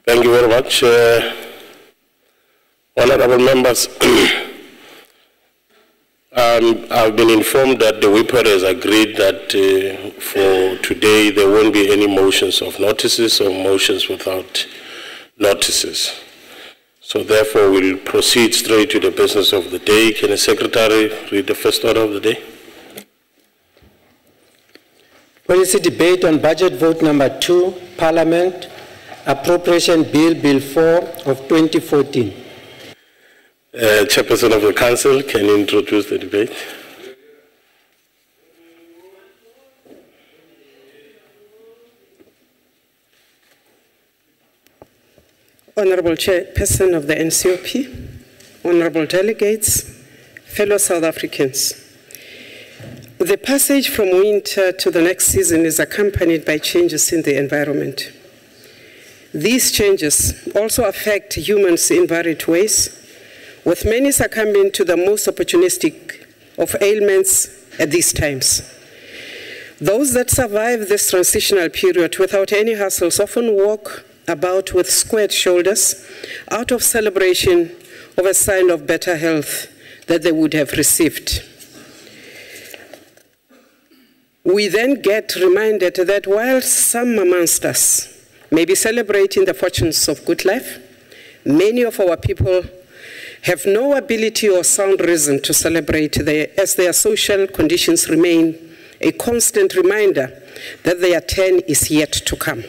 Thank you very much. Honorable members, I've been informed that the whip has agreed that for today there won't be any motions of notices or motions without notices. So therefore we'll proceed straight to the business of the day. Can the Secretary read the first order of the day? Policy debate on budget vote number 2, Parliament, Appropriation Bill 4 of 2014. Chairperson of the Council, can you introduce the debate? Honorable Chairperson of the NCOP, honorable delegates, fellow South Africans. The passage from winter to the next season is accompanied by changes in the environment. These changes also affect humans in varied ways, with many succumbing to the most opportunistic of ailments at these times. Those that survive this transitional period without any hassles often walk about with squared shoulders out of celebration of a sign of better health that they would have received. We then get reminded that while some amongst us may be celebrating the fortunes of good life, many of our people have no ability or sound reason to celebrate as their social conditions remain a constant reminder that their turn is yet to come.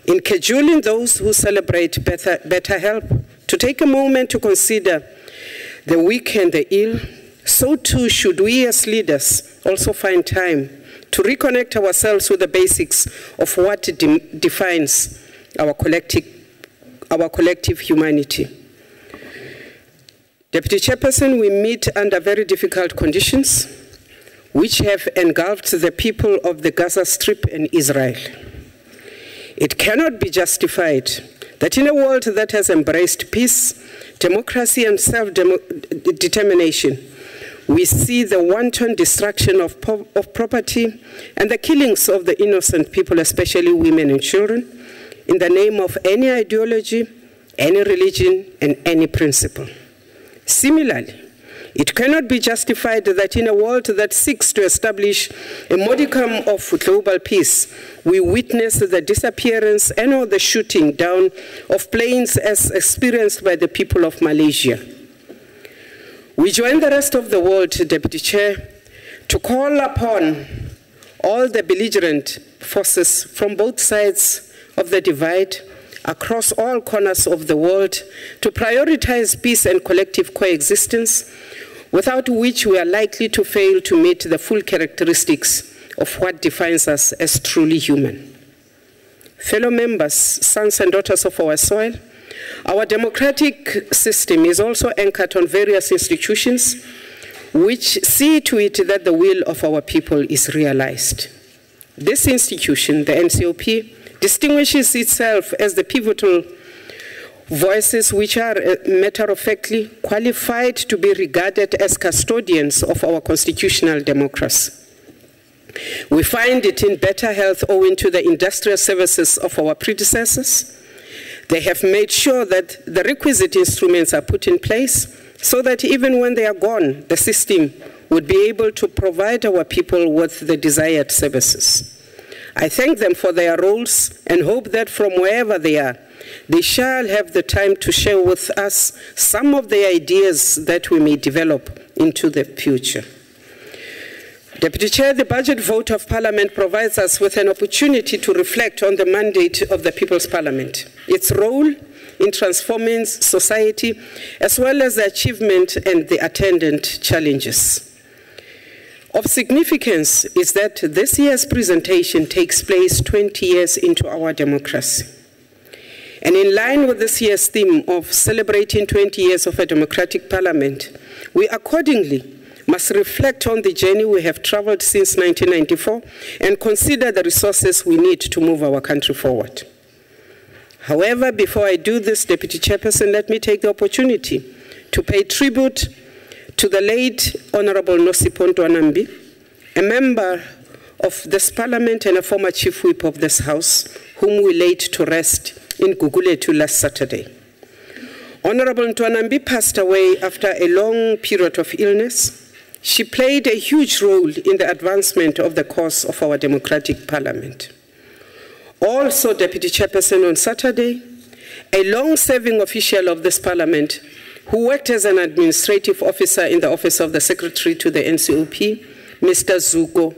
In cajoling those who celebrate better health to take a moment to consider the weak and the ill, so too should we as leaders also find time to reconnect ourselves with the basics of what defines our collective humanity. Deputy Chairperson, we meet under very difficult conditions which have engulfed the people of the Gaza Strip and Israel. It cannot be justified that in a world that has embraced peace, democracy, and self-determination, we see the wanton destruction of property and the killings of the innocent people, especially women and children, in the name of any ideology, any religion, and any principle. Similarly, it cannot be justified that in a world that seeks to establish a modicum of global peace, we witness the disappearance and or the shooting down of planes as experienced by the people of Malaysia. We join the rest of the world, Deputy Chair, to call upon all the belligerent forces from both sides of the divide across all corners of the world to prioritize peace and collective coexistence, without which we are likely to fail to meet the full characteristics of what defines us as truly human. Fellow members, sons and daughters of our soil, our democratic system is also anchored on various institutions which see to it that the will of our people is realized. This institution, the NCOP, distinguishes itself as the pivotal voices which are matter-of-factly qualified to be regarded as custodians of our constitutional democracy. We find it in better health owing to the industrial services of our predecessors. They have made sure that the requisite instruments are put in place so that even when they are gone, the system would be able to provide our people with the desired services. I thank them for their roles and hope that from wherever they are, they shall have the time to share with us some of the ideas that we may develop into the future. Deputy Chair, the budget vote of Parliament provides us with an opportunity to reflect on the mandate of the People's Parliament, its role in transforming society, as well as the achievement and the attendant challenges. Of significance is that this year's presentation takes place 20 years into our democracy. And in line with this year's theme of celebrating 20 years of a democratic parliament, we accordingly must reflect on the journey we have traveled since 1994 and consider the resources we need to move our country forward. However, before I do this, Deputy Chairperson, let me take the opportunity to pay tribute to the late Honorable Nosiponto Anambi, a member of this Parliament and a former Chief Whip of this House, whom we laid to rest in Guguletu last Saturday. Honorable Ntwanambi passed away after a long period of illness. She played a huge role in the advancement of the cause of our democratic parliament. Also, Deputy Chairperson on Saturday, a long-serving official of this parliament who worked as an administrative officer in the office of the Secretary to the NCOP, Mr. Zuko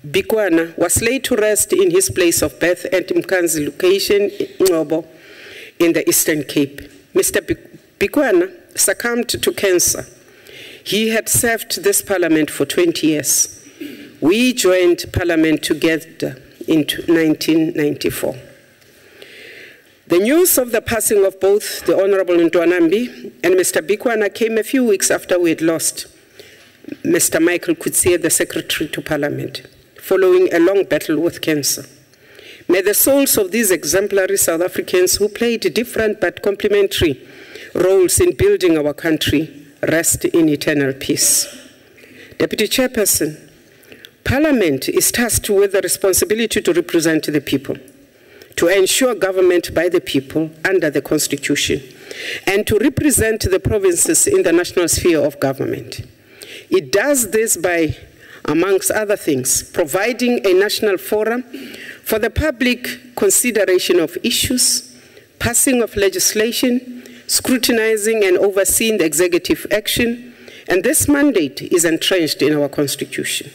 Bikwana, was laid to rest in his place of birth at Mkanzi location in Ngobo in the Eastern Cape. Mr. Bikwana succumbed to cancer. He had served this parliament for 20 years. We joined parliament together in 1994. The news of the passing of both the Honorable Ntwanambi and Mr. Bikwana came a few weeks after we had lost Mr. Michael Kutsie, the Secretary to Parliament, following a long battle with cancer. May the souls of these exemplary South Africans who played different but complementary roles in building our country rest in eternal peace. Deputy Chairperson, Parliament is tasked with the responsibility to represent the people, to ensure government by the people under the Constitution, and to represent the provinces in the national sphere of government. It does this by, amongst other things, providing a national forum for the public consideration of issues, passing of legislation, scrutinizing and overseeing the executive action, and this mandate is entrenched in our Constitution.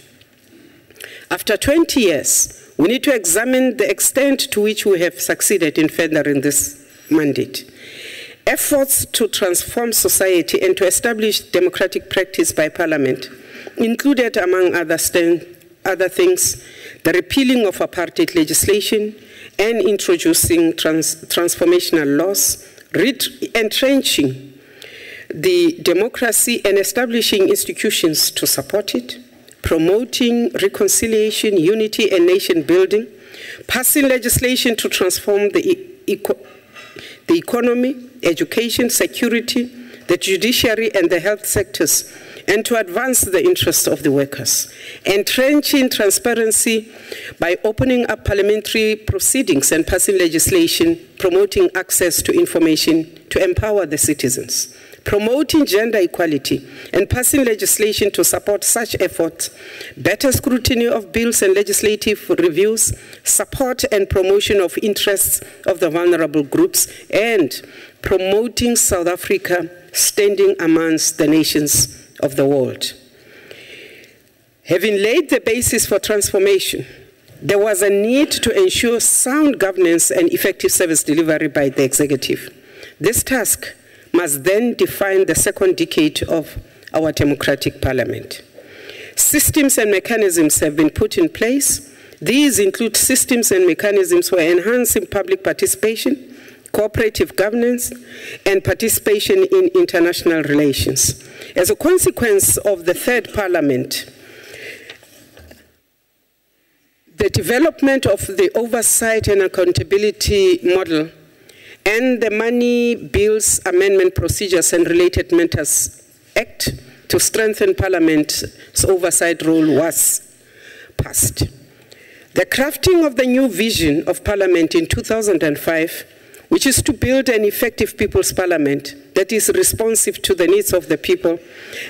After 20 years, we need to examine the extent to which we have succeeded in furthering this mandate. Efforts to transform society and to establish democratic practice by Parliament included, among other things, the repealing of apartheid legislation and introducing transformational laws, entrenching the democracy and establishing institutions to support it, promoting reconciliation, unity, and nation building, passing legislation to transform the economy, education, security, the judiciary, and the health sectors, and to advance the interests of the workers, entrenching transparency by opening up parliamentary proceedings and passing legislation, promoting access to information to empower the citizens, promoting gender equality and passing legislation to support such efforts, better scrutiny of bills and legislative reviews, support and promotion of interests of the vulnerable groups, and promoting South Africa standing amongst the nations of the world. Having laid the basis for transformation, there was a need to ensure sound governance and effective service delivery by the executive. This task must then define the second decade of our democratic parliament. Systems and mechanisms have been put in place. These include systems and mechanisms for enhancing public participation, cooperative governance, and participation in international relations. As a consequence of the third parliament, the development of the oversight and accountability model and the Money Bills Amendment Procedures and Related Matters Act to strengthen Parliament's oversight role was passed. The crafting of the new vision of Parliament in 2005, which is to build an effective people's parliament that is responsive to the needs of the people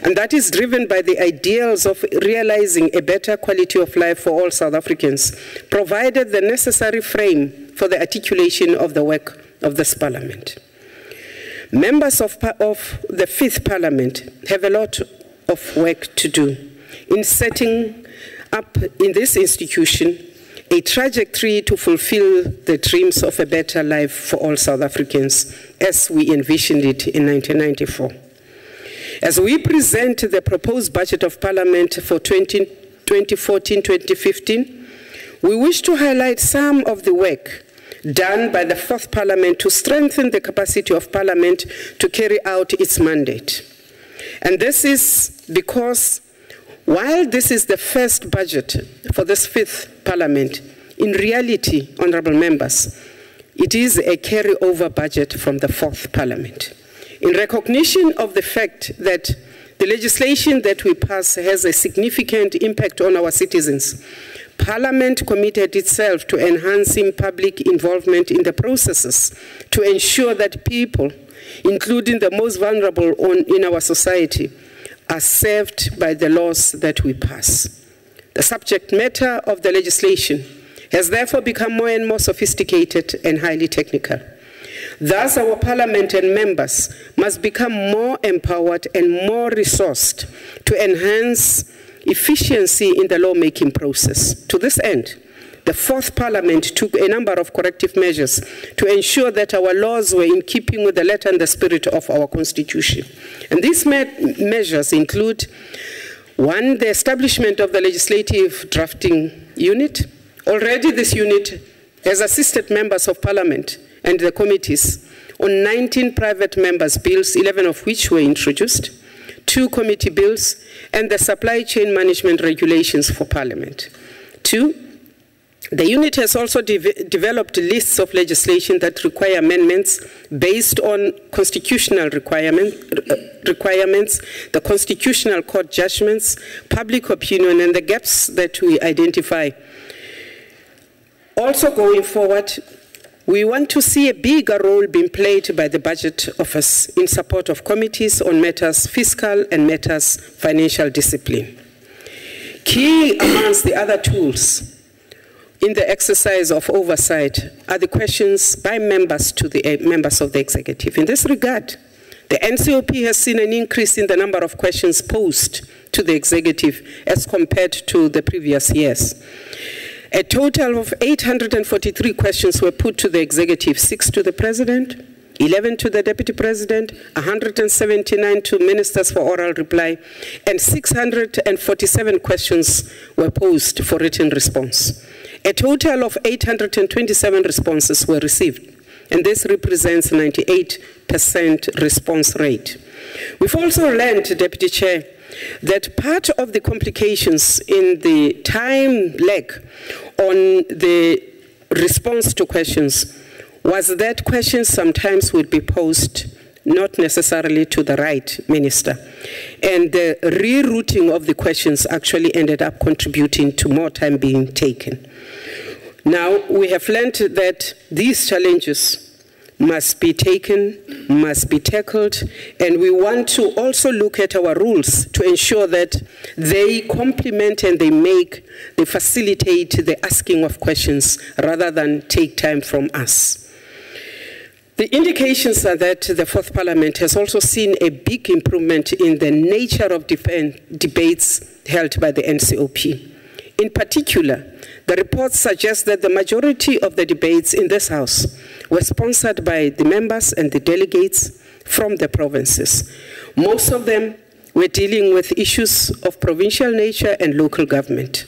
and that is driven by the ideals of realizing a better quality of life for all South Africans, provided the necessary frame for the articulation of the work of this parliament. Members of the fifth parliament have a lot of work to do in setting up in this institution a trajectory to fulfill the dreams of a better life for all South Africans as we envisioned it in 1994. As we present the proposed budget of Parliament for 2014-2015, we wish to highlight some of the work done by the fourth Parliament to strengthen the capacity of Parliament to carry out its mandate. And this is because while this is the first budget for this fifth Parliament, in reality, honorable members, it is a carryover budget from the fourth Parliament. In recognition of the fact that the legislation that we pass has a significant impact on our citizens, Parliament committed itself to enhancing public involvement in the processes to ensure that people, including the most vulnerable in our society, are served by the laws that we pass. The subject matter of the legislation has therefore become more and more sophisticated and highly technical. Thus, our Parliament and members must become more empowered and more resourced to enhance efficiency in the lawmaking process. To this end, the Fourth Parliament took a number of corrective measures to ensure that our laws were in keeping with the letter and the spirit of our Constitution. And these measures include, 1, the establishment of the Legislative Drafting Unit. Already this unit has assisted members of Parliament and the committees on 19 private members' bills, 11 of which were introduced, 2 committee bills, and the supply chain management regulations for Parliament. 2, the unit has also developed lists of legislation that require amendments based on constitutional requirements, the Constitutional Court judgments, public opinion, and the gaps that we identify. Also going forward, we want to see a bigger role being played by the Budget Office in support of committees on matters fiscal and matters financial discipline. Key amongst the other tools in the exercise of oversight are the questions by members to the members of the executive. In this regard, the NCOP has seen an increase in the number of questions posed to the executive as compared to the previous years. A total of 843 questions were put to the executive, 6 to the president, 11 to the deputy president, 179 to ministers for oral reply, and 647 questions were posed for written response. A total of 827 responses were received, and this represents 98% response rate. We've also learned, Deputy Chair, that part of the complications in the time lag on the response to questions was that questions sometimes would be posed not necessarily to the right minister. And the rerouting of the questions actually ended up contributing to more time being taken. Now, we have learned that these challenges must be taken, must be tackled, and we want to also look at our rules to ensure that they complement and they facilitate the asking of questions rather than take time from us. The indications are that the Fourth Parliament has also seen a big improvement in the nature of debates held by the NCOP. In particular, the reports suggest that the majority of the debates in this House were sponsored by the members and the delegates from the provinces. Most of them were dealing with issues of provincial nature and local government,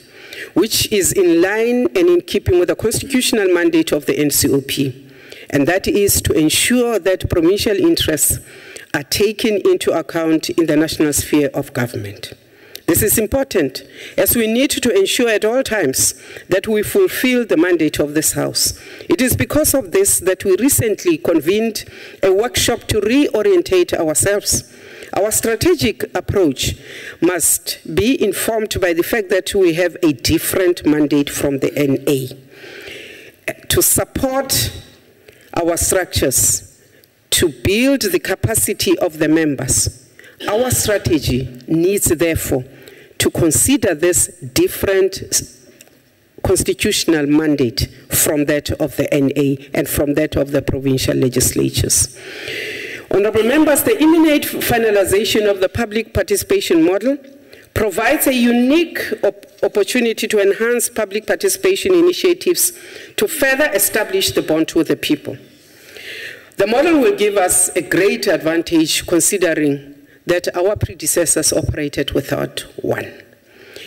which is in line and in keeping with the constitutional mandate of the NCOP, and that is to ensure that provincial interests are taken into account in the national sphere of government. This is important, as we need to ensure at all times that we fulfill the mandate of this House. It is because of this that we recently convened a workshop to reorientate ourselves. Our strategic approach must be informed by the fact that we have a different mandate from the NA. To support our structures, to build the capacity of the members, our strategy needs, therefore, to consider this different constitutional mandate from that of the NA and from that of the provincial legislatures. Honourable members, the imminent finalization of the public participation model provides a unique opportunity to enhance public participation initiatives to further establish the bond with the people. The model will give us a great advantage considering that our predecessors operated without one.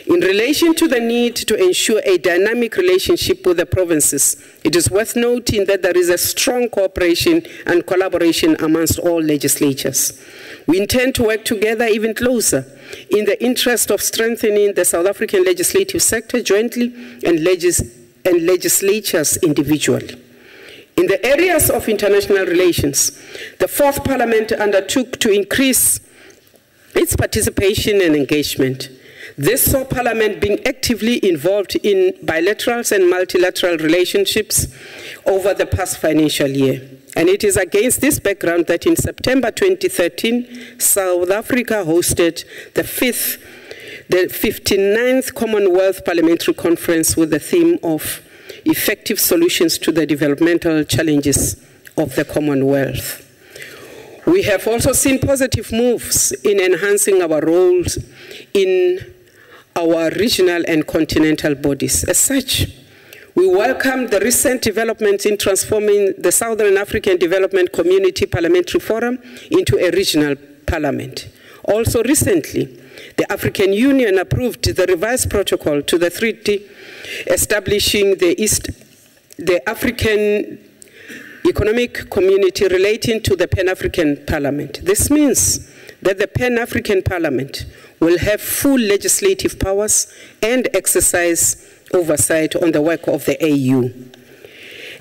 In relation to the need to ensure a dynamic relationship with the provinces, it is worth noting that there is a strong cooperation and collaboration amongst all legislatures. We intend to work together even closer in the interest of strengthening the South African legislative sector jointly and legislatures individually. In the areas of international relations, the Fourth Parliament undertook to increase its participation and engagement. This saw Parliament being actively involved in bilateral and multilateral relationships over the past financial year. And it is against this background that in September 2013, South Africa hosted the 59th Commonwealth Parliamentary Conference with the theme of Effective Solutions to the Developmental Challenges of the Commonwealth. We have also seen positive moves in enhancing our roles in our regional and continental bodies. As such, we welcome the recent developments in transforming the Southern African Development Community Parliamentary Forum into a regional parliament. Also recently, the African Union approved the revised protocol to the treaty establishing the African Economic Community relating to the Pan-African Parliament. This means that the Pan-African Parliament will have full legislative powers and exercise oversight on the work of the AU.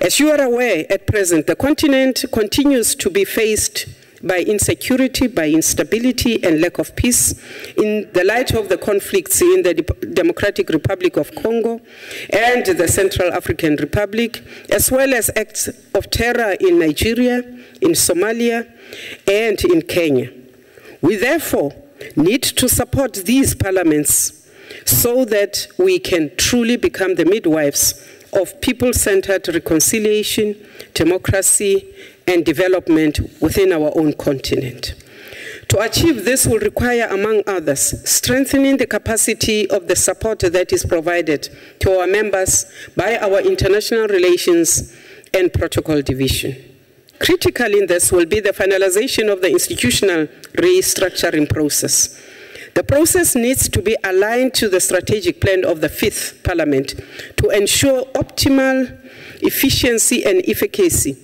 As you are aware, at present, the continent continues to be faced by insecurity, by instability, and lack of peace in the light of the conflicts in the Democratic Republic of Congo and the Central African Republic, as well as acts of terror in Nigeria, in Somalia, and in Kenya. We therefore need to support these parliaments so that we can truly become the midwives of people-centered reconciliation, democracy, and development within our own continent. To achieve this will require, among others, strengthening the capacity of the support that is provided to our members by our international relations and protocol division. Critical in this will be the finalization of the institutional restructuring process. The process needs to be aligned to the strategic plan of the 5th Parliament to ensure optimal efficiency and efficacy.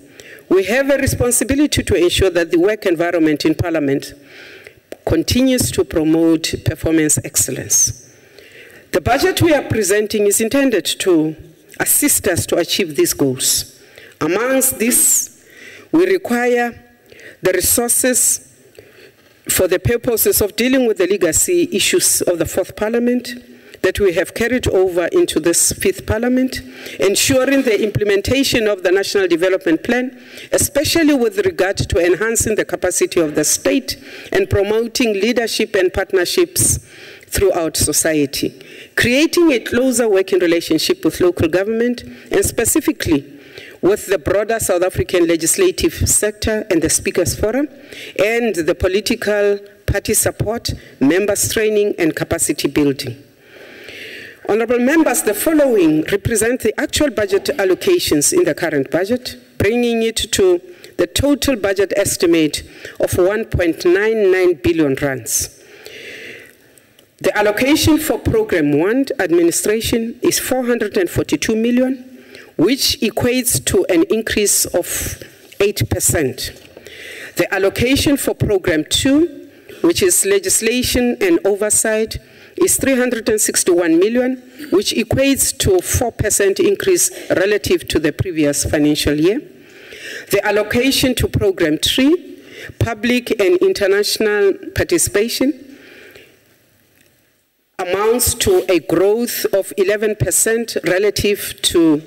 We have a responsibility to ensure that the work environment in Parliament continues to promote performance excellence. The budget we are presenting is intended to assist us to achieve these goals. Amongst these, we require the resources for the purposes of dealing with the legacy issues of the 4th Parliament that we have carried over into this 5th Parliament, ensuring the implementation of the National Development Plan, especially with regard to enhancing the capacity of the state and promoting leadership and partnerships throughout society, creating a closer working relationship with local government, and specifically with the broader South African legislative sector and the Speakers Forum, and the political party support, members training, and capacity building. Honourable members, the following represent the actual budget allocations in the current budget, bringing it to the total budget estimate of 1.99 billion rands. The allocation for Programme 1, Administration, is 442 million, which equates to an increase of 8%. The allocation for Programme 2, which is Legislation and Oversight, is 361 million, which equates to a 4% increase relative to the previous financial year. The allocation to Programme 3, Public and International Participation, amounts to a growth of 11% relative to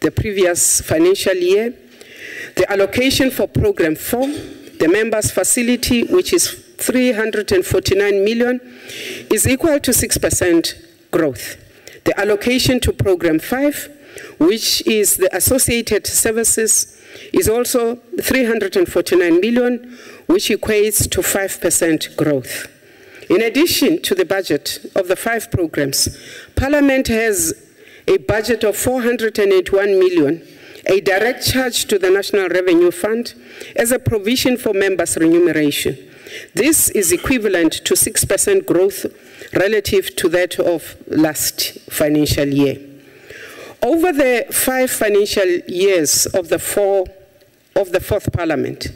the previous financial year. The allocation for Programme 4, the Members' Facility, which is 349 million, is equal to 6% growth. The allocation to Programme 5, which is the Associated Services, is also 349 million, which equates to 5% growth. In addition to the budget of the 5 programs, Parliament has a budget of 481 million, a direct charge to the National Revenue Fund as a provision for members' remuneration. This is equivalent to 6% growth relative to that of last financial year. Over the 5 financial years of the 4th Parliament,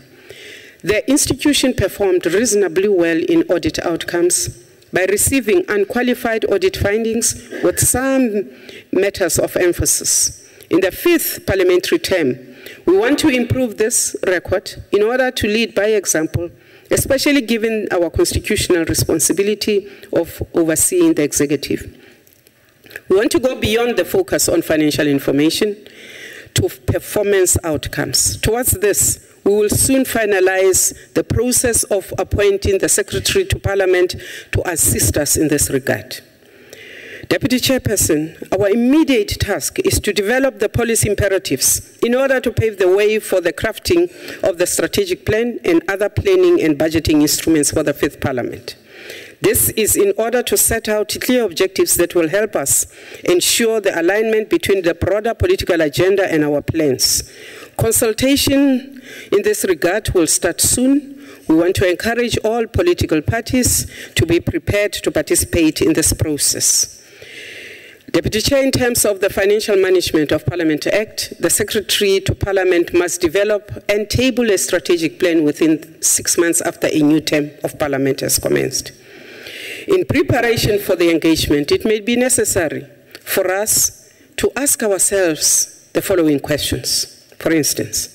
the institution performed reasonably well in audit outcomes by receiving unqualified audit findings with some matters of emphasis. In the 5th parliamentary term, we want to improve this record in order to lead by example especially given our constitutional responsibility of overseeing the executive. We want to go beyond the focus on financial information to performance outcomes. Towards this, we will soon finalize the process of appointing the Secretary to Parliament to assist us in this regard. Deputy Chairperson, our immediate task is to develop the policy imperatives in order to pave the way for the crafting of the strategic plan and other planning and budgeting instruments for the 5th Parliament. This is in order to set out clear objectives that will help us ensure the alignment between the broader political agenda and our plans. Consultation in this regard will start soon. We want to encourage all political parties to be prepared to participate in this process. Deputy Chair, in terms of the Financial Management of Parliament Act, the Secretary to Parliament must develop and table a strategic plan within 6 months after a new term of Parliament has commenced. In preparation for the engagement, it may be necessary for us to ask ourselves the following questions. For instance,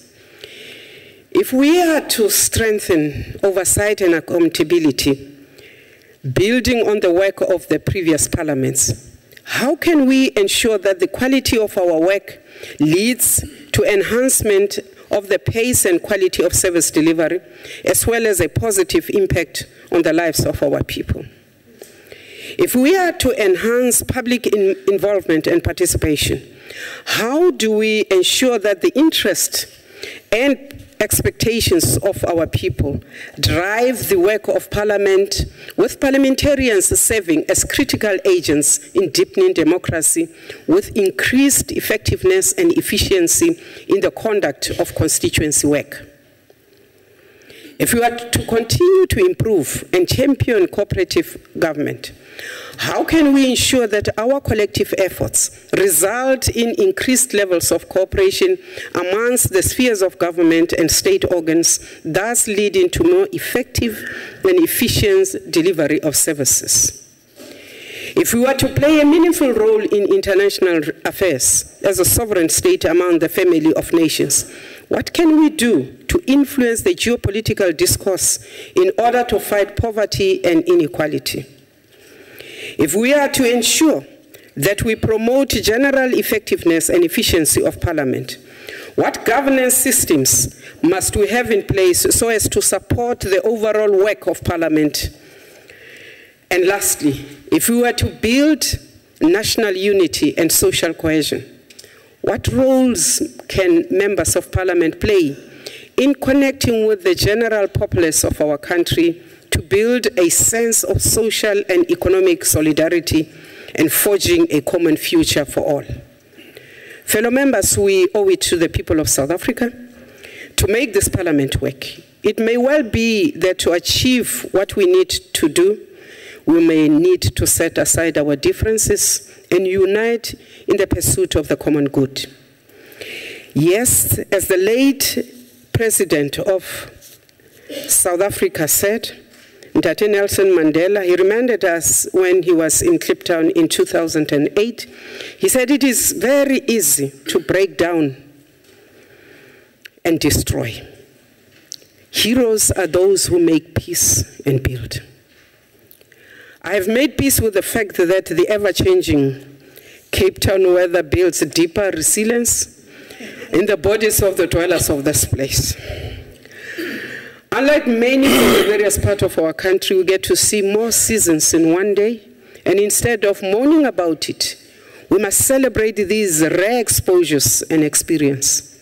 if we are to strengthen oversight and accountability, building on the work of the previous parliaments, how can we ensure that the quality of our work leads to enhancement of the pace and quality of service delivery, as well as a positive impact on the lives of our people? If we are to enhance public involvement and participation, how do we ensure that the interest and expectations of our people drive the work of Parliament, with parliamentarians serving as critical agents in deepening democracy with increased effectiveness and efficiency in the conduct of constituency work? If we are to continue to improve and champion cooperative government, how can we ensure that our collective efforts result in increased levels of cooperation amongst the spheres of government and state organs, thus leading to more effective and efficient delivery of services? If we were to play a meaningful role in international affairs as a sovereign state among the family of nations, what can we do to influence the geopolitical discourse in order to fight poverty and inequality? If we are to ensure that we promote general effectiveness and efficiency of Parliament, what governance systems must we have in place so as to support the overall work of Parliament? And lastly, if we were to build national unity and social cohesion, what roles can members of Parliament play in connecting with the general populace of our country to build a sense of social and economic solidarity and forging a common future for all? Fellow members, we owe it to the people of South Africa to make this Parliament work. It may well be that to achieve what we need to do, we may need to set aside our differences and unite in the pursuit of the common good. Yes, as the late President of South Africa said, Ntate Nelson Mandela, he reminded us when he was in Kliptown in 2008, he said it is very easy to break down and destroy. Heroes are those who make peace and build. I have made peace with the fact that the ever-changing Cape Town weather builds deeper resilience in the bodies of the dwellers of this place. Unlike many from the various parts of our country, we get to see more seasons in one day, and instead of mourning about it, we must celebrate these rare exposures and experience.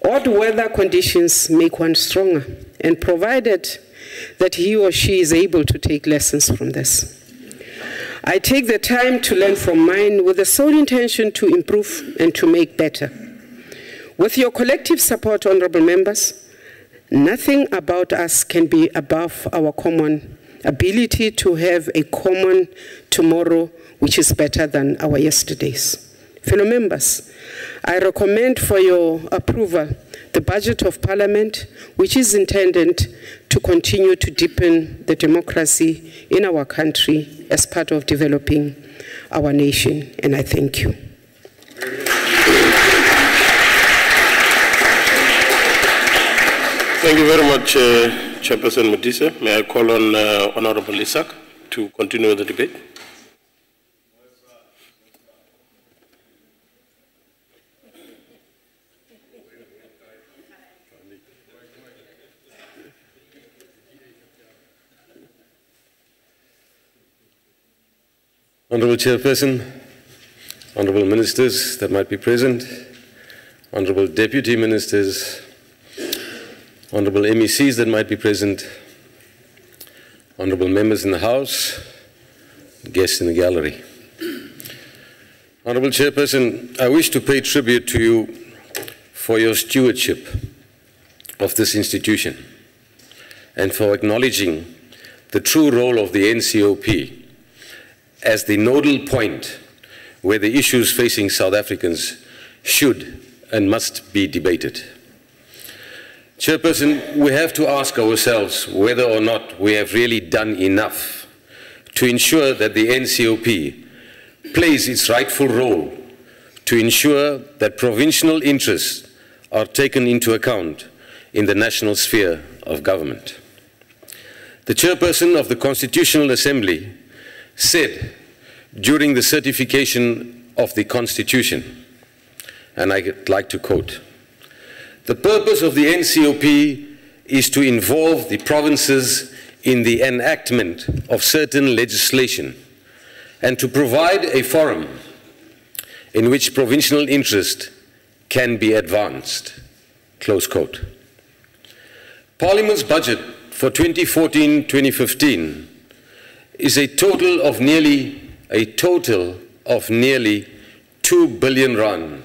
Odd weather conditions make one stronger, and provided that he or she is able to take lessons from this. I take the time to learn from mine with the sole intention to improve and to make better. With your collective support, honorable members, nothing about us can be above our common ability to have a common tomorrow which is better than our yesterdays. Fellow members, I recommend for your approval the budget of Parliament, which is intended to continue to deepen the democracy in our country as part of developing our nation. And I thank you. Thank you very much, Chairperson Modise. May I call on Honorable Isaac to continue the debate? Honorable Chairperson, Honorable Ministers that might be present, Honorable Deputy Ministers, Honorable MECs that might be present, Honorable Members in the House, guests in the gallery. Honorable Chairperson, I wish to pay tribute to you for your stewardship of this institution and for acknowledging the true role of the NCOP as the nodal point where the issues facing South Africans should and must be debated. Chairperson, we have to ask ourselves whether or not we have really done enough to ensure that the NCOP plays its rightful role to ensure that provincial interests are taken into account in the national sphere of government. The Chairperson of the Constitutional Assembly said during the certification of the Constitution, and I'd like to quote, "The purpose of the NCOP is to involve the provinces in the enactment of certain legislation and to provide a forum in which provincial interest can be advanced." Close quote. Parliament's budget for 2014-2015 is a total of nearly 2 billion rand,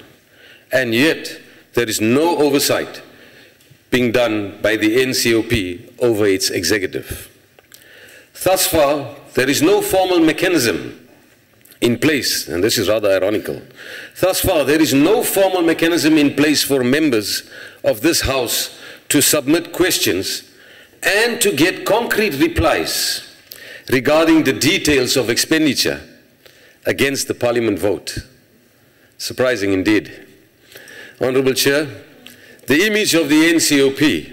and yet there is no oversight being done by the NCOP over its executive. Thus far, there is no formal mechanism in place, and this is rather ironical. Thus far, there is no formal mechanism in place for members of this House to submit questions and to get concrete replies regarding the details of expenditure against the Parliament vote. Surprising indeed. Honorable Chair, the image of the NCOP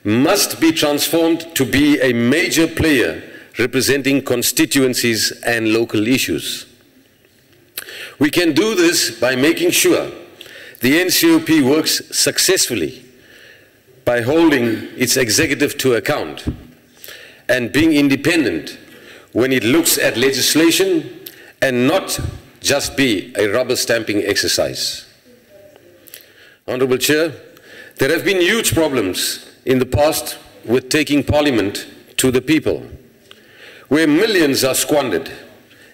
must be transformed to be a major player representing constituencies and local issues. We can do this by making sure the NCOP works successfully by holding its executive to account and being independent when it looks at legislation and not just be a rubber stamping exercise. Honorable Chair, there have been huge problems in the past with taking Parliament to the people, where millions are squandered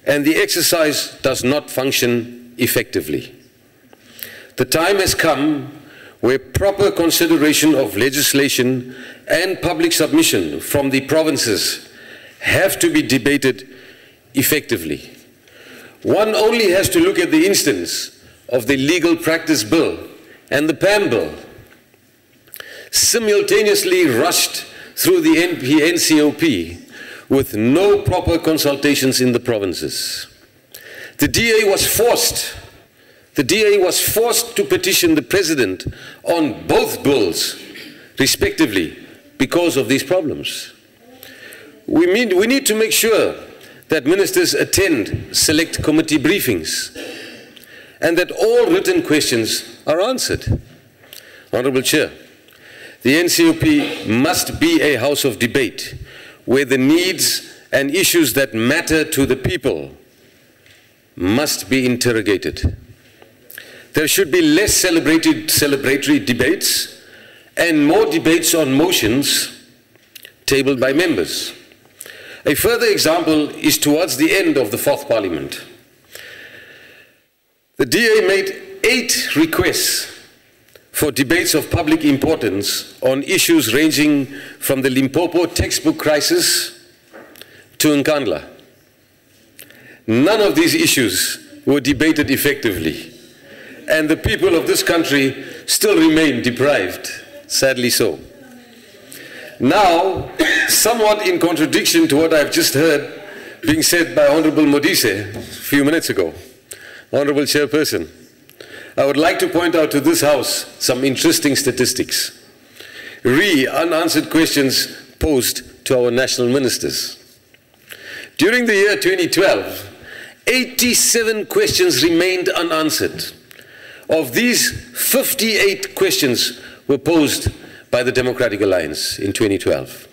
and the exercise does not function effectively. The time has come where proper consideration of legislation and public submission from the provinces have to be debated effectively. One only has to look at the instance of the Legal Practice Bill and the PAM Bill, simultaneously rushed through the NCOP with no proper consultations in the provinces. The DA was forced to petition the President on both bills, respectively, because of these problems. We need to make sure that ministers attend select committee briefings and that all written questions are answered. Honorable Chair, the NCOP must be a house of debate where the needs and issues that matter to the people must be interrogated. There should be less celebratory debates and more debates on motions tabled by members. A further example is towards the end of the fourth Parliament. The DA made 8 requests for debates of public importance on issues ranging from the Limpopo textbook crisis to Nkandla. None of these issues were debated effectively, and the people of this country still remain deprived, sadly so. Now, somewhat in contradiction to what I've just heard being said by Honorable Modise a few minutes ago, Honorable Chairperson, I would like to point out to this House some interesting statistics. Unanswered questions posed to our national ministers. During the year 2012, 87 questions remained unanswered. Of these, 58 questions were posed by the Democratic Alliance in 2012.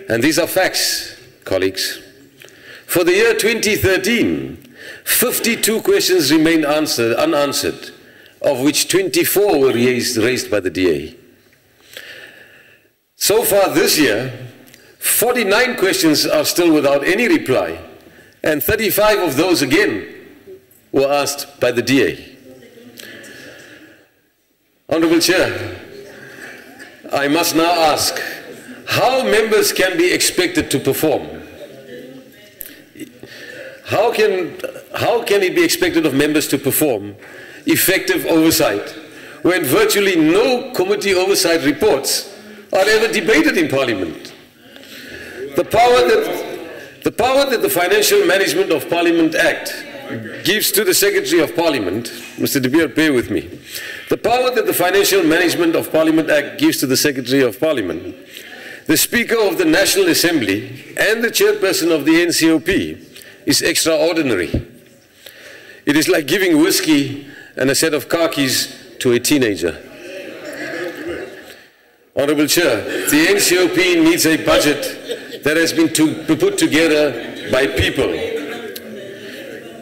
And these are facts, colleagues. For the year 2013, 52 questions remained unanswered, of which 24 were raised by the DA. So far this year, 49 questions are still without any reply, and 35 of those again were asked by the DA. Honorable Chair, I must now ask how members can be expected to perform. How can it be expected of members to perform effective oversight when virtually no committee oversight reports are ever debated in Parliament? The power that the Financial Management of Parliament Act gives to the Secretary of Parliament, Mr. De Beer, bear with me. The power that the Financial Management of Parliament Act gives to the Secretary of Parliament, the Speaker of the National Assembly, and the Chairperson of the NCOP is extraordinary. It is like giving whiskey and a set of car keys to a teenager. Honorable Chair, the NCOP needs a budget that has been put together by people.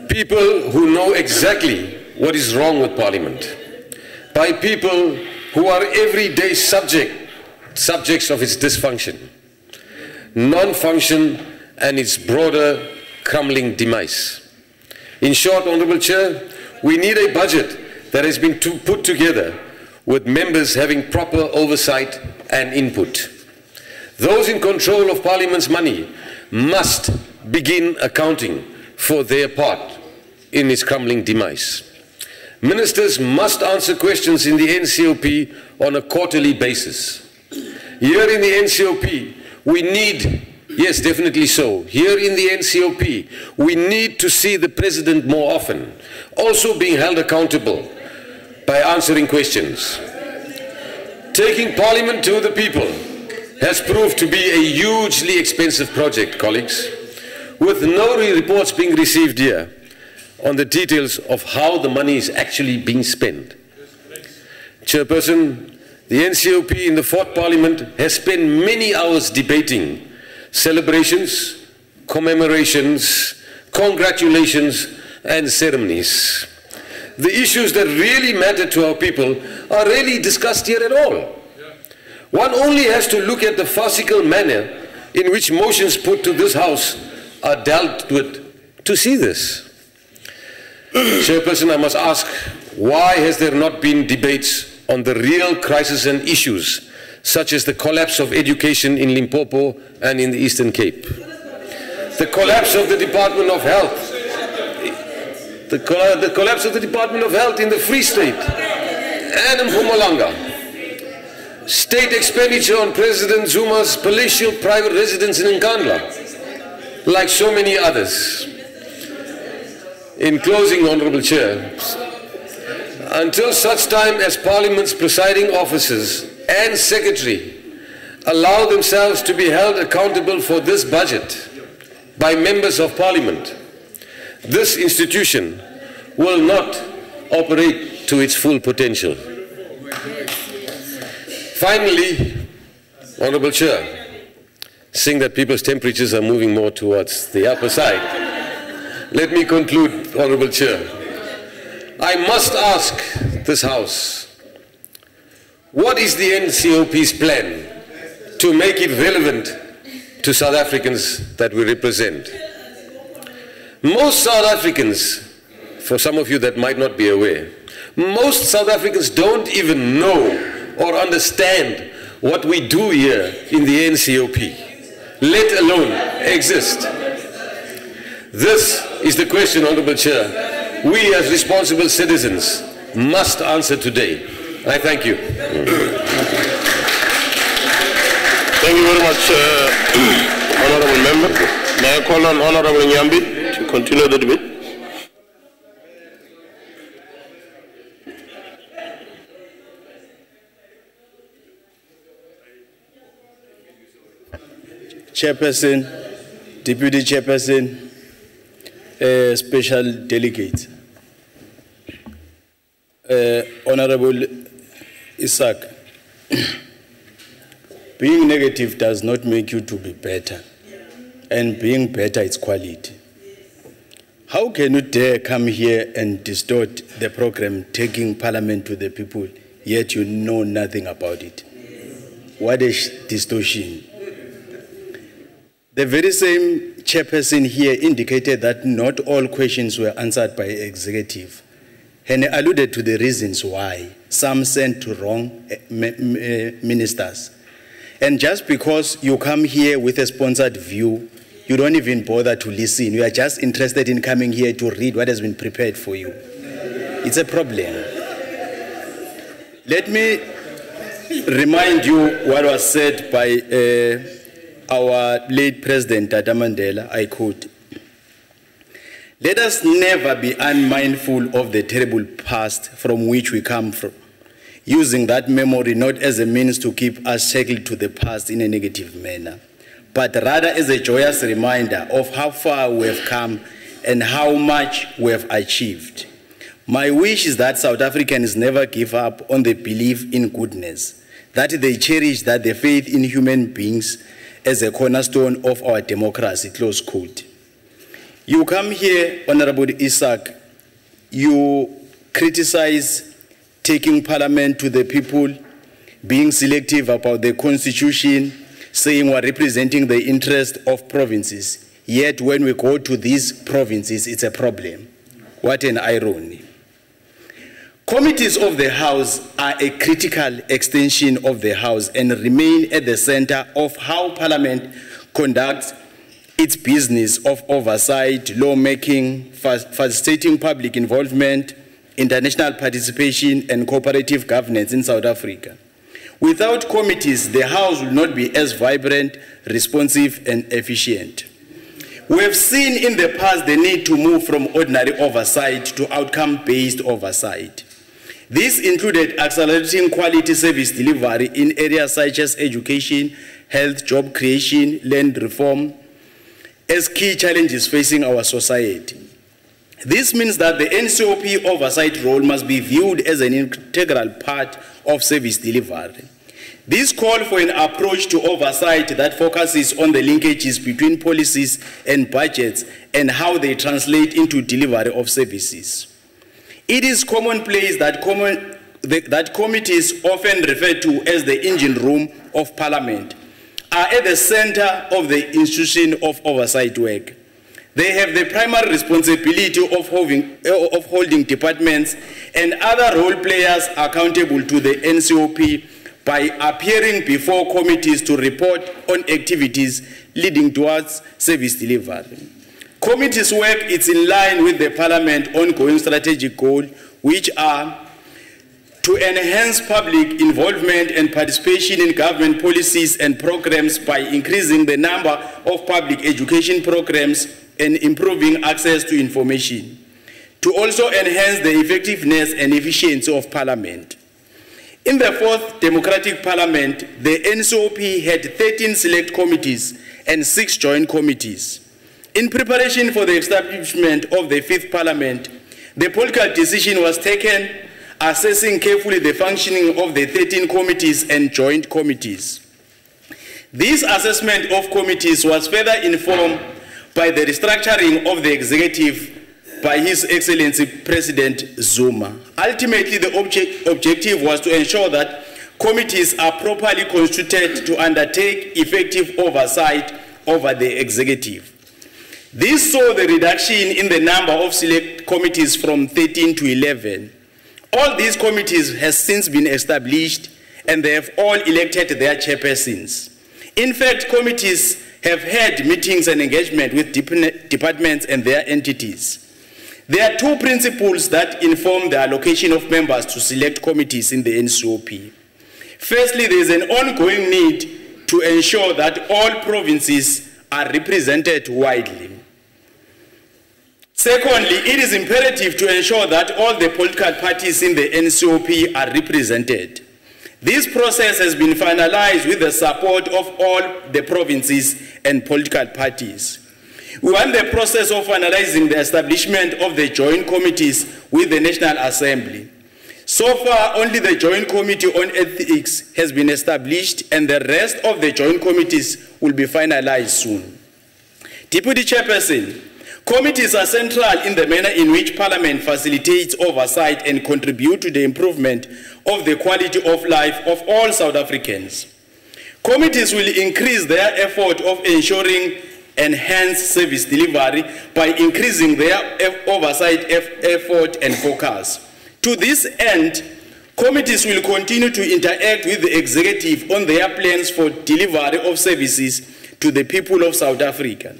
People who know exactly what is wrong with Parliament. By people who are everyday subjects of its dysfunction, non-function, and its broader crumbling demise. In short, Honorable Chair, we need a budget that has been put together with members having proper oversight and input. Those in control of Parliament's money must begin accounting for their part in its crumbling demise. Ministers must answer questions in the NCOP on a quarterly basis. Here in the NCOP, we need, yes, definitely so, here in the NCOP, we need to see the President more often, also being held accountable by answering questions. Taking Parliament to the people has proved to be a hugely expensive project, colleagues, with no reports being received here on the details of how the money is actually being spent. Chairperson, the NCOP in the Fourth Parliament has spent many hours debating celebrations, commemorations, congratulations, and ceremonies. The issues that really matter to our people are rarely discussed here at all. One only has to look at the farcical manner in which motions put to this House are dealt with to see this. Chairperson, I must ask, why has there not been debates on the real crisis and issues, such as the collapse of education in Limpopo and in the Eastern Cape? The collapse of the Department of Health. The collapse of the Department of Health in the Free State and in Mpumalanga. State expenditure on President Zuma's palatial private residence in Nkandla, like so many others. In closing, Honorable Chair, until such time as Parliament's presiding officers and Secretary allow themselves to be held accountable for this budget by members of Parliament, this institution will not operate to its full potential. Finally, Honorable Chair, seeing that people's temperatures are moving more towards the upper side, let me conclude, Honorable Chair. I must ask this House, what is the NCOP's plan to make it relevant to South Africans that we represent? Most South Africans, for some of you that might not be aware, most South Africans don't even know or understand what we do here in the NCOP, let alone exist. This is the question, Honorable Chair, we as responsible citizens must answer today. I thank you. Thank you very much, Honorable Member. May I call on Honorable Nyambi to continue the debate? Chairperson, Deputy Chairperson, Special Delegates. Honorable Isaac, being negative does not make you to be better, and being better is quality. How can you dare come here and distort the program taking Parliament to the people, yet you know nothing about it? What a distortion. The very same chairperson here indicated that not all questions were answered by executive, and alluded to the reasons why. Some sent to wrong ministers. And just because you come here with a sponsored view, you don't even bother to listen. You are just interested in coming here to read what has been prepared for you. It's a problem. Let me remind you what was said by our late President, Tata Mandela. I quote, "Let us never be unmindful of the terrible past from which we come from, using that memory not as a means to keep us shackled to the past in a negative manner, but rather as a joyous reminder of how far we have come and how much we have achieved. My wish is that South Africans never give up on the belief in goodness, that they cherish that the faith in human beings as a cornerstone of our democracy," close quote. You come here, Honorable Isaac, you criticize taking Parliament to the people, being selective about the Constitution, saying we're representing the interest of provinces. Yet when we go to these provinces, it's a problem. What an irony. Committees of the House are a critical extension of the House and remain at the center of how Parliament conducts its business of oversight, lawmaking, facilitating public involvement, international participation, and cooperative governance in South Africa. Without committees, the House will not be as vibrant, responsive, and efficient. We have seen in the past the need to move from ordinary oversight to outcome-based oversight. This included accelerating quality service delivery in areas such as education, health, job creation, land reform, as key challenges facing our society. This means that the NCOP oversight role must be viewed as an integral part of service delivery. This calls for an approach to oversight that focuses on the linkages between policies and budgets and how they translate into delivery of services. It is commonplace that committees, often referred to as the engine room of Parliament, are at the center of the institution of oversight work. They have the primary responsibility of holding departments and other role players accountable to the NCOP by appearing before committees to report on activities leading towards service delivery. Committees' work is in line with the Parliament's ongoing strategic goal, which are to enhance public involvement and participation in government policies and programs by increasing the number of public education programs and improving access to information, to also enhance the effectiveness and efficiency of Parliament. In the fourth democratic Parliament, the NCOP had 13 select committees and 6 joint committees. In preparation for the establishment of the fifth Parliament, the political decision was taken assessing carefully the functioning of the 13 committees and joint committees. This assessment of committees was further informed by the restructuring of the executive by His Excellency President Zuma. Ultimately, the objective was to ensure that committees are properly constituted to undertake effective oversight over the executive. This saw the reduction in the number of select committees from 13 to 11. All these committees have since been established and they have all elected their chairpersons. In fact, committees have had meetings and engagement with departments and their entities. There are 2 principles that inform the allocation of members to select committees in the NCOP. Firstly, there is an ongoing need to ensure that all provinces are represented widely. Secondly, it is imperative to ensure that all the political parties in the NCOP are represented. This process has been finalized with the support of all the provinces and political parties. We want the process of finalizing the establishment of the joint committees with the National Assembly. So far, only the Joint Committee on Ethics has been established, and the rest of the joint committees will be finalized soon. Deputy Chairperson, committees are central in the manner in which Parliament facilitates oversight and contribute to the improvement of the quality of life of all South Africans. Committees will increase their effort of ensuring enhanced service delivery by increasing their oversight effort and focus. To this end, committees will continue to interact with the executive on their plans for delivery of services to the people of South Africa.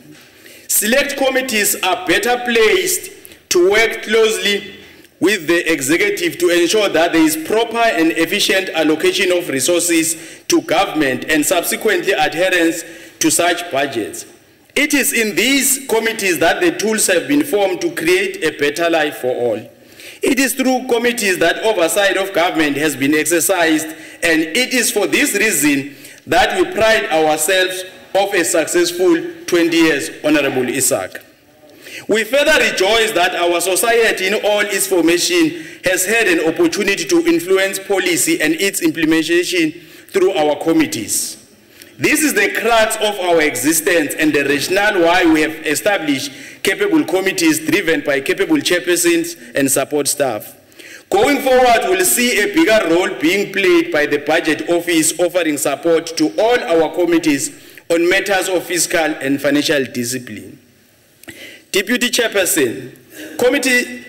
Select committees are better placed to work closely with the executive to ensure that there is proper and efficient allocation of resources to government and subsequently adherence to such budgets. It is in these committees that the tools have been formed to create a better life for all. It is through committees that oversight of government has been exercised, and it is for this reason that we pride ourselves of a successful 20 years, Honorable Isaac. We further rejoice that our society in all its formation has had an opportunity to influence policy and its implementation through our committees. This is the crux of our existence and the rationale why we have established capable committees driven by capable chairpersons and support staff. Going forward, we'll see a bigger role being played by the Budget Office offering support to all our committees on matters of fiscal and financial discipline. Deputy Chairperson, committees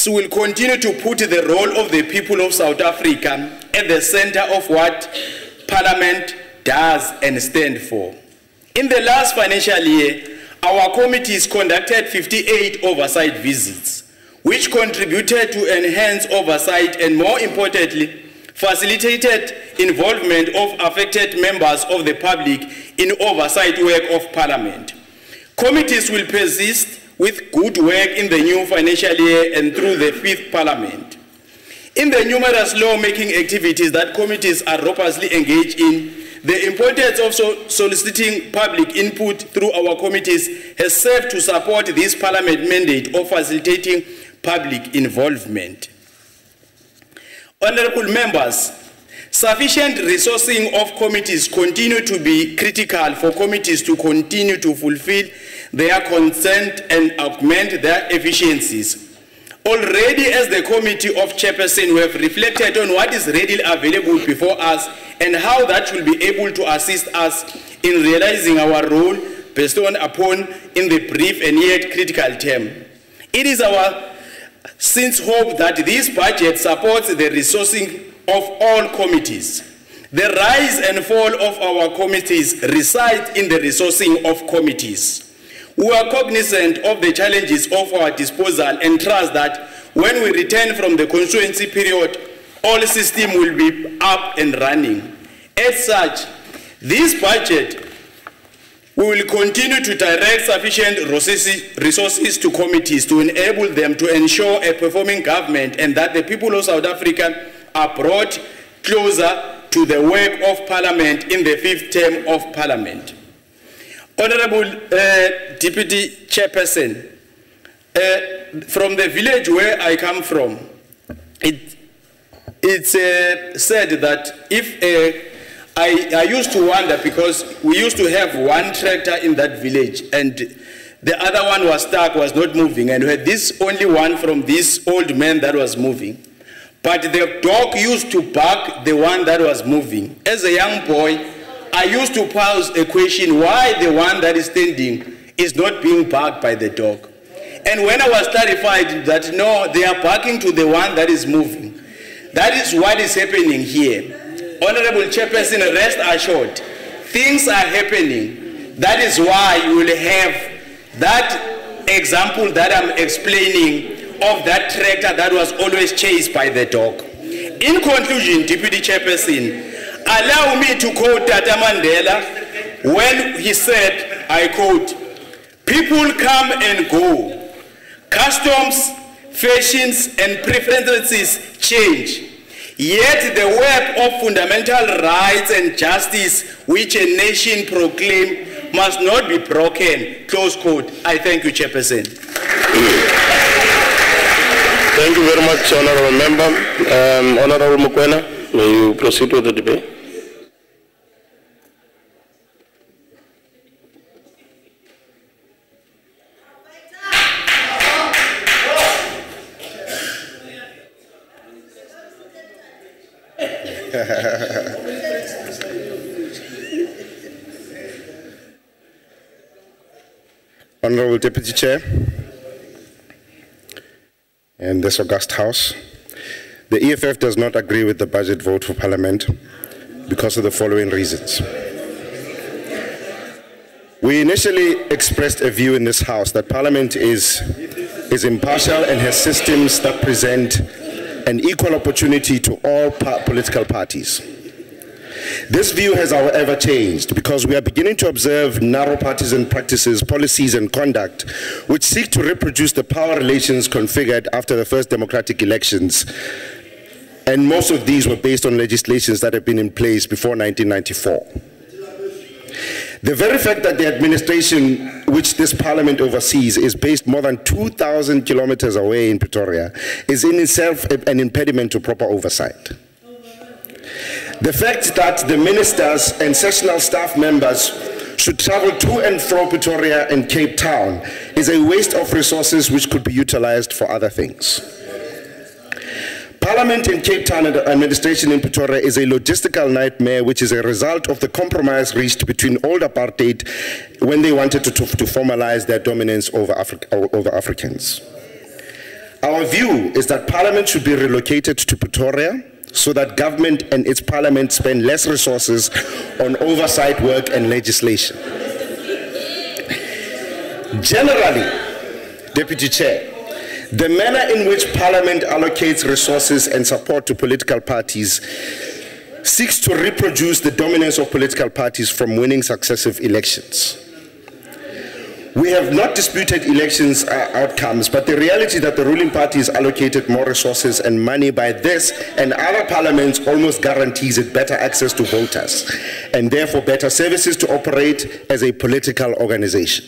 will continue to put the role of the people of South Africa at the center of what Parliament does and stand for. In the last financial year, our committees conducted 58 oversight visits, which contributed to enhanced oversight and, more importantly, facilitated involvement of affected members of the public in oversight work of Parliament. Committees will persist with good work in the new financial year and through the 5th Parliament. In the numerous law-making activities that committees are robustly engaged in, the importance of soliciting public input through our committees has served to support this Parliament mandate of facilitating public involvement. Honorable members, sufficient resourcing of committees continue to be critical for committees to continue to fulfill their consent and augment their efficiencies. Already, as the Committee of Chairperson, we have reflected on what is readily available before us and how that will be able to assist us in realizing our role bestowed upon in the brief and yet critical term. It is our since hope that this budget supports the resourcing of all committees. The rise and fall of our committees reside in the resourcing of committees. We are cognizant of the challenges of our disposal and trust that when we return from the constituency period, all system will be up and running. As such, this budget, we will continue to direct sufficient resources to committees to enable them to ensure a performing government and that the people of South Africa are brought closer to the work of Parliament in the 5th term of Parliament. Honorable Deputy Chairperson, from the village where I come from, it's said that if I used to wonder because we used to have one tractor in that village and the other one was stuck, was not moving, and we had this only one from this old man that was moving. But the dog used to bark the one that was moving. As a young boy, I used to pose a question, why the one that is standing is not being barked by the dog? And when I was clarified that no, they are barking to the one that is moving. That is what is happening here. Honorable Chairperson, rest assured, things are happening. That is why you will have that example that I'm explaining of that tractor that was always chased by the dog. In conclusion, Deputy Chairperson, allow me to quote Tata Mandela when he said, I quote, "People come and go, customs, fashions and preferences change, yet the web of fundamental rights and justice which a nation proclaims must not be broken. Close quote. I thank you, Chairperson. Thank you very much, Honorable Member. Honorable Mokoena, may you proceed with the debate? Honorable Deputy Chair and this august House, the EFF does not agree with the budget vote for Parliament because of the following reasons. We initially expressed a view in this House that Parliament is impartial and has systems that present an equal opportunity to all political parties. This view has, however, changed because we are beginning to observe narrow partisan practices, policies, and conduct which seek to reproduce the power relations configured after the first democratic elections, and most of these were based on legislations that have been in place before 1994. The very fact that the administration which this Parliament oversees is based more than 2,000 kilometers away in Pretoria is in itself an impediment to proper oversight. The fact that the ministers and sessional staff members should travel to and from Pretoria and Cape Town is a waste of resources which could be utilized for other things. Parliament in Cape Town and the administration in Pretoria is a logistical nightmare which is a result of the compromise reached between old apartheid when they wanted to formalize their dominance over Africans. Our view is that Parliament should be relocated to Pretoria so that government and its parliament spend less resources on oversight work and legislation. Generally, Deputy Chair, the manner in which Parliament allocates resources and support to political parties seeks to reproduce the dominance of political parties from winning successive elections. We have not disputed elections outcomes, but the reality that the ruling party is allocated more resources and money by this and other parliaments almost guarantees it better access to voters, and therefore better services to operate as a political organization.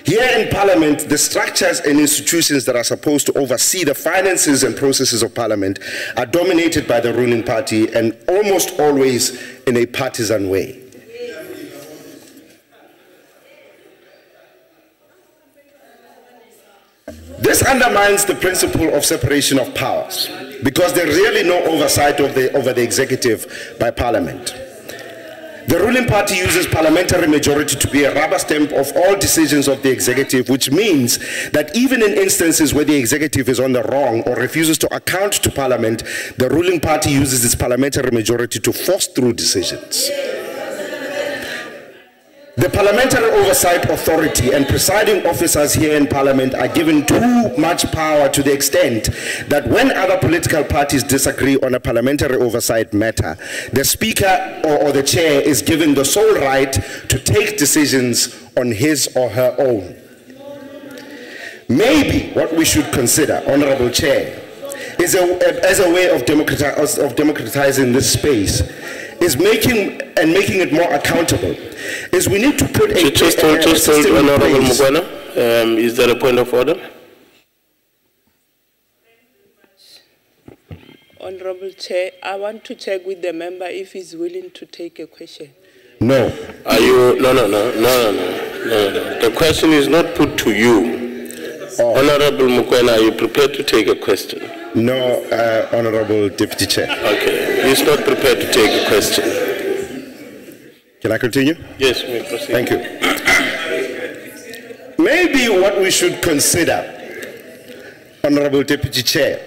Here in Parliament, the structures and institutions that are supposed to oversee the finances and processes of Parliament are dominated by the ruling party and almost always in a partisan way. This undermines the principle of separation of powers because there is really no oversight over the executive by Parliament. The ruling party uses parliamentary majority to be a rubber stamp of all decisions of the executive, which means that even in instances where the executive is on the wrong or refuses to account to Parliament, the ruling party uses its parliamentary majority to force through decisions. The Parliamentary Oversight Authority and presiding officers here in Parliament are given too much power to the extent that when other political parties disagree on a parliamentary oversight matter, the Speaker or the Chair is given the sole right to take decisions on his or her own. Maybe what we should consider, Honorable Chair, is as a way of democratizing this space, is making it more accountable, is we need to put a system in place. Honorable Mokoena, is there a point of order? Honorable Chair, I want to check with the member if he's willing to take a question. No. Are you? No. The question is not put to you. Oh. Honorable Mokoena, are you prepared to take a question? No, Honorable Deputy Chair. Okay, he's not prepared to take a question. Can I continue? Yes, we proceed. Thank you. Maybe what we should consider, Honorable Deputy Chair,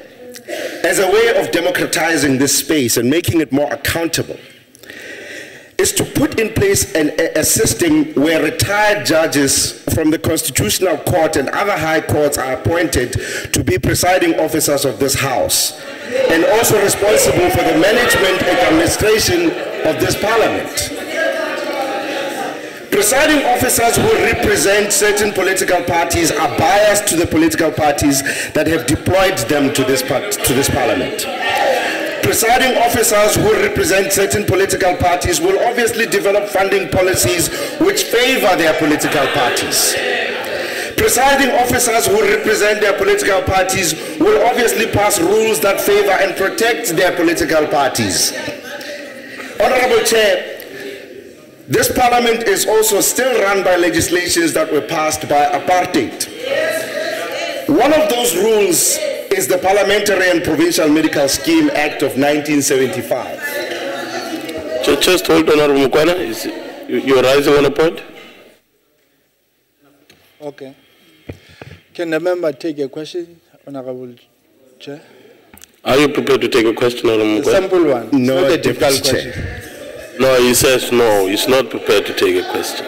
as a way of democratizing this space and making it more accountable, is to put in place a system where retired judges from the Constitutional Court and other high courts are appointed to be presiding officers of this House and also responsible for the management and administration of this Parliament. Presiding officers who represent certain political parties are biased to the political parties that have deployed them to this Parliament. Presiding officers who represent certain political parties will obviously develop funding policies which favor their political parties. Presiding officers who represent their political parties will obviously pass rules that favor and protect their political parties. Honorable Chair, this parliament is also still run by legislations that were passed by apartheid. One of those rules is the Parliamentary and Provincial Medical Scheme Act of 1975. Just hold on, Honorable Mukwana. You're rising on a point? Okay. Can the member take a question, Honorable Chair? Are you prepared to take a question, Honorable Mukwana? A simple one. No, not a difficult Chair. question. No, he says no, he's not prepared to take a question.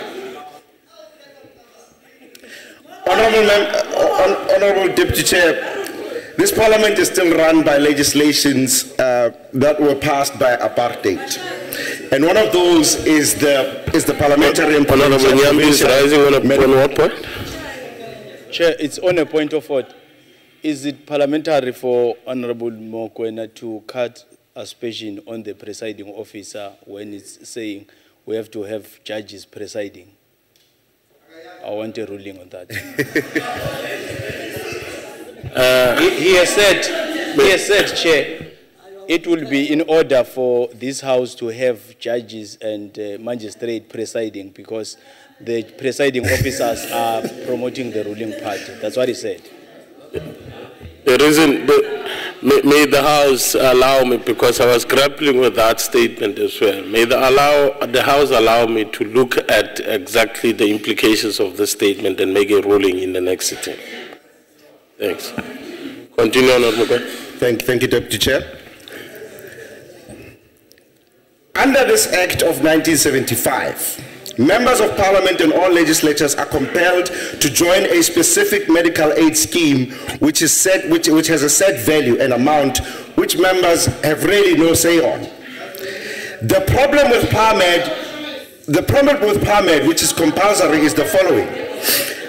Honorable Deputy Chair, this parliament is still run by legislations that were passed by apartheid. And one of those is the Parliamentary and Honorable Nyambi is rising on what point? Chair, it's on a point of order. Is it parliamentary for Honorable Mokwena to cut aspersion on the presiding officer when it's saying we have to have judges presiding? I want a ruling on that. He has said, Chair, it will be in order for this House to have judges and magistrate presiding because the presiding officers are promoting the ruling party. That's what he said. The reason, may the House allow me, because I was grappling with that statement as well, may the House allow me to look at exactly the implications of the statement and make a ruling in the next sitting. Thanks. Continue, Honorable. Thank you, Deputy Chair. Under this Act of 1975, members of Parliament and all legislatures are compelled to join a specific medical aid scheme which has a set value and amount which members have really no say on. The problem with PARMED, which is compulsory, is the following.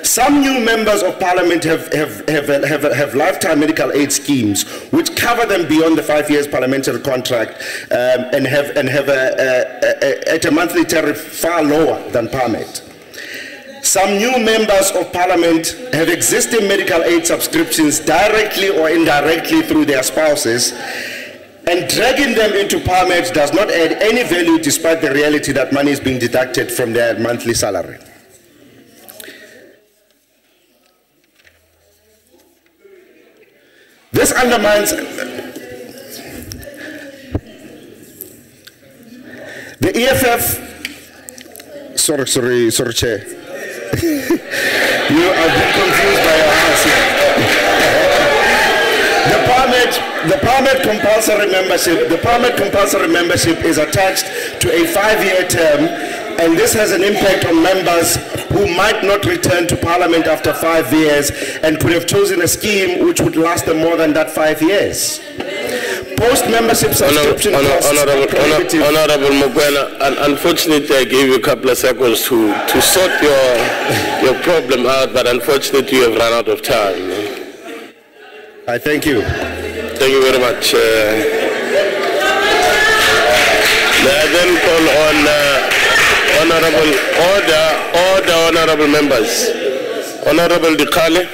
Some new members of Parliament have lifetime medical aid schemes which cover them beyond the 5 years parliamentary contract and have at a monthly tariff far lower than PARMED. Some new members of Parliament have existing medical aid subscriptions directly or indirectly through their spouses, and dragging them into PARMED does not add any value despite the reality that money is being deducted from their monthly salary. This undermines the EFF. Sorry, Chair. You are a bit confused by your answer. The PARMED compulsory membership is attached to a 5-year term, and this has an impact on members who might not return to Parliament after 5 years and could have chosen a scheme which would last them more than that 5 years. Post-membership subscription costs Honorable Mokwena, unfortunately I gave you a couple of seconds to sort your problem out, but unfortunately you have run out of time. I thank you. Thank you very much. May I then call on honorable members. Honorable Dikale.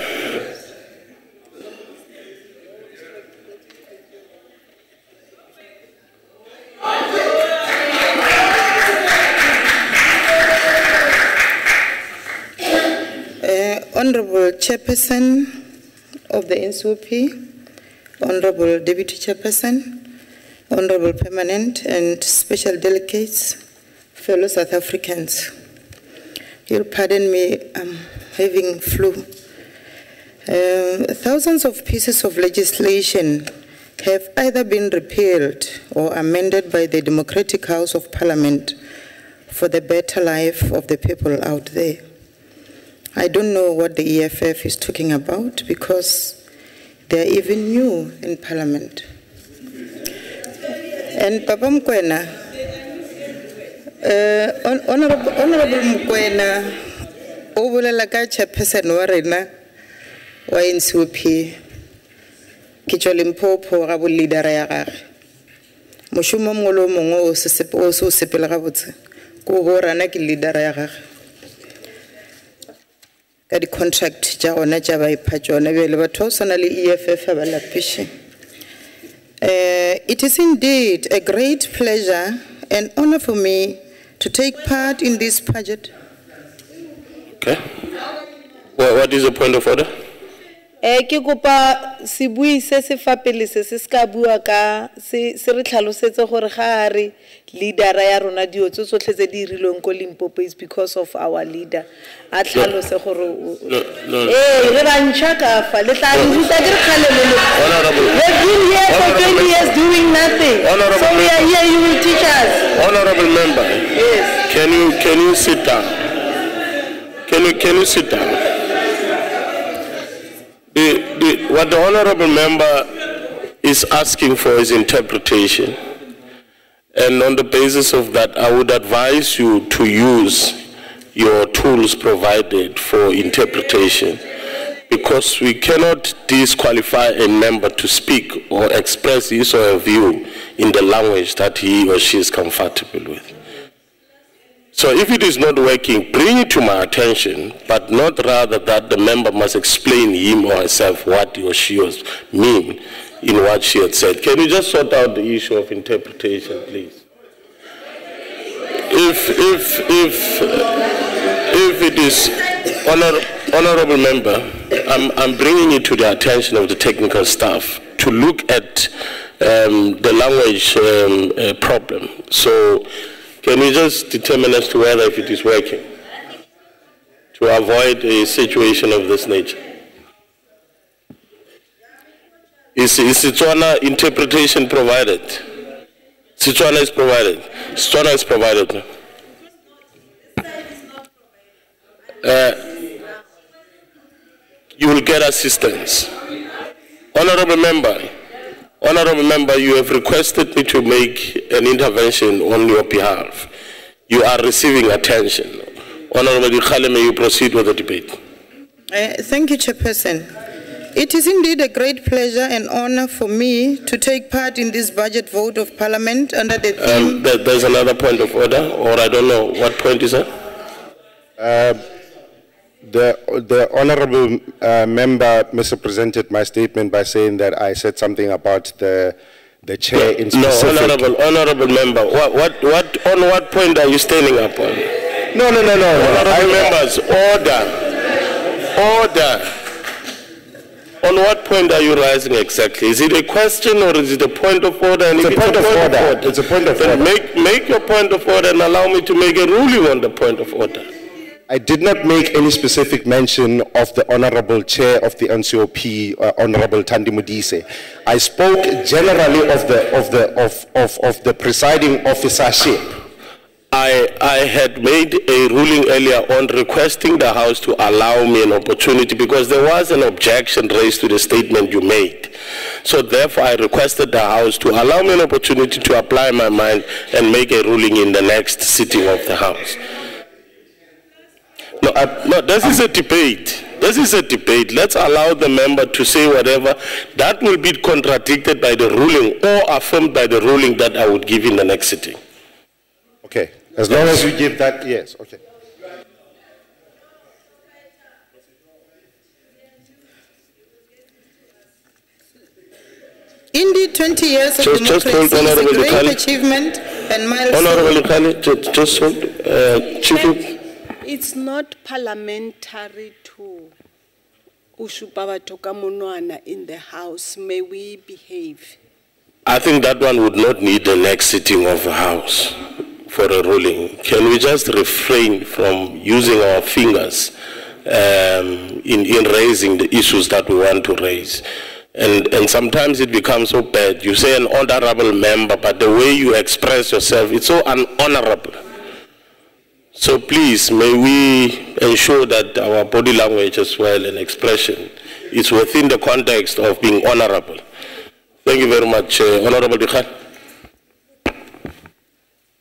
Honorable Chairperson of the NCOP, Honorable Deputy Chairperson, Honorable Permanent and Special Delegates, fellow South Africans. You'll pardon me, I'm having flu. Thousands of pieces of legislation have either been repealed or amended by the Democratic House of Parliament for the better life of the people out there. I don't know what the EFF is talking about because they're even new in Parliament. And Papa Mokwena, Honorable Mokwena, o bolela ka chairperson wa rena wa NCOP ke tswa Limpopo ga bo leader ya gagwe. Moshumo mongwe le o mongwe o se sepela gabotse ko bo rana ke leader ya gagwe ka di contract tša gona tša ba ipha tšona bjale batho o swana le EFF ba lapiše. It is indeed a great pleasure and honor for me to take part in this budget. Okay. Well, what is the point of order? Ke kopa sibui se se fapele se se ska bua ka se re tlhalosetse gore ga re leader ya rona dio tsotlhe tse di rileng ko Limpopo is because of our leader. A tlhalose gore re rantšha ka fa le tla re ruta ke re khale le we've been here for 20 years doing nothing. So we are here, you will teach us. Honorable member. Yes. Can you sit down? Can you sit down? What the honorable member is asking for is interpretation. And on the basis of that, I would advise you to use your tools provided for interpretation, because we cannot disqualify a member to speak or express his or her view in the language that he or she is comfortable with. So if it is not working, bring it to my attention, but not rather that the member must explain him or herself what he or she mean in what she had said. Can you just sort out the issue of interpretation, please? If it is honorable member, I'm bringing it to the attention of the technical staff to look at the language problem. So can we just determine as to whether if it is working to avoid a situation of this nature? Is Setswana interpretation provided? Setswana is provided. Setswana is provided. You will get assistance. Honorable member, you have requested me to make an intervention on your behalf. You are receiving attention. Honorable Dikgale, may you proceed with the debate. Thank you, Chairperson. It is indeed a great pleasure and honor for me to take part in this budget vote of Parliament under the theme... There's another point of order, or I don't know. What point is that? The honorable member misrepresented my statement by saying that I said something about the chair in specific. No, honorable member, on what point are you standing up on? No. Honorable members, order. On what point are you rising exactly? Is it a question or is it a point of order? It's a point of order. It's a point of order. Make your point of order and allow me to make a ruling on the point of order. I did not make any specific mention of the Honorable Chair of the NCOP, Honorable Thandi Modise. I spoke generally of the presiding officership. I had made a ruling earlier on requesting the House to allow me an opportunity because there was an objection raised to the statement you made. So therefore I requested the House to allow me an opportunity to apply my mind and make a ruling in the next sitting of the House. No, this is a debate. This is a debate. Let's allow the member to say whatever. That will be contradicted by the ruling or affirmed by the ruling that I would give in the next sitting. Okay. As long as you give that, yes. Okay. Indeed, 20 years of democracy is a great achievement and milestone. Honorable Khali, just hold. Chief. It's not parliamentary to ushupa batho ka monwana in the House. May we behave? I think that one would not need the next sitting of the House for a ruling. Can we just refrain from using our fingers in raising the issues that we want to raise? And sometimes it becomes so bad. You say an honorable member, but the way you express yourself, it's so unhonorable. So please, may we ensure that our body language as well and expression is within the context of being honorable. Thank you very much, Honorable Dikhan.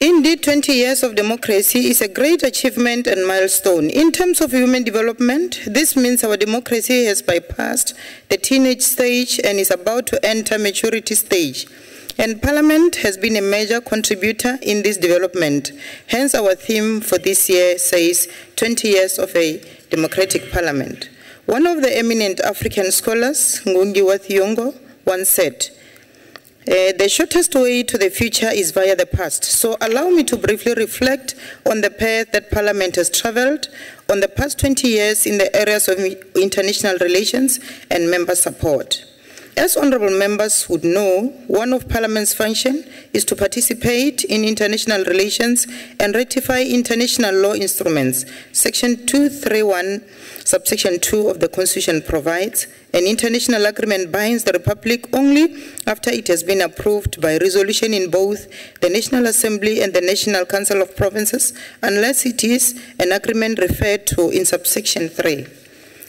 Indeed, 20 years of democracy is a great achievement and milestone. In terms of human development, this means our democracy has bypassed the teenage stage and is about to enter maturity stage. And Parliament has been a major contributor in this development. Hence our theme for this year says 20 years of a democratic parliament. One of the eminent African scholars, Ngungi wa Thiong'o, once said, the shortest way to the future is via the past. So allow me to briefly reflect on the path that Parliament has traveled on the past 20 years in the areas of international relations and member support. As honorable members would know, one of Parliament's functions is to participate in international relations and ratify international law instruments. Section 231, subsection 2 of the Constitution provides an international agreement binds the Republic only after it has been approved by resolution in both the National Assembly and the National Council of Provinces, unless it is an agreement referred to in subsection 3.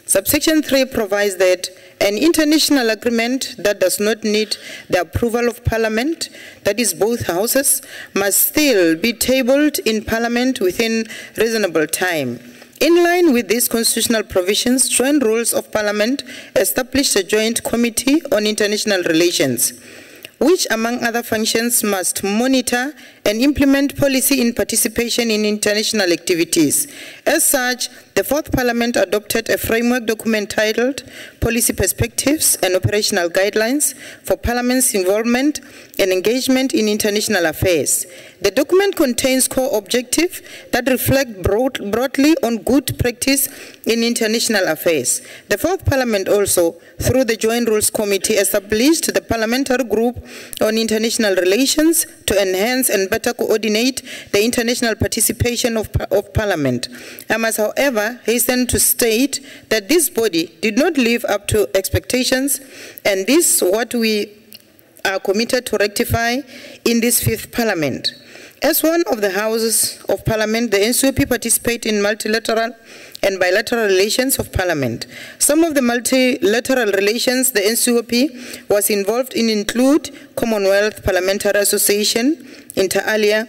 Subsection 3 provides that an international agreement that does not need the approval of Parliament, that is both houses, must still be tabled in Parliament within reasonable time. In line with these constitutional provisions, joint rules of Parliament established a joint committee on international relations, which among other functions must monitor and implement policy in participation in international activities. As such, the Fourth Parliament adopted a framework document titled Policy Perspectives and Operational Guidelines for Parliament's Involvement and Engagement in International Affairs. The document contains core objectives that reflect broadly on good practice in international affairs. The Fourth Parliament also, through the Joint Rules Committee, established the Parliamentary Group on International Relations to enhance and better coordinate the international participation of Parliament. I must, however, hasten to state that this body did not live up to expectations, and this is what we are committed to rectify in this fifth Parliament. As one of the houses of Parliament, the NCOP participates in multilateral and bilateral relations of Parliament. Some of the multilateral relations the NCOP was involved in include Commonwealth Parliamentary Association, Inter alia,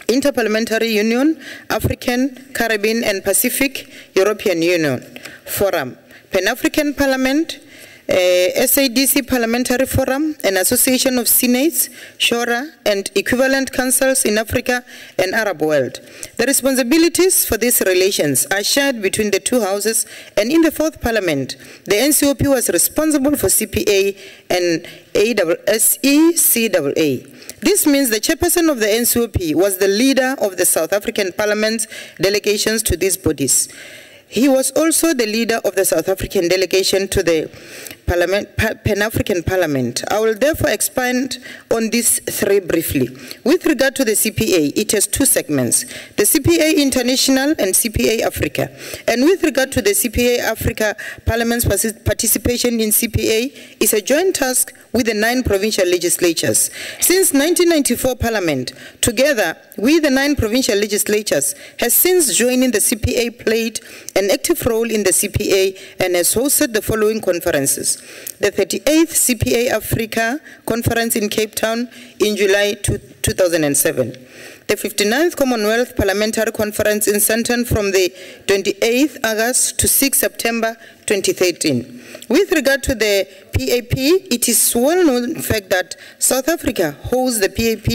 Interparliamentary Union, African, Caribbean and Pacific European Union Forum, Pan-African Parliament, SADC Parliamentary Forum, an association of senates, Shura, and equivalent councils in Africa and Arab world. The responsibilities for these relations are shared between the two houses, and in the Fourth Parliament, the NCOP was responsible for CPA and CAA. This means the chairperson of the NCOP was the leader of the South African Parliament's delegations to these bodies. He was also the leader of the South African delegation to the Pan-African Parliament. I will therefore expand on these three briefly. With regard to the CPA, it has two segments, the CPA International and CPA Africa. And with regard to the CPA Africa, Parliament's participation in CPA is a joint task with the 9 provincial legislatures. Since 1994 Parliament, together with the 9 provincial legislatures, has since joining the CPA played an active role in the CPA and has hosted the following conferences. The 38th CPA Africa Conference in Cape Town in July 2007. The 59th Commonwealth Parliamentary Conference in Sandton from the 28th August to 6 September 2013. With regard to the PAP, it is well known fact that South Africa holds the PAP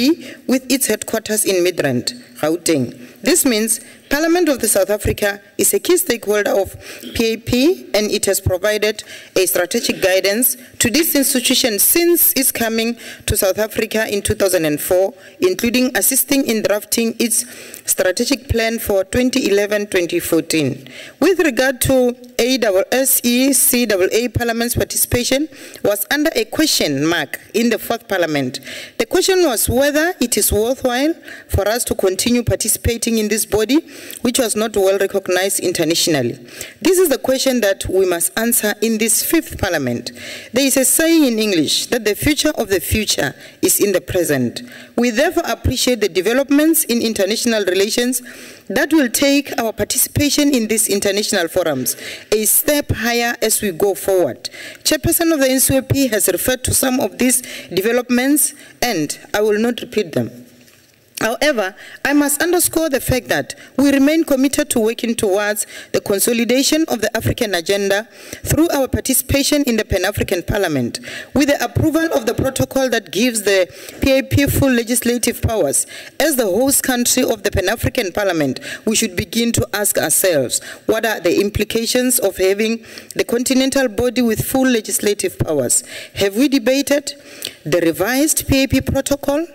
with its headquarters in Midrand, Gauteng. This means Parliament of the South Africa is a key stakeholder of PAP, and it has provided a strategic guidance to this institution since its coming to South Africa in 2004, including assisting in drafting its strategic plan for 2011-2014. With regard to CAA Parliament's participation was under a question mark in the Fourth Parliament. The question was whether it is worthwhile for us to continue participating in this body, which was not well recognized internationally. This is the question that we must answer in this fifth Parliament. There is a saying in English that the future of the future is in the present. We therefore appreciate the developments in international relations that will take our participation in these international forums a step higher as we go forward. Chairperson of the NCOP has referred to some of these developments, and I will not repeat them. However, I must underscore the fact that we remain committed to working towards the consolidation of the African agenda through our participation in the Pan-African Parliament. With the approval of the protocol that gives the PAP full legislative powers, as the host country of the Pan-African Parliament, we should begin to ask ourselves, what are the implications of having the continental body with full legislative powers? Have we debated the revised PAP protocol?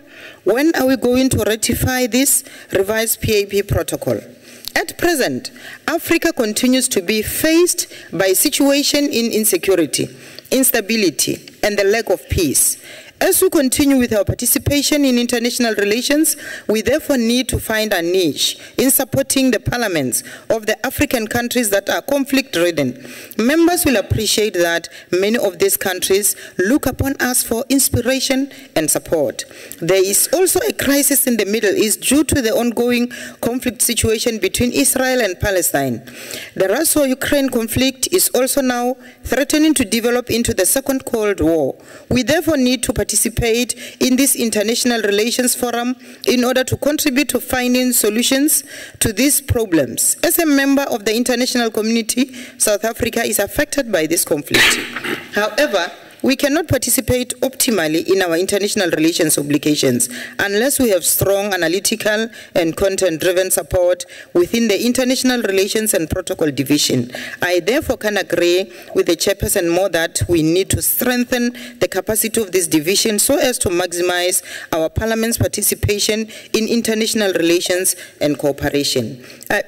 When are we going to ratify this revised PAP protocol? At present, Africa continues to be faced by a situation in insecurity, instability, and the lack of peace. As we continue with our participation in international relations, we therefore need to find a niche in supporting the parliaments of the African countries that are conflict-ridden. Members will appreciate that many of these countries look upon us for inspiration and support. There is also a crisis in the Middle East due to the ongoing conflict situation between Israel and Palestine. The Russia-Ukraine conflict is also now threatening to develop into the Second Cold War. We therefore need to participate in this international relations forum in order to contribute to finding solutions to these problems. As a member of the international community, South Africa is affected by this conflict. However, we cannot participate optimally in our international relations obligations unless we have strong analytical and content-driven support within the International Relations and Protocol Division. I therefore can agree with the chairperson more that we need to strengthen the capacity of this division so as to maximize our Parliament's participation in international relations and cooperation. I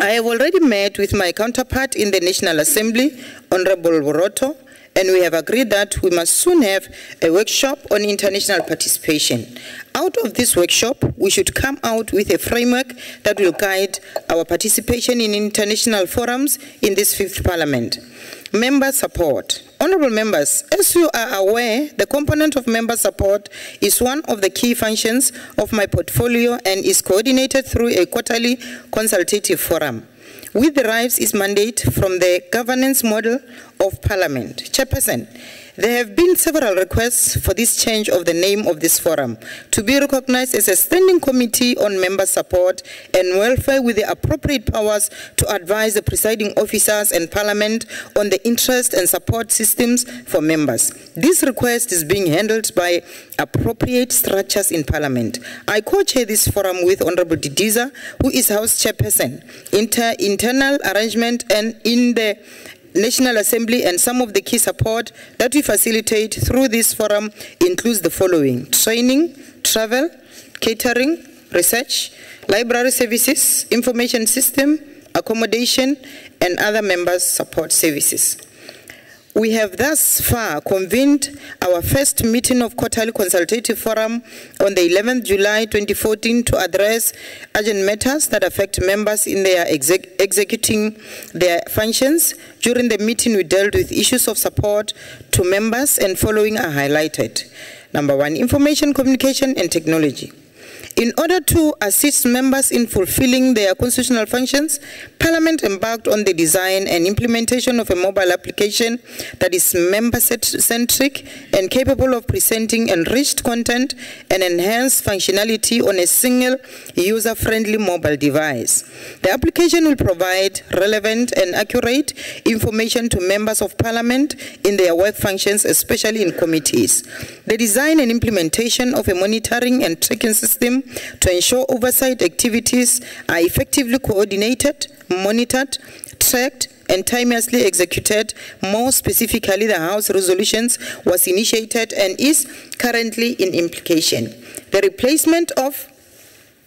have already met with my counterpart in the National Assembly, Honorable Boroto, and we have agreed that we must soon have a workshop on international participation. Out of this workshop, we should come out with a framework that will guide our participation in international forums in this 5th Parliament. Member support. Honourable members, as you are aware, the component of member support is one of the key functions of my portfolio and is coordinated through a quarterly consultative forum. Which derives its mandate from the governance model of Parliament. Chairperson, there have been several requests for this change of the name of this forum to be recognized as a standing committee on member support and welfare with the appropriate powers to advise the presiding officers and Parliament on the interest and support systems for members. This request is being handled by appropriate structures in Parliament. I co-chair this forum with Honorable Didiza, who is House Chairperson, internal arrangement and in the National Assembly, and some of the key support that we facilitate through this forum includes the following: training, travel, catering, research, library services, information system, accommodation, and other members' support services. We have thus far convened our first meeting of quarterly consultative forum on the 11th July 2014 to address urgent matters that affect members in their executing their functions. During the meeting, we dealt with issues of support to members, and following are highlighted. Number 1, information, communication, and technology. In order to assist members in fulfilling their constitutional functions, Parliament embarked on the design and implementation of a mobile application that is member-centric and capable of presenting enriched content and enhanced functionality on a single user-friendly mobile device. The application will provide relevant and accurate information to members of Parliament in their work functions, especially in committees. The design and implementation of a monitoring and tracking system to ensure oversight activities are effectively coordinated, monitored, tracked, and timelessly executed. More specifically, the House resolutions was initiated and is currently in implication. The replacement of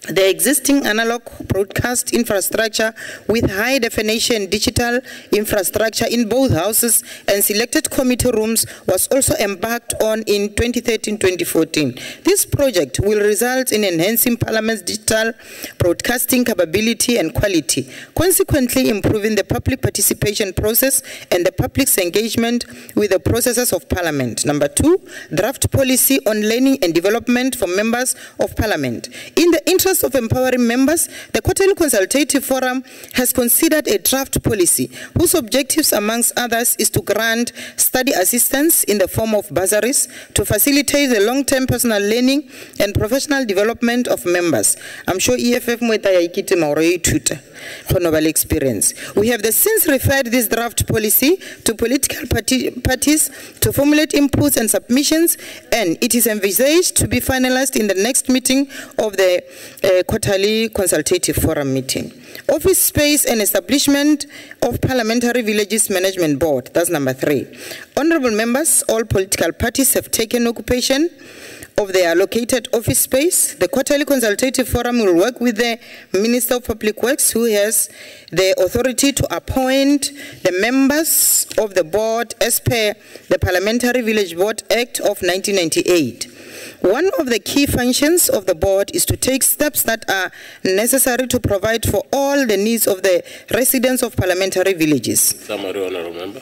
the existing analog broadcast infrastructure with high-definition digital infrastructure in both houses and selected committee rooms was also embarked on in 2013-2014. This project will result in enhancing Parliament's digital broadcasting capability and quality, consequently improving the public participation process and the public's engagement with the processes of Parliament. Number 2, draft policy on learning and development for members of Parliament. In the interest interest of empowering members, the Quarterly Consultative Forum has considered a draft policy whose objectives, amongst others, is to grant study assistance in the form of bursaries to facilitate the long-term personal learning and professional development of members. I'm sure EFF experience. We have since referred this draft policy to political parties to formulate inputs and submissions, and it is envisaged to be finalized in the next meeting of the Quarterly Consultative Forum meeting. Office space and establishment of Parliamentary Villages Management Board, that's number 3. Honorable members, all political parties have taken occupation of the allocated office space. The Quarterly Consultative Forum will work with the Minister of Public Works, who has the authority to appoint the members of the board as per the Parliamentary Village Board Act of 1998. One of the key functions of the board is to take steps that are necessary to provide for all the needs of the residents of parliamentary villages. Summary, Honourable Member.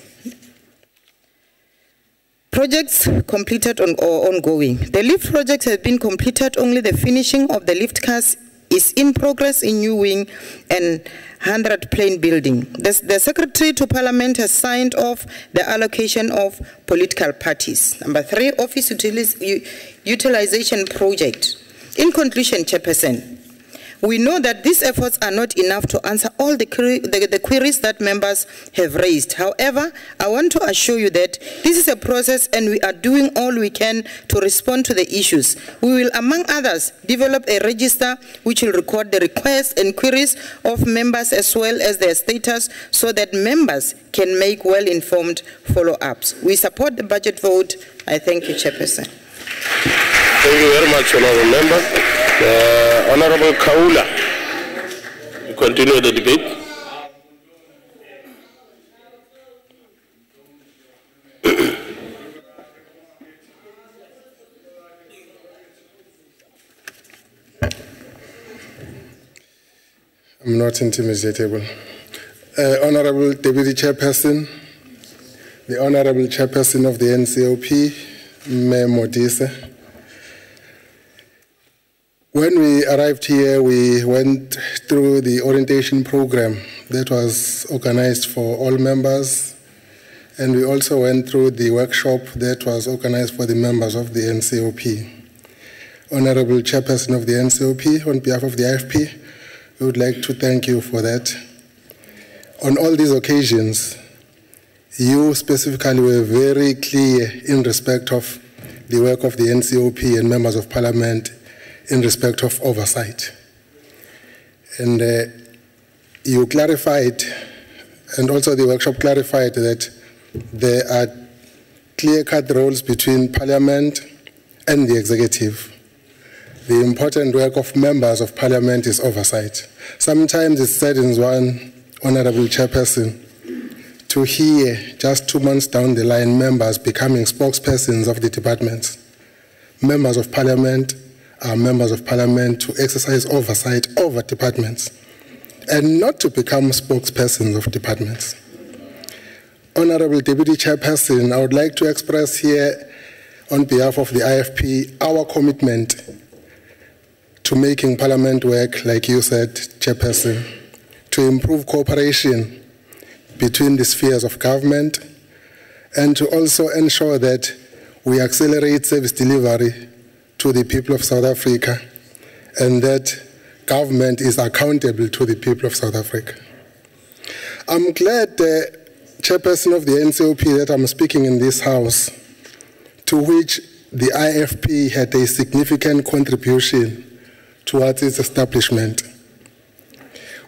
Projects completed or ongoing. The lift project has been completed. Only the finishing of the lift cars is in progress in New Wing and 100 Plain Building. The Secretary to Parliament has signed off the allocation of political parties. Number 3, office utilization project. In conclusion, Chairperson, we know that these efforts are not enough to answer all the queries that members have raised. However, I want to assure you that this is a process and we are doing all we can to respond to the issues. We will, among others, develop a register which will record the requests and queries of members as well as their status so that members can make well-informed follow-ups. We support the budget vote. I thank you, Chairperson. Thank you very much, Honourable Member. Honourable Kaula, you continue the debate. I'm not intimidatable. Honourable Deputy Chairperson, the Honourable Chairperson of the NCOP, Mayor Modise. When we arrived here, we went through the orientation program that was organized for all members, and we also went through the workshop that was organized for the members of the NCOP. Honorable Chairperson of the NCOP, on behalf of the IFP, we would like to thank you for that. On all these occasions, you specifically were very clear in respect of the work of the NCOP and members of Parliament in respect of oversight. And you clarified, and also the workshop clarified, that there are clear-cut roles between Parliament and the executive. The important work of members of Parliament is oversight. Sometimes it saddens one, Honourable Chairperson, to hear just 2 months down the line members becoming spokespersons of the departments. Members of Parliament are members of Parliament to exercise oversight over departments and not to become spokespersons of departments. Honourable Deputy Chairperson, I would like to express here on behalf of the IFP our commitment to making Parliament work, like you said, Chairperson, to improve cooperation between the spheres of government and to also ensure that we accelerate service delivery to the people of South Africa, and that government is accountable to the people of South Africa. I'm glad, Chairperson of the NCOP, that I'm speaking in this House, to which the IFP had a significant contribution towards its establishment.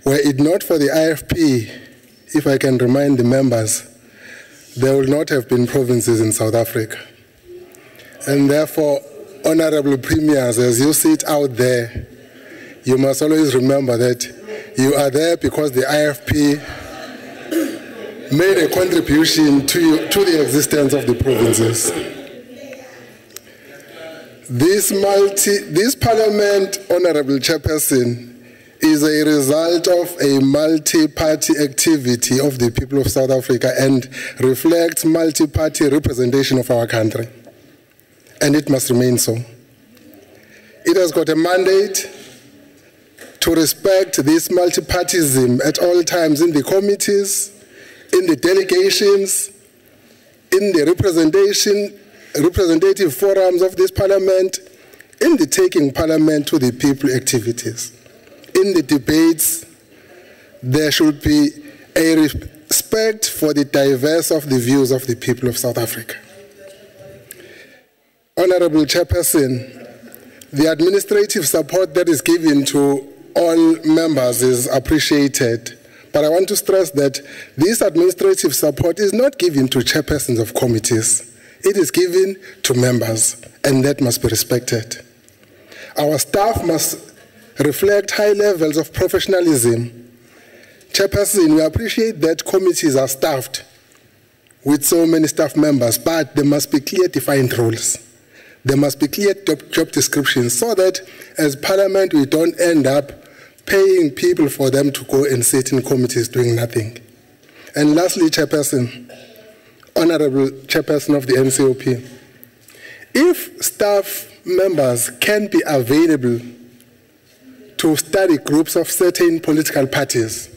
Were it not for the IFP, if I can remind the members, there would not have been provinces in South Africa. And therefore, Honourable Premiers, as you sit out there, you must always remember that you are there because the IFP made a contribution to the existence of the provinces. This Parliament, Honourable Chairperson, is a result of a multi-party activity of the people of South Africa and reflects multi-party representation of our country. And it must remain so. It has got a mandate to respect this multipartism at all times in the committees, in the delegations, in the representative forums of this parliament, in the taking parliament to the people activities. In the debates, there should be a respect for the diverse of the views of the people of South Africa. Honorable Chairperson, the administrative support that is given to all members is appreciated, but I want to stress that this administrative support is not given to chairpersons of committees. It is given to members, and that must be respected. Our staff must reflect high levels of professionalism. Chairperson, we appreciate that committees are staffed with so many staff members, but there must be clear defined roles. There must be clear job descriptions so that as Parliament we don't end up paying people for them to go and sit in committees doing nothing. And lastly, Chairperson, Honorable Chairperson of the NCOP, if staff members can be available to study groups of certain political parties,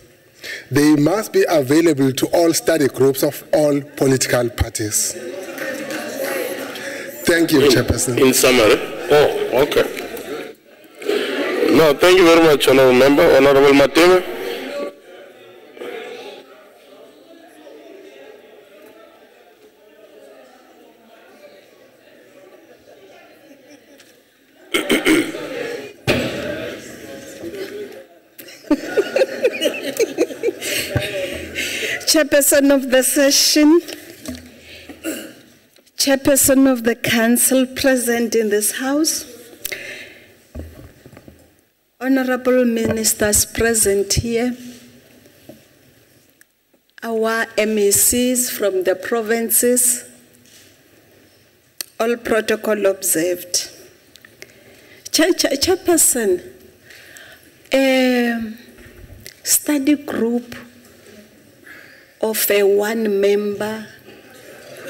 they must be available to all study groups of all political parties. Thank you, Chairperson. In summary? Oh, okay. No, thank you very much, Honorable Member. Honorable Mateme. Chairperson of the session, Chairperson of the Council present in this House, Honorable Ministers present here, our MECs from the provinces, all protocol observed. Chairperson, a study group of a one member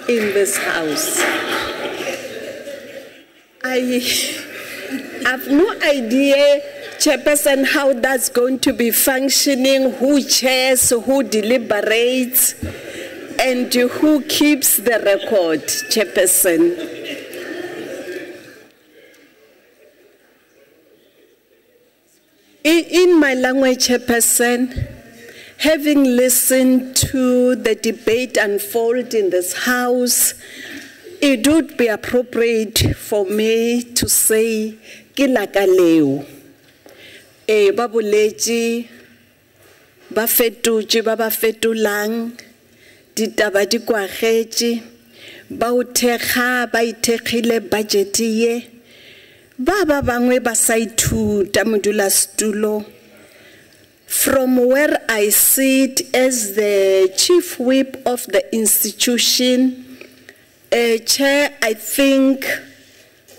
in this House. I have no idea, Chairperson, how that's going to be functioning, who chairs, who deliberates, and who keeps the record, Chairperson. In my language, Chairperson, having listened to the debate unfold in this House, it would be appropriate for me to say, ke lakaleo. Ba boletse, ba fetotse, ba fetolang, ditaba di kwagetse, ba o thekga, ba ithekgile budget ye, ba bangwe ba sa ithuta modulasetulo. From where I sit as the chief whip of the institution, Chair, I think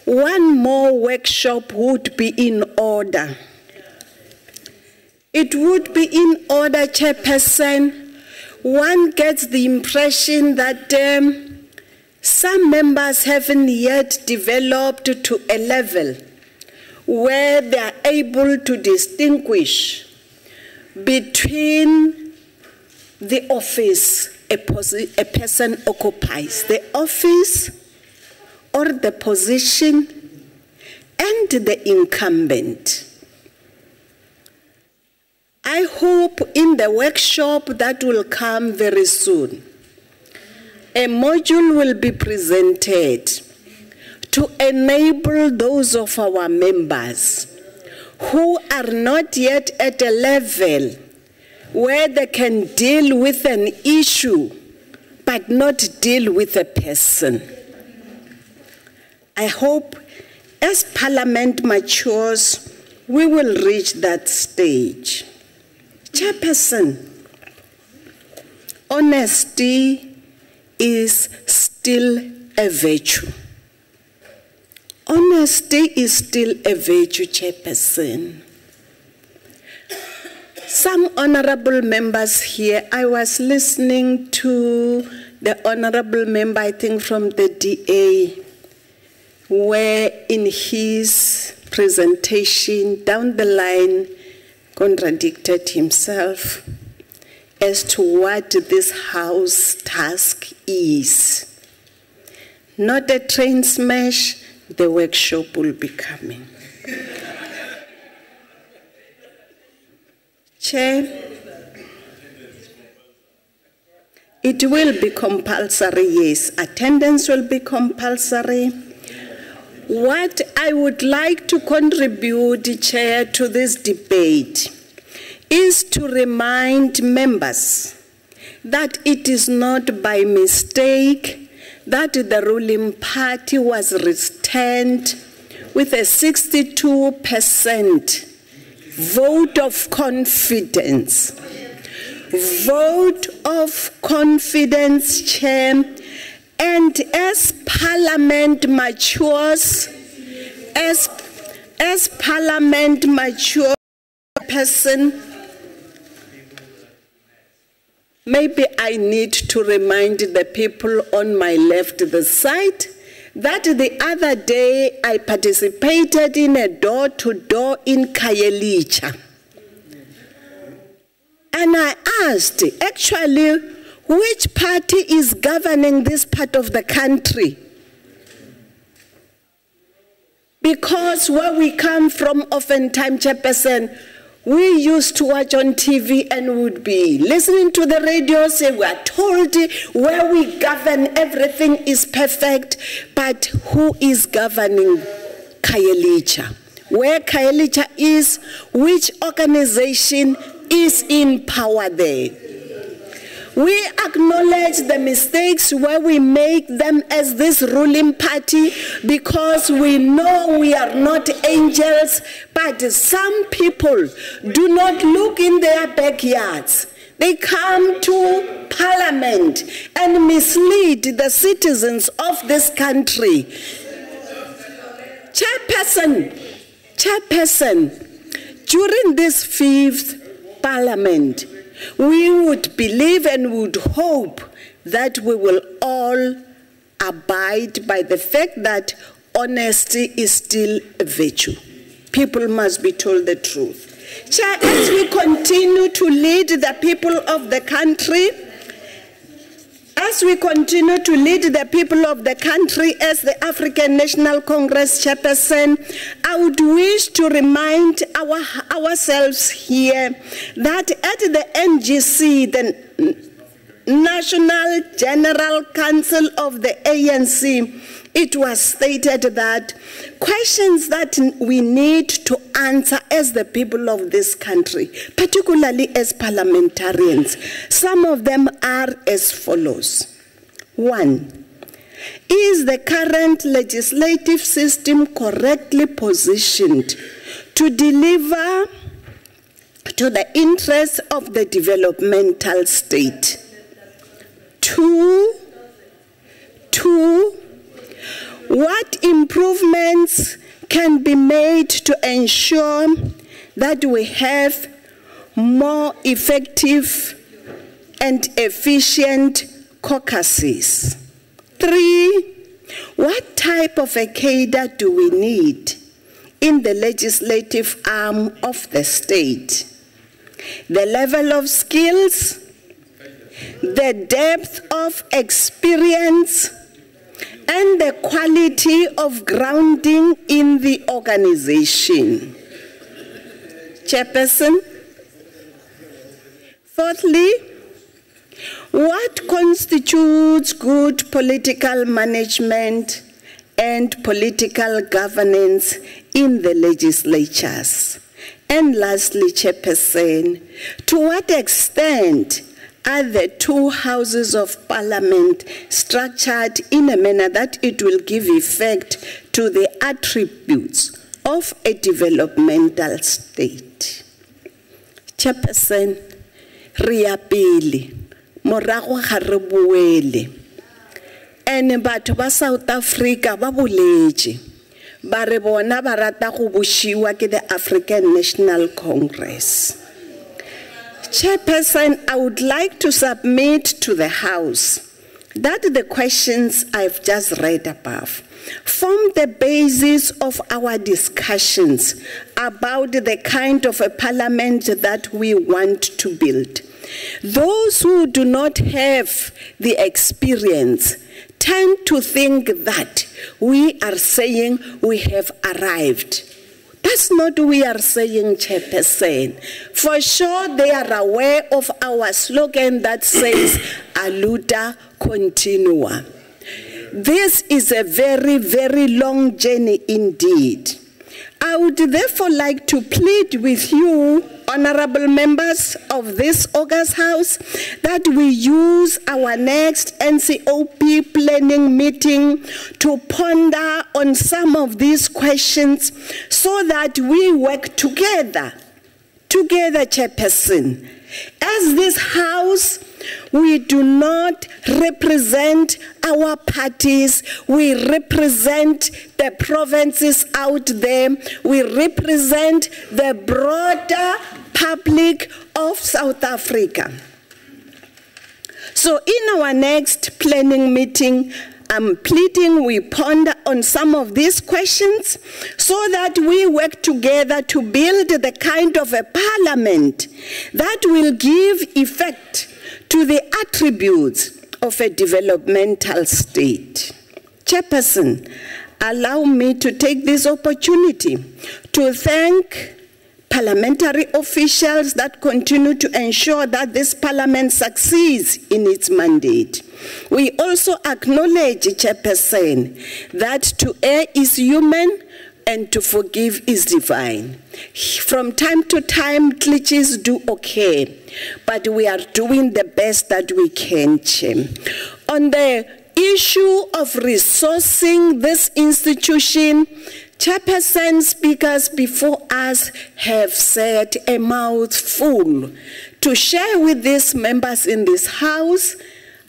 one more workshop would be in order. It would be in order, Chairperson. One gets the impression that some members haven't yet developed to a level where they are able to distinguish between the office a person occupies, the office or the position, and the incumbent. I hope in the workshop that will come very soon, a module will be presented to enable those of our members who are not yet at a level where they can deal with an issue but not deal with a person. I hope as Parliament matures, we will reach that stage. Chairperson, honesty is still a virtue. Honesty is still a virtue, Chairperson. Some honorable members here, I was listening to the honorable member, I think from the DA, where in his presentation down the line, contradicted himself as to what this House task is. Not a train smash, the workshop will be coming. Chair, it will be compulsory, yes. Attendance will be compulsory. What I would like to contribute, Chair, to this debate is to remind members that it is not by mistake that the ruling party was returned with a 62% vote of confidence. Vote of confidence, Chair. And as Parliament matures, as Parliament matures, maybe I need to remind the people on my left, the side, that the other day I participated in a door-to-door in Khayelitsha. And I asked, actually, which party is governing this part of the country? Because where we come from, oftentimes, Chairperson, we used to watch on TV and would be listening to the radio, say we are told where we govern, everything is perfect, but who is governing Khayelitsha? Where Khayelitsha is, which organization is in power there? We acknowledge the mistakes where we make them as this ruling party because we know we are not angels, but some people do not look in their backyards. They come to Parliament and mislead the citizens of this country. Chairperson, during this 5th Parliament, we would believe and would hope that we will all abide by the fact that honesty is still a virtue. People must be told the truth. Chair, as we continue to lead the people of the country, as the African National Congress Chairperson, I would wish to remind ourselves here that at the NGC, the National General Council of the ANC, it was stated that questions that we need to answer as the people of this country, particularly as parliamentarians, some of them are as follows. 1, is the current legislative system correctly positioned to deliver to the interests of the developmental state? 2, what improvements can be made to ensure that we have more effective and efficient caucuses? 3, what type of a cadre do we need in the legislative arm of the state? The level of skills, the depth of experience, and the quality of grounding in the organization. Chairperson, fourthly, what constitutes good political management and political governance in the legislatures? And lastly, Chairperson, to what extent are the 2 houses of Parliament structured in a manner that it will give effect to the attributes of a developmental state? Chairperson, re ya pele, morago ga re boele. Ene batho ba South Africa ba boletse, ba re bona ba rata go bushiwa ke the African National Congress. Chairperson, I would like to submit to the House that the questions I've just read above form the basis of our discussions about the kind of a parliament that we want to build. Those who do not have the experience tend to think that we are saying we have arrived. That's not what we are saying, Chairperson. For sure, they are aware of our slogan that says, Aluta Continua. This is a very, very long journey indeed. I would therefore like to plead with you, honorable members of this August House, that we use our next NCOP planning meeting to ponder on some of these questions so that we work together, Chairperson. As this House, we do not represent our parties, we represent the provinces out there, we represent the broader public of South Africa. So in our next planning meeting, I'm pleading we ponder on some of these questions so that we work together to build the kind of a parliament that will give effect to the attributes of a developmental state. Chairperson, allow me to take this opportunity to thank parliamentary officials that continue to ensure that this parliament succeeds in its mandate. We also acknowledge, Chairperson, that to err is human and to forgive is divine. From time to time, glitches do occur, but we are doing the best that we can, Chair. On the issue of resourcing this institution, Chairperson, speakers before us have said a mouthful. To share with these members in this House,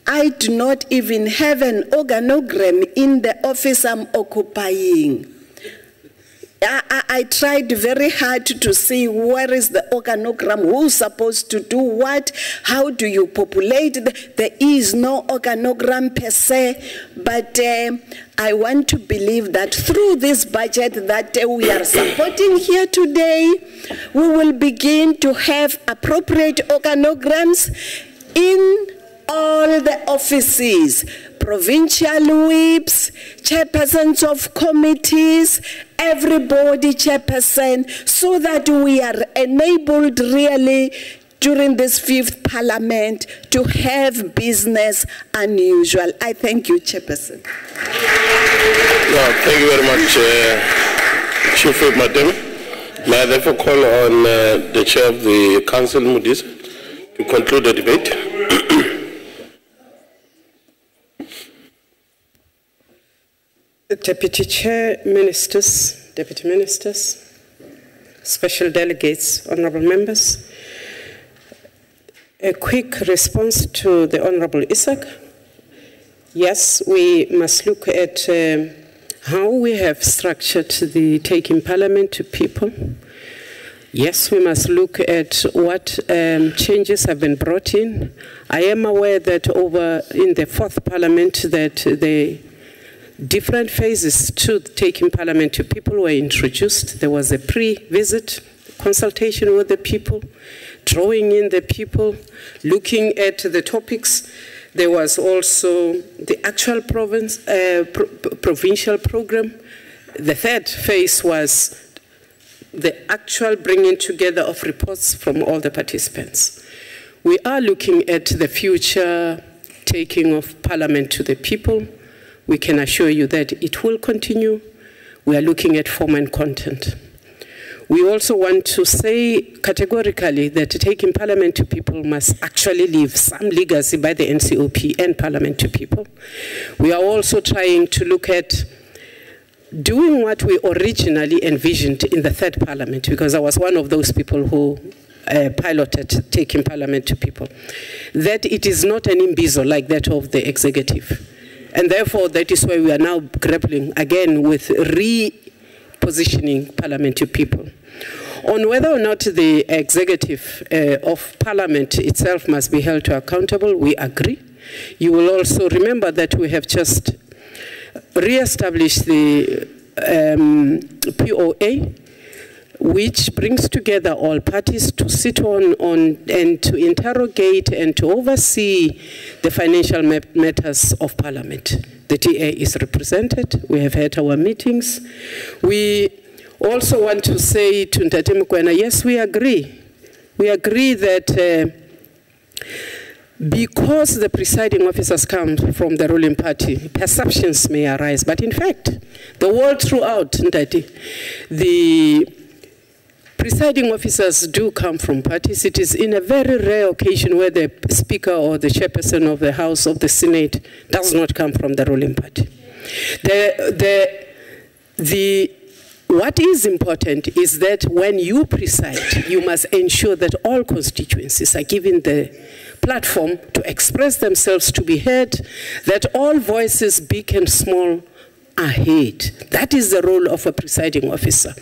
I do not even have an organogram in the office I'm occupying. I tried very hard to see where is the organogram, who's supposed to do what, how do you populate. There is no organogram per se, but I want to believe that through this budget that we are supporting here today, we will begin to have appropriate organograms in all the offices, provincial whips, chairpersons of committees, everybody chairperson, so that we are enabled really during this 5th parliament to have business unusual. I thank you, Chairperson. Thank you very much, Chief Whip Madam. May I therefore call on the Chair of the Council, Mudisa, to conclude the debate. Deputy Chair, Ministers, Deputy Ministers, Special Delegates, Honourable Members. A quick response to the Honourable Isaac. Yes, we must look at how we have structured the taking parliament to people. Yes, we must look at what changes have been brought in. I am aware that over in the 4th parliament that the different phases to taking parliament to people were introduced. There was a pre-visit consultation with the people, drawing in the people, looking at the topics. There was also the actual provincial program. The 3rd phase was the actual bringing together of reports from all the participants. We are looking at the future taking of parliament to the people. We can assure you that it will continue. We are looking at form and content. We also want to say categorically that taking parliament to people must actually leave some legacy by the NCOP and parliament to people. We are also trying to look at doing what we originally envisioned in the 3rd parliament, because I was one of those people who piloted taking parliament to people, that it is not an imbizo like that of the executive. And therefore, that is why we are now grappling again with repositioning parliament to people. On whether or not the executive of parliament itself must be held to accountable, we agree. You will also remember that we have just re-established the POA, which brings together all parties to sit on and to interrogate and to oversee the financial matters of Parliament. The TA is represented. We have had our meetings. We also want to say to Ntate Mokoena, yes, we agree. We agree that because the presiding officers come from the ruling party, perceptions may arise. But in fact, the world throughout, Ntate, the presiding officers do come from parties. It is in a very rare occasion where the Speaker or the Chairperson of the House of the Senate does not come from the ruling party. What is important is that when you preside, you must ensure that all constituencies are given the platform to express themselves, to be heard, that all voices, big and small, are heard. That is the role of a presiding officer.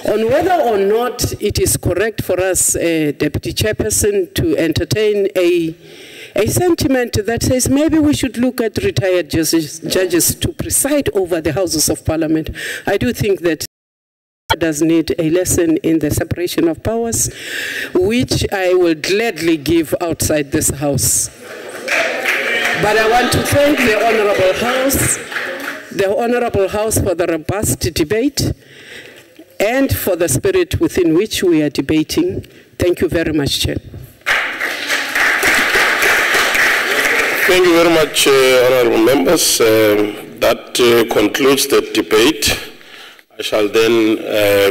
On whether or not it is correct for us, Deputy Chairperson, to entertain a sentiment that says maybe we should look at retired judges to preside over the Houses of Parliament, I do think that does need a lesson in the separation of powers, which I will gladly give outside this House. But I want to thank the Honorable House for the robust debate and for the spirit within which we are debating. Thank you very much, Chair. Thank you very much, honorable members. That concludes the debate. I shall then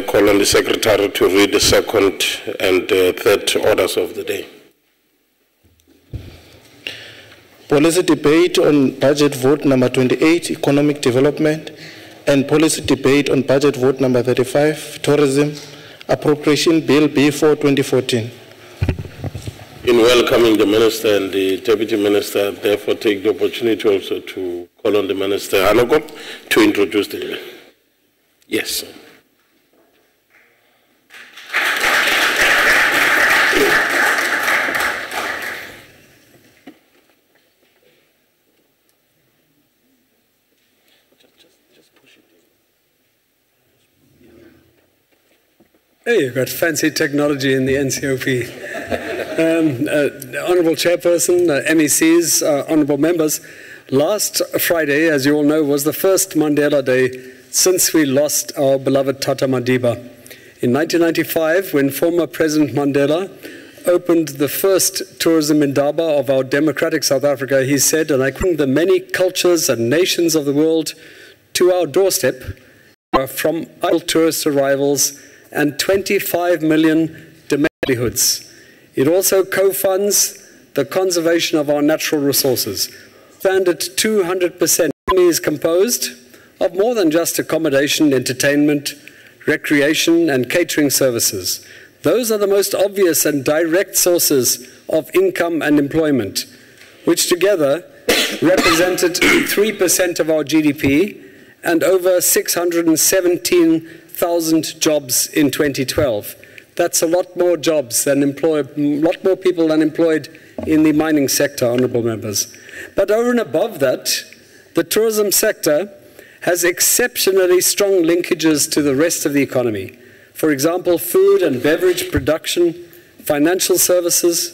call on the Secretary to read the second and third orders of the day. Policy debate on budget vote number 28, economic development, and policy debate on budget vote number 35, tourism, appropriation bill B4 2014. In welcoming the Minister and the Deputy Minister, therefore take the opportunity also to call on the Minister Hanoko to introduce the bill. Yes. Hey, you've got fancy technology in the NCOP. Honourable Chairperson, MECs, honourable members, last Friday, as you all know, was the first Mandela Day since we lost our beloved Tata Madiba. In 1995, when former President Mandela opened the first tourism indaba of our democratic South Africa, he said, and I quote, "The many cultures and nations of the world to our doorstep are from idle tourist arrivals and 25 million domestic livelihoods." It also co-funds the conservation of our natural resources. Standard 200% is composed of more than just accommodation, entertainment, recreation, and catering services. Those are the most obvious and direct sources of income and employment, which together represented 3% of our GDP and over 617,000 jobs in 2012. That's a lot more jobs than lot more people than employed in the mining sector, honourable members. But over and above that, the tourism sector has exceptionally strong linkages to the rest of the economy. For example, food and beverage production, financial services,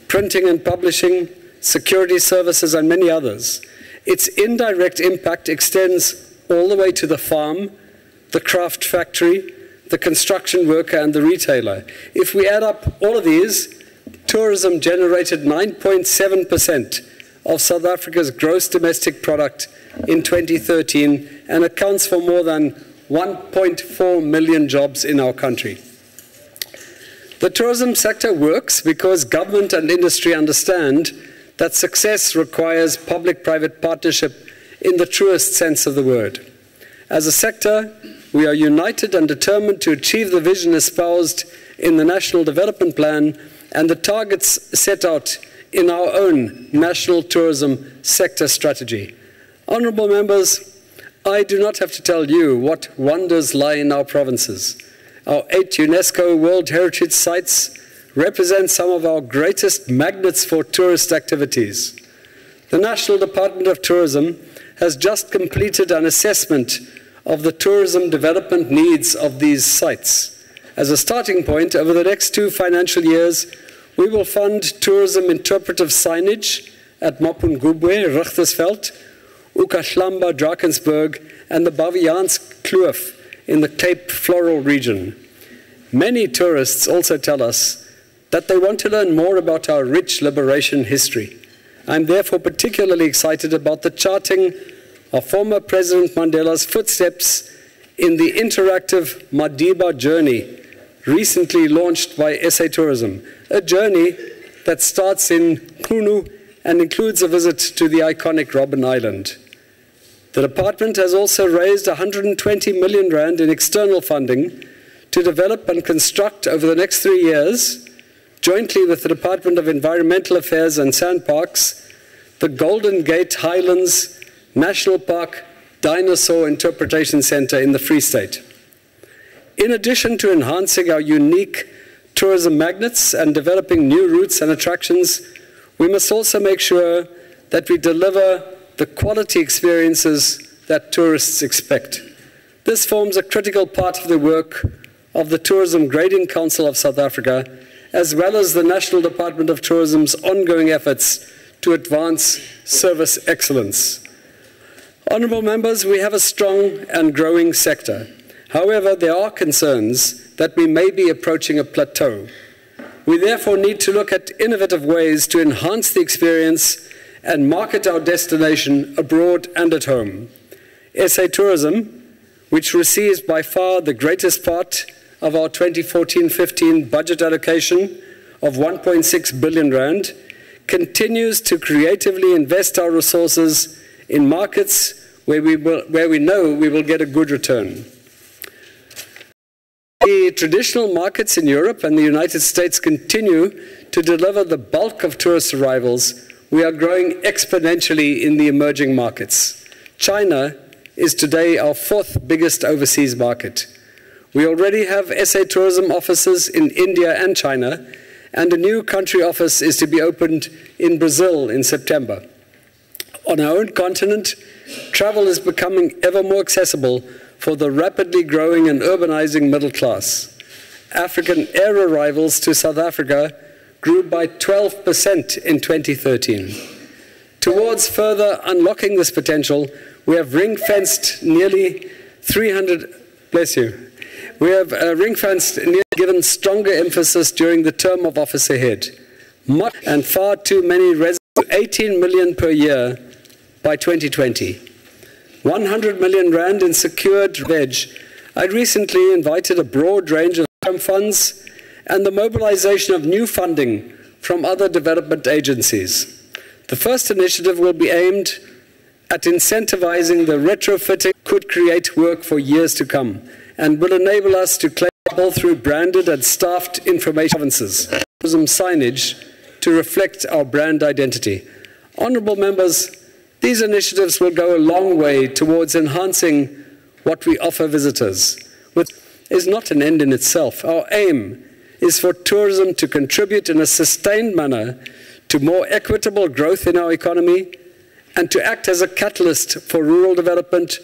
printing and publishing, security services, and many others. Its indirect impact extends all the way to the farm, the craft factory, the construction worker, and the retailer. If we add up all of these, tourism generated 9.7% of South Africa's gross domestic product in 2013 and accounts for more than 1.4 million jobs in our country. The tourism sector works because government and industry understand that success requires public-private partnership in the truest sense of the word. As a sector, we are united and determined to achieve the vision espoused in the National Development Plan and the targets set out in our own National Tourism Sector Strategy. Honourable members, I do not have to tell you what wonders lie in our provinces. Our 8 UNESCO World Heritage Sites represent some of our greatest magnets for tourist activities. The National Department of Tourism has just completed an assessment of the tourism development needs of these sites. As a starting point, over the next 2 financial years, we will fund tourism interpretive signage at Mapungubwe, Richtersveld, Ukahlamba, Drakensberg, and the Baviaanskloof in the Cape Floral region. Many tourists also tell us that they want to learn more about our rich liberation history. I'm therefore particularly excited about the charting of former President Mandela's footsteps in the interactive Madiba journey, recently launched by SA Tourism, a journey that starts in Kunu and includes a visit to the iconic Robben Island. The department has also raised 120 million rand in external funding to develop and construct over the next 3 years, jointly with the Department of Environmental Affairs and Sandparks, the Golden Gate Highlands National Park Dinosaur Interpretation Center in the Free State. In addition to enhancing our unique tourism magnets and developing new routes and attractions, we must also make sure that we deliver the quality experiences that tourists expect. This forms a critical part of the work of the Tourism Grading Council of South Africa, as well as the National Department of Tourism's ongoing efforts to advance service excellence. Honourable members, we have a strong and growing sector. However, there are concerns that we may be approaching a plateau. We therefore need to look at innovative ways to enhance the experience and market our destination abroad and at home. SA Tourism, which receives by far the greatest part of our 2014-15 budget allocation of 1.6 billion rand, continues to creatively invest our resources in markets where we know we will get a good return. The traditional markets in Europe and the United States continue to deliver the bulk of tourist arrivals. We are growing exponentially in the emerging markets. China is today our 4th biggest overseas market. We already have SA Tourism offices in India and China, and a new country office is to be opened in Brazil in September. On our own continent, travel is becoming ever more accessible for the rapidly growing and urbanizing middle class. African air arrivals to South Africa grew by 12% in 2013. Towards further unlocking this potential, we have ring-fenced nearly 300, bless you, we have ring-fenced nearly given stronger emphasis during the term of office ahead. And far too many residents, 18 million per year by 2020. 100 million rand in secured veg. I recently invited a broad range of funds and the mobilization of new funding from other development agencies. The first initiative will be aimed at incentivizing the retrofitting could create work for years to come and will enable us to claim through branded and staffed information provinces, tourism signage to reflect our brand identity. Honourable members, these initiatives will go a long way towards enhancing what we offer visitors, which is not an end in itself. Our aim is for tourism to contribute in a sustained manner to more equitable growth in our economy and to act as a catalyst for rural development,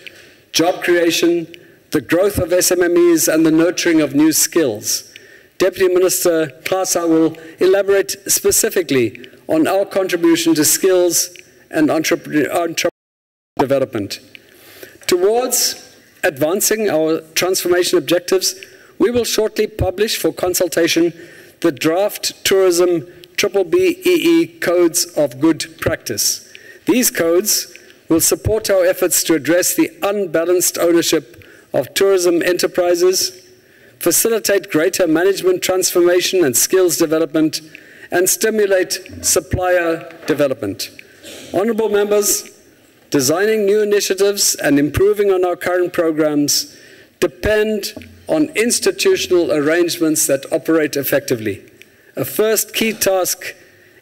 job creation, the growth of SMMEs and the nurturing of new skills. Deputy Minister Klasa will elaborate specifically on our contribution to skills and entrepreneurial development. Towards advancing our transformation objectives, we will shortly publish for consultation the draft Tourism BBEE Codes of Good Practice. These codes will support our efforts to address the unbalanced ownership of tourism enterprises, facilitate greater management transformation and skills development, and stimulate supplier development. Honourable members, designing new initiatives and improving on our current programs depend on institutional arrangements that operate effectively. A first key task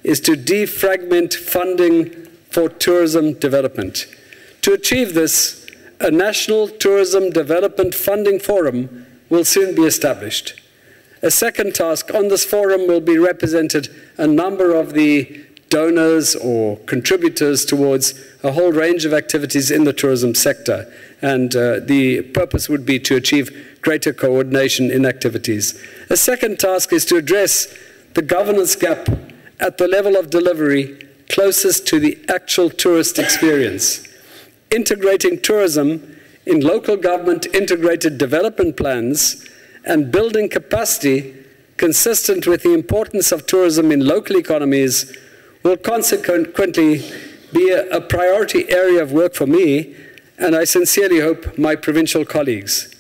is to defragment funding for tourism development. To achieve this, a National Tourism Development Funding Forum will soon be established. A second task, on this forum will be represented a number of the donors or contributors towards a whole range of activities in the tourism sector. And the purpose would be to achieve greater coordination in activities. A second task is to address the governance gap at the level of delivery closest to the actual tourist experience. Integrating tourism in local government integrated development plans and building capacity consistent with the importance of tourism in local economies will consequently be a priority area of work for me, and I sincerely hope my provincial colleagues.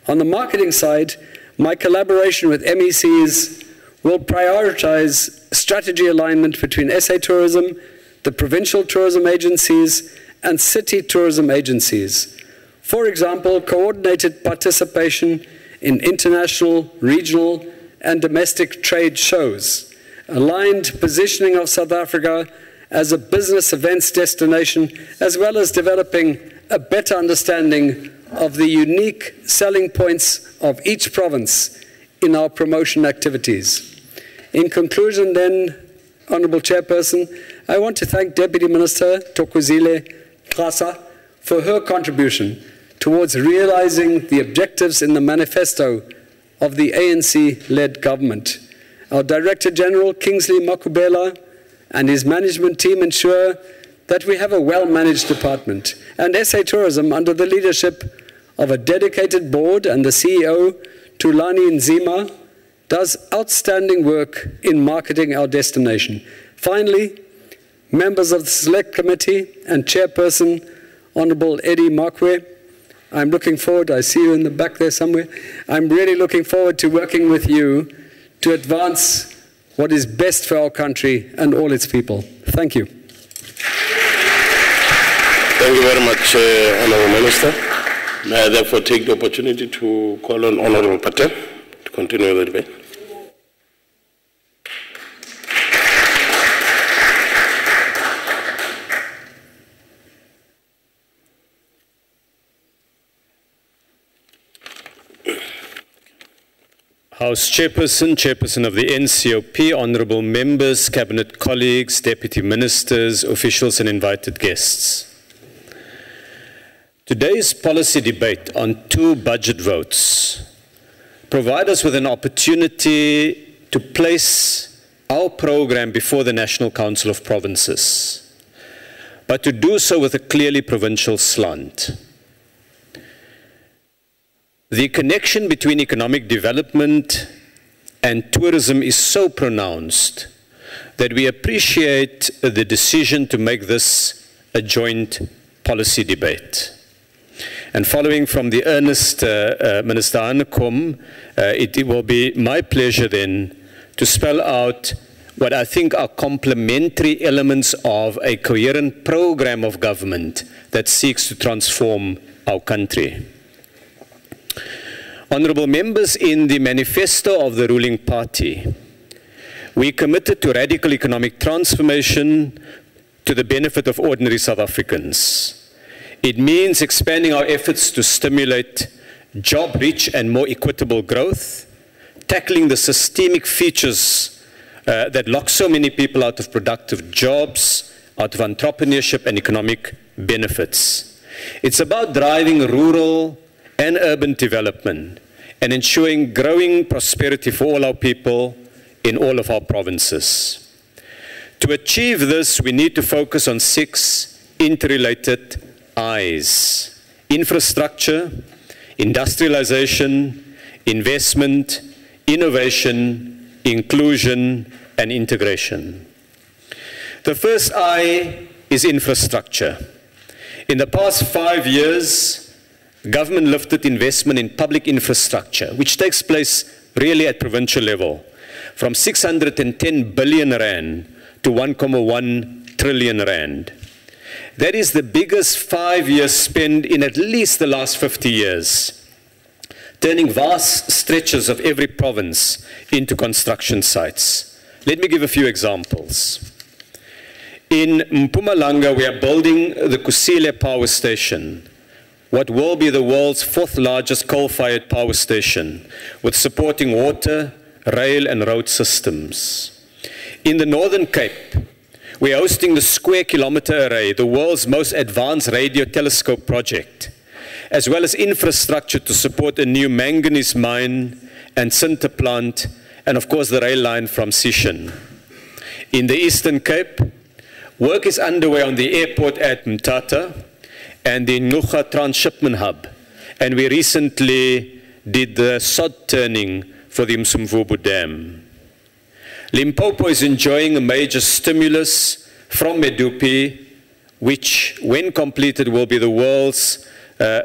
On the marketing side, my collaboration with MECs will prioritize strategy alignment between SA Tourism, the provincial tourism agencies, and city tourism agencies. For example, coordinated participation in international, regional, and domestic trade shows, aligned positioning of South Africa as a business events destination, as well as developing a better understanding of the unique selling points of each province in our promotion activities. In conclusion then, Honourable Chairperson, I want to thank Deputy Minister Thokozile Xasa for her contribution towards realizing the objectives in the manifesto of the ANC-led government. Our Director General, Kingsley Makubela, and his management team ensure that we have a well-managed department, and SA Tourism, under the leadership of a dedicated board and the CEO, Tulani Nzima, does outstanding work in marketing our destination. Finally, members of the Select Committee and Chairperson, Honourable Eddie Makwe, I'm looking forward, I see you in the back there somewhere, I'm really looking forward to working with you to advance what is best for our country and all its people. Thank you. Thank you very much, Honourable Minister. May I therefore take the opportunity to call on Honourable Patel to continue the debate. House Chairperson, Chairperson of the NCOP, Honourable Members, Cabinet colleagues, Deputy Ministers, officials and invited guests. Today's policy debate on 2 budget votes provide us with an opportunity to place our program before the National Council of Provinces, but to do so with a clearly provincial slant. The connection between economic development and tourism is so pronounced that we appreciate the decision to make this a joint policy debate. And following from the earnest Minister Hanekom, it will be my pleasure then to spell out what I think are complementary elements of a coherent program of government that seeks to transform our country. Honourable members, in the manifesto of the ruling party, we committed to radical economic transformation to the benefit of ordinary South Africans. It means expanding our efforts to stimulate job-rich and more equitable growth, tackling the systemic features that lock so many people out of productive jobs, out of entrepreneurship and economic benefits. It's about driving rural and urban development and ensuring growing prosperity for all our people in all of our provinces. To achieve this, we need to focus on 6 interrelated I's: infrastructure, industrialization, investment, innovation, inclusion, and integration. The first I is infrastructure. In the past 5 years, government lifted investment in public infrastructure, which takes place really at provincial level, from 610 billion rand to 1.1 trillion rand. That is the biggest 5-year spend in at least the last 50 years, turning vast stretches of every province into construction sites. Let me give a few examples. In Mpumalanga, we are building the Kusile power station, what will be the world's 4th largest coal-fired power station, with supporting water, rail and road systems. In the Northern Cape, we're hosting the Square Kilometre Array, the world's most advanced radio telescope project, as well as infrastructure to support a new manganese mine and sinter plant, and of course the rail line from Sishen. In the Eastern Cape, work is underway on the airport at Mthatha and the Ngquqa transshipment hub, and we recently did the sod turning for the Msumvubu Dam. Limpopo is enjoying a major stimulus from Medupi, which, when completed, will be the world's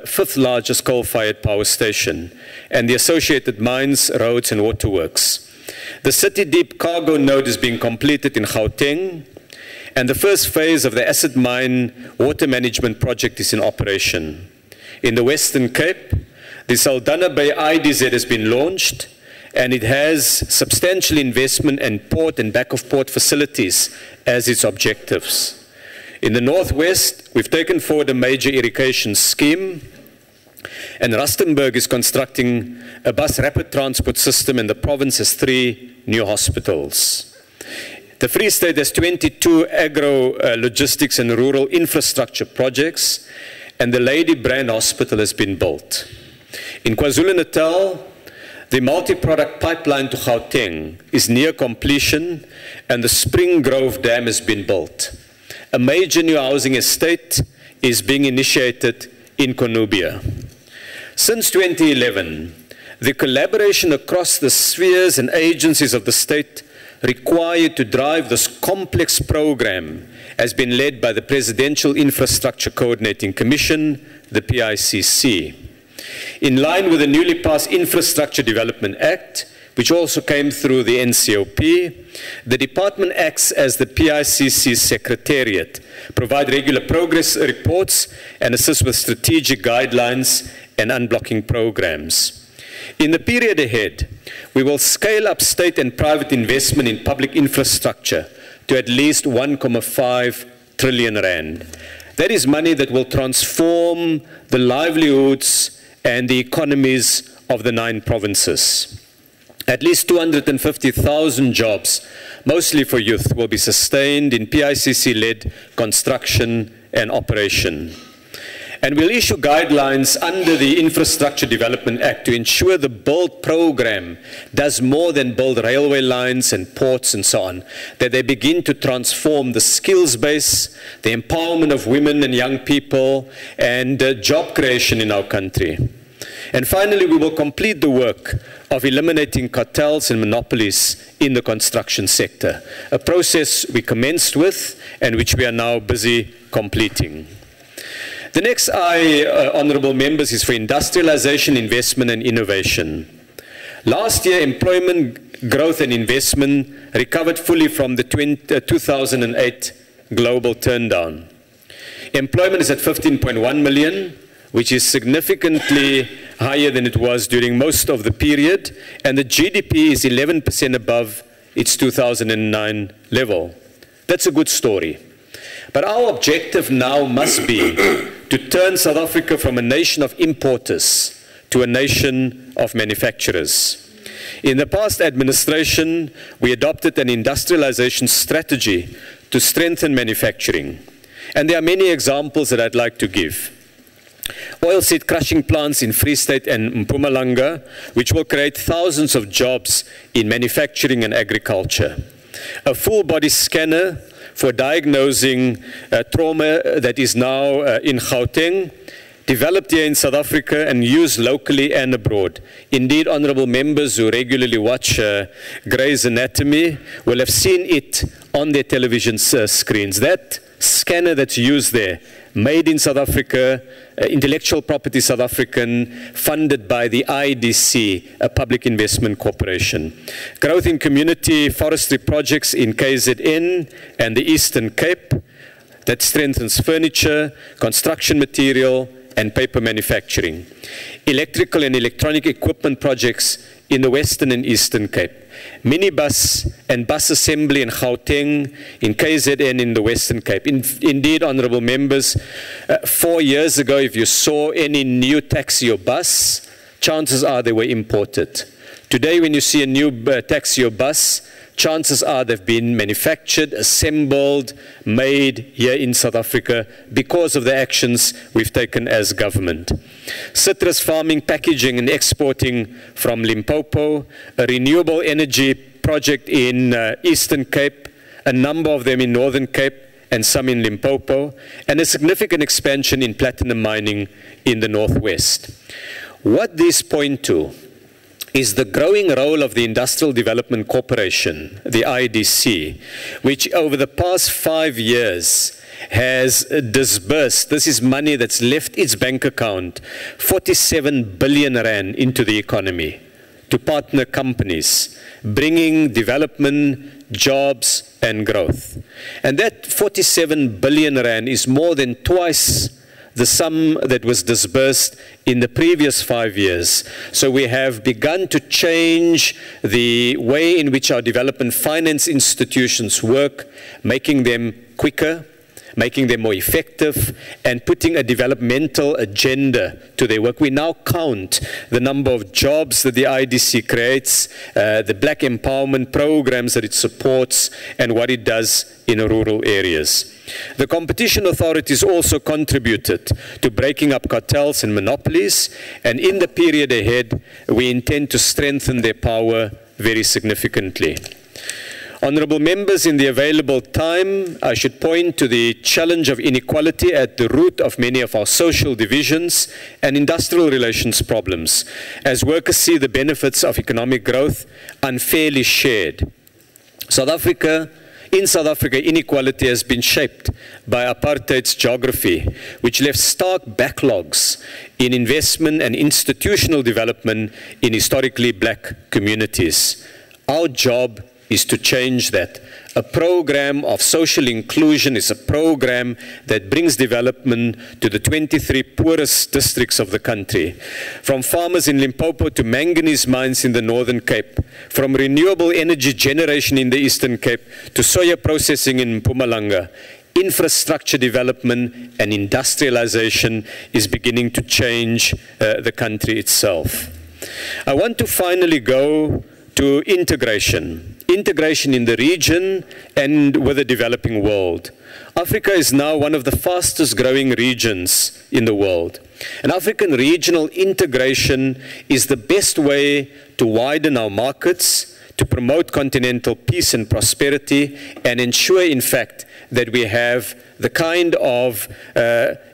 fifth largest coal-fired power station, and the associated mines, roads, and waterworks. The City Deep cargo node is being completed in Gauteng, and the first phase of the acid mine water management project is in operation. In the Western Cape, the Saldanha Bay IDZ has been launched, and it has substantial investment and port and back-of-port facilities as its objectives. In the Northwest, we've taken forward a major irrigation scheme, and Rustenburg is constructing a bus rapid transport system, and the province has 3 new hospitals. The Free State has 22 agro-logistics and rural infrastructure projects, and the Lady Brand Hospital has been built. In KwaZulu-Natal, the multi-product pipeline to Gauteng is near completion, and the Spring Grove Dam has been built. A major new housing estate is being initiated in Konubia. Since 2011, the collaboration across the spheres and agencies of the state required to drive this complex program has been led by the Presidential Infrastructure Coordinating Commission, the PICC. In line with the newly passed Infrastructure Development Act, which also came through the NCOP, the department acts as the PICC's secretariat, provide regular progress reports, and assist with strategic guidelines and unblocking programs. In the period ahead, we will scale up state and private investment in public infrastructure to at least 1.5 trillion rand. That is money that will transform the livelihoods and the economies of the 9 provinces. At least 250,000 jobs, mostly for youth, will be sustained in PICC-led construction and operation. And we'll issue guidelines under the Infrastructure Development Act to ensure the BUILD program does more than build railway lines and ports and so on, that they begin to transform the skills base, the empowerment of women and young people, and job creation in our country. And finally, we will complete the work of eliminating cartels and monopolies in the construction sector, a process we commenced with and which we are now busy completing. The next I, honourable members, is for industrialisation, investment and innovation. Last year, employment growth and investment recovered fully from the 2008 global turndown. Employment is at 15.1 million, which is significantly higher than it was during most of the period, and the GDP is 11% above its 2009 level. That's a good story. But our objective now must be to turn South Africa from a nation of importers to a nation of manufacturers. In the past administration, we adopted an industrialization strategy to strengthen manufacturing. And there are many examples that I'd like to give. Oilseed crushing plants in Free State and Mpumalanga, which will create thousands of jobs in manufacturing and agriculture. A full-body scanner for diagnosing trauma that is now in Gauteng, developed here in South Africa and used locally and abroad. Indeed, honourable members who regularly watch Grey's Anatomy will have seen it on their television screens. That scanner that's used there, made in South Africa, intellectual property South African, funded by the IDC, a public investment corporation. Growth in community forestry projects in KZN and the Eastern Cape that strengthens furniture, construction material, and paper manufacturing. Electrical and electronic equipment projects in the Western and Eastern Cape. Minibus and bus assembly in Gauteng, in KZN in the Western Cape. Indeed, honourable members, 4 years ago, if you saw any new taxi or bus, chances are they were imported. Today, when you see a new taxi or bus, chances are they've been manufactured, assembled, made here in South Africa because of the actions we've taken as government. Citrus farming, packaging and exporting from Limpopo, a renewable energy project in Eastern Cape, a number of them in Northern Cape, and some in Limpopo, and a significant expansion in platinum mining in the Northwest. What these point to is the growing role of the Industrial Development Corporation, the IDC, which over the past 5 years has disbursed, this is money that's left its bank account, 47 billion rand into the economy to partner companies, bringing development, jobs, and growth. And that 47 billion rand is more than twice the sum that was disbursed in the previous 5 years. So we have begun to change the way in which our development finance institutions work, making them quicker, making them more effective, and putting a developmental agenda to their work. We now count the number of jobs that the IDC creates, the black empowerment programs that it supports, and what it does in rural areas. The competition authorities also contributed to breaking up cartels and monopolies, and in the period ahead, we intend to strengthen their power very significantly. Honourable members, in the available time, I should point to the challenge of inequality at the root of many of our social divisions and industrial relations problems, as workers see the benefits of economic growth unfairly shared. In South Africa, inequality has been shaped by apartheid's geography, which left stark backlogs in investment and institutional development in historically black communities. Our job is to change that. A program of social inclusion is a program that brings development to the 23 poorest districts of the country. From farmers in Limpopo to manganese mines in the Northern Cape, from renewable energy generation in the Eastern Cape to soya processing in Mpumalanga, infrastructure development and industrialization is beginning to change the country itself. I want to finally go to integration in the region and with the developing world. Africa is now one of the fastest growing regions in the world. And African regional integration is the best way to widen our markets, to promote continental peace and prosperity, and ensure, in fact, that we have the kind of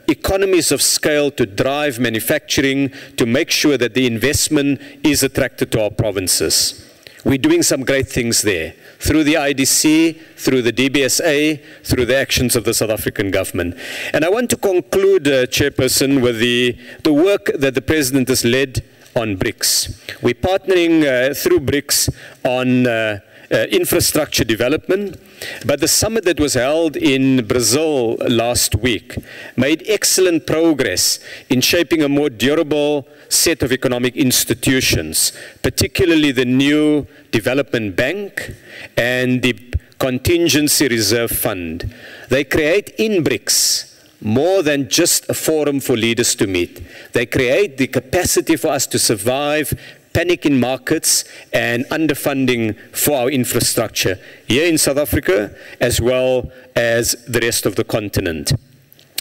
economies of scale to drive manufacturing, to make sure that the investment is attracted to our provinces. We're doing some great things there, through the IDC, through the DBSA, through the actions of the South African government. And I want to conclude, Chairperson, with the work that the President has led on BRICS. We're partnering through BRICS on infrastructure development, but the summit that was held in Brazil last week made excellent progress in shaping a more durable set of economic institutions, particularly the new development bank and the contingency reserve fund. They create in BRICS more than just a forum for leaders to meet. They create the capacity for us to survive panic in markets and underfunding for our infrastructure here in South Africa as well as the rest of the continent.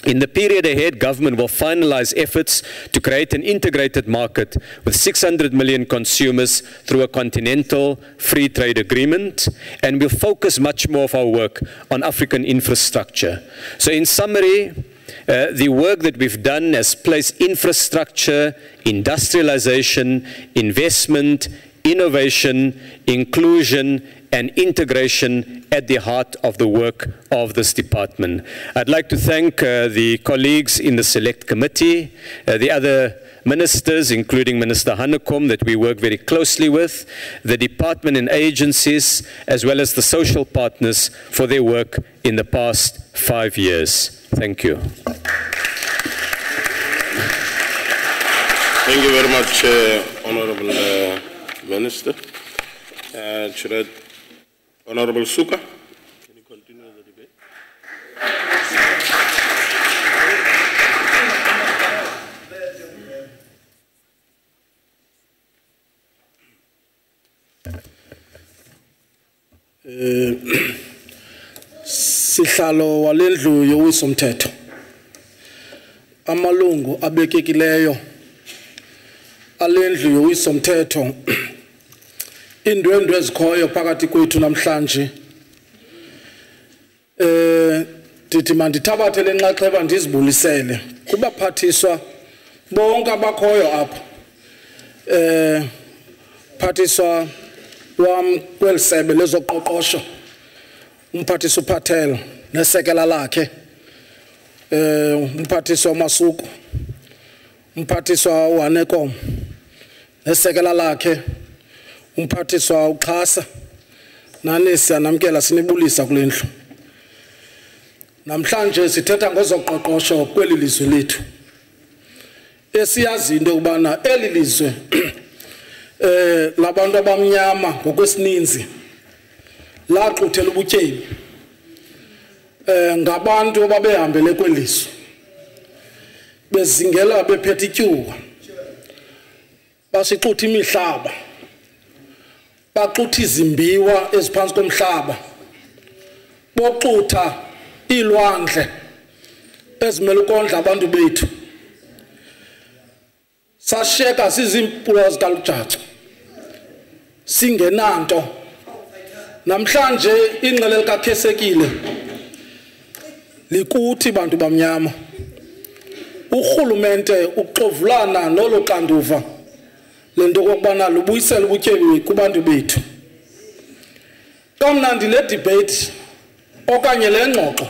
In the period ahead, government will finalize efforts to create an integrated market with 600 million consumers through a continental free trade agreement, and will focus much more of our work on African infrastructure. So in summary, the work that we've done has placed infrastructure, industrialization, investment, innovation, inclusion, and integration at the heart of the work of this department. I'd like to thank the colleagues in the Select Committee, the other ministers, including Minister Hanekom, that we work very closely with, the department and agencies, as well as the social partners for their work in the past 5 years. Thank you. Thank you very much, Honorable Minister. Honorable Suka, can you continue the debate? sihlalo walendlu yowisomthetho amalungu abekekileyo alendlu yowisomthetho indwendwe ezikhoyo phakathi kwethu namhlanje ndithi mandithabathe lenxaxheba ndizibulisele kubaphathiswa bonke abakhoyo apha phathiswa wam kwelisebe lezoqoqosho umphathiswa uPatel nesekela lakhe umphathiswa Masuku umphathiswa uHanekom nesekela lakhe umphathiswa uXhasa nani siyanamkela sinibulisa kulendlu namhlanje sithetha ngozoqoqosho kweli lizwe lethu esiyazi into ukubana eli lizwe labantu abamnyama ngokwesininzi laxuthela ubutyebi ngabantu ababehambele kwelizwe bezingela bephethe ityuwa basixutha imihlaba baxutha izimbiwa eziphansi komhlaba boxutha ilwandle ezimele ukondla abantu bethu sashiyeka sizimpula zikalujacu singenanto namhlanje ingqele likakhesekile likuthi bantu bamnyama urhulumente uxovulana nolo xanduva lento kokubana lubuyisele ubutyebi kubantu bethu kamnandi le debate okanye le ngxoxo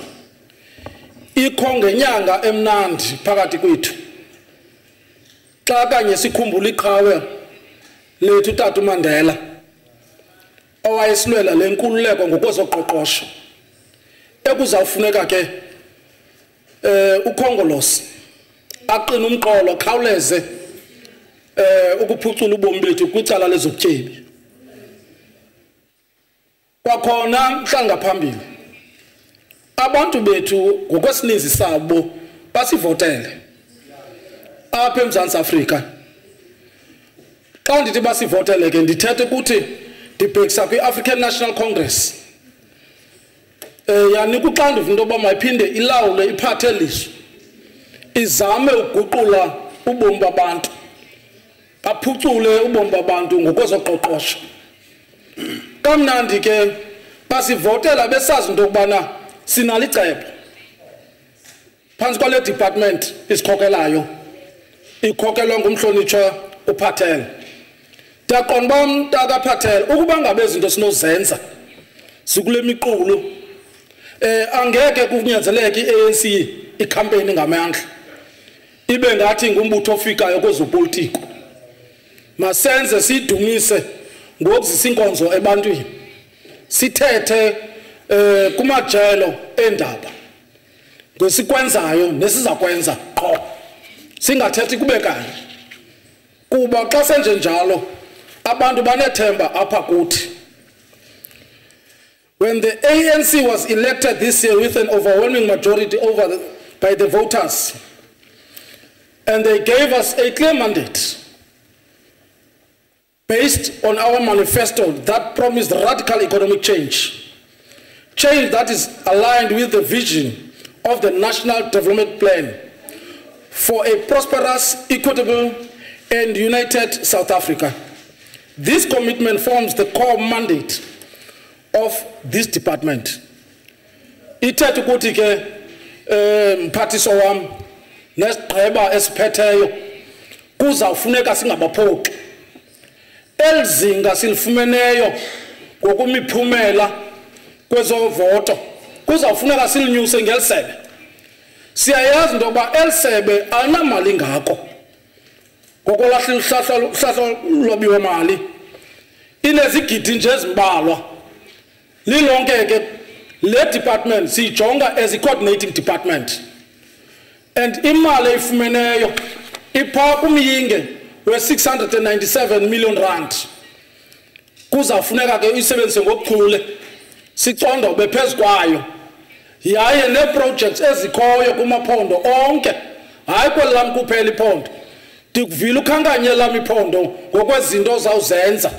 ikho ngenyanga emnandi phakathi kwethu xa kanye sikhumbula iqhawe lethu uTata uMandela owayesilwela lenkululeko ngokwezoqoqosho ekuzawufuneka ke ukhongolose aqina umqolo khawuleze ukuphucula ubomi bethu kwicala lezobutyebi kwakhona mhlanga phambili abantu bethu ngokwesininzi sabo basivotele apha eMzantsi Afrika xa ndithi basivotele ke ndithethe ukuthi ndibhekisa kwi-African National Congress yanika uxanduva into yoba mayiphinde ilawule iphathe elizwe izame uguqula ubomi babantu baphucule ubomi babantu ngokwezoqoqosho kamnandi ke basivotela besazi into yokubana sinalo icebo phantsi kwale department isikhokelayo ikhokelwa ngumhlonitshwa uPatel ndiyaqonda uba umntaka Patel ukuba ngabe izinto sinozenza sikule miqulu angeke kunyanzeleke i-ANC ikhampeyini ngamandla ibe ngathi ngumbutho ofikayo kwezopolitiko masenze sidumise ngokuzisa inkonzo ebantwini sithethe kumajelo endaba ngesikwenzayo nesiza kwenza qho singathethi kube kanye kuba xa senje njalo abantu banethemba apha kuthi. When the ANC was elected this year with an overwhelming majority by the voters, and they gave us a clear mandate based on our manifesto that promised radical economic change that is aligned with the vision of the National Development Plan for a prosperous, equitable, and united South Africa. This commitment forms the core mandate of this department. Ithetha ukuthi ke mphathiso wam nesigqeba esiphetheyo kuzawufuneka singabaphoxi. Elzinga silifumeneyo ngokumiphumela kwezovoto kuzawufuneka silinyuse ngelisebe. Siyayazi into yokuba elisebe alinamali ngako ngokolahla uhlahlo lwabiwomali inezigidi nje ezimbalwa. Lilonke ke le department siyijonga as a coordinating department, and imali eyifumeneyo ipha kumyinge we-697 million rand. Kuzawufuneka ke uyisebenzise ngokuchule siconda ube phezu kwayo yaye nee-projects ezikhoyo kumaphondo onke, hayi kweli lam kuphela iphondo. Ndikuvile ukhankanye lam iphondo ngokwezinto zawuzenza,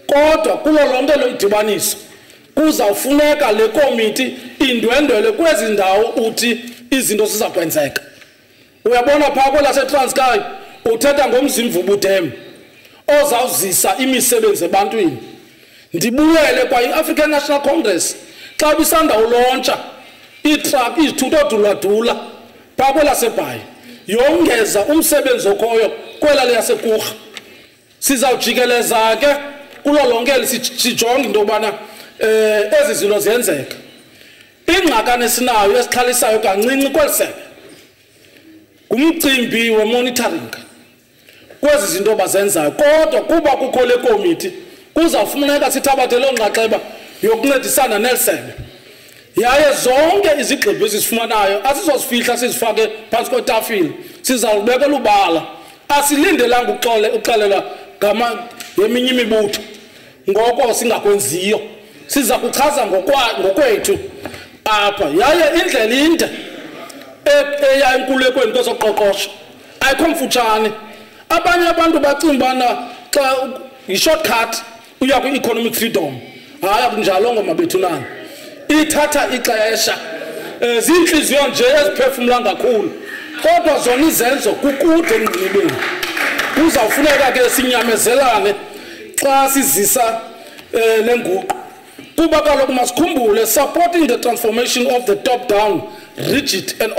kodwa kulo lonke lo mdibaniso kuzawufuneka le komiti indwendwele kwezi ndawo uthi izinto zizakwenzeka. Uyabona phaa kwelaseTranskei uthetha ngomzimvubudem ozawuzisa imisebenzi ebantwini. Ndibuyele kwa i-African National Congress xa bisanda ulontsha iitruck izithutho duladula phaa kwelaseBhayi yongeza umsebenzi okhoyo kwela liyaseKurha. Sizawujikeleza ke kulo lonke sijonge into yobana ezi zinto ziyenzeka. Ingxakane sinayo esixhalisayo kancinci kweli sebe ngumcimbi we-monitoring kwezi zinto bazenzayo, kodwa kuba kukho le komiti kuzawufuneka sithabathe loo nxaxheba yokuncedisana neli sebe. Yaye zonke izigqibo ezisifumanayo asizozifihla sizifake phantsi kwetafile, sizawubekela ubala. Asilindelanga uxelela yeminye imibutho ngoko singakwenziyo, siza kuchaza ngokwethu apha. Yaye indlela inde eya enkululekweni kwezoqoqosho ayikho mfutshane. Abanye abantu bacinga ubana xa yi-shortcut uya kwi-economic freedom. Hayi akunjalo ngomabethunana, ithatha ixesha. Ziintliziyo nje eziphefumla kakhulu, kodwa zona izenzo kukude engqinibeni. Kuzawufuneka ke sinyamezelane xa sizisa le nguqu, kuba kaloku masikhumbule, supporting the transformation of the top-down, rigid and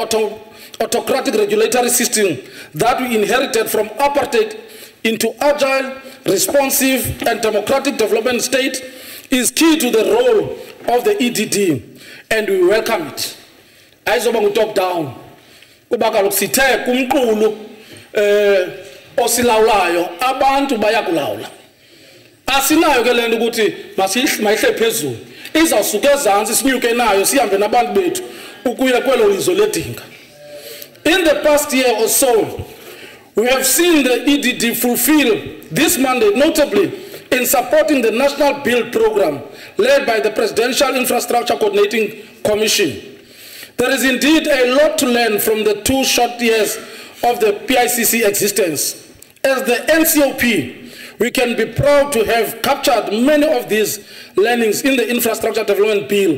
autocratic regulatory system that we inherited from apartheid into agile, responsive and democratic development state is key to the role of the EDD, and we welcome it. Ayizoba ngu-top-down kuba kaloku sithe kumqulu osilawulayo abantu bayakulawula. Asinayo ke le nto ukuthi mayihle phezulu, izawusuka ezantsi sinyuke nayo sihambe nabantu bethu ukuya kwelo lizwe ledinga. In the past year or so, we have seen the EDD fulfill this mandate, notably in supporting the National Build Program led by the Presidential Infrastructure Coordinating Commission. There is indeed a lot to learn from the 2 short years of the PICC existence. As the NCOP, we can be proud to have captured many of these learnings in the Infrastructure Development Bill,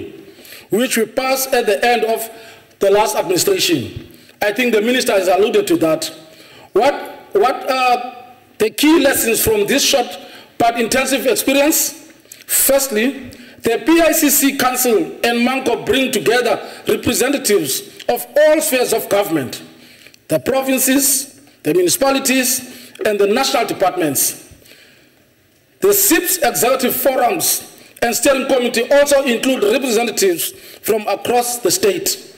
which we passed at the end of the last administration. I think the minister has alluded to that. What are the key lessons from this short but intensive experience? Firstly, the PICC Council and MANCO bring together representatives of all spheres of government, the provinces, the municipalities, and the national departments. The SIP's executive forums and steering committee also include representatives from across the state.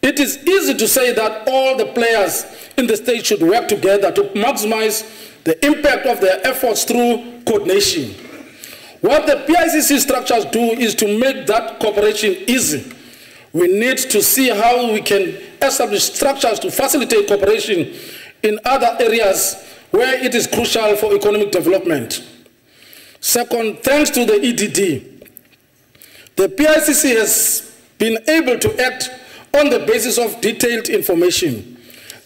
It is easy to say that all the players in the state should work together to maximize the impact of their efforts through coordination. What the PICC structures do is to make that cooperation easy. We need to see how we can establish structures to facilitate cooperation in other areas where it is crucial for economic development. Second, thanks to the EDD, the PICC has been able to act on the basis of detailed information.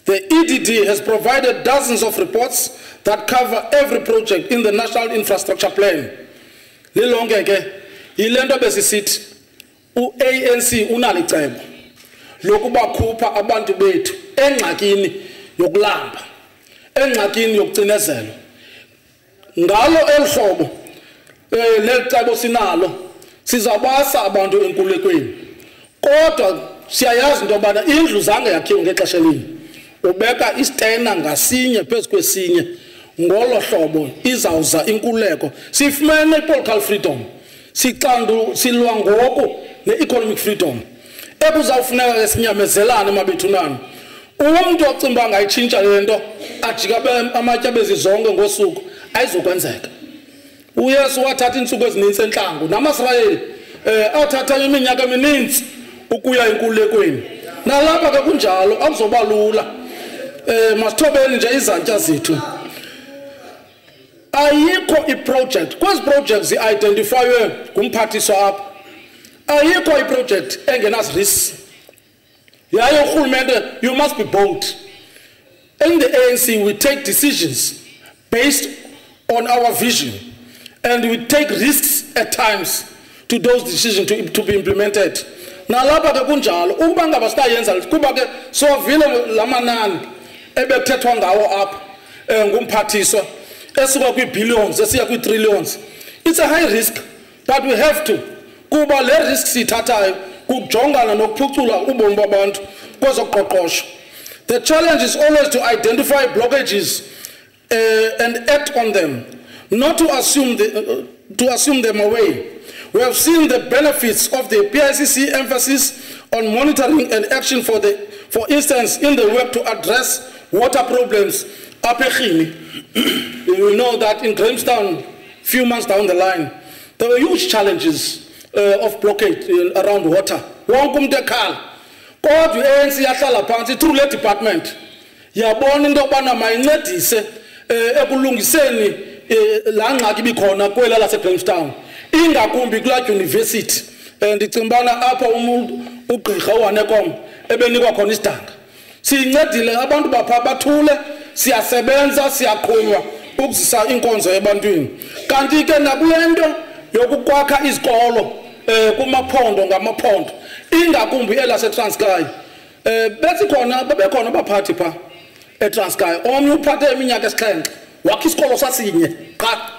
The EDD has provided dozens of reports that cover every project in the National Infrastructure Plan. Lilonke ke yilento besisithi u-ANC unalicebo lokubakhupha abantu bethu engxakini yokulamba, engxakini yokucinezelo. Ngalo elihlobo lelicebo sinalo sizabasa abantu enkululekweni, kodwa siyayazi into yobana indlu zange yakhiwe ngexesha elinye. Ubeka istena ngasinye phezu kwesinye, ngolo hlobo izawuza inkululeko. Sifumene i-political freedom, silwa ngoku ne-economic freedom. Ekuzawufuneka sinyamezelane emabethunana. Umntu ocinga angayitshintsha le nto ajike amatye bezizonke ngosuku ayizokwenzeka. UYesu wathatha iintsuku ezininzi entlango, namaSirayeli athatha iminyaka emininzi ukuya enkululekweni. Nalapha ke kunjalo, akuzoba lula. Masithobeni nje izantya zethu. Ayikho i-project, kwezi projects zi-identifywe ngumphathiswa apha. Ayikho i-project engenazi risks. Yaye urhulumente, you must be bold. In the ANC, we take decisions based on our vision, and we take risks at times to those decisions to be implemented. Nalapha ke kunjalo ukuba ngaba sitayenza kuba ke sowavile lamanani ebethethwa ngawo apha ngumphathiswa esuka kwi-billions esiya kwi-trillions. It's a high risk, but we have to kuba le risk sithathayo kujongana nokuphucula ubomi babantu kwezoqoqosho. The challenge is always to identify blockages and act on them, not to assume them away. We have seen the benefits of the PICC emphasis on monitoring and action for instance, in the work to address water problems up Ekhini. We know that in Grahamstown, a few months down the line, there were huge challenges of blockade around water. Kodwa ANC yahlala phansi through le department yabona into yobana mayincedise ekulungiseni la ngxaki ibikhona kwela laseGrahamstown ingakumbi kula university. Ndicinga ubana apha umuntu ugqirha uHanekom ebenikwa khona isidanga siyincedile abantu bapha bathule siyasebenza siyaqhunywa ukuzisa inkonzo ebantwini. Kanti ke nakuyento yokukwakha izikolo kumaphondo ngamaphondo ingakumbi elaseTranskei bebekhona abaphathi pha eTranskei omnye uphathe iminyaka esi-7 wakha isikolo sasinye qha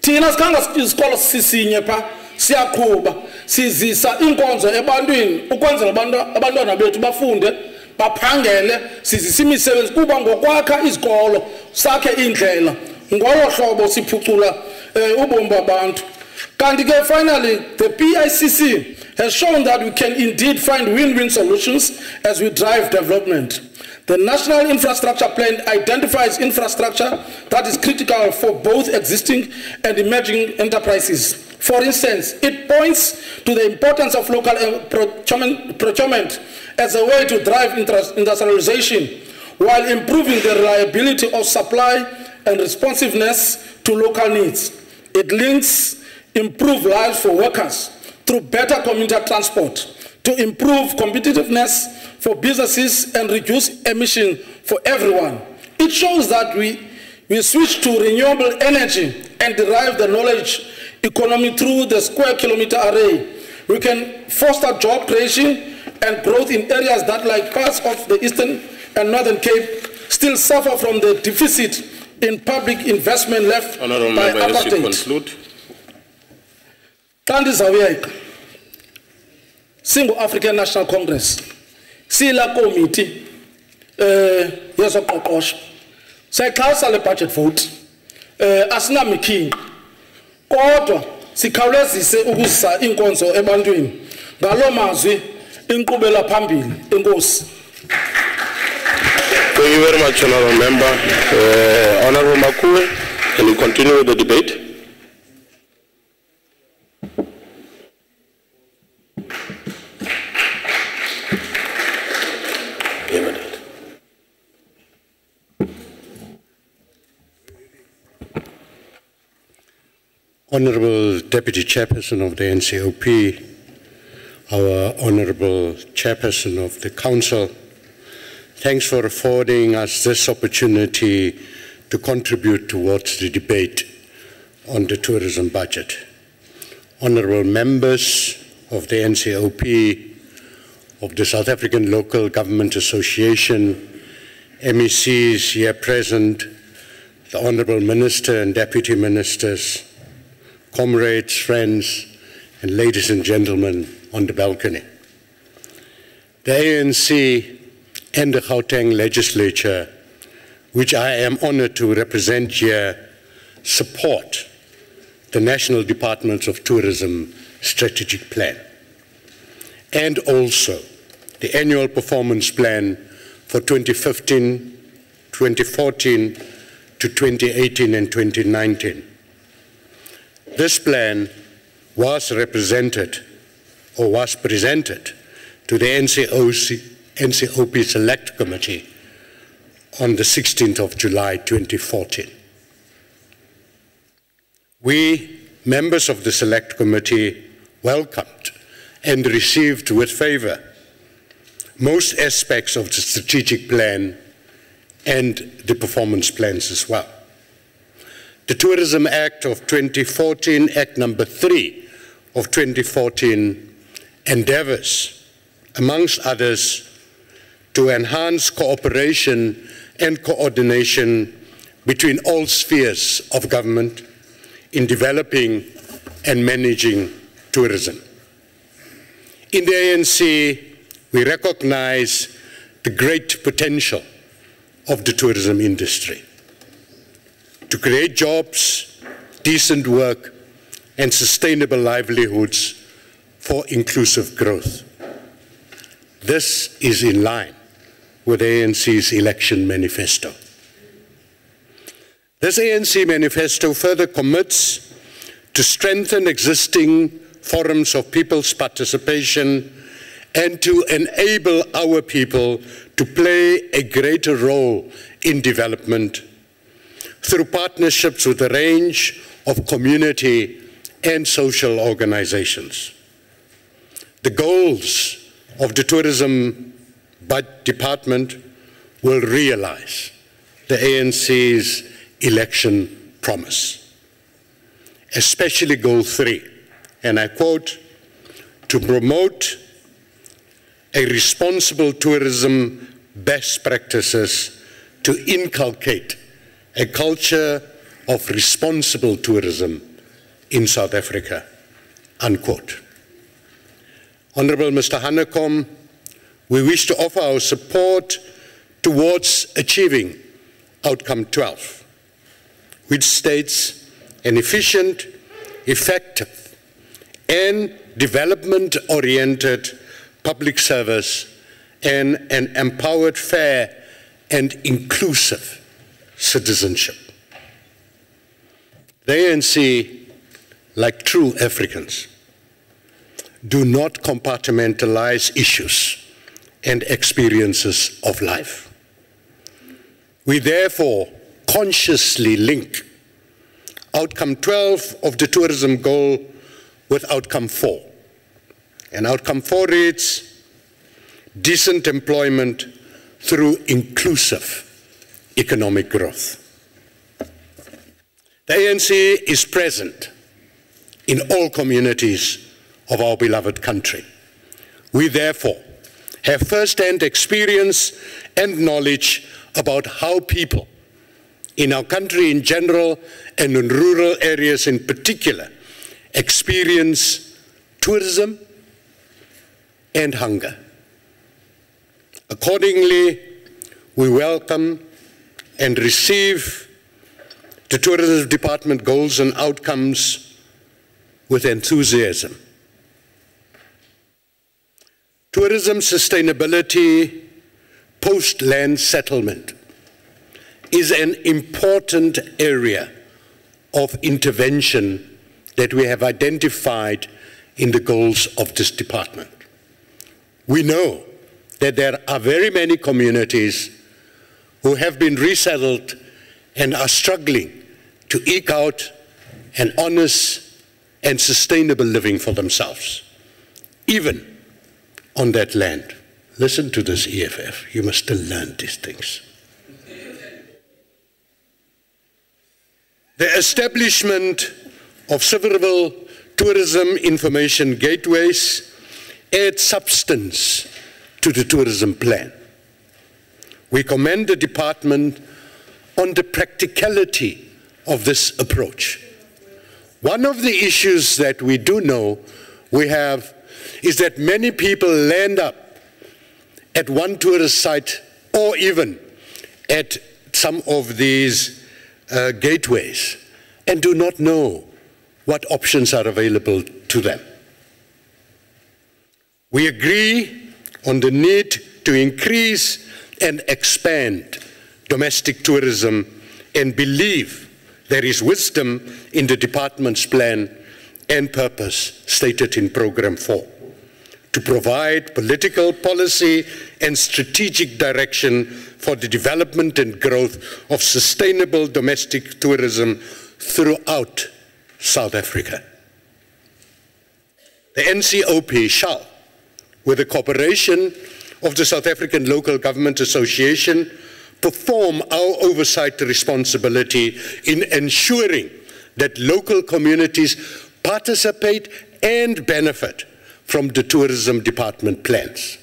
thina sikhanga isikolo sisinye pha siyaqhuba sizisa inkonzo ebantwini ukwenzela abantwana bethu bafunde baphangele sizisa imisebenzi kuba ngokwakha izikolo sakhe indlela ngolo hlobo siphucula ubomi babantu. Kanti ke finally the PICC has shown that we can indeed find win-win solutions as we drive development. The National Infrastructure Plan identifies infrastructure that is critical for both existing and emerging enterprises. For instance, it points to the importance of local procurement as a way to drive industrialization while improving the reliability of supply and responsiveness to local needs. It links improve lives for workers through better commuter transport, to improve competitiveness for businesses and reduce emission for everyone. It shows that we switch to renewable energy and derive the knowledge economy through the square kilometer array. We can foster job creation and growth in areas that, like parts of the Eastern and Northern Cape, still suffer from the deficit in public investment left by apartheid. Kanti zawuyeka single African National Congress sila committee yezoqoqosho sayixhasa le budget vote asinamikhingi kodwa sikhawulezise ukuzisa inkonzo ebantwini ngalo mazwi inqubela phambili enkosi. Thank you very much, Honorable Member. Honorable Makue, can you continue with the debate? Honorable Deputy Chairperson of the NCOP, our Honorable Chairperson of the Council, thanks for affording us this opportunity to contribute towards the debate on the tourism budget. Honorable members of the NCOP, of the South African Local Government Association, MECs here present, the Honorable Minister and Deputy Ministers, comrades, friends, and ladies and gentlemen on the balcony. The ANC and the Gauteng legislature, which I am honored to represent here, support the National Department of Tourism strategic plan and also the annual performance plan for 2015, 2014 to 2018 and 2019. This plan was presented to the NCOP Select Committee on the 16th of July 2014. We, members of the Select Committee, welcomed and received with favor most aspects of the strategic plan and the performance plans as well. The Tourism Act of 2014, Act number 3, of 2014 endeavors, amongst others, to enhance cooperation and coordination between all spheres of government in developing and managing tourism. In the ANC, we recognize the great potential of the tourism industry to create jobs, decent work, and sustainable livelihoods for inclusive growth. This is in line with the ANC's election manifesto. This ANC manifesto further commits to strengthen existing forums of people's participation and to enable our people to play a greater role in development through partnerships with a range of community and social organizations. The goals of the tourism department will realize the ANC's election promise, especially goal 3, and I quote, to promote a responsible tourism best practices, to inculcate a culture of responsible tourism in South Africa, unquote. Honorable Mr. Hanekom, we wish to offer our support towards achieving outcome 12, which states an efficient, effective, and development-oriented public service and an empowered, fair, and inclusive citizenship. The ANC, like true Africans, do not compartmentalize issues and experiences of life. We therefore consciously link outcome 12 of the tourism goal with outcome 4. And outcome 4 reads, decent employment through inclusive economic growth. The ANC is present in all communities of our beloved country. We therefore have first-hand experience and knowledge about how people in our country in general and in rural areas in particular experience tourism and hunger. Accordingly, we welcome and receive the Tourism Department goals and outcomes with enthusiasm. Tourism sustainability post-land settlement is an important area of intervention that we have identified in the goals of this department. We know that there are very many communities who have been resettled and are struggling to eke out an honest and sustainable living for themselves, even on that land. Listen to this, EFF. You must still learn these things. The establishment of several tourism information gateways adds substance to the tourism plan. We commend the department on the practicality of this approach. One of the issues that we do know we have is that many people land up at one tourist site or even at some of these gateways and do not know what options are available to them. We agree on the need to increase and expand domestic tourism and believe there is wisdom in the department's plan and purpose stated in Program 4 to provide political policy and strategic direction for the development and growth of sustainable domestic tourism throughout South Africa. The NCOP shall, with the cooperation of the South African Local Government Association, perform our oversight responsibility in ensuring that local communities participate and benefit from the tourism department plans.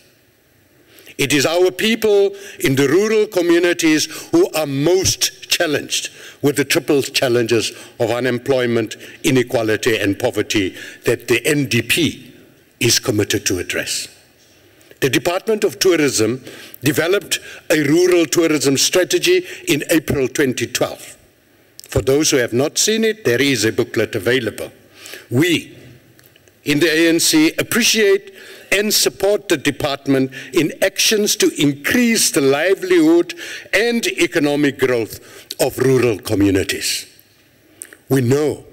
It is our people in the rural communities who are most challenged with the triple challenges of unemployment, inequality, and poverty that the NDP is committed to address. The Department of Tourism developed a rural tourism strategy in April 2012. For those who have not seen it, there is a booklet available. We in the ANC appreciate and support the department in actions to increase the livelihood and economic growth of rural communities. We know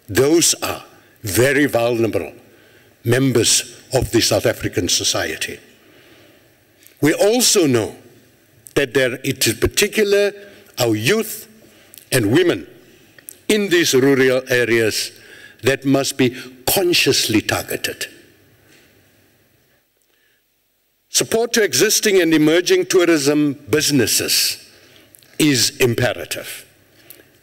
those are very vulnerable members of the South African society. We also know that it is particular our youth and women in these rural areas that must be consciously targeted. Support to existing and emerging tourism businesses is imperative.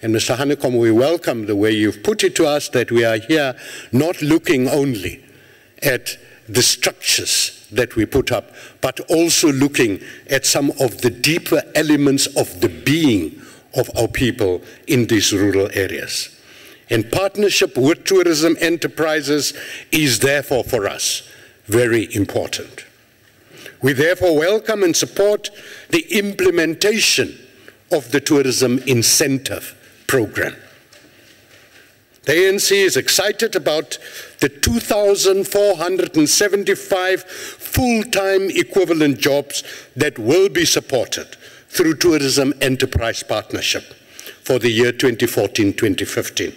And Mr. Hanekom, we welcome the way you've put it to us that we are here not looking only at the structures that we put up, but also looking at some of the deeper elements of the being of our people in these rural areas. And partnership with tourism enterprises is therefore for us very important. We therefore welcome and support the implementation of the tourism incentive program. The ANC is excited about the 2,475 full-time equivalent jobs that will be supported through Tourism Enterprise Partnership for the year 2014-2015.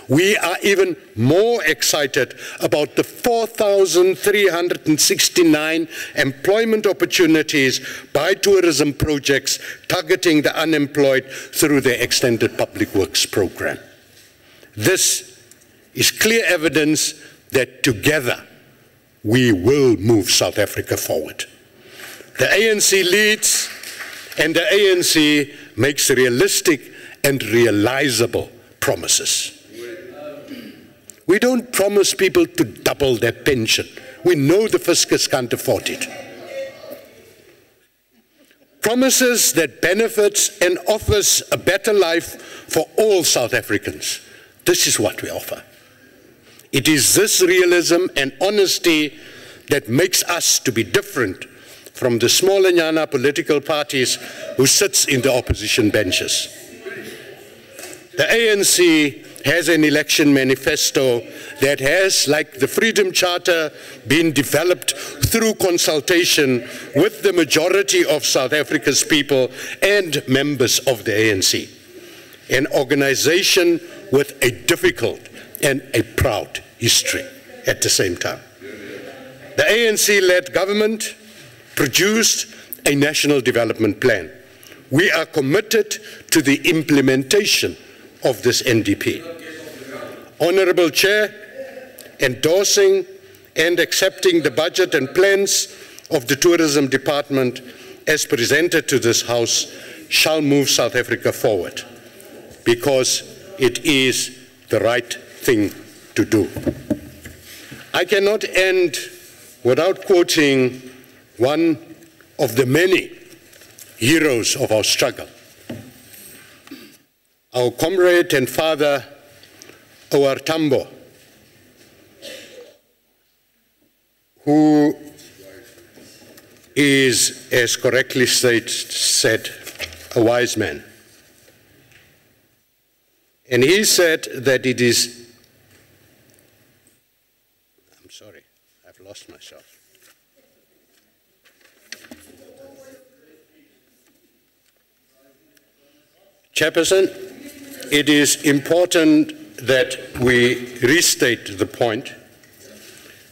We are even more excited about the 4,369 employment opportunities by tourism projects targeting the unemployed through the Extended Public Works Program. This is clear evidence that together we will move South Africa forward. The ANC leads, and the ANC makes realistic and realizable promises. We don't promise people to double their pension. We know the fiscus can't afford it. Promises that benefits and offers a better life for all South Africans. This is what we offer. It is this realism and honesty that makes us to be different from the small-nyana political parties who sits in the opposition benches. The ANC has an election manifesto that has, like the Freedom Charter, been developed through consultation with the majority of South Africa's people and members of the ANC, an organization with a difficult and a proud history at the same time. The ANC-led government produced a national development plan. We are committed to the implementation of this NDP. Honorable Chair, endorsing and accepting the budget and plans of the Tourism Department as presented to this House shall move South Africa forward because it is the right thing to do. I cannot end without quoting one of the many heroes of our struggle. Our comrade and father, O.R. Tambo, who is, as correctly said, a wise man. And he said that it is, I'm sorry, I've lost myself. Chairperson, it is important that we restate the point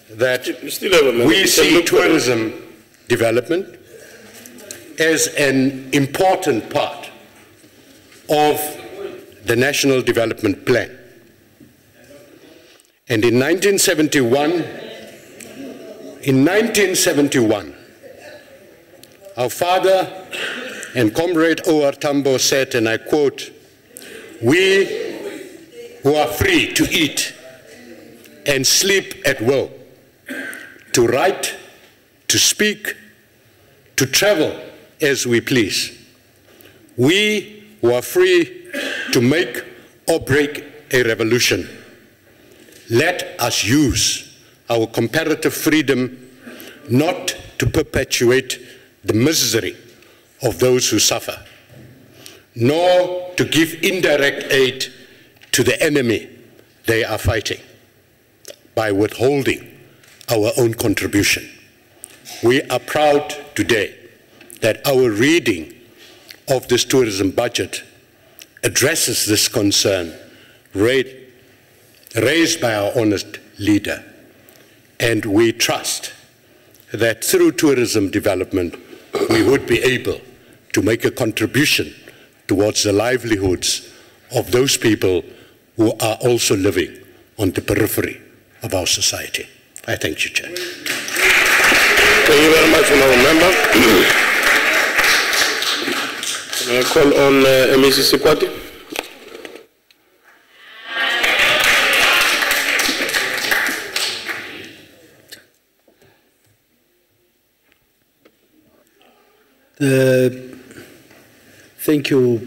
that we see tourism development as an important part of the National Development Plan. And in 1971, our father and comrade O.R. Tambo said, and I quote, "We who are free to eat and sleep at will, to write, to speak, to travel as we please. We who are free to make or break a revolution. Let us use our comparative freedom not to perpetuate the misery of those who suffer, nor to give indirect aid to the enemy they are fighting by withholding our own contribution. We are proud today that our reading of this tourism budget addresses this concern raised by our honest leader. And we trust that through tourism development, we would be able to make a contribution towards the livelihoods of those people who are also living on the periphery of our society. I thank you, Chair. Thank you very much, Honourable Member. I call on Mrs. Sikwati. Thank you,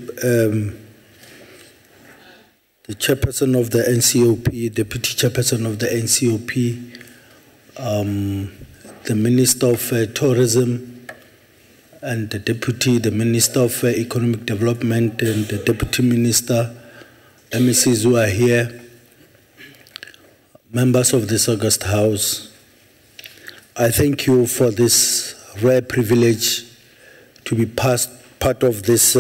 the chairperson of the NCOP, deputy chairperson of the NCOP, the Minister of Tourism, and the Minister of Economic Development, and the Deputy Minister, MECs who are here, members of this august House. I thank you for this rare privilege to be part of this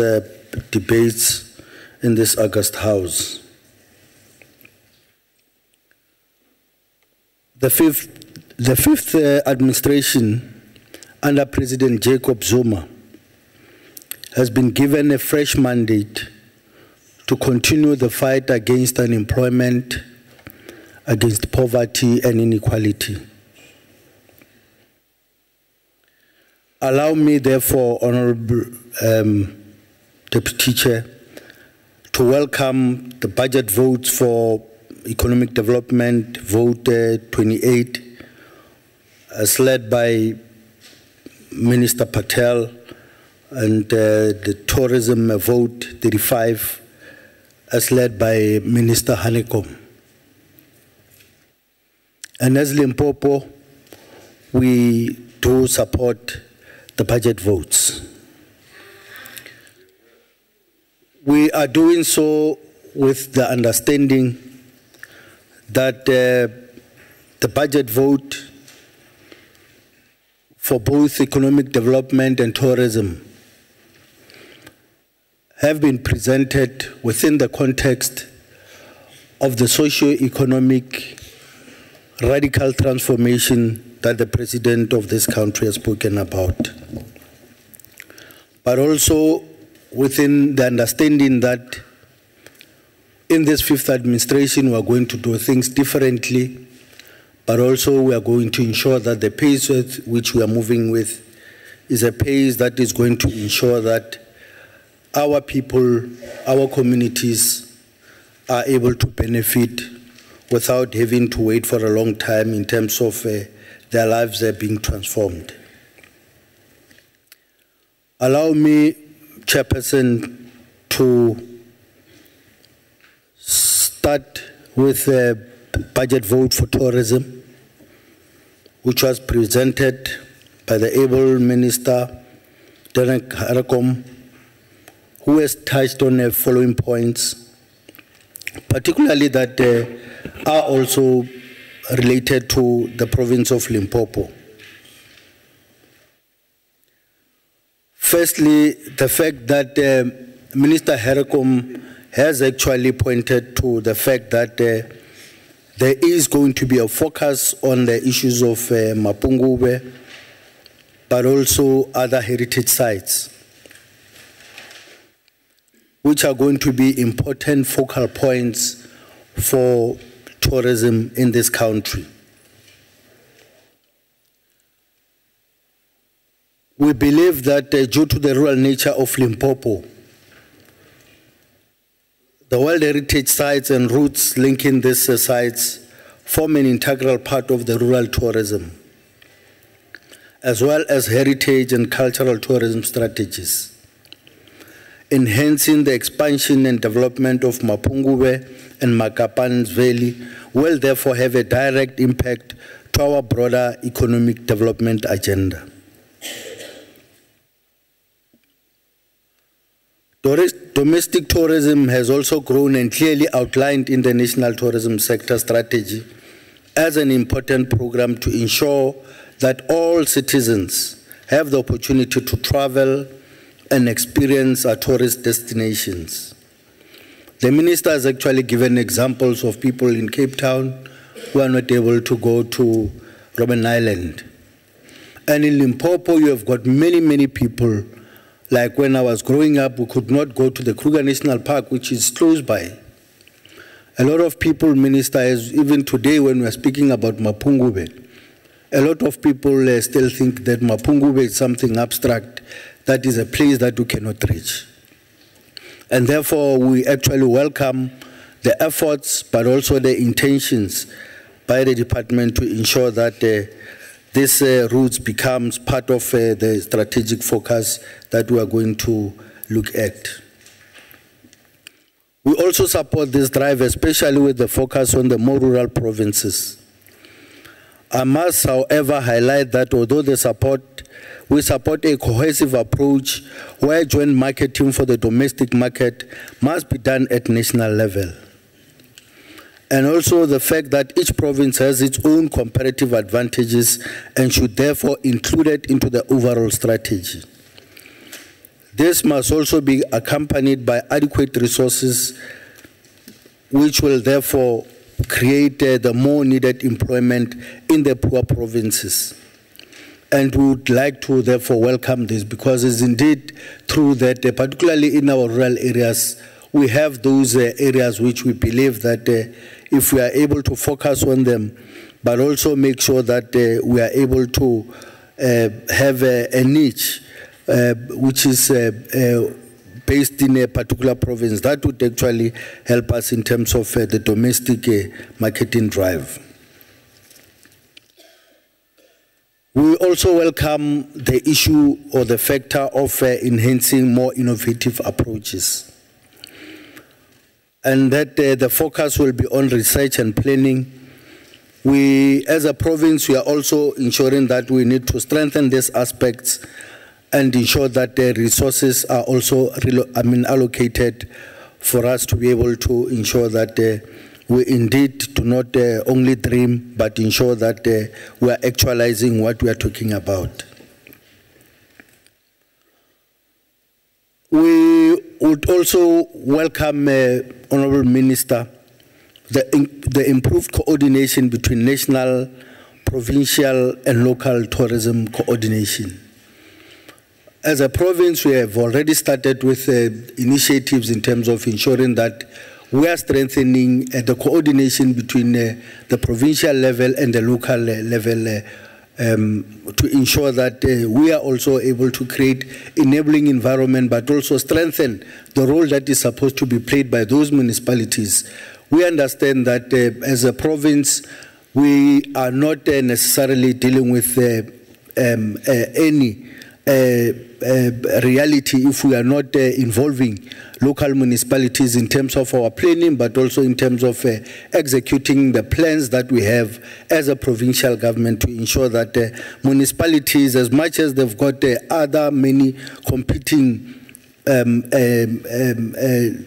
debates in this august House. The fifth administration under President Jacob Zuma has been given a fresh mandate to continue the fight against unemployment, against poverty and inequality. Allow me, therefore, Honourable Deputy Chair, to welcome the budget votes for economic development, vote 28, as led by Minister Patel, and the tourism vote 35, as led by Minister Hanekom. And as Limpopo, we do support the budget votes. We are doing so with the understanding that the budget vote for both economic development and tourism have been presented within the context of the socio-economic radical transformation that the President of this country has spoken about, but also within the understanding that in this fifth administration we are going to do things differently, but also we are going to ensure that the pace with which we are moving with is a pace that is going to ensure that our people, our communities are able to benefit without having to wait for a long time in terms of their lives are being transformed. Allow me, Chairperson, to start with the budget vote for tourism, which was presented by the able Minister, Derek Harakom, who has touched on the following points, particularly that are also related to the province of Limpopo. Firstly, the fact that Minister Harakom has actually pointed to the fact that there is going to be a focus on the issues of Mapungube, but also other heritage sites, which are going to be important focal points for tourism in this country. We believe that due to the rural nature of Limpopo, the World Heritage Sites and routes linking these sites form an integral part of the rural tourism, as well as heritage and cultural tourism strategies. Enhancing the expansion and development of Mapungubwe and Makapan's Valley will therefore have a direct impact to our broader economic development agenda. Domestic tourism has also grown and clearly outlined in the National Tourism Sector Strategy as an important program to ensure that all citizens have the opportunity to travel and experience our tourist destinations. The Minister has actually given examples of people in Cape Town who are not able to go to Robben Island. And in Limpopo, you have got many, many people. Like when I was growing up, we could not go to the Kruger National Park, which is close by. A lot of people, Minister, even today when we're speaking about Mapungubwe, a lot of people still think that Mapungubwe is something abstract, that is a place that we cannot reach. And therefore, we actually welcome the efforts, but also the intentions by the department to ensure that this route becomes part of the strategic focus that we are going to look at. We also support this drive, especially with the focus on the more rural provinces. I must, however, highlight that although we support a cohesive approach where joint marketing for the domestic market must be done at national level. And also the fact that each province has its own comparative advantages and should therefore include it into the overall strategy. This must also be accompanied by adequate resources, which will therefore create the more needed employment in the poor provinces. And we would like to therefore welcome this, because it's indeed true that particularly in our rural areas, we have those areas which we believe that if we are able to focus on them, but also make sure that we are able to have a niche which is based in a particular province, that would actually help us in terms of the domestic marketing drive. We also welcome the issue or the factor of enhancing more innovative approaches. And that the focus will be on research and planning. We, as a province, we are also ensuring that we need to strengthen these aspects and ensure that the resources are also allocated for us to be able to ensure that we indeed do not only dream, but ensure that we are actualizing what we are talking about. We would also welcome, Honourable Minister, the improved coordination between national, provincial and local tourism coordination. As a province, we have already started with initiatives in terms of ensuring that we are strengthening the coordination between the provincial level and the local level to ensure that we are also able to create enabling environment, but also strengthen the role that is supposed to be played by those municipalities. We understand that as a province, we are not necessarily dealing with any reality if we are not involving local municipalities in terms of our planning, but also in terms of executing the plans that we have as a provincial government to ensure that municipalities, as much as they've got other many competing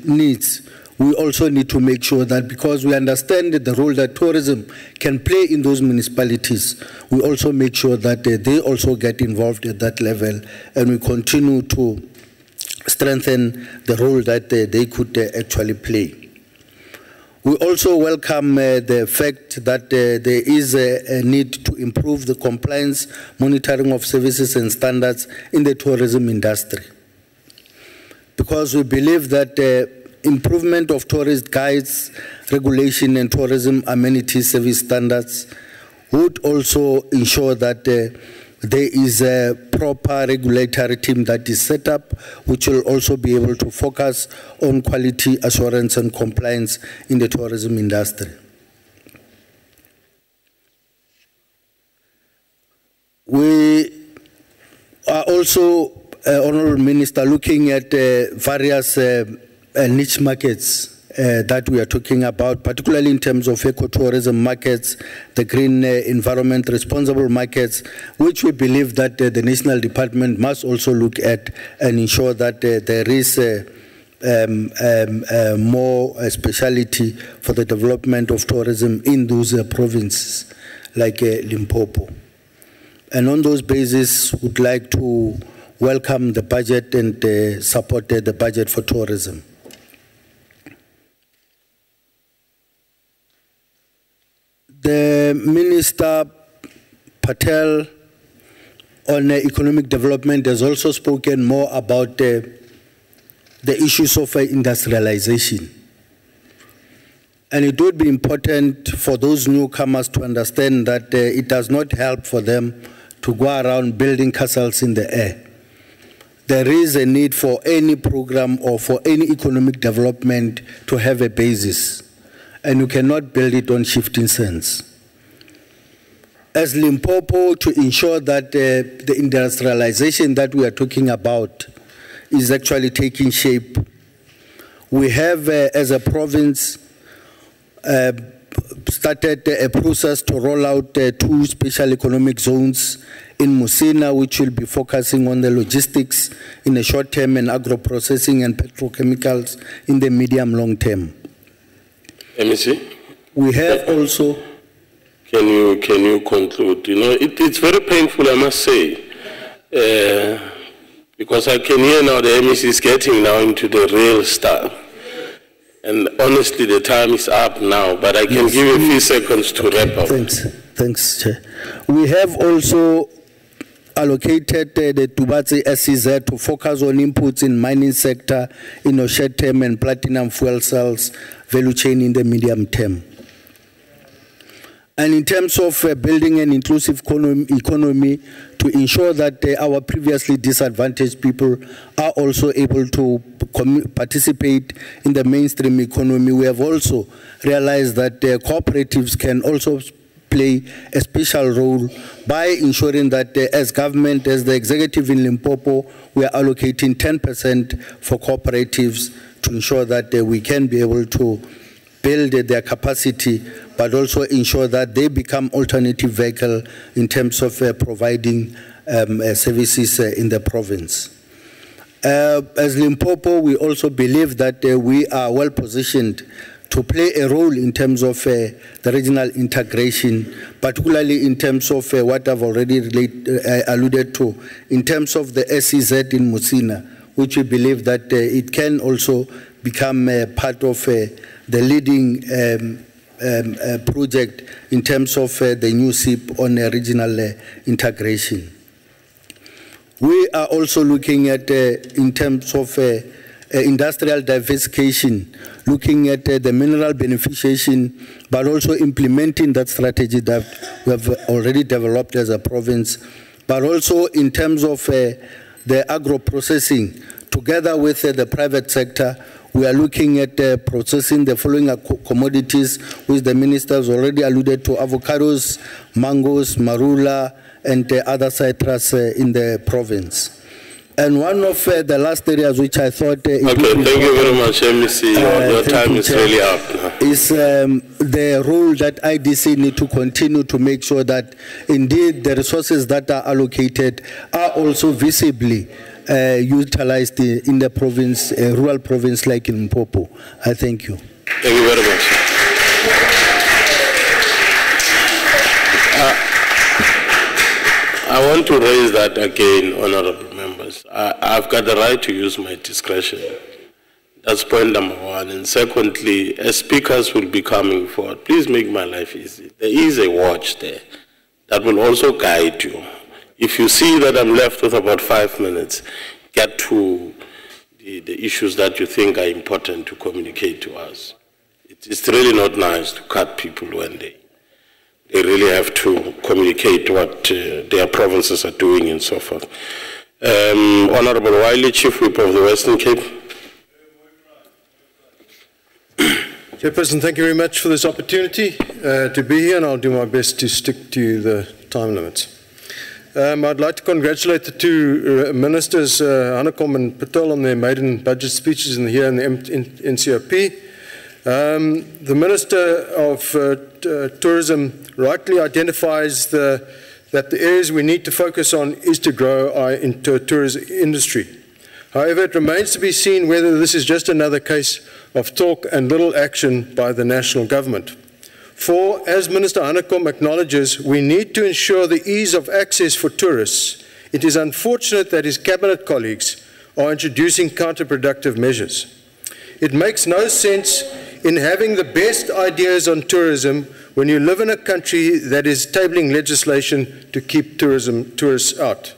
needs, we also need to make sure that, because we understand the role that tourism can play in those municipalities, we also make sure that they also get involved at that level, and we continue to strengthen the role that they could actually play. We also welcome the fact that there is a need to improve the compliance monitoring of services and standards in the tourism industry, because we believe that improvement of tourist guides, regulation and tourism amenity service standards would also ensure that there is a proper regulatory team that is set up, which will also be able to focus on quality assurance and compliance in the tourism industry. We are also, Honourable Minister, looking at various niche markets that we are talking about, particularly in terms of ecotourism markets, the green environment responsible markets, which we believe that the National Department must also look at and ensure that there is more speciality for the development of tourism in those provinces like Limpopo. And on those basis, would like to welcome the budget and support the budget for tourism. The Minister Patel on economic development has also spoken more about the issues of industrialization. And it would be important for those newcomers to understand that it does not help for them to go around building castles in the air. There is a need for any program or for any economic development to have a basis, and you cannot build it on shifting sands. As Limpopo, to ensure that the industrialization that we are talking about is actually taking shape, we have, as a province, started a process to roll out 2 special economic zones in Musina, which will be focusing on the logistics in the short term and agro-processing and petrochemicals in the medium-long term. MEC? We have also... Can you conclude? You know, it's very painful, I must say, because I can hear now the MEC is getting now into the real stuff. And honestly, the time is up now, but I can give you a few seconds to wrap up. Thanks, Chair. We have also allocated the Tubatsi SEZ to focus on inputs in mining sector, in the short term, and platinum fuel cells value chain in the medium term. And in terms of building an inclusive economy to ensure that our previously disadvantaged people are also able to participate in the mainstream economy, we have also realized that cooperatives can also play a special role by ensuring that as government, as the executive in Limpopo, we are allocating 10% for cooperatives to ensure that we can be able to build their capacity, but also ensure that they become alternative vehicle in terms of providing services in the province. As Limpopo, we also believe that we are well positioned to play a role in terms of the regional integration, particularly in terms of what I've already alluded to, in terms of the SEZ in Musina, which we believe that it can also become part of the leading project in terms of the new SIP on regional integration. We are also looking at, in terms of industrial diversification, looking at the mineral beneficiation, but also implementing that strategy that we have already developed as a province, but also in terms of the agro-processing, together with the private sector. We are looking at processing the following commodities, which the minister has already alluded to: avocados, mangoes, marula, and other citrus in the province. And one of the last areas which I thought... okay, thank you very much, MEC. Your time is really up now. Is the role that IDC need to continue to make sure that indeed the resources that are allocated are also visibly utilized in the province, rural province like in Limpopo. I thank you. Thank you very much. I want to raise that again, honorable members. I've got the right to use my discretion. That's point number one. And secondly, as speakers will be coming forward, please make my life easy. There is a watch there that will also guide you. If you see that I'm left with about 5 minutes, get to the issues that you think are important to communicate to us. It's really not nice to cut people when they really have to communicate what their provinces are doing and so forth. Honorable Wiley, Chief Whip of the Western Cape. Chairperson, thank you very much for this opportunity to be here, and I'll do my best to stick to the time limits. I'd like to congratulate the two ministers, Hanekom and Patel, on their maiden budget speeches here in the NCOP. The Minister of Tourism rightly identifies that the areas we need to focus on is to grow our tourism industry. However, it remains to be seen whether this is just another case of talk and little action by the national government. For, as Minister Hanekom acknowledges, we need to ensure the ease of access for tourists. It is unfortunate that his cabinet colleagues are introducing counterproductive measures. It makes no sense in having the best ideas on tourism when you live in a country that is tabling legislation to keep tourists out.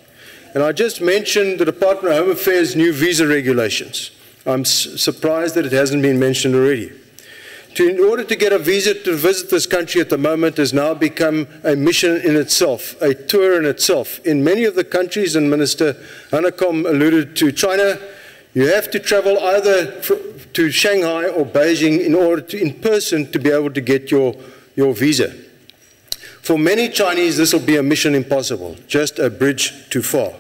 And I just mentioned the Department of Home Affairs' new visa regulations. I'm surprised that it hasn't been mentioned already. In order to get a visa to visit this country at the moment has now become a mission in itself, a tour in itself. In many of the countries, and Minister Hanekom alluded to China, you have to travel either to Shanghai or Beijing in order to, in person, to be able to get your visa. For many Chinese, this will be a mission impossible, just a bridge too far.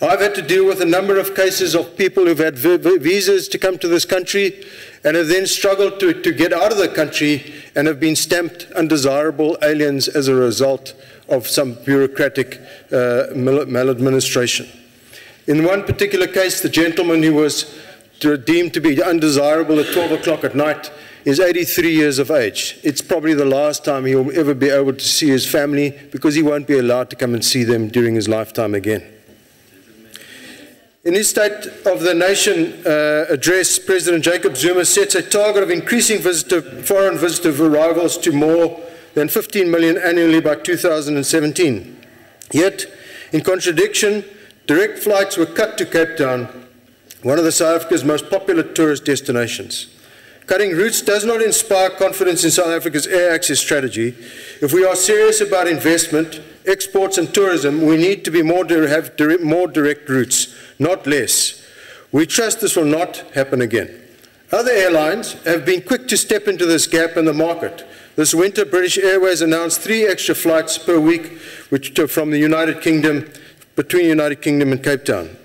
I've had to deal with a number of cases of people who've had visas to come to this country and have then struggled to get out of the country and have been stamped undesirable aliens as a result of some bureaucratic maladministration. In one particular case, the gentleman who was deemed to be undesirable at 12 o'clock at night is 83 years of age. It's probably the last time he will ever be able to see his family because he won't be allowed to come and see them during his lifetime again. In his State of the Nation address, President Jacob Zuma sets a target of increasing foreign visitor arrivals to more than 15 million annually by 2017. Yet, in contradiction, direct flights were cut to Cape Town, one of South Africa's most popular tourist destinations. Cutting routes does not inspire confidence in South Africa's air access strategy. If we are serious about investment, exports and tourism, we need to have more direct routes, not less. We trust this will not happen again. Other airlines have been quick to step into this gap in the market. This winter, British Airways announced 3 extra flights per week from the United Kingdom, between United Kingdom and Cape Town.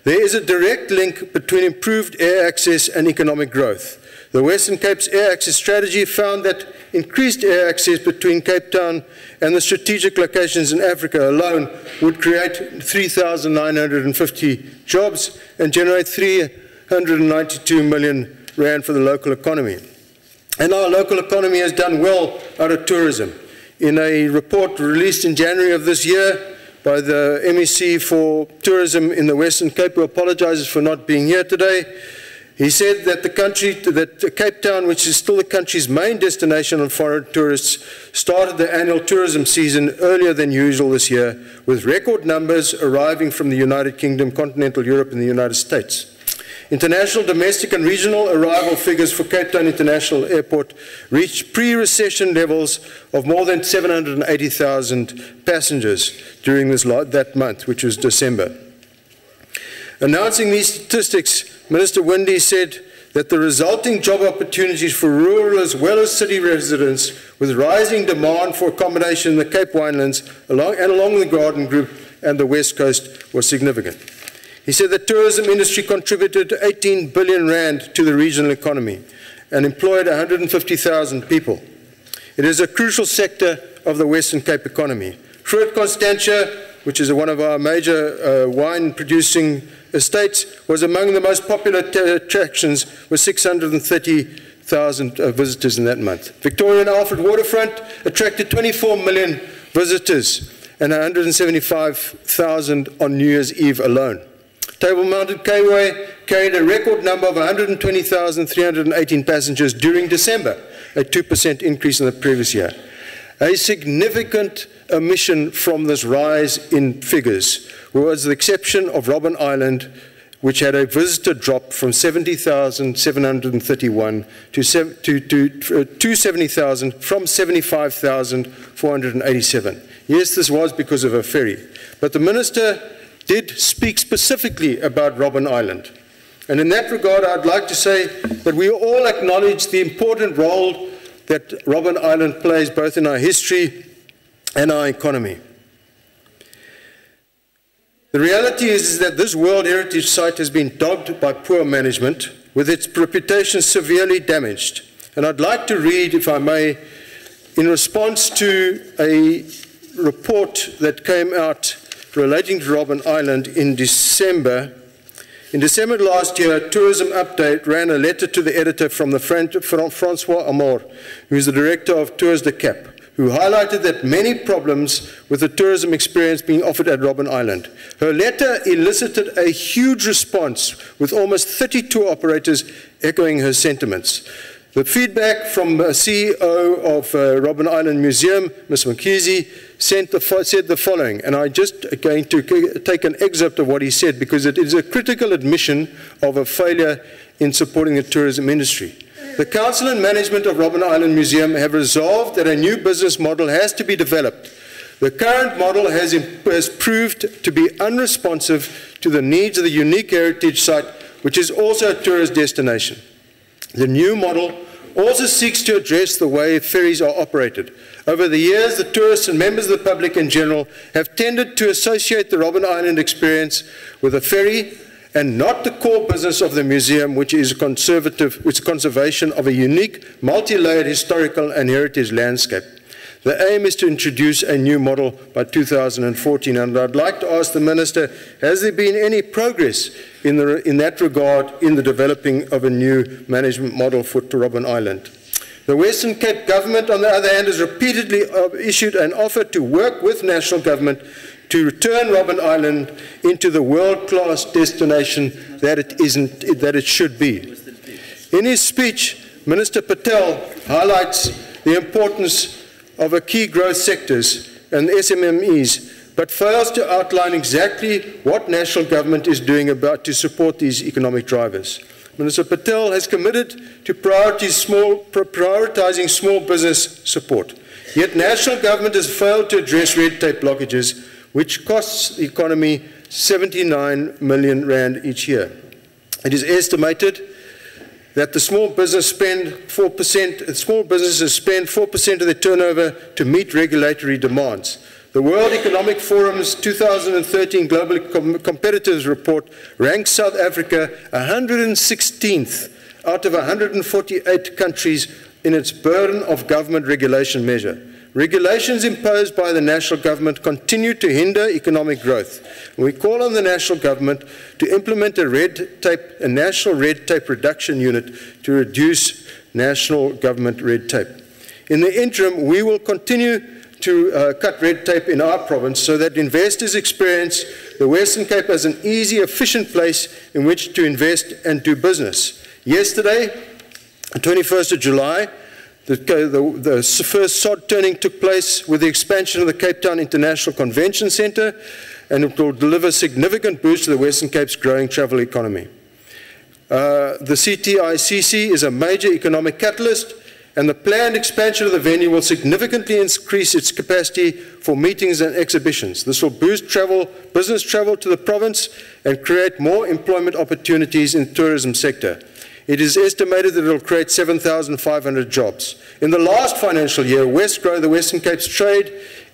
There is a direct link between improved air access and economic growth. The Western Cape's air access strategy found that increased air access between Cape Town and the strategic locations in Africa alone would create 3,950 jobs and generate 392 million rand for the local economy. And our local economy has done well out of tourism. In a report released in January of this year by the MEC for Tourism in the Western Cape, who apologizes for not being here today, he said that Cape Town, which is still the country's main destination on foreign tourists, started the annual tourism season earlier than usual this year, with record numbers arriving from the United Kingdom, continental Europe, and the United States. International, domestic, and regional arrival figures for Cape Town International Airport reached pre-recession levels of more than 780,000 passengers during that month, which was December. Announcing these statistics, Minister Winde said that the resulting job opportunities for rural as well as city residents, with rising demand for accommodation in the Cape Winelands along the Garden Group and the West Coast, was significant. He said the tourism industry contributed 18 billion rand to the regional economy and employed 150,000 people. It is a crucial sector of the Western Cape economy. Fruit Constantia, which is one of our major wine-producing estates, was among the most popular attractions with 630,000 visitors in that month. Victoria and Alfred Waterfront attracted 24 million visitors and 175,000 on New Year's Eve alone. Table Mountain Cayway carried a record number of 120,318 passengers during December, a 2% increase in the previous year. A significant omission from this rise in figures was the exception of Robben Island, which had a visitor drop from 70,731 to 70,000 from 75,487. Yes, this was because of a ferry, but the minister did speak specifically about Robben Island. And in that regard, I'd like to say that we all acknowledge the important role that Robben Island plays both in our history and our economy. The reality is that this World Heritage Site has been dogged by poor management, with its reputation severely damaged. And I'd like to read, if I may, in response to a report that came out relating to Robben Island in December. In December last year, Tourism Update ran a letter to the editor from Francois Amor, who is the director of Tours de Cap, who highlighted that many problems with the tourism experience being offered at Robben Island. Her letter elicited a huge response, with almost 30 tour operators echoing her sentiments. The feedback from the CEO of Robben Island Museum, Ms. Mkhize, said the following, and I'm just going to take an excerpt of what he said because it is a critical admission of a failure in supporting the tourism industry. The Council and management of Robben Island Museum have resolved that a new business model has to be developed. The current model has proved to be unresponsive to the needs of the unique heritage site, which is also a tourist destination. The new model also seeks to address the way ferries are operated. Over the years, the tourists and members of the public in general have tended to associate the Robben Island experience with a ferry and not the core business of the museum, which is conservation of a unique, multi-layered historical and heritage landscape. The aim is to introduce a new model by 2014, and I'd like to ask the Minister, has there been any progress in that regard in the developing of a new management model for Robben Island? The Western Cape government, on the other hand, has repeatedly issued an offer to work with national government to return Robben Island into the world-class destination that it should be. In his speech, Minister Patel highlights the importance of a key growth sectors and SMMEs, but fails to outline exactly what national government is doing to support these economic drivers. Minister Patel has committed to prioritizing small business support. Yet national government has failed to address red tape blockages, which costs the economy 79 million rand each year. It is estimated that the small businesses spend 4% of their turnover to meet regulatory demands. The World Economic Forum's 2013 Global Competitiveness Report ranks South Africa 116th out of 148 countries in its burden of government regulation measure. Regulations imposed by the national government continue to hinder economic growth. We call on the national government to implement a national red tape reduction unit to reduce national government red tape. In the interim, we will continue to cut red tape in our province so that investors experience the Western Cape as an easy, efficient place in which to invest and do business. Yesterday, the 21st of July, the first sod turning took place with the expansion of the Cape Town International Convention Centre, and it will deliver a significant boost to the Western Cape's growing travel economy. The CTICC is a major economic catalyst, and the planned expansion of the venue will significantly increase its capacity for meetings and exhibitions. This will boost business travel to the province and create more employment opportunities in the tourism sector. It is estimated that it will create 7,500 jobs. In the last financial year, Westgrow, the Western Cape's trade,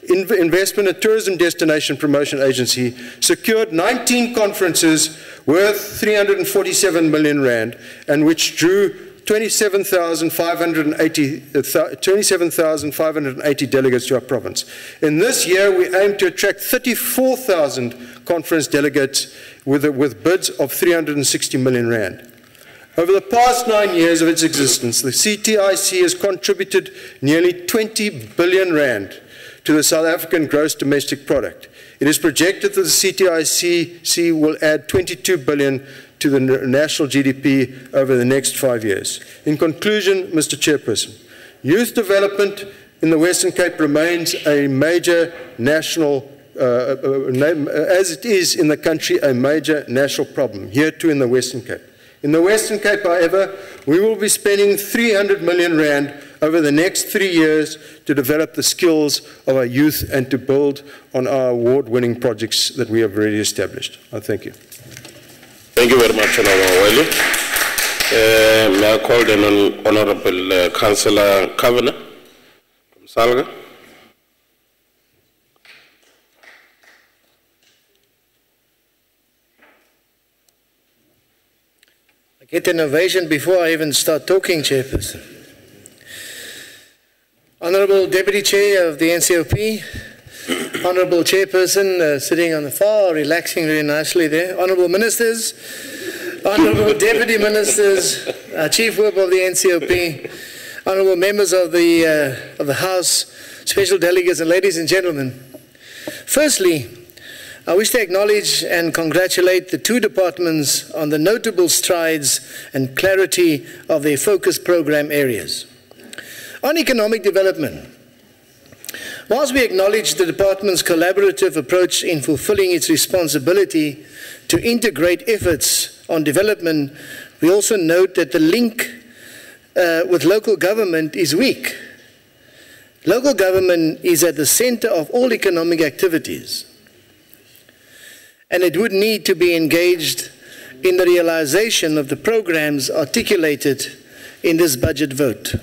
investment and tourism destination promotion agency, secured 19 conferences worth 347 million rand, and which drew 27,580 delegates to our province. In this year, we aim to attract 34,000 conference delegates with bids of 360 million rand. Over the past 9 years of its existence, the CTIC has contributed nearly 20 billion rand to the South African gross domestic product. It is projected that the CTIC will add 22 billion to the national GDP over the next 5 years. In conclusion, Mr. Chairperson, youth development in the Western Cape remains a major national, as it is in the country, a major national problem, here too in the Western Cape. In the Western Cape, however, we will be spending 300 million rand over the next 3 years to develop the skills of our youth and to build on our award-winning projects that we have already established. I thank you. Thank you very much, Honorable Wele. May I call the Honorable Councillor Kavanagh from Salga. get innovation before I even start talking, Chairperson. Honourable Deputy Chair of the NCOP, Honourable Chairperson sitting on the far, relaxing very nicely there, Honourable Ministers, Honourable Deputy Ministers, Chief Whip of the NCOP, Honourable Members of the House, Special Delegates and ladies and gentlemen. Firstly, I wish to acknowledge and congratulate the two departments on the notable strides and clarity of their focus program areas. On economic development, whilst we acknowledge the department's collaborative approach in fulfilling its responsibility to integrate efforts on development, we also note that the link with local government is weak. Local government is at the center of all economic activities, and it would need to be engaged in the realization of the programs articulated in this budget vote.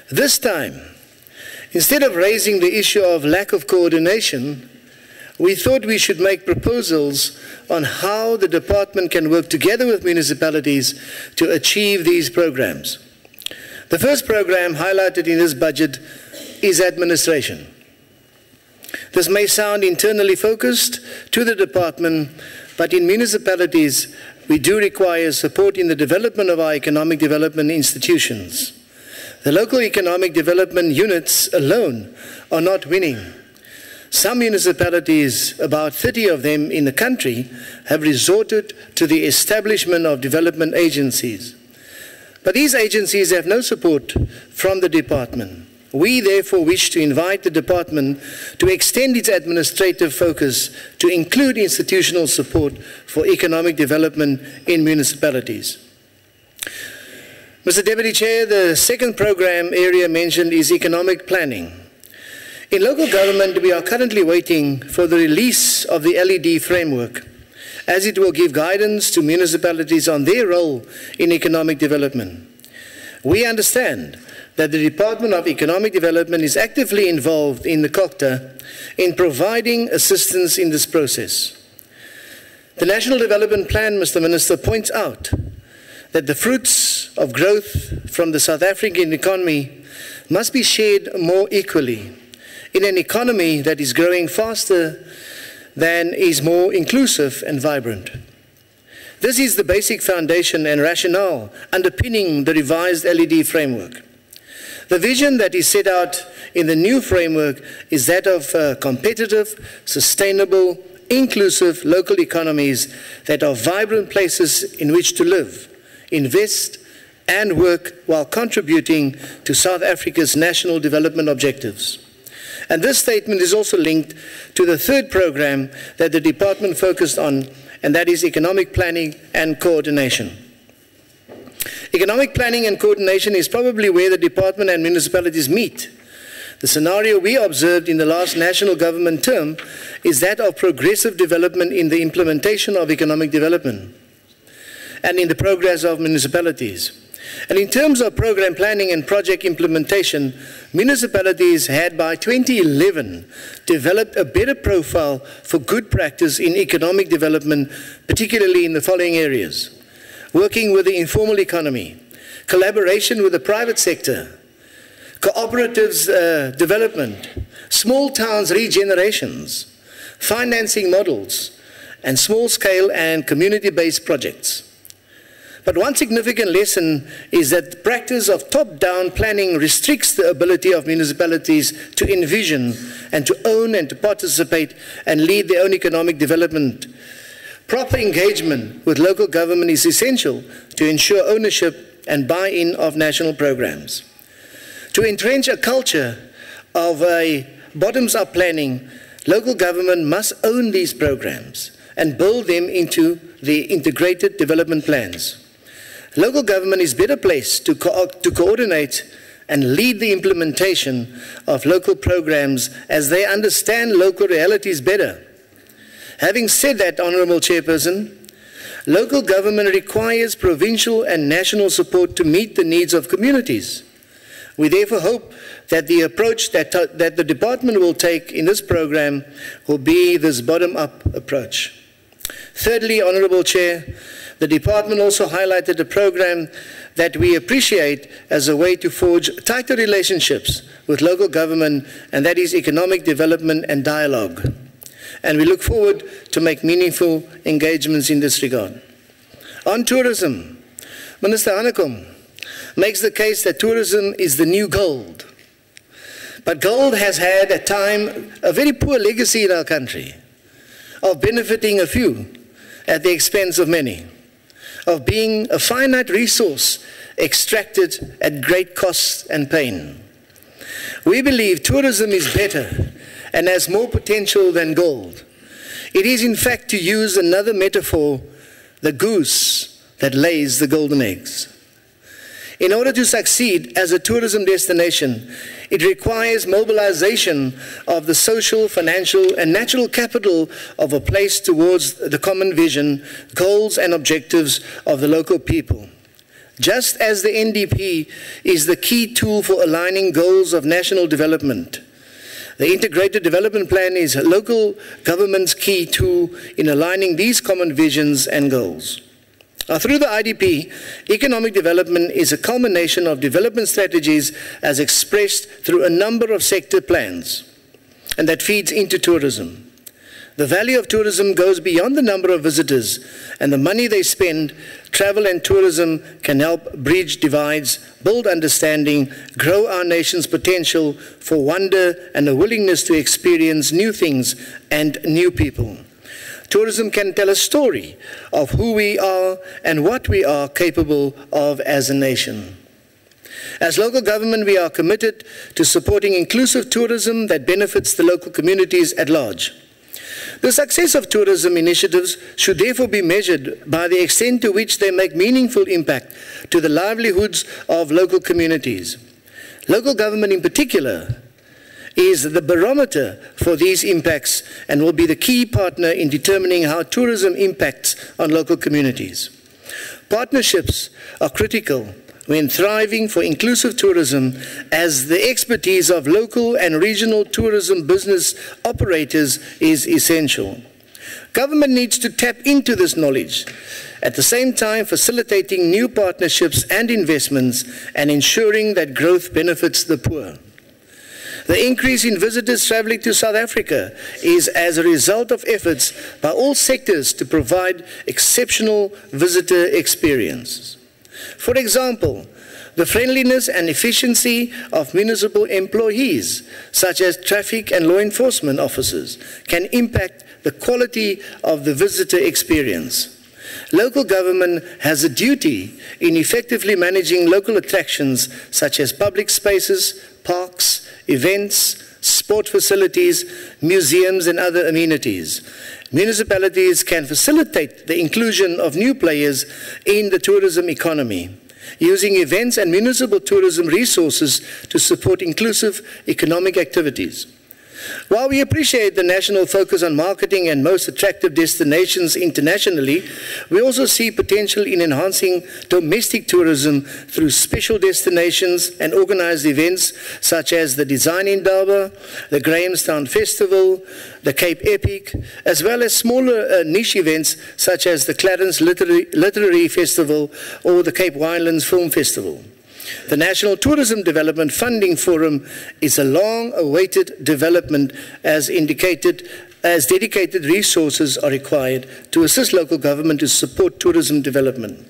This time, instead of raising the issue of lack of coordination, we thought we should make proposals on how the department can work together with municipalities to achieve these programs. The first program highlighted in this budget is administration. This may sound internally focused to the department, but in municipalities, we do require support in the development of our economic development institutions. The local economic development units alone are not winning. Some municipalities, about 30 of them in the country, have resorted to the establishment of development agencies. But these agencies have no support from the department. We therefore wish to invite the department to extend its administrative focus to include institutional support for economic development in municipalities. Mr. Deputy Chair, the second program area mentioned is economic planning. In local government, we are currently waiting for the release of the LED framework, as it will give guidance to municipalities on their role in economic development. We understand that the Department of Economic Development is actively involved in the COCTA in providing assistance in this process. The National Development Plan, Mr. Minister, points out that the fruits of growth from the South African economy must be shared more equally in an economy that is growing faster than is more inclusive and vibrant. This is the basic foundation and rationale underpinning the revised LED framework. The vision that is set out in the new framework is that of competitive, sustainable, inclusive local economies that are vibrant places in which to live, invest, and work while contributing to South Africa's national development objectives. And this statement is also linked to the third program that the department focused on, and that is economic planning and coordination. Economic planning and coordination is probably where the department and municipalities meet. The scenario we observed in the last national government term is that of progressive development in the implementation of economic development and in the progress of municipalities. And in terms of program planning and project implementation, municipalities had by 2011 developed a better profile for good practice in economic development, particularly in the following areas: working with the informal economy, collaboration with the private sector, cooperatives development, small towns regenerations, financing models, and small-scale and community-based projects. But one significant lesson is that the practice of top-down planning restricts the ability of municipalities to envision and to own and to participate and lead their own economic development. Proper engagement with local government is essential to ensure ownership and buy-in of national programs. To entrench a culture of a bottoms-up planning, local government must own these programs and build them into the integrated development plans. Local government is better placed to coordinate and lead the implementation of local programs as they understand local realities better. Having said that, Honourable Chairperson, local government requires provincial and national support to meet the needs of communities. We therefore hope that the approach that the department will take in this program will be this bottom-up approach. Thirdly, Honourable Chair, The department also highlighted a program that we appreciate as a way to forge tighter relationships with local government, and that is economic development and dialogue. And we look forward to make meaningful engagements in this regard. On tourism, Minister Hanekom makes the case that tourism is the new gold. But gold has had at time a very poor legacy in our country of benefiting a few at the expense of many, of being a finite resource extracted at great cost and pain. We believe tourism is better and has more potential than gold. It is in fact, to use another metaphor, the goose that lays the golden eggs. In order to succeed as a tourism destination, it requires mobilization of the social, financial, and natural capital of a place towards the common vision, goals, and objectives of the local people. Just as the NDP is the key tool for aligning goals of national development, the Integrated Development Plan is local government's key tool in aligning these common visions and goals. Through the IDP, economic development is a culmination of development strategies as expressed through a number of sector plans, and that feeds into tourism. The value of tourism goes beyond the number of visitors, and the money they spend. Travel and tourism can help bridge divides, build understanding, grow our nation's potential for wonder and a willingness to experience new things and new people. Tourism can tell a story of who we are and what we are capable of as a nation. As local government, we are committed to supporting inclusive tourism that benefits the local communities at large. The success of tourism initiatives should therefore be measured by the extent to which they make meaningful impact to the livelihoods of local communities. Local government in particular is the barometer for these impacts and will be the key partner in determining how tourism impacts on local communities. Partnerships are critical when thriving for inclusive tourism, as the expertise of local and regional tourism business operators is essential. Government needs to tap into this knowledge, at the same time facilitating new partnerships and investments and ensuring that growth benefits the poor. The increase in visitors traveling to South Africa is as a result of efforts by all sectors to provide exceptional visitor experiences. For example, the friendliness and efficiency of municipal employees, such as traffic and law enforcement officers, can impact the quality of the visitor experience. Local government has a duty in effectively managing local attractions such as public spaces, parks, events, sport facilities, museums, and other amenities. Municipalities can facilitate the inclusion of new players in the tourism economy, using events and municipal tourism resources to support inclusive economic activities. While we appreciate the national focus on marketing and most attractive destinations internationally, we also see potential in enhancing domestic tourism through special destinations and organized events such as the Design in Durban, the Grahamstown Festival, the Cape Epic, as well as smaller niche events such as the Clarence Literary Festival or the Cape Winelands Film Festival. The National Tourism Development Funding Forum is a long-awaited development as dedicated resources are required to assist local government to support tourism development.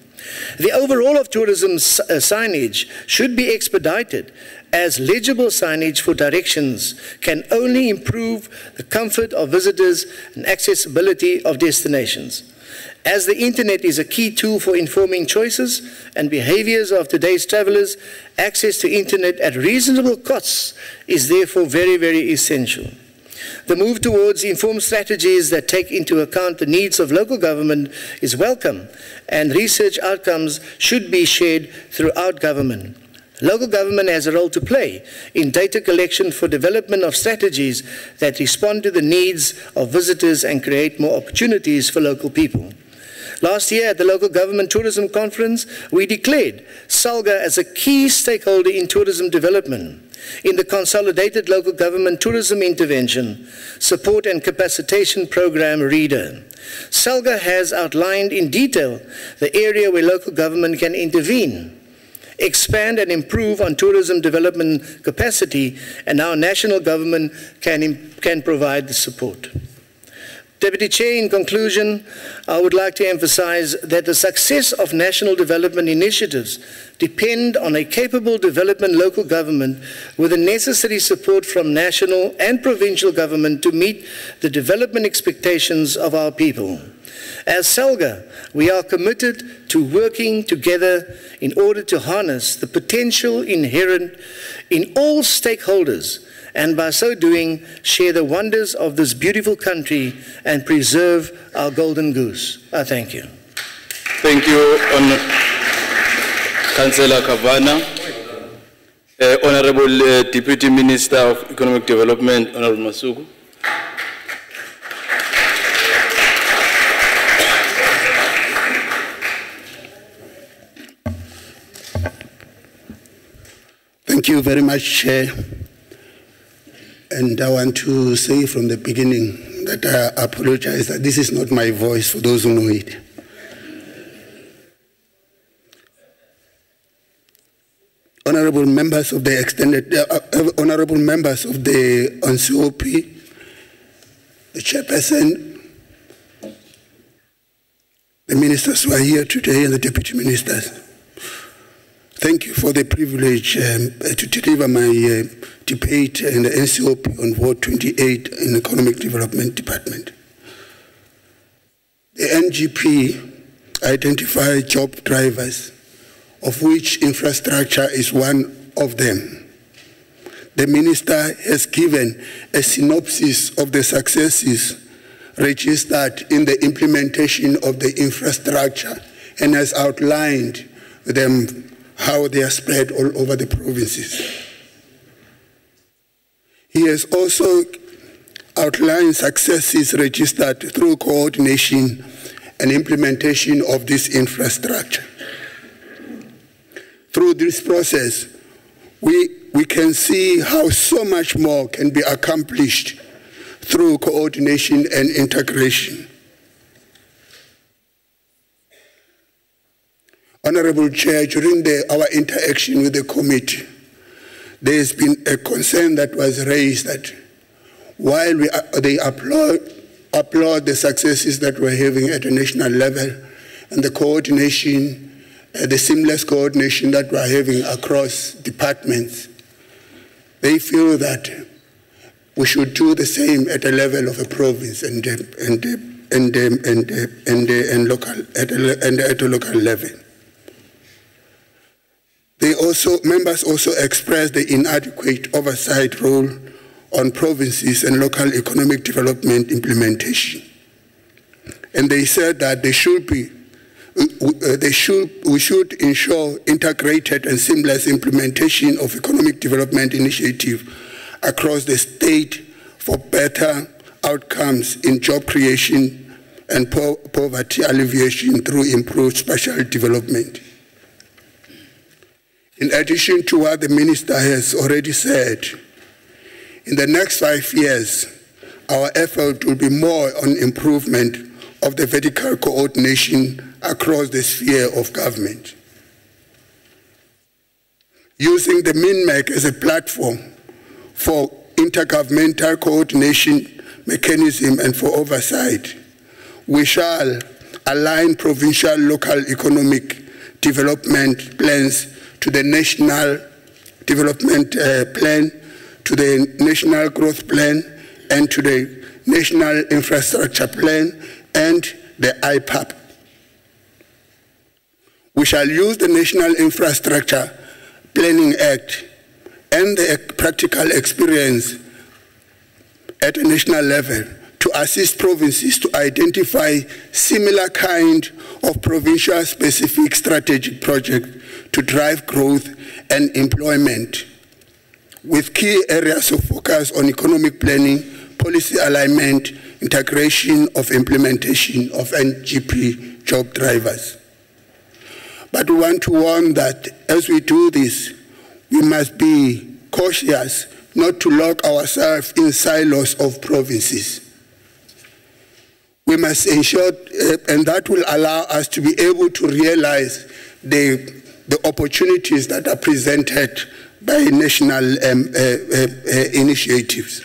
The overall of tourism signage should be expedited, as legible signage for directions can only improve the comfort of visitors and accessibility of destinations. As the internet is a key tool for informing choices and behaviors of today's travelers, access to internet at reasonable costs is therefore very, very essential. The move towards informed strategies that take into account the needs of local government is welcome, and research outcomes should be shared throughout government. Local government has a role to play in data collection for development of strategies that respond to the needs of visitors and create more opportunities for local people. Last year at the Local Government Tourism Conference, we declared SALGA as a key stakeholder in tourism development. In the Consolidated Local Government Tourism Intervention, Support and Capacitation Program READER, SALGA has outlined in detail the area where local government can intervene, expand and improve on tourism development capacity, and how national government can provide the support. Deputy Chair, in conclusion, I would like to emphasize that the success of national development initiatives depend on a capable development local government with the necessary support from national and provincial government to meet the development expectations of our people. As SALGA, we are committed to working together in order to harness the potential inherent in all stakeholders, and by so doing, share the wonders of this beautiful country and preserve our golden goose. I thank you. Thank you, Councillor Kavana. Honorable Deputy Minister of Economic Development, Honorable Masuku. Thank you very much, Chair. And I want to say from the beginning that I apologize that this is not my voice for those who know it. Honorable members of the honorable members of the NCOP, the chairperson, the ministers who are here today, and the deputy ministers. Thank you for the privilege to deliver my debate in the NCOP on Vote 28 in the Economic Development Department. The NGP identified job drivers, of which infrastructure is one of them. The minister has given a synopsis of the successes registered in the implementation of the infrastructure and has outlined them how they are spread all over the provinces. He has also outlined successes registered through coordination and implementation of this infrastructure. Through this process, we can see how so much more can be accomplished through coordination and integration. Honorable Chair, during our interaction with the committee, there has been a concern that was raised that while they applaud the successes that we're having at a national level and the coordination, the seamless coordination that we're having across departments, they feel that we should do the same at a level of a province and at a local level. Members also expressed the inadequate oversight role on provinces and local economic development implementation. And they said that we should ensure integrated and seamless implementation of economic development initiative across the state for better outcomes in job creation and poverty alleviation through improved spatial development. In addition to what the minister has already said, in the next 5 years, our effort will be more on improvement of the vertical coordination across the sphere of government. Using the MINMEC as a platform for intergovernmental coordination mechanism and for oversight, we shall align provincial local economic development plans to the National Development Plan, to the National Growth Plan, and to the National Infrastructure Plan and the IPAP. We shall use the National Infrastructure Planning Act and the practical experience at a national level to assist provinces to identify similar kind of provincial specific strategic projects to drive growth and employment, with key areas of focus on economic planning, policy alignment, integration of implementation of NGP job drivers. But we want to warn that as we do this, we must be cautious not to lock ourselves in silos of provinces. we must ensure, and that will allow us to be able to realize the opportunities that are presented by national initiatives.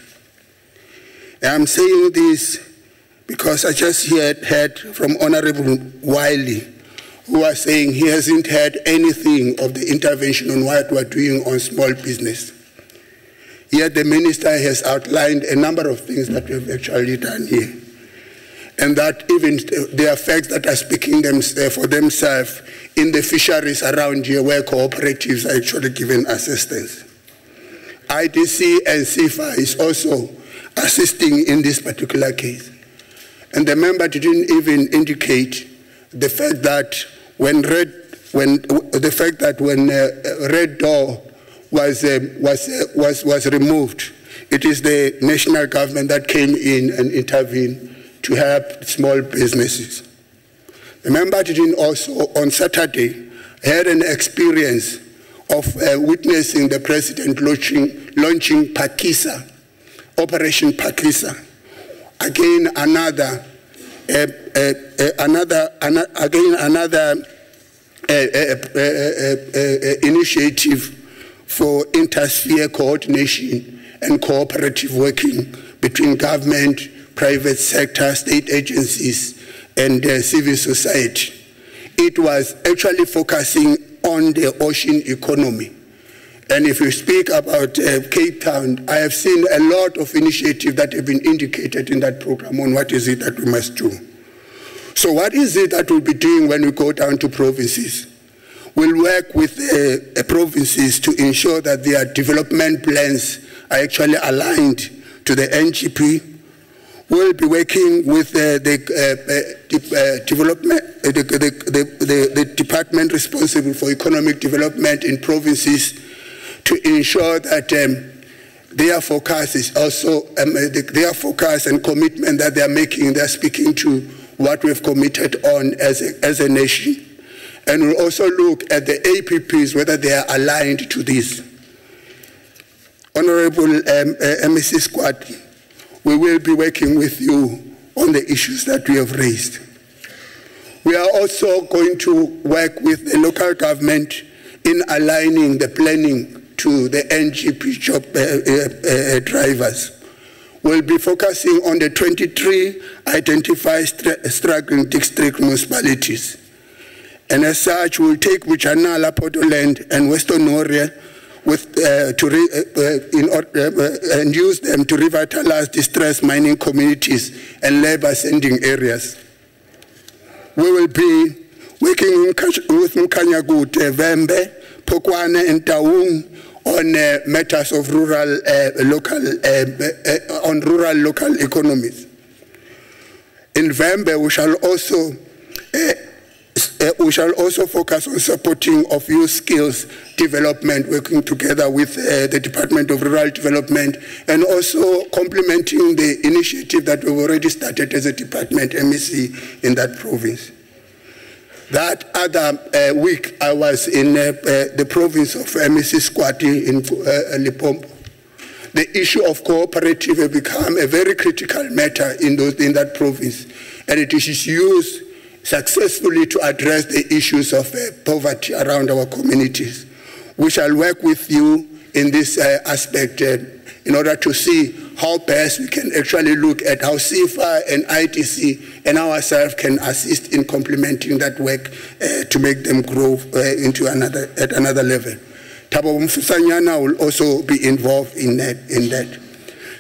I'm saying this because I just heard from Honorable Wiley, who was saying he hasn't heard anything of the intervention on what we're doing on small business. Yet the minister has outlined a number of things that we've actually done here. And that even the effects that are speaking for themselves in the fisheries around here where cooperatives are actually given assistance. IDC and CIFA is also assisting in this particular case. And the member didn't even indicate the fact that when Red Door was removed, it is the national government that came in and intervened to help small businesses. The member didn't also, on Saturday, had an experience of witnessing the president launching Pakisa, Operation Pakisa. Again, another initiative for inter-sphere coordination and cooperative working between government, private sector, state agencies, and civil society. It was actually focusing on the ocean economy. And if you speak about Cape Town, I have seen a lot of initiatives that have been indicated in that program on what is it that we must do. So what is it that we'll be doing when we go down to provinces? We'll work with provinces to ensure that their development plans are actually aligned to the NGP. We'll be working with the department responsible for economic development in provinces to ensure that their focus is also, their focus and commitment that they're making, they're speaking to what we've committed on as a nation. And we'll also look at the APPs, whether they are aligned to this. Honorable MEC Squad, we will be working with you on the issues that we have raised. We are also going to work with the local government in aligning the planning to the NGP job drivers. We'll be focusing on the 23 identified struggling district municipalities. And as such, we'll take Buchanala, Portland, and Western Oria and use them to revitalize distressed mining communities and labor-sending areas. We will be working with Mkanyagut, Vembe, Pokwane, and Taung on matters of rural local economies. In Vembe, we shall also focus on supporting of youth skills development, working together with the Department of Rural Development, and also complementing the initiative that we've already started as a department MEC in that province. That other week, I was in the province of MEC Squati in Limpopo. The issue of cooperative has become a very critical matter in that province, and it is used successfully to address the issues of poverty around our communities. We shall work with you in this aspect in order to see how best we can actually look at how CIFA and ITC and ourselves can assist in complementing that work to make them grow into at another level. Thabo Mfusanyana will also be involved in that.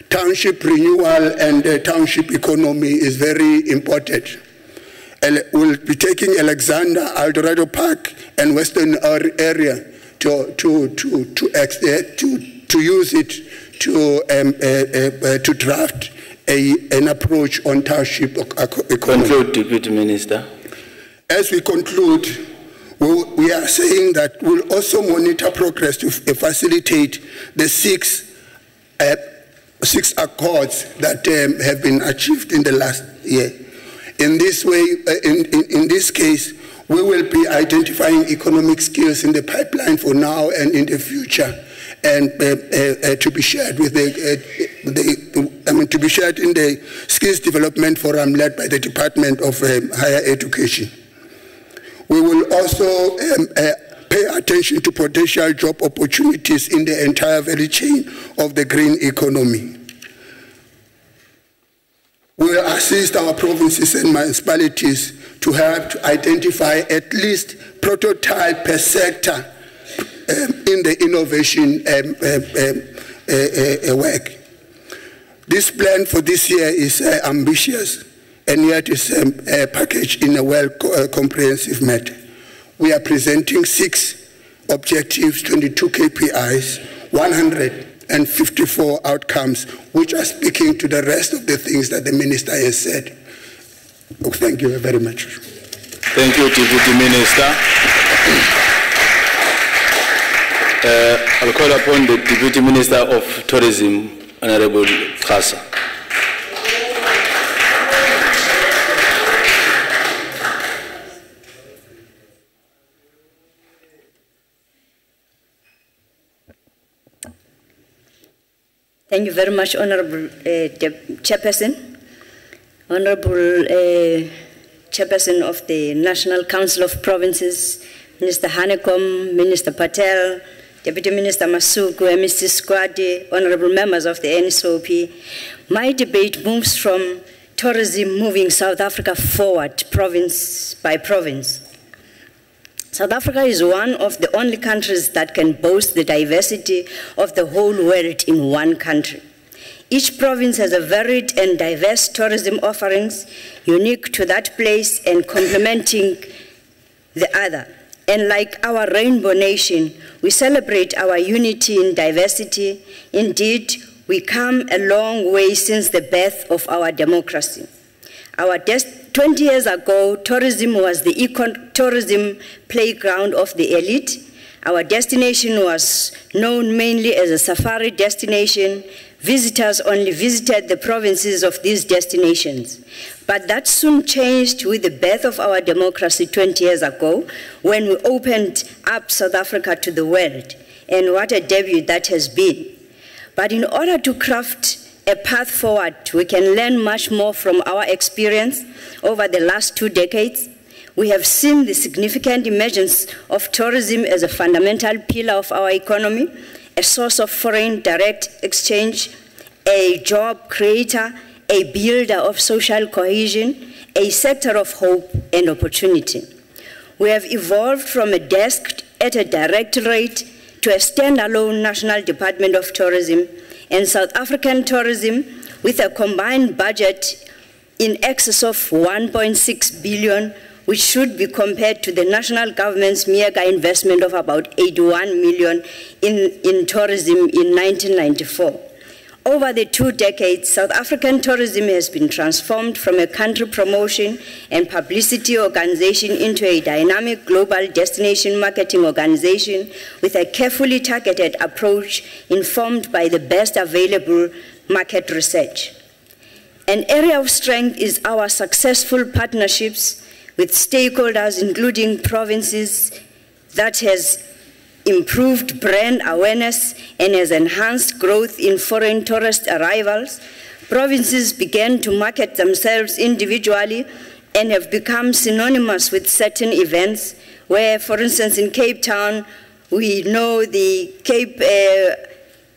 Township renewal and township economy is very important. We'll be taking Alexander, Eldorado Park, and Western area to use it to draft an approach on township economy. Conclude, Deputy Minister. As we conclude, we are saying that we'll also monitor progress to facilitate the six accords that have been achieved in the last year. In this way, in this case, we will be identifying economic skills in the pipeline for now and in the future, and to be shared with the to be shared in the Skills Development Forum led by the Department of Higher Education. We will also pay attention to potential job opportunities in the entire value chain of the green economy. We will assist our provinces and municipalities to help to identify at least prototype per sector in the innovation work. This plan for this year is ambitious and yet is packaged in a comprehensive manner. We are presenting 6 objectives, 22 KPIs, 154 outcomes, which are speaking to the rest of the things that the Minister has said. Oh, thank you very much. Thank you, Deputy Minister. I'll call upon the Deputy Minister of Tourism, Honorable Khasa. Thank you very much, Honorable Chairperson. Honorable Chairperson of the National Council of Provinces, Minister Hanekom, Minister Patel, Deputy Minister Masuku, Mr. Squadi, honorable members of the NSOP, my debate moves from tourism moving South Africa forward province by province. South Africa is one of the only countries that can boast the diversity of the whole world in one country. Each province has a varied and diverse tourism offerings, unique to that place and complementing the other. And like our rainbow nation, we celebrate our unity in diversity. Indeed, we come a long way since the birth of our democracy. 20 years ago, tourism was the ecotourism playground of the elite. Our destination was known mainly as a safari destination. Visitors only visited the provinces of these destinations. But that soon changed with the birth of our democracy 20 years ago, when we opened up South Africa to the world. And what a debut that has been. But in order to craft a path forward, we can learn much more from our experience over the last 2 decades. We have seen the significant emergence of tourism as a fundamental pillar of our economy, a source of foreign direct exchange, a job creator, a builder of social cohesion, a sector of hope and opportunity. We have evolved from a desk at a directorate to a standalone National Department of Tourism, and South African tourism, with a combined budget in excess of 1.6 billion, which should be compared to the national government's mega investment of about 81 million in tourism in 1994. Over the 2 decades, South African tourism has been transformed from a country promotion and publicity organization into a dynamic global destination marketing organization with a carefully targeted approach informed by the best available market research. An area of strength is our successful partnerships with stakeholders, including provinces, that has improved brand awareness and has enhanced growth in foreign tourist arrivals. Provinces began to market themselves individually and have become synonymous with certain events where, for instance, in Cape Town, we know the Cape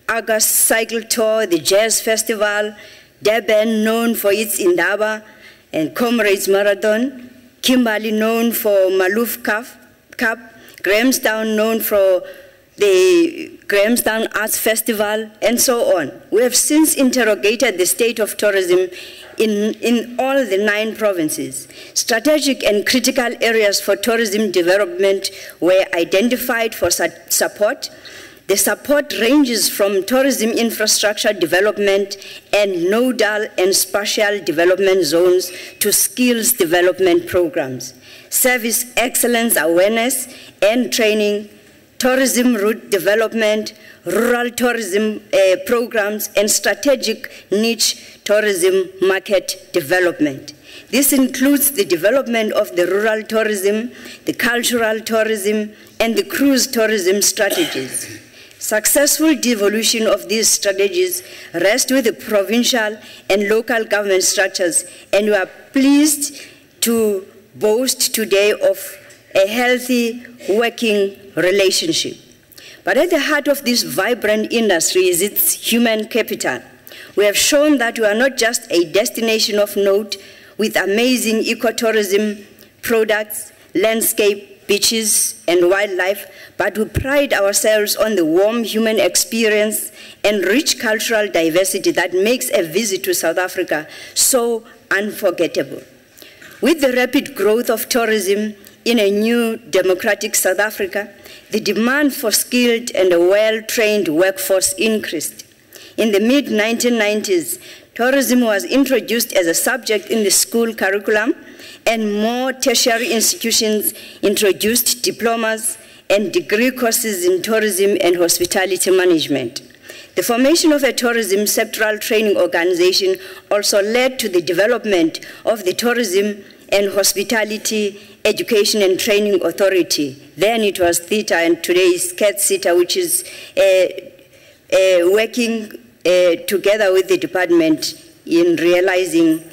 August Cycle Tour, the Jazz Festival, Durban known for its Indaba and Comrades Marathon, Kimberley known for Maloof Cup, Grahamstown known for the Grahamstown Arts Festival, and so on. We have since interrogated the state of tourism in all the 9 provinces. Strategic and critical areas for tourism development were identified for support. The support ranges from tourism infrastructure development and nodal and spatial development zones to skills development programs, service excellence awareness and training, tourism route development, rural tourism programs, and strategic niche tourism market development. This includes the development of the rural tourism, the cultural tourism, and the cruise tourism strategies. Successful devolution of these strategies rests with the provincial and local government structures, and we are pleased to boast today of a healthy working relationship. But at the heart of this vibrant industry is its human capital. We have shown that we are not just a destination of note with amazing ecotourism products, landscape, beaches, and wildlife, but we pride ourselves on the warm human experience and rich cultural diversity that makes a visit to South Africa so unforgettable. With the rapid growth of tourism in a new democratic South Africa, the demand for skilled and a well-trained workforce increased. In the mid-1990s, tourism was introduced as a subject in the school curriculum, and more tertiary institutions introduced diplomas and degree courses in tourism and hospitality management. The formation of a tourism sectoral training organization also led to the development of the Tourism and Hospitality Education and Training Authority. Then it was THETA, and today is CAT-SETA, which is working together with the department in realizing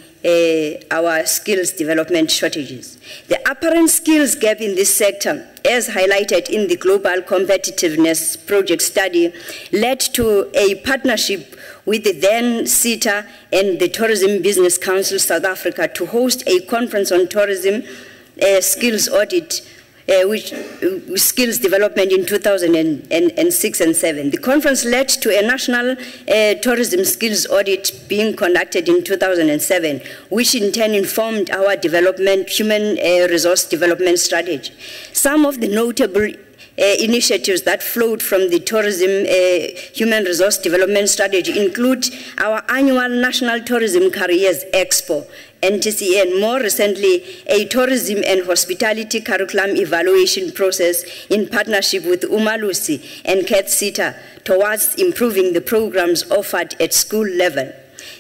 our skills development shortages. The apparent skills gap in this sector, as highlighted in the Global Competitiveness Project study, led to a partnership with the then SETA and the Tourism Business Council South Africa to host a conference on tourism skills audit, skills development in 2006 and 7. The conference led to a national tourism skills audit being conducted in 2007, which in turn informed our human resource development strategy. Some of the notable initiatives that flowed from the Tourism Human Resource Development Strategy include our annual National Tourism Careers Expo, NTC, and more recently, a tourism and hospitality curriculum evaluation process in partnership with Umalusi and CAT-SETA towards improving the programs offered at school level.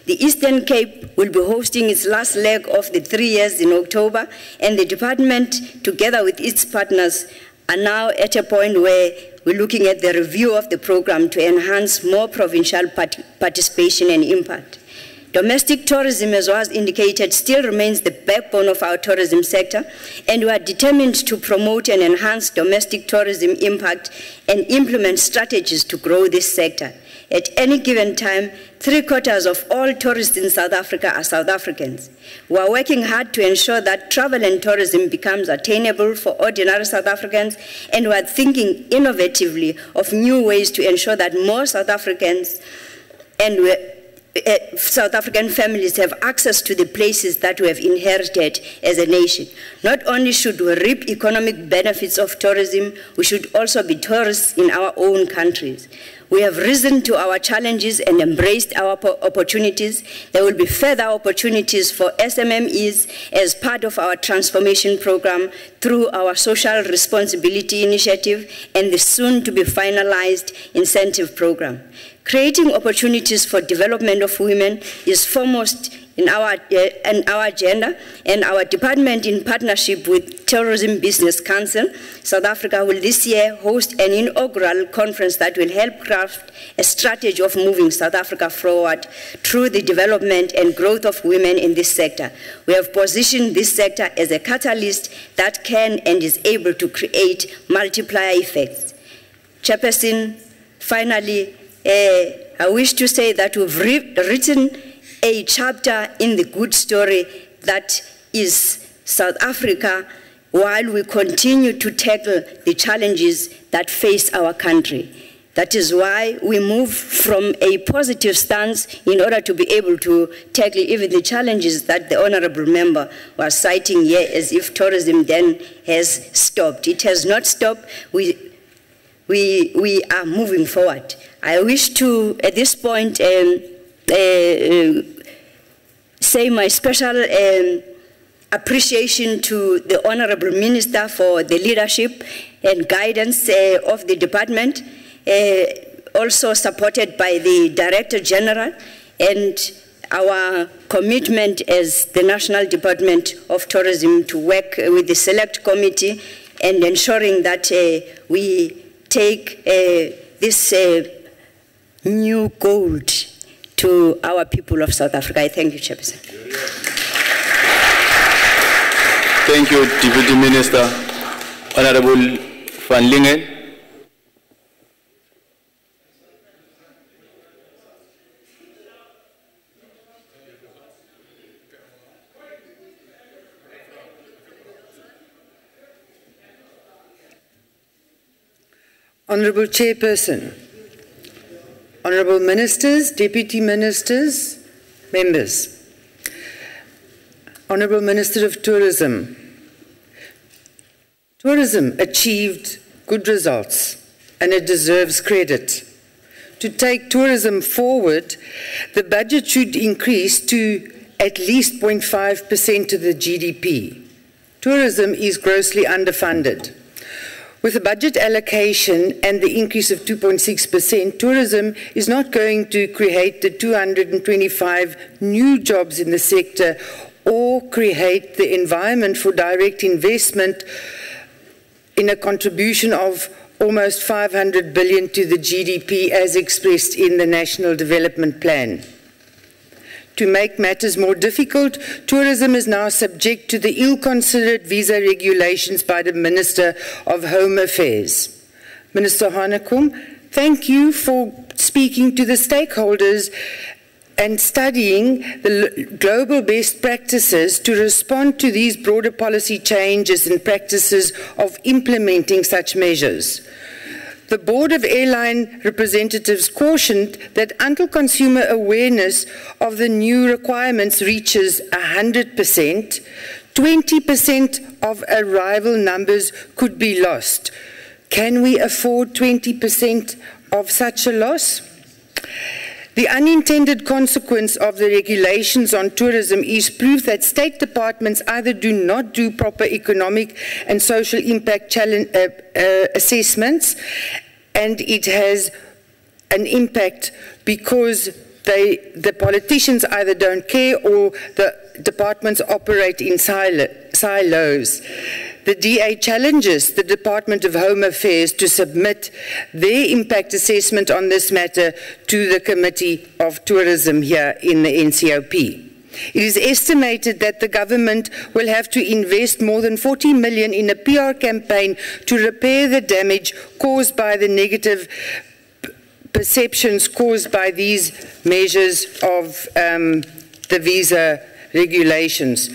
The Eastern Cape will be hosting its last leg of the 3 years in October, and the department, together with its partners, are now at a point where we're looking at the review of the program to enhance more provincial participation and impact. Domestic tourism, as was indicated, still remains the backbone of our tourism sector, and we are determined to promote and enhance domestic tourism impact and implement strategies to grow this sector. At any given time, 3/4 of all tourists in South Africa are South Africans. We are working hard to ensure that travel and tourism becomes attainable for ordinary South Africans, and we are thinking innovatively of new ways to ensure that more South Africans and South African families have access to the places that we have inherited as a nation. Not only should we reap economic benefits of tourism, we should also be tourists in our own countries. We have risen to our challenges and embraced our opportunities. There will be further opportunities for SMMEs as part of our transformation program through our social responsibility initiative and the soon-to-be finalized incentive program. Creating opportunities for development of women is foremost in our agenda, and our department, in partnership with Tourism Business Council South Africa, will this year host an inaugural conference that will help craft a strategy of moving South Africa forward through the development and growth of women in this sector. We have positioned this sector as a catalyst that can and is able to create multiplier effects. Chairperson, finally, I wish to say that we've written a chapter in the good story that is South Africa, while we continue to tackle the challenges that face our country. That is why we move from a positive stance in order to be able to tackle even the challenges that the honorable member was citing here, as if tourism then has stopped. It has not stopped. We are moving forward. I wish to, at this point, say my special appreciation to the Honorable Minister for the leadership and guidance of the department, also supported by the Director General, and our commitment as the National Department of Tourism to work with the Select Committee and ensuring that we take this new gold to our people of South Africa. I thank you, Chairperson. Thank you, Deputy Minister. Honorable Van Lingen. Honorable Chairperson, Honorable Ministers, Deputy Ministers, Members. Honorable Minister of Tourism. Tourism achieved good results and it deserves credit. To take tourism forward, the budget should increase to at least 0.5% of the GDP. Tourism is grossly underfunded. With a budget allocation and the increase of 2.6%, tourism is not going to create the 225 new jobs in the sector or create the environment for direct investment in a contribution of almost 500 billion to the GDP as expressed in the National Development Plan. To make matters more difficult, tourism is now subject to the ill-considered visa regulations by the Minister of Home Affairs. Minister Hanekom, thank you for speaking to the stakeholders and studying the global best practices to respond to these broader policy changes and practices of implementing such measures. The Board of Airline Representatives cautioned that until consumer awareness of the new requirements reaches 100%, 20% of arrival numbers could be lost. Can we afford 20% of such a loss? The unintended consequence of the regulations on tourism is proof that state departments either do not do proper economic and social impact assessments, and it has an impact because the politicians either don't care or the departments operate in silos. The DA challenges the Department of Home Affairs to submit their impact assessment on this matter to the Committee of Tourism here in the NCOP. It is estimated that the government will have to invest more than 40 million in a PR campaign to repair the damage caused by the negative perceptions caused by these measures of the visa regulations.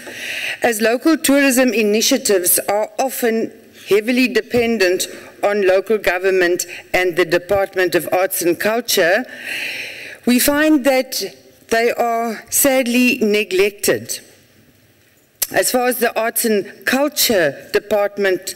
As local tourism initiatives are often heavily dependent on local government and the Department of Arts and Culture, we find that they are sadly neglected. As far as the Arts and Culture Department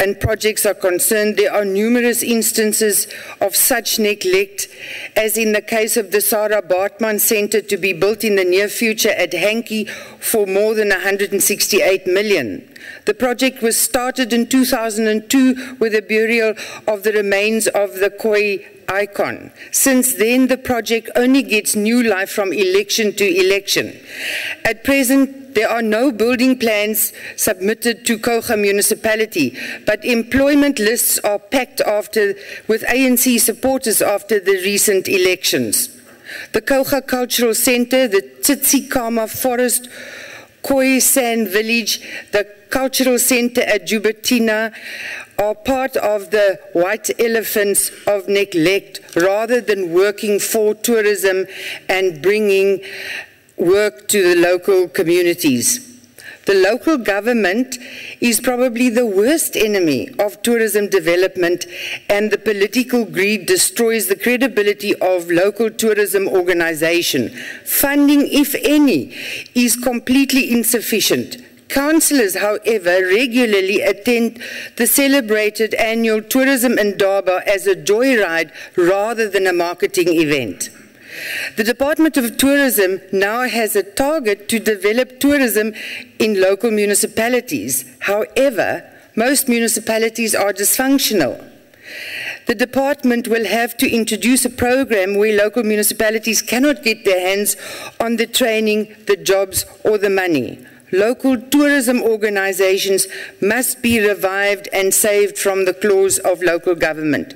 and projects are concerned, there are numerous instances of such neglect, as in the case of the Sarah Bartman Center to be built in the near future at Hankey for more than 168 million. The project was started in 2002 with the burial of the remains of the Khoi icon. Since then, the project only gets new life from election to election. At present, there are no building plans submitted to Koga municipality, but employment lists are packed with ANC supporters after the recent elections. The Koga Cultural Center, the Tsitsikamma Forest, Khoi Sand Village, the Cultural Center at Jubatina are part of the white elephants of neglect rather than working for tourism and bringing work to the local communities. The local government is probably the worst enemy of tourism development, and the political greed destroys the credibility of local tourism organization. Funding, if any, is completely insufficient. Councillors, however, regularly attend the celebrated annual Tourism Indaba as a joyride rather than a marketing event. The Department of Tourism now has a target to develop tourism in local municipalities. However, most municipalities are dysfunctional. The department will have to introduce a program where local municipalities cannot get their hands on the training, the jobs, or the money. Local tourism organizations must be revived and saved from the claws of local government.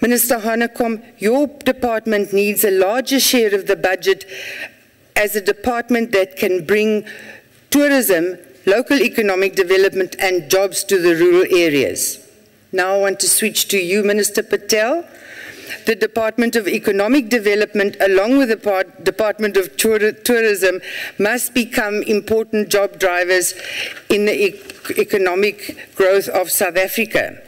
Minister Hanekom, your department needs a larger share of the budget as a department that can bring tourism, local economic development and jobs to the rural areas. Now I want to switch to you, Minister Patel. The Department of Economic Development, along with the Department of Tourism, must become important job drivers in the economic growth of South Africa.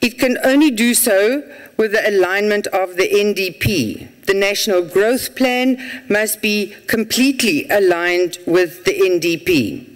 It can only do so with the alignment of the NDP. The National Growth Plan must be completely aligned with the NDP.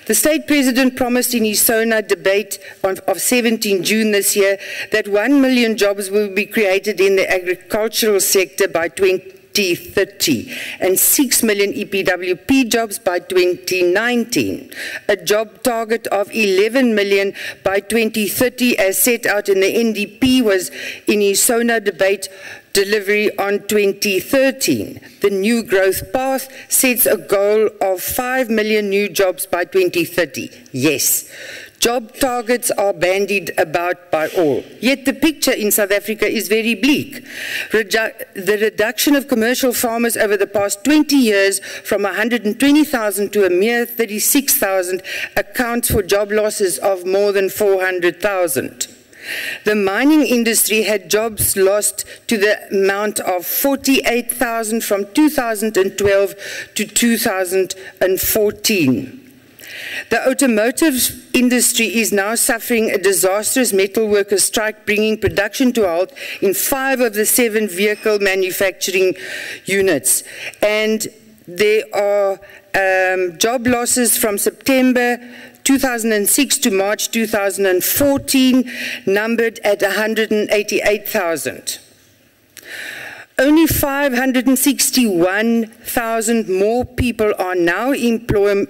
The State President promised in his SONA debate of 17 June this year that 1 million jobs will be created in the agricultural sector by 2030 and 6 million EPWP jobs by 2019. A job target of 11 million by 2030 as set out in the NDP was in his SONA debate delivery on 2013. The new growth path sets a goal of 5 million new jobs by 2030. Yes, job targets are bandied about by all. Yet the picture in South Africa is very bleak. The reduction of commercial farmers over the past 20 years from 120,000 to a mere 36,000 accounts for job losses of more than 400,000. The mining industry had jobs lost to the amount of 48,000 from 2012 to 2014. The automotive industry is now suffering a disastrous metal workers' strike, bringing production to a halt in 5 of the 7 vehicle manufacturing units. And there are job losses from September 2006 to March 2014, numbered at 188,000. Only 561,000 more people are now employed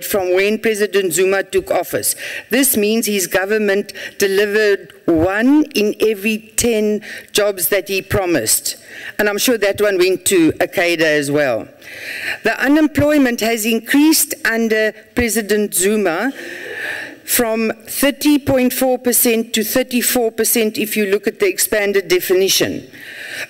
from when President Zuma took office. This means his government delivered 1 in every 10 jobs that he promised. And I'm sure that one went to Akeda as well. The unemployment has increased under President Zuma from 30.4% to 34% if you look at the expanded definition.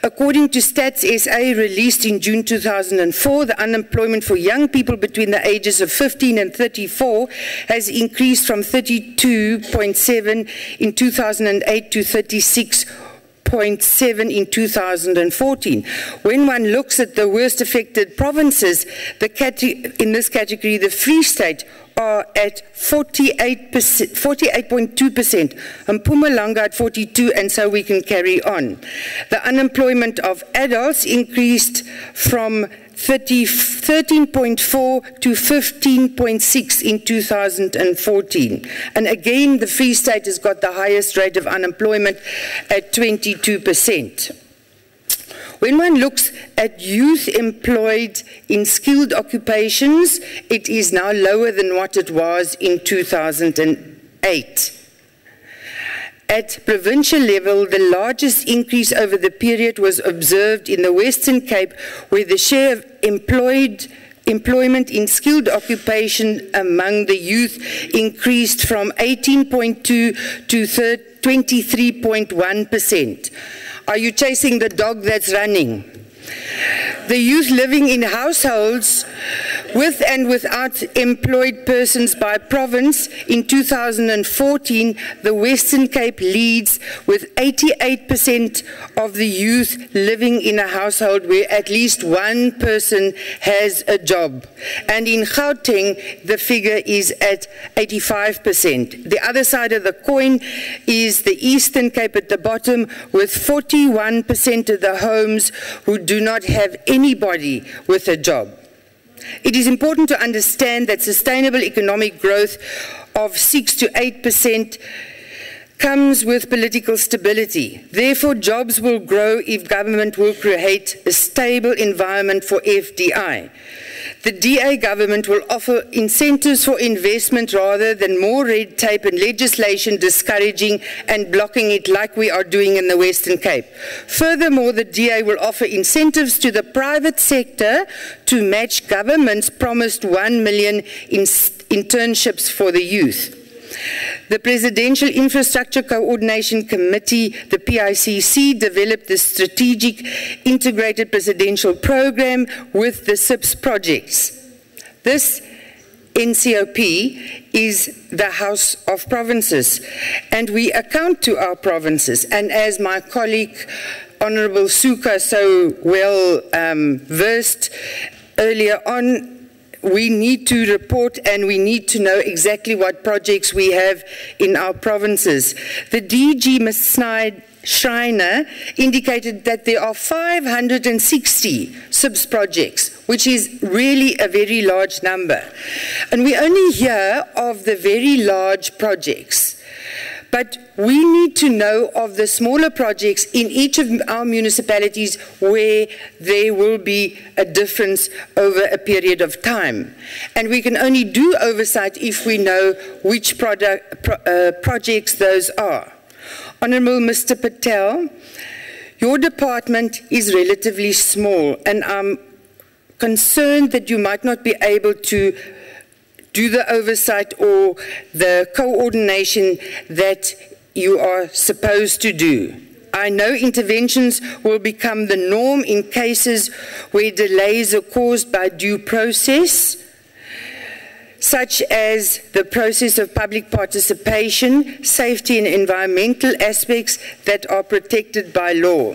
According to Stats SA released in June 2004, the unemployment for young people between the ages of 15 and 34 has increased from 32.7 in 2008 to 36.7 in 2014. When one looks at the worst affected provinces, in this category, the Free State are at 48.2%, and Mpumalanga at 42%, and so we can carry on. The unemployment of adults increased from 13.4 to 15.6 in 2014. And again, the Free State has got the highest rate of unemployment at 22%. When one looks at youth employed in skilled occupations, it is now lower than what it was in 2008. At provincial level, the largest increase over the period was observed in the Western Cape, where the share of employment in skilled occupation among the youth increased from 18.2 to 23.1%. Are you chasing the dog that's running? The youth living in households with and without employed persons by province in 2014, the Western Cape leads with 88% of the youth living in a household where at least one person has a job. And in Gauteng, the figure is at 85%. The other side of the coin is the Eastern Cape at the bottom, with 41% of the homes who do not have anybody with a job. It is important to understand that sustainable economic growth of 6 to 8% comes with political stability. Therefore, jobs will grow if government will create a stable environment for FDI. The DA government will offer incentives for investment rather than more red tape and legislation discouraging and blocking it like we are doing in the Western Cape. Furthermore, the DA will offer incentives to the private sector to match government's promised 1 million internships for the youth. The Presidential Infrastructure Coordination Committee, the PICC, developed the Strategic Integrated Presidential Program with the SIPS projects. This NCOP is the House of Provinces, and we account to our provinces. And as my colleague, Honourable Suka, so well versed earlier on, we need to report and we need to know exactly what projects we have in our provinces. The DG, Ms. Schreiner, indicated that there are 560 SIPS projects, which is really a very large number. And we only hear of the very large projects. But we need to know of the smaller projects in each of our municipalities where there will be a difference over a period of time. And we can only do oversight if we know which projects those are. Honourable Mr. Patel, your department is relatively small, and I'm concerned that you might not be able to do the oversight or the coordination that you are supposed to do. I know interventions will become the norm in cases where delays are caused by due process, such as the process of public participation, safety and environmental aspects that are protected by law.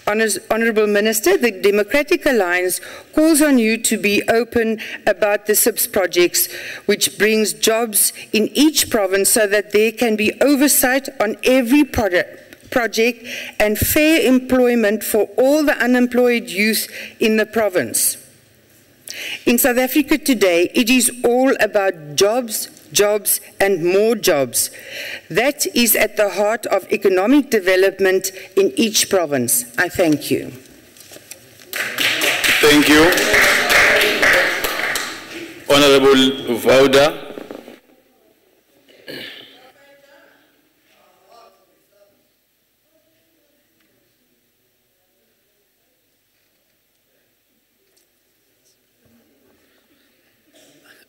Honourable Minister, the Democratic Alliance calls on you to be open about the SIPS projects, which brings jobs in each province so that there can be oversight on every project and fair employment for all the unemployed youth in the province. In South Africa today, it is all about jobs, jobs and more jobs. That is at the heart of economic development in each province. I thank you. Thank you. Honourable Vauda.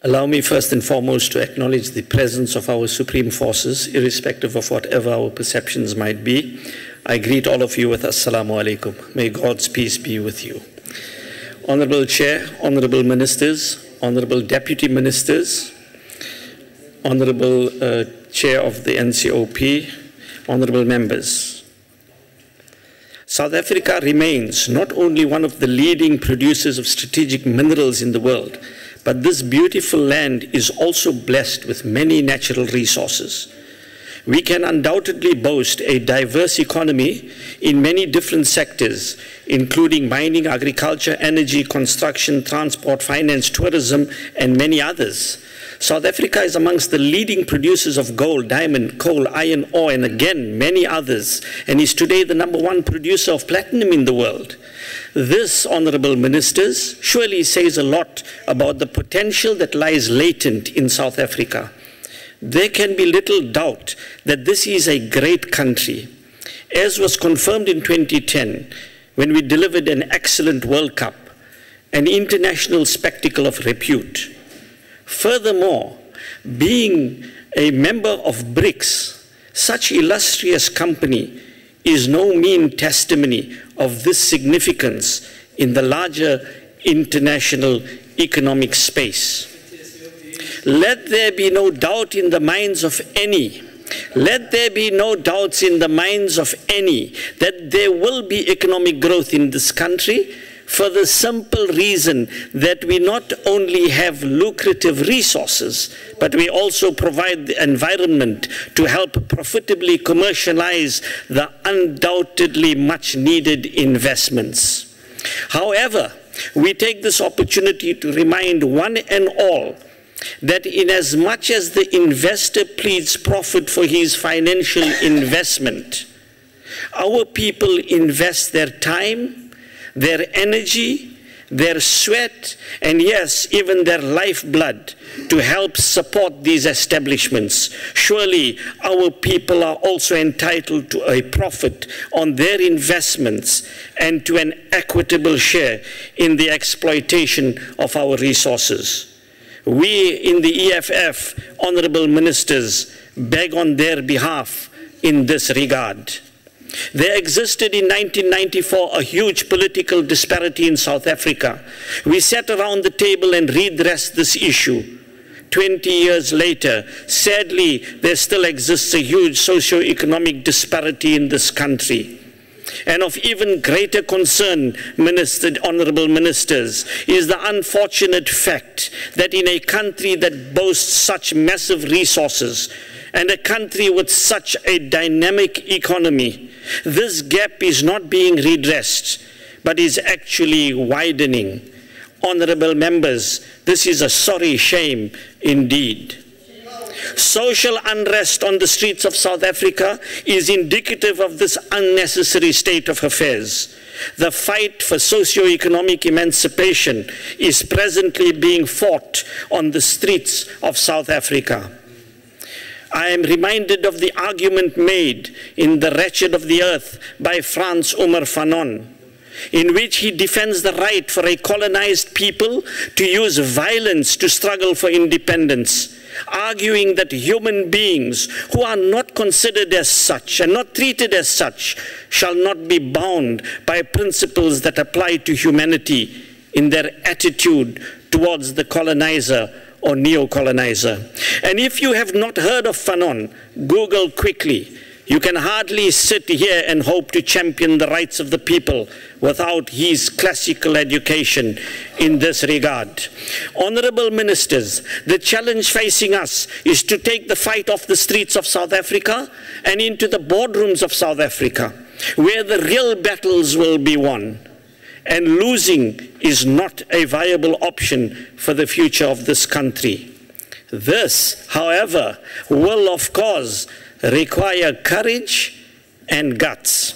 Allow me first and foremost to acknowledge the presence of our supreme forces, irrespective of whatever our perceptions might be. I greet all of you with Assalamu alaikum. May God's peace be with you. Honourable Chair, Honourable Ministers, Honourable Deputy Ministers, Honourable Chair of the NCOP, Honourable Members. South Africa remains not only one of the leading producers of strategic minerals in the world, but this beautiful land is also blessed with many natural resources. We can undoubtedly boast a diverse economy in many different sectors, including mining, agriculture, energy, construction, transport, finance, tourism, and many others. South Africa is amongst the leading producers of gold, diamond, coal, iron ore, and again, many others, and is today the #1 producer of platinum in the world. This, honourable ministers, surely says a lot about the potential that lies latent in South Africa. There can be little doubt that this is a great country, as was confirmed in 2010 when we delivered an excellent World Cup, an international spectacle of repute. Furthermore, being a member of BRICS, such illustrious company is no mean testimony of this significance in the larger international economic space. Let there be no doubt in the minds of any, let there be no doubts in the minds of any that there will be economic growth in this country, for the simple reason that we not only have lucrative resources, but we also provide the environment to help profitably commercialize the undoubtedly much needed investments. However, we take this opportunity to remind one and all that inasmuch as the investor pleads profit for his financial investment, our people invest their time, their energy, their sweat, and yes, even their lifeblood to help support these establishments. Surely our people are also entitled to a profit on their investments and to an equitable share in the exploitation of our resources. We in the EFF, honourable ministers, beg on their behalf in this regard. There existed in 1994 a huge political disparity in South Africa. We sat around the table and redressed this issue. 20 years later, sadly, there still exists a huge socio-economic disparity in this country. And of even greater concern, honorable ministers, is the unfortunate fact that in a country that boasts such massive resources and a country with such a dynamic economy, this gap is not being redressed, but is actually widening. Honorable members, this is a sorry shame indeed. Social unrest on the streets of South Africa is indicative of this unnecessary state of affairs. The fight for socio-economic emancipation is presently being fought on the streets of South Africa. I am reminded of the argument made in The Wretched of the Earth by Frans Omer Fanon, in which he defends the right for a colonized people to use violence to struggle for independence, arguing that human beings who are not considered as such and not treated as such shall not be bound by principles that apply to humanity in their attitude towards the colonizer or neo-colonizer. And if you have not heard of Fanon, Google quickly. You can hardly sit here and hope to champion the rights of the people without his classical education in this regard. Honorable ministers, the challenge facing us is to take the fight off the streets of South Africa and into the boardrooms of South Africa, where the real battles will be won. And losing is not a viable option for the future of this country. This, however, will of course require courage and guts.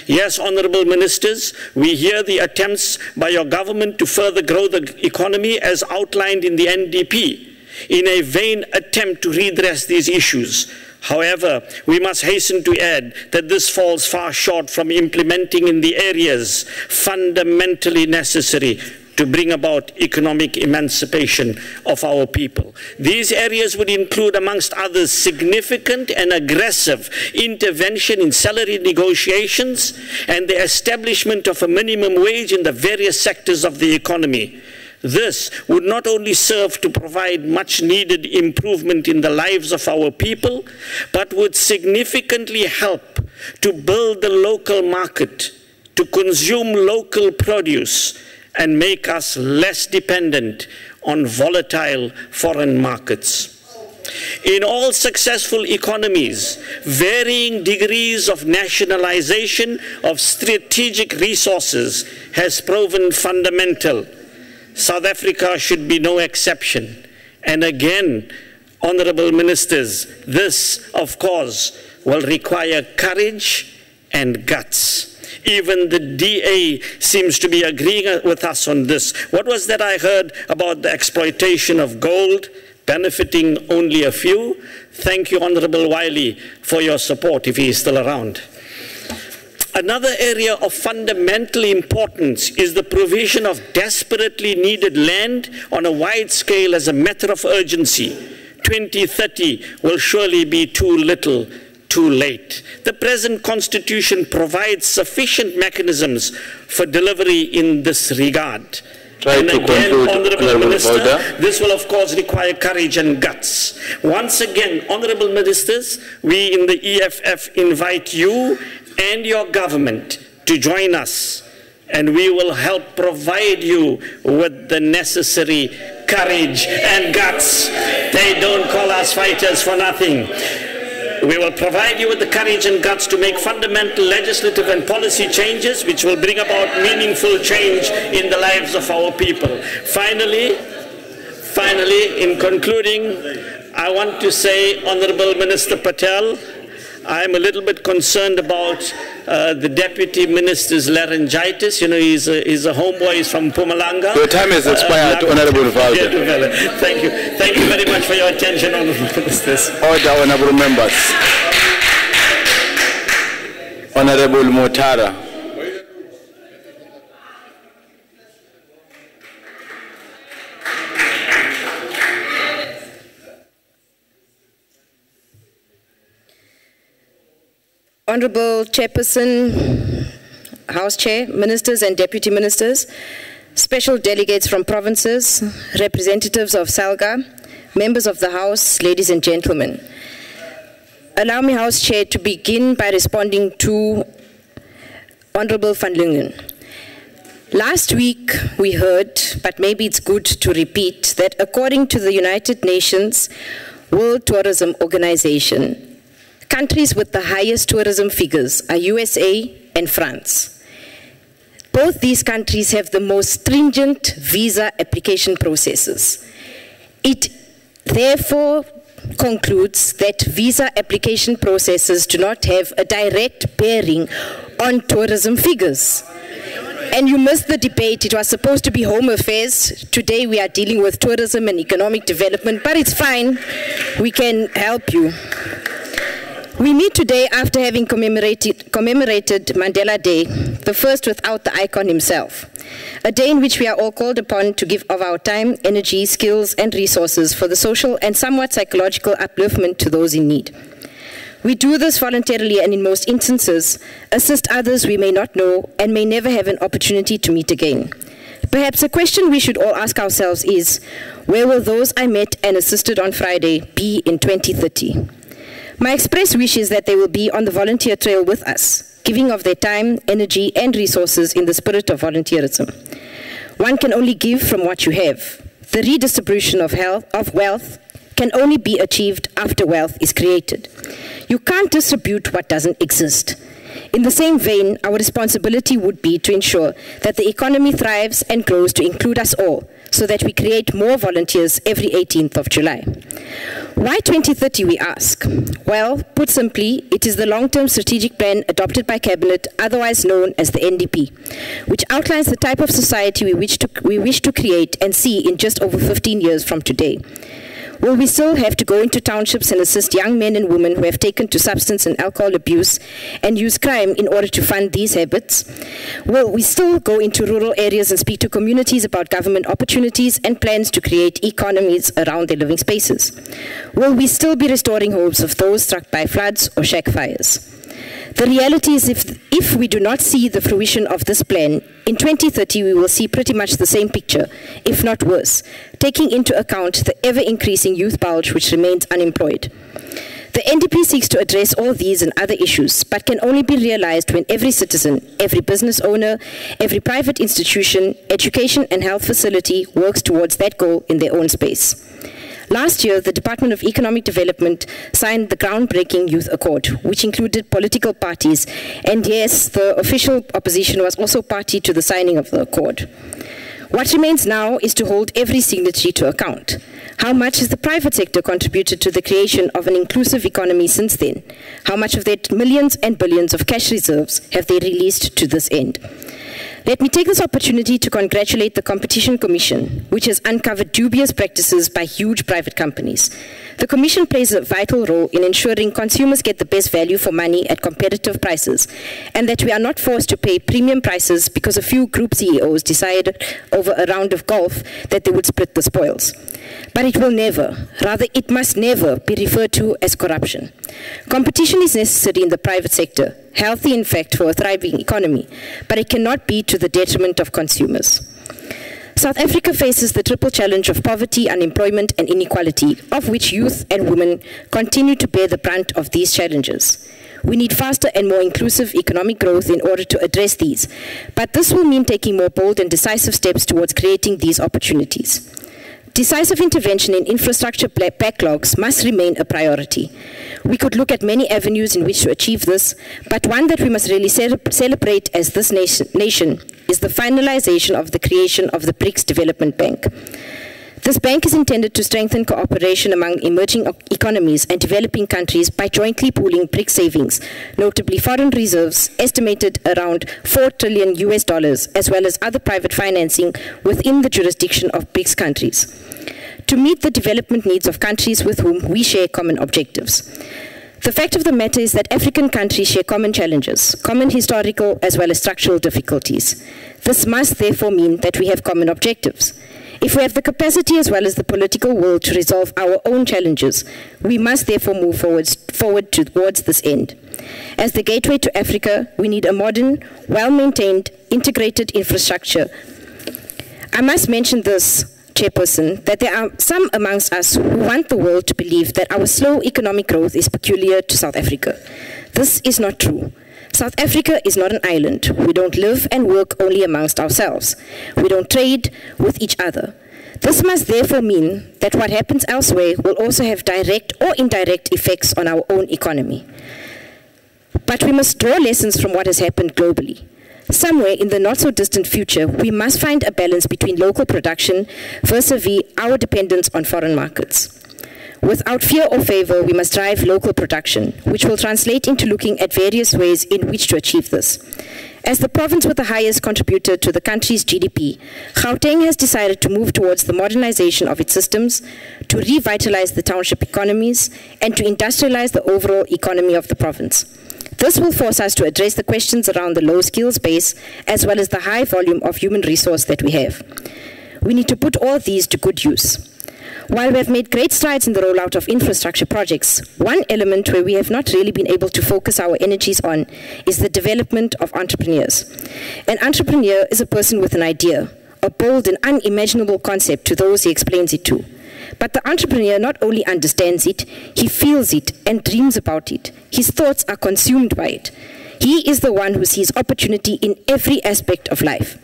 Yes, honorable ministers, we hear the attempts by your government to further grow the economy as outlined in the NDP in a vain attempt to redress these issues. However, we must hasten to add that this falls far short from implementing in the areas fundamentally necessary to bring about economic emancipation of our people. These areas would include, amongst others, significant and aggressive intervention in salary negotiations and the establishment of a minimum wage in the various sectors of the economy. This would not only serve to provide much needed improvement in the lives of our people, but would significantly help to build the local market, to consume local produce, and make us less dependent on volatile foreign markets. In all successful economies, varying degrees of nationalization of strategic resources has proven fundamental. South Africa should be no exception. And again, honorable ministers, this, of course, will require courage and guts. Even the DA seems to be agreeing with us on this. What was that I heard about the exploitation of gold benefiting only a few? Thank you, Honorable Wiley, for your support, if he is still around. Another area of fundamental importance is the provision of desperately needed land on a wide scale as a matter of urgency. 2030 will surely be too little, too late. The present constitution provides sufficient mechanisms for delivery in this regard. And again, Honorable Minister, this will of course require courage and guts. Once again, Honorable Ministers, we in the EFF invite you and your government to join us, and we will help provide you with the necessary courage and guts. They don't call us fighters for nothing. We will provide you with the courage and guts to make fundamental legislative and policy changes which will bring about meaningful change in the lives of our people. Finally, in concluding, I want to say, Honorable Minister Patel, I'm a little bit concerned about the Deputy Minister's laryngitis. You know, he's a homeboy, he's from Mpumalanga. Your time has expired, Honorable Valder. Thank you. Thank you very much for your attention, Honorable Ministers. Order, Honorable Members. Honorable Motara. Honorable Chairperson, House Chair, Ministers and Deputy Ministers, special delegates from provinces, representatives of SALGA, members of the House, ladies and gentlemen. Allow me, House Chair, to begin by responding to Honorable van Lingen. Last week we heard, but maybe it's good to repeat, that according to the United Nations World Tourism Organization, countries with the highest tourism figures are USA and France. Both these countries have the most stringent visa application processes. It therefore concludes that visa application processes do not have a direct bearing on tourism figures. And you missed the debate. It was supposed to be home affairs. Today we are dealing with tourism and economic development, but it's fine. We can help you. We meet today after having commemorated Mandela Day, the first without the icon himself. A day in which we are all called upon to give of our time, energy, skills, and resources for the social and somewhat psychological upliftment to those in need. We do this voluntarily and in most instances assist others we may not know and may never have an opportunity to meet again. Perhaps a question we should all ask ourselves is, where will those I met and assisted on Friday be in 2030? My express wish is that they will be on the volunteer trail with us, giving of their time, energy, and resources in the spirit of volunteerism. One can only give from what you have. The redistribution of wealth can only be achieved after wealth is created. You can't distribute what doesn't exist. In the same vein, our responsibility would be to ensure that the economy thrives and grows to include us all, so that we create more volunteers every 18th of July. Why 2030, we ask? Well, put simply, it is the long-term strategic plan adopted by Cabinet, otherwise known as the NDP, which outlines the type of society we wish to create and see in just over 15 years from today. Will we still have to go into townships and assist young men and women who have taken to substance and alcohol abuse and use crime in order to fund these habits? Will we still go into rural areas and speak to communities about government opportunities and plans to create economies around their living spaces? Will we still be restoring homes of those struck by floods or shack fires? The reality is if we do not see the fruition of this plan, in 2030 we will see pretty much the same picture, if not worse, taking into account the ever-increasing youth bulge which remains unemployed. The NDP seeks to address all these and other issues, but can only be realized when every citizen, every business owner, every private institution, education and health facility works towards that goal in their own space. Last year, the Department of Economic Development signed the groundbreaking Youth Accord, which included political parties, and yes, the official opposition was also party to the signing of the accord. What remains now is to hold every signatory to account. How much has the private sector contributed to the creation of an inclusive economy since then? How much of their millions and billions of cash reserves have they released to this end? Let me take this opportunity to congratulate the Competition Commission, which has uncovered dubious practices by huge private companies. The Commission plays a vital role in ensuring consumers get the best value for money at competitive prices, and that we are not forced to pay premium prices because a few group CEOs decided over a round of golf that they would split the spoils. But it will never, rather it must never, be referred to as corruption. Competition is necessary in the private sector, healthy in fact for a thriving economy, but it cannot be to the detriment of consumers. South Africa faces the triple challenge of poverty, unemployment and inequality, of which youth and women continue to bear the brunt of these challenges. We need faster and more inclusive economic growth in order to address these, but this will mean taking more bold and decisive steps towards creating these opportunities. Decisive intervention in infrastructure backlogs must remain a priority. We could look at many avenues in which to achieve this, but one that we must really celebrate as this nation is the finalization of the creation of the BRICS Development Bank. This bank is intended to strengthen cooperation among emerging economies and developing countries by jointly pooling BRICS savings, notably foreign reserves estimated around $4 trillion US, as well as other private financing within the jurisdiction of BRICS countries, to meet the development needs of countries with whom we share common objectives. The fact of the matter is that African countries share common challenges, common historical as well as structural difficulties. This must therefore mean that we have common objectives. If we have the capacity as well as the political will to resolve our own challenges, we must therefore move forward towards this end. As the gateway to Africa, we need a modern, well-maintained, integrated infrastructure. I must mention this, Chairperson, that there are some amongst us who want the world to believe that our slow economic growth is peculiar to South Africa. This is not true. South Africa is not an island. We don't live and work only amongst ourselves. We don't trade with each other. This must therefore mean that what happens elsewhere will also have direct or indirect effects on our own economy. But we must draw lessons from what has happened globally. Somewhere in the not-so-distant future, we must find a balance between local production vis-a-vis our dependence on foreign markets. Without fear or favor, we must drive local production, which will translate into looking at various ways in which to achieve this. As the province with the highest contributor to the country's GDP, Gauteng has decided to move towards the modernization of its systems, to revitalize the township economies, and to industrialize the overall economy of the province. This will force us to address the questions around the low skills base, as well as the high volume of human resource that we have. We need to put all these to good use. While we have made great strides in the rollout of infrastructure projects, one element where we have not really been able to focus our energies on is the development of entrepreneurs. An entrepreneur is a person with an idea, a bold and unimaginable concept to those he explains it to. But the entrepreneur not only understands it, he feels it and dreams about it. His thoughts are consumed by it. He is the one who sees opportunity in every aspect of life.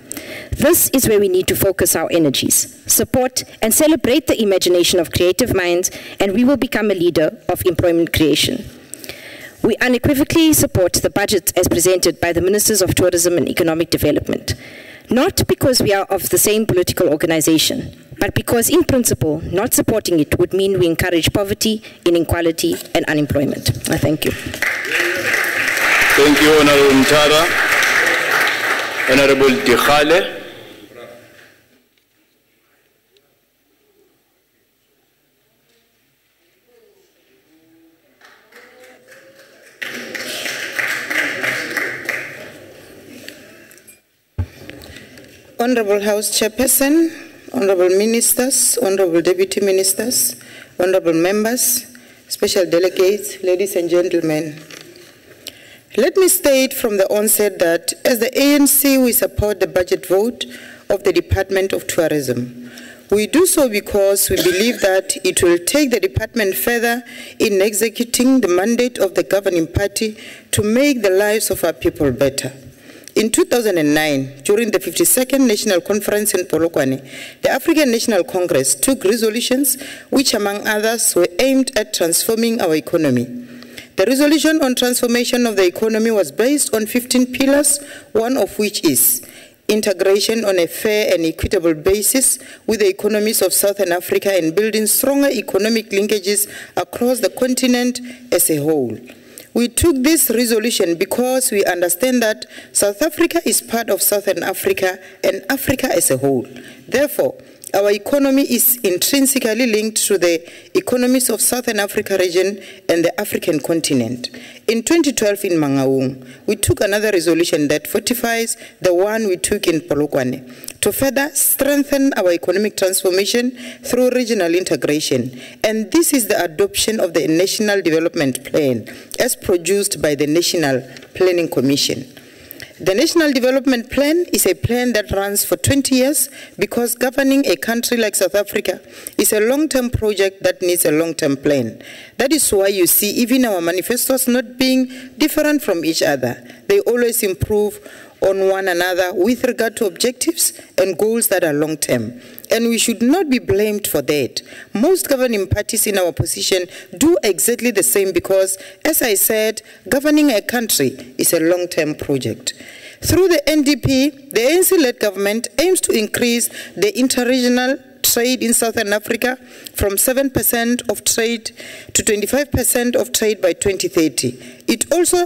This is where we need to focus our energies, support and celebrate the imagination of creative minds, and we will become a leader of employment creation. We unequivocally support the budget as presented by the Ministers of Tourism and Economic Development, not because we are of the same political organization, but because in principle, not supporting it would mean we encourage poverty, inequality, and unemployment. I thank you. Thank you, Honorable Mutara. Honorable Dikhale. Honorable House Chairperson, Honorable Ministers, Honorable Deputy Ministers, Honorable Members, Special Delegates, ladies and gentlemen. Let me state from the onset that as the ANC, we support the budget vote of the Department of Tourism. We do so because we believe that it will take the department further in executing the mandate of the governing party to make the lives of our people better. In 2009, during the 52nd National Conference in Polokwane, the African National Congress took resolutions which, among others, were aimed at transforming our economy. The resolution on transformation of the economy was based on 15 pillars, one of which is integration on a fair and equitable basis with the economies of Southern Africa and building stronger economic linkages across the continent as a whole. We took this resolution because we understand that South Africa is part of Southern Africa and Africa as a whole. Therefore, our economy is intrinsically linked to the economies of Southern Africa region and the African continent. In 2012 in Mangaung, we took another resolution that fortifies the one we took in Polokwane to further strengthen our economic transformation through regional integration. And this is the adoption of the National Development Plan as produced by the National Planning Commission. The National Development Plan is a plan that runs for 20 years because governing a country like South Africa is a long-term project that needs a long-term plan. That is why you see even our manifestos not being different from each other. They always improve on one another with regard to objectives and goals that are long-term. And we should not be blamed for that. Most governing parties in our position do exactly the same because, as I said, governing a country is a long-term project. Through the NDP, the ANC-led government aims to increase the interregional trade in Southern Africa from 7% of trade to 25% of trade by 2030. It also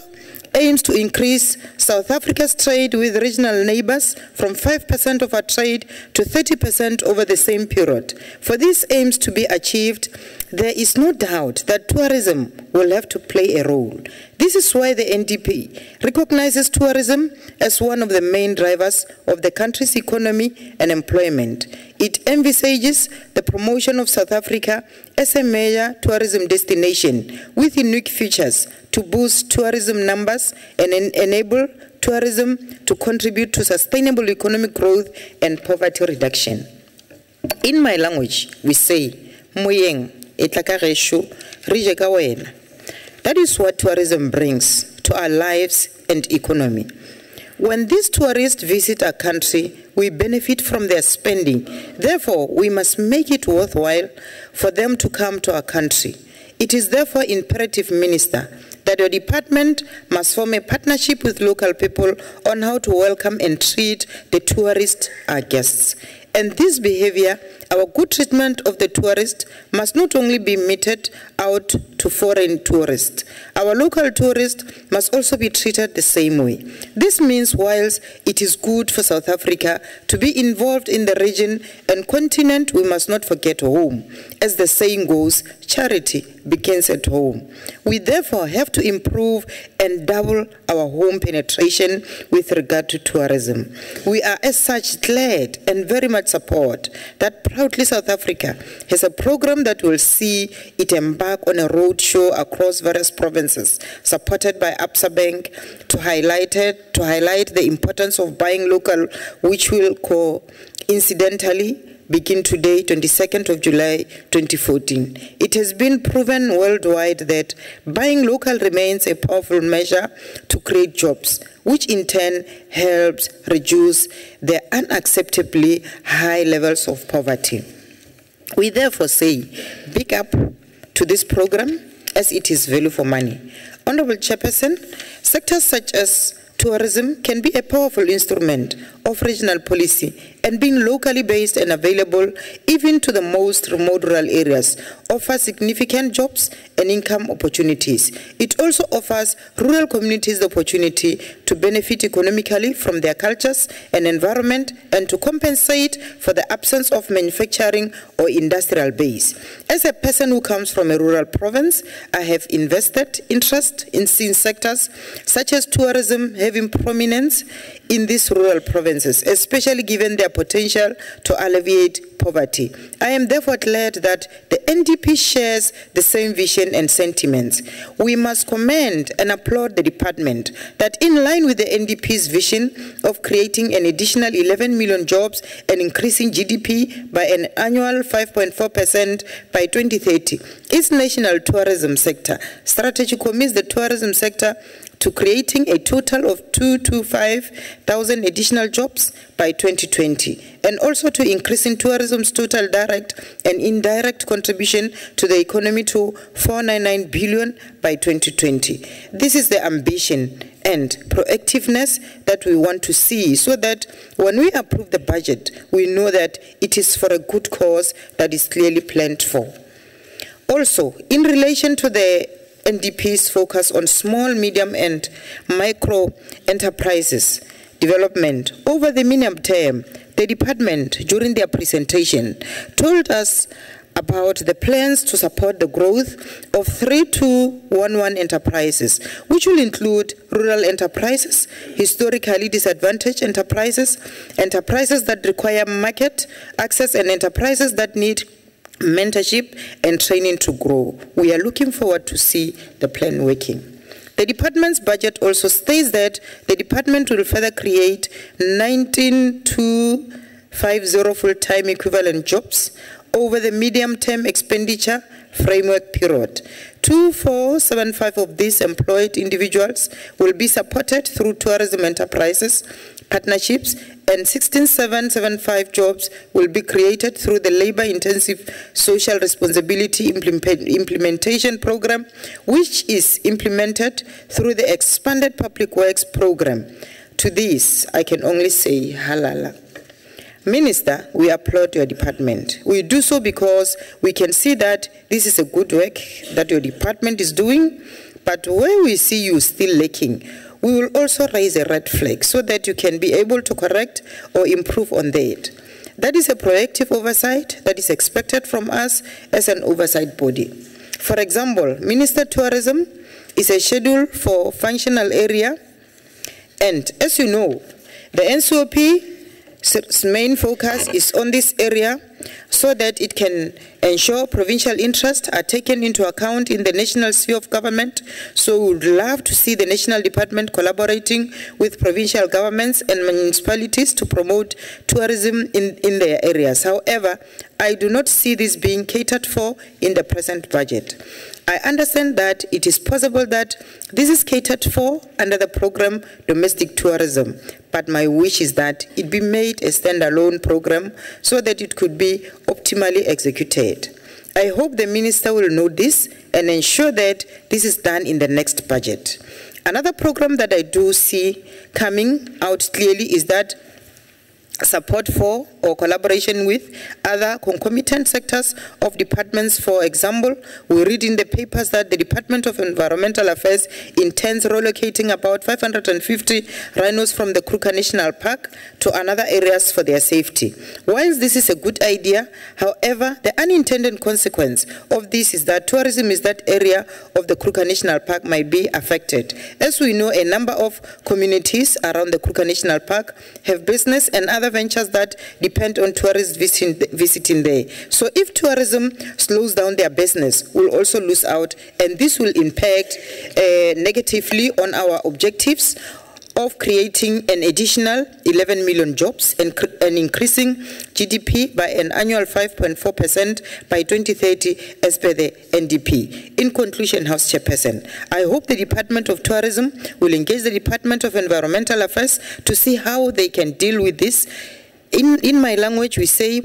aims to increase South Africa's trade with regional neighbors from 5% of our trade to 30% over the same period. For these aims to be achieved, there is no doubt that tourism will have to play a role. This is why the NDP recognizes tourism as one of the main drivers of the country's economy and employment. It envisages the promotion of South Africa as a major tourism destination with unique features to boost tourism numbers and enable tourism to contribute to sustainable economic growth and poverty reduction. In my language, we say, Moyeng, etlaka gesho, rije ka wena. That is what tourism brings to our lives and economy. When these tourists visit our country, we benefit from their spending. Therefore, we must make it worthwhile for them to come to our country. It is therefore imperative, Minister, that your department must form a partnership with local people on how to welcome and treat the tourists, our guests. And this behavior, our good treatment of the tourist, must not only be meted out to foreign tourists. Our local tourists must also be treated the same way. This means whilst it is good for South Africa to be involved in the region and continent, we must not forget home. As the saying goes, charity begins at home. We therefore have to improve and double our home penetration with regard to tourism. We are as such glad and very much support that proudly South Africa has a program that will see it embark on a road show across various provinces, supported by Absa Bank to highlight the importance of buying local, which will coincidentally begin today, 22nd of July 2014. It has been proven worldwide that buying local remains a powerful measure to create jobs, which in turn helps reduce the unacceptably high levels of poverty. We therefore say, big up to this program as it is value for money. Honorable Chairperson, sectors such as tourism can be a powerful instrument of regional policy, and being locally based and available even to the most remote rural areas offers significant jobs and income opportunities. It also offers rural communities the opportunity to benefit economically from their cultures and environment and to compensate for the absence of manufacturing or industrial base. As a person who comes from a rural province, I have invested interest in seeing sectors such as tourism having prominence in these rural provinces, especially given their potential to alleviate poverty. I am therefore glad that the NDP shares the same vision and sentiments. We must commend and applaud the department that, in line with the NDP's vision of creating an additional 11 million jobs and increasing GDP by an annual 5.4% by 2030, its national tourism sector strategy commits the tourism sector to creating a total of 225,000 additional jobs by 2020, and also to increasing tourism's total direct and indirect contribution to the economy to 499 billion by 2020. This is the ambition and proactiveness that we want to see, so that when we approve the budget, we know that it is for a good cause that is clearly planned for. Also, in relation to the NDP's focus on small, medium, and micro enterprises development, over the medium term, the department, during their presentation, told us about the plans to support the growth of 3211 enterprises, which will include rural enterprises, historically disadvantaged enterprises, enterprises that require market access, and enterprises that need mentorship and training to grow. We are looking forward to see the plan working. The department's budget also states that the department will further create 19,250 full-time equivalent jobs over the medium-term expenditure framework period. 2,475 of these employed individuals will be supported through tourism enterprises, partnerships, and 16,775 jobs will be created through the labor-intensive social responsibility implementation program, which is implemented through the expanded public works program. To this, I can only say halala. Minister, we applaud your department. We do so because we can see that this is a good work that your department is doing, but where we see you still lacking, we will also raise a red flag so that you can be able to correct or improve on that. That is a proactive oversight that is expected from us as an oversight body. For example, Minister Tourism is a schedule for functional area, and as you know, the NCOP's main focus is on this area so that it can ensure provincial interests are taken into account in the national sphere of government. So we would love to see the National Department collaborating with provincial governments and municipalities to promote tourism in their areas. However, I do not see this being catered for in the present budget. I understand that it is possible that this is catered for under the program Domestic Tourism, but my wish is that it be made a standalone program so that it could be optimally executed. I hope the Minister will note this and ensure that this is done in the next budget. Another program that I do see coming out clearly is that support for or collaboration with other concomitant sectors of departments. For example, we read in the papers that the Department of Environmental Affairs intends relocating about 550 rhinos from the Kruger National Park to another areas for their safety. Whilst this is a good idea, however, the unintended consequence of this is that tourism in that area of the Kruger National Park might be affected. As we know, a number of communities around the Kruger National Park have business and other ventures that depend on tourists visiting there. So if tourism slows down their business, we'll also lose out, and this will impact negatively on our objectives of creating an additional 11 million jobs and increasing GDP by an annual 5.4% by 2030 as per the NDP. In conclusion, House Chairperson, I hope the Department of Tourism will engage the Department of Environmental Affairs to see how they can deal with this. In my language, we say,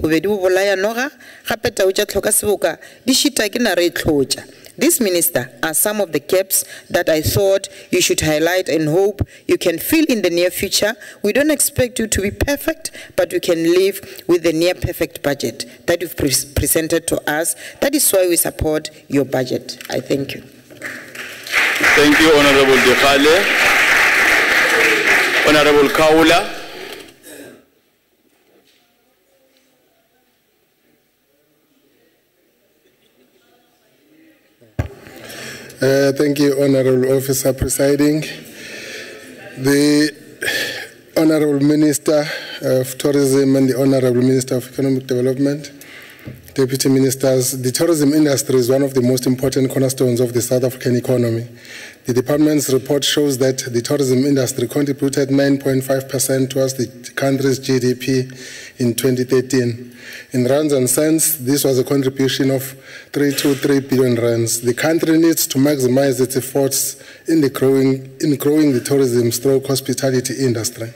this, Minister, are some of the gaps that I thought you should highlight and hope you can fill in the near future. We don't expect you to be perfect, but we can live with the near perfect budget that you've presented to us. That is why we support your budget. I thank you. Thank you, Honorable Dekhale. Honorable Kaula. Thank you, Honorable Officer Presiding. The Honorable Minister of Tourism and the Honorable Minister of Economic Development, Deputy Ministers, the tourism industry is one of the most important cornerstones of the South African economy. The department's report shows that the tourism industry contributed 9.5% towards the country's GDP in 2013. In rands and cents, this was a contribution of 323 billion rands. The country needs to maximize its efforts in growing the tourism/hospitality industry.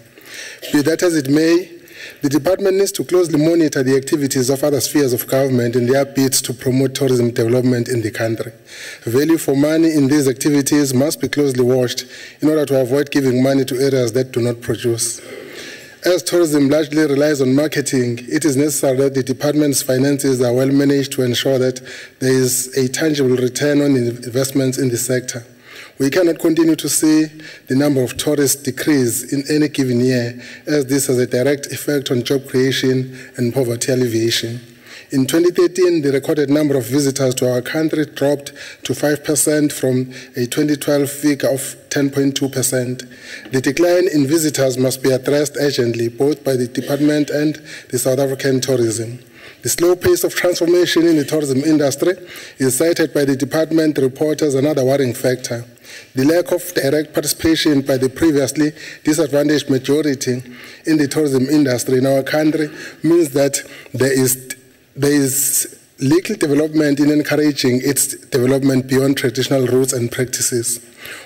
Be that as it may, the department needs to closely monitor the activities of other spheres of government in their bids to promote tourism development in the country. Value for money in these activities must be closely watched in order to avoid giving money to areas that do not produce. As tourism largely relies on marketing, it is necessary that the department's finances are well managed to ensure that there is a tangible return on investments in the sector. We cannot continue to see the number of tourists decrease in any given year, as this has a direct effect on job creation and poverty alleviation. In 2013, the recorded number of visitors to our country dropped to 5% from a 2012 figure of 10.2%. The decline in visitors must be addressed urgently, both by the department and the South African tourism. The slow pace of transformation in the tourism industry is cited by the department report as another worrying factor. The lack of direct participation by the previously disadvantaged majority in the tourism industry in our country means that there is little development in encouraging its development beyond traditional routes and practices.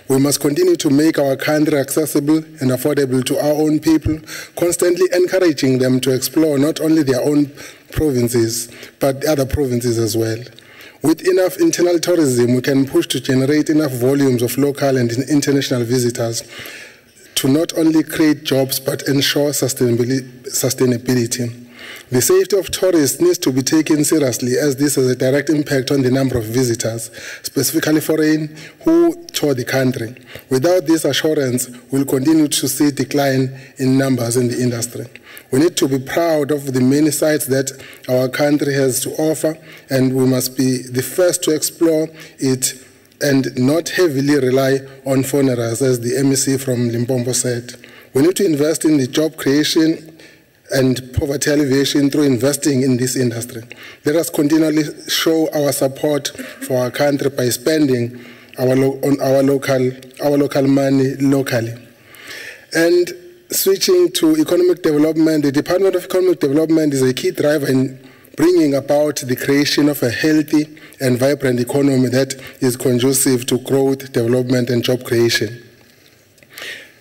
We must continue to make our country accessible and affordable to our own people, constantly encouraging them to explore not only their own provinces, but other provinces as well. With enough internal tourism, we can push to generate enough volumes of local and international visitors to not only create jobs, but ensure sustainability. The safety of tourists needs to be taken seriously, as this has a direct impact on the number of visitors, specifically foreign, who tour the country. Without this assurance, we'll continue to see decline in numbers in the industry. We need to be proud of the many sites that our country has to offer, and we must be the first to explore it and not heavily rely on foreigners, as the MEC from Limpopo said. We need to invest in the job creation and poverty alleviation through investing in this industry. Let us continually show our support for our country by spending our local money locally. And switching to economic development, the Department of Economic Development is a key driver in bringing about the creation of a healthy and vibrant economy that is conducive to growth, development, and job creation.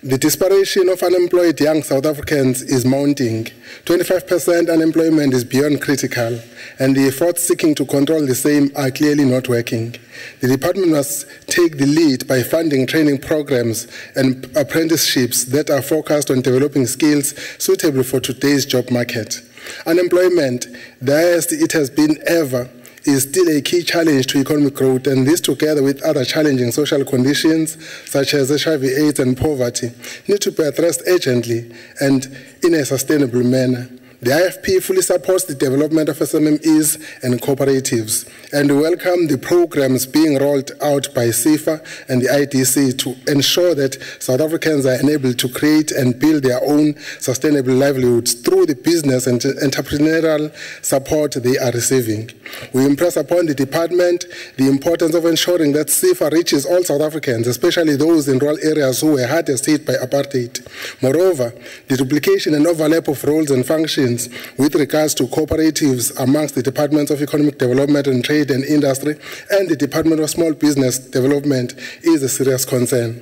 The desperation of unemployed young South Africans is mounting. 25% unemployment is beyond critical, and the efforts seeking to control the same are clearly not working. The department must take the lead by funding training programs and apprenticeships that are focused on developing skills suitable for today's job market. Unemployment, the highest it has been ever, is still a key challenge to economic growth, and this, together with other challenging social conditions such as HIV/AIDS and poverty, need to be addressed urgently and in a sustainable manner. The IFP fully supports the development of SMMEs and cooperatives, and welcome the programs being rolled out by CIFA and the IDC to ensure that South Africans are enabled to create and build their own sustainable livelihoods through the business and entrepreneurial support they are receiving. We impress upon the department the importance of ensuring that CIFA reaches all South Africans, especially those in rural areas who were hardest hit by apartheid. Moreover, the duplication and overlap of roles and functions with regards to cooperatives amongst the Departments of Economic Development and Trade and Industry and the Department of Small Business Development is a serious concern.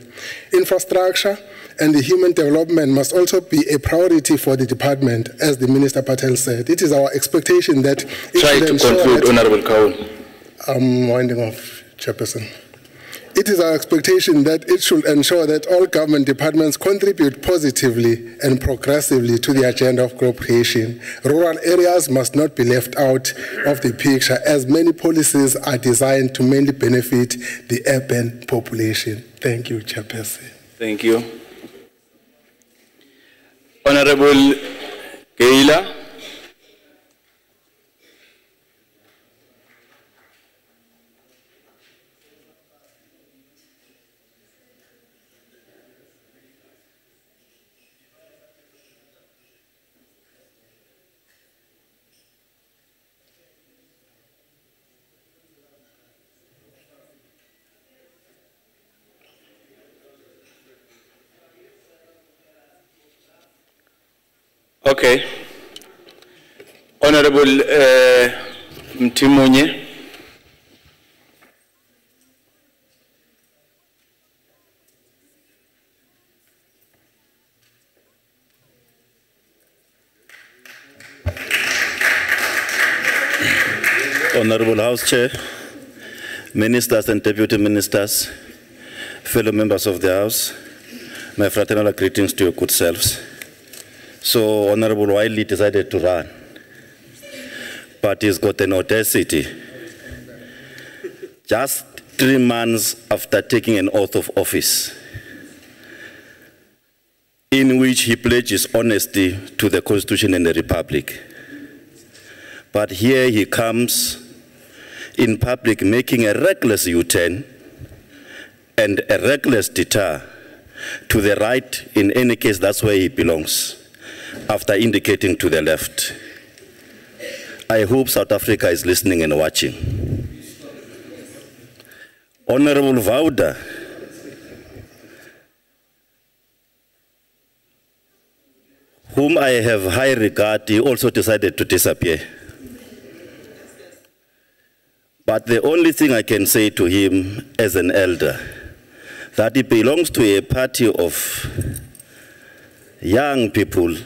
Infrastructure and the human development must also be a priority for the department, as the Minister Patel said. It is our expectation that it try to conclude, Honorable Kaul. I'm winding off, Chairperson. It is our expectation that it should ensure that all government departments contribute positively and progressively to the agenda of growth creation. Rural areas must not be left out of the picture, as many policies are designed to mainly benefit the urban population. Thank you, Chairperson. Thank you. Honorable Gaila. Okay. Honorable Mtimunye. Honorable House Chair, Ministers and Deputy Ministers, fellow members of the House, my fraternal greetings to your good selves. So Honorable Wiley decided to run, but he's got an audacity. Just 3 months after taking an oath of office, in which he pledges honesty to the Constitution and the Republic. But here he comes in public making a reckless U-turn and a reckless detour to the right. In any case, that's where he belongs, after indicating to the left. I hope South Africa is listening and watching. Honorable Vauda, whom I have high regard, he also decided to disappear. But the only thing I can say to him as an elder, that he belongs to a party of young people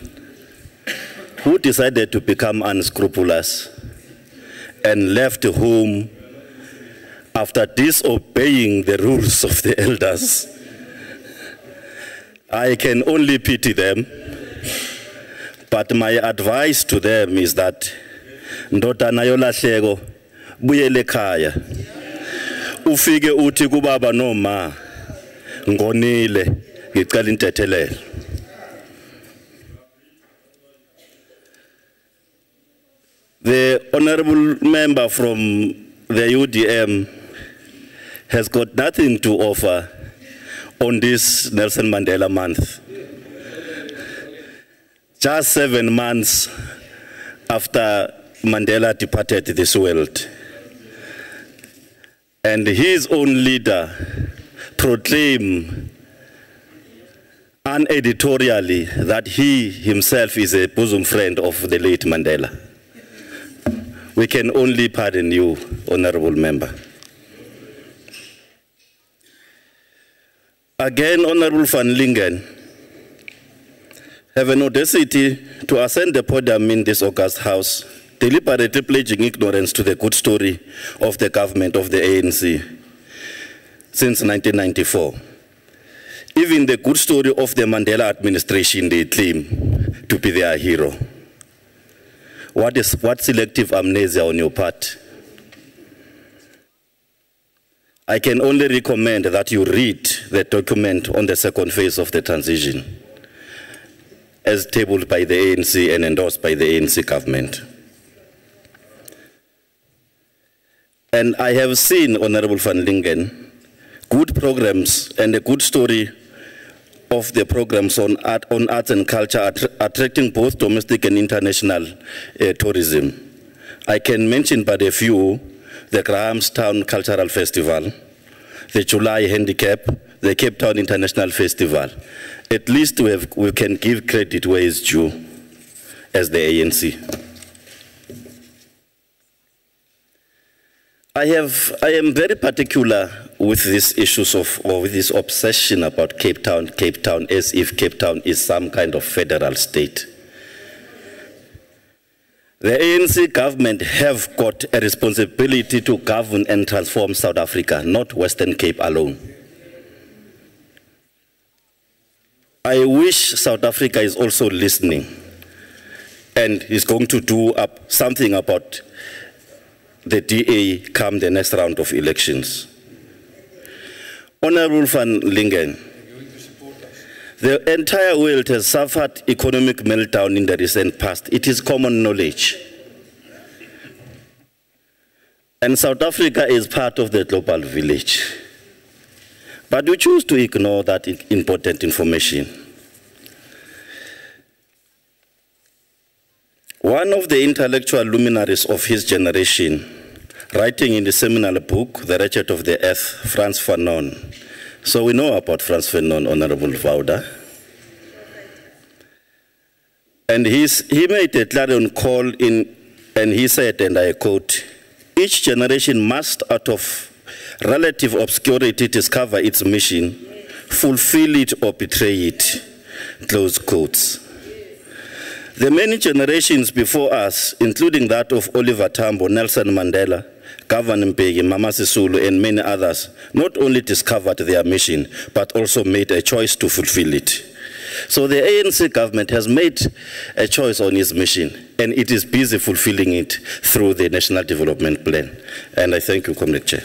who decided to become unscrupulous and left home after disobeying the rules of the elders. I can only pity them, but my advice to them is that ndodana yolahleko buyele ekhaya ufike uthi kubaba noma ngonile ngicela intethelelo. The honorable member from the UDM has got nothing to offer on this Nelson Mandela month. Just 7 months after Mandela departed this world. And his own leader proclaimed uneditorially that he himself is a bosom friend of the late Mandela. We can only pardon you, honorable member. Again, Honorable van Lingen, have an audacity to ascend the podium in this august house, deliberately pledging ignorance to the good story of the government of the ANC since 1994. Even the good story of the Mandela administration they claim to be their hero. What selective amnesia on your part? I can only recommend that you read the document on the second phase of the transition as tabled by the ANC and endorsed by the ANC government. And I have seen, Honorable van Lingen, good programs and a good story of the programs on arts and culture attracting both domestic and international tourism. I can mention but a few: the Grahamstown Cultural Festival, the July Handicap, the Cape Town International Festival. At least we can give credit where it's due as the ANC. I am very particular with these issues with this obsession about Cape Town, as if Cape Town is some kind of federal state. The ANC government have got a responsibility to govern and transform South Africa, not Western Cape alone. I wish South Africa is also listening and is going to do something about the DA come the next round of elections. Honorable van Lingen, the entire world has suffered economic meltdown in the recent past. It is common knowledge. And South Africa is part of the global village. But we choose to ignore that important information. One of the intellectual luminaries of his generation, writing in the seminal book, The Wretched of the Earth, Frantz Fanon. So we know about Frantz Fanon, Honorable Vauda. And he made a clarion call and he said, and I quote, "Each generation must, out of relative obscurity, discover its mission, fulfill it or betray it," close quotes. The many generations before us, including that of Oliver Tambo, Nelson Mandela, Govan Mbeki, Mama Sisulu, and many others, not only discovered their mission, but also made a choice to fulfill it. So the ANC government has made a choice on its mission, and it is busy fulfilling it through the National Development Plan. And I thank you, Comrade Chair.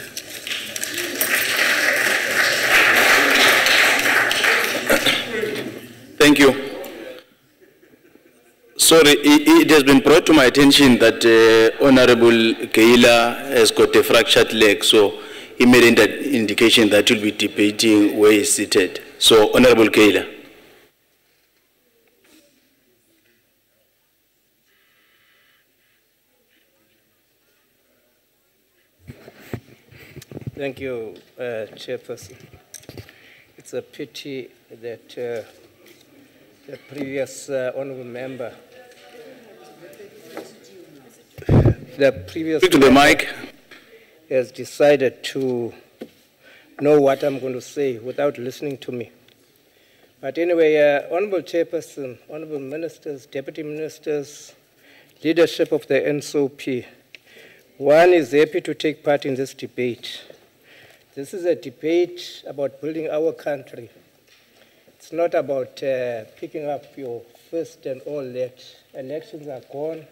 Thank you. Sorry, it has been brought to my attention that Honorable Keila has got a fractured leg, so he made an indication that he'll be debating where he's seated. So, Honorable Keila. Thank you, Chairperson. It's a pity that the previous honourable member, Speak to the mic, has decided to know what I'm going to say without listening to me. But anyway, Honourable Chairperson, Honourable Ministers, Deputy Ministers, leadership of the NSOP, one is happy to take part in this debate. This is a debate about building our country. It's not about picking up your fist and all that. Elections are gone.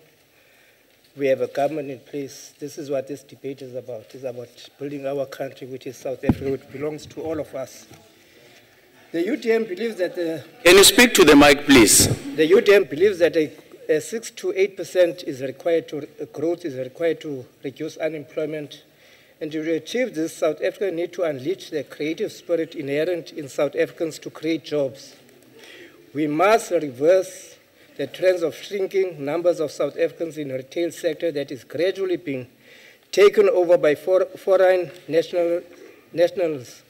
We have a government in place. This is what this debate is about. It's about building our country, which is South Africa, which belongs to all of us. The UDM believes that Can you speak to the mic, please? The UDM believes that 6 to 8% is required to growth is required to reduce unemployment. And to achieve this, South Africa need to unleash the creative spirit inherent in South Africans to create jobs. We must reverse the trends of shrinking numbers of South Africans in the retail sector that is gradually being taken over by foreign nationals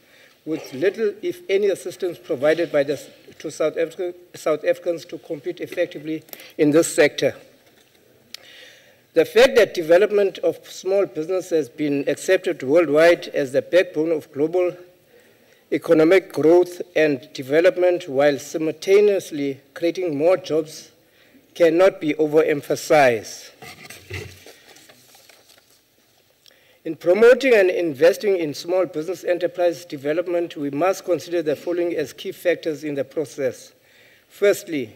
with little, if any, assistance provided by to South Africans to compete effectively in this sector. The fact that development of small business has been accepted worldwide as the backbone of global economic growth and development while simultaneously creating more jobs cannot be overemphasized. In promoting and investing in small business enterprise development, we must consider the following as key factors in the process. Firstly,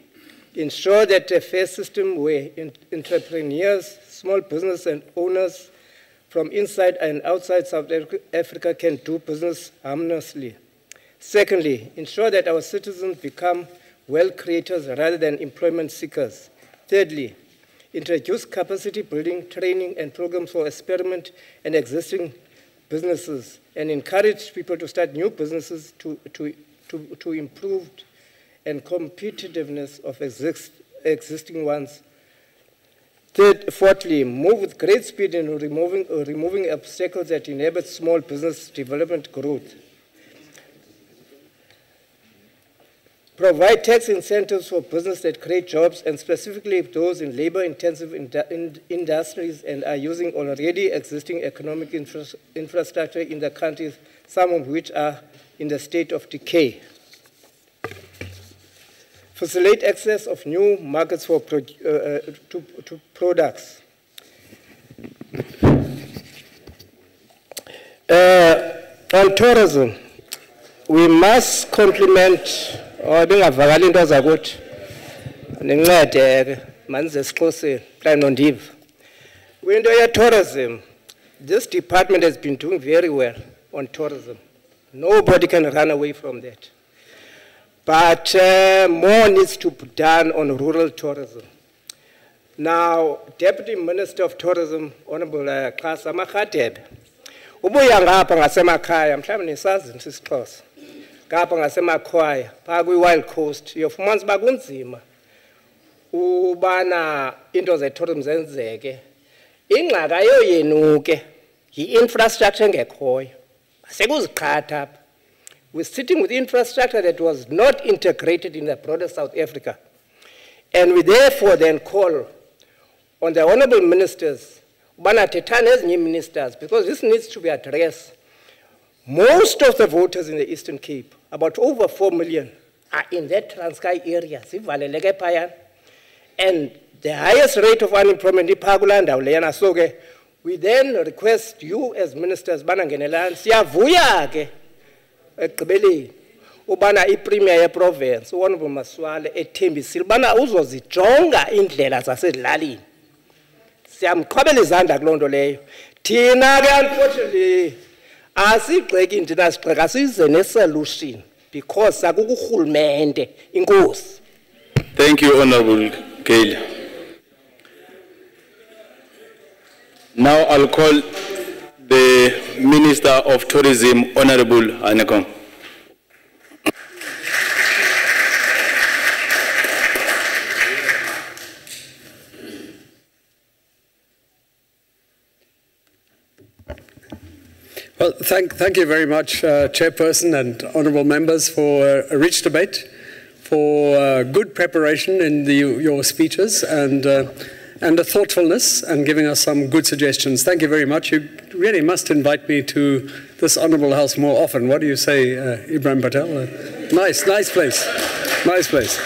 ensure that a fair system where entrepreneurs, small business and owners from inside and outside South Africa can do business harmoniously. Secondly, ensure that our citizens become wealth creators rather than employment seekers. Thirdly, introduce capacity building, training, and programs for experiment and existing businesses, and encourage people to start new businesses to improve and competitiveness of existing ones. Fourthly, move with great speed in removing obstacles that enable small business development growth. Provide tax incentives for business that create jobs, and specifically those in labor-intensive industries and are using already existing economic infrastructure in the countries, some of which are in the state of decay. Facilitate access of new markets for to products. On tourism, we must complement bengavakali into zakuthi nincede manze sixhoseni xa nondiva kwinto ye-tourism. This department has been doing very well on tourism. Nobody can run away from that. But more needs to be done on rural tourism. Now, Deputy Minister of Tourism, Honorable Xasa Makhatebe, ubuya ngapha ngasemakhaya, mhlawumbe nisazi isixhosa, ngapha ngasemakhaya, phaa kwi-Wild Coast, uyofumanisa uba kunzima ubana into ze-tourism zenzeke. Ingxaki ayoyenuke, yi-infrastructure engekhoyo. Sekuziqhatha apha. We're sitting with infrastructure that was not integrated in the broader South Africa. And we therefore then call on the honorable ministers, ministers, because this needs to be addressed. Most of the voters in the Eastern Cape, about over 4 million, are in that Transkei area. And the highest rate of unemployment is so we then request you as ministers, ekugqibeleni ubana ipremier yeprovince uhonorable Maswale ethembisile ubana uzozijonga indlela zasezilalini. Siyamqhobela izandla kuloo nto leyo. Thina ke unfortunately asigxeki ndina sigxeka size ne-solution because sakukurhulumente. Inkosi. Thank you, Honorable Gayle. Now I'll call the Minister of Tourism, Honorable Anekong. Well, thank you very much, Chairperson and honourable members, for a rich debate, for good preparation in your speeches, and the thoughtfulness and giving us some good suggestions. Thank you very much. You really must invite me to this honourable house more often. What do you say, Ibrahim Patel? Nice place. Nice place.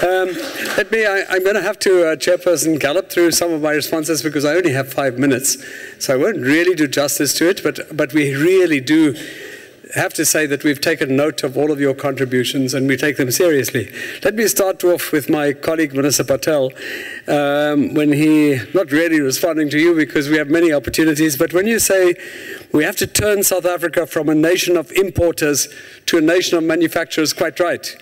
I'm going to have to, Chairperson, gallop through some of my responses because I only have 5 minutes, so I won't really do justice to it, but we really do have to say that we've taken note of all of your contributions and we take them seriously. Let me start off with my colleague, Minister Patel, when he, not really responding to you because we have many opportunities, but when you say we have to turn South Africa from a nation of importers to a nation of manufacturers, quite right.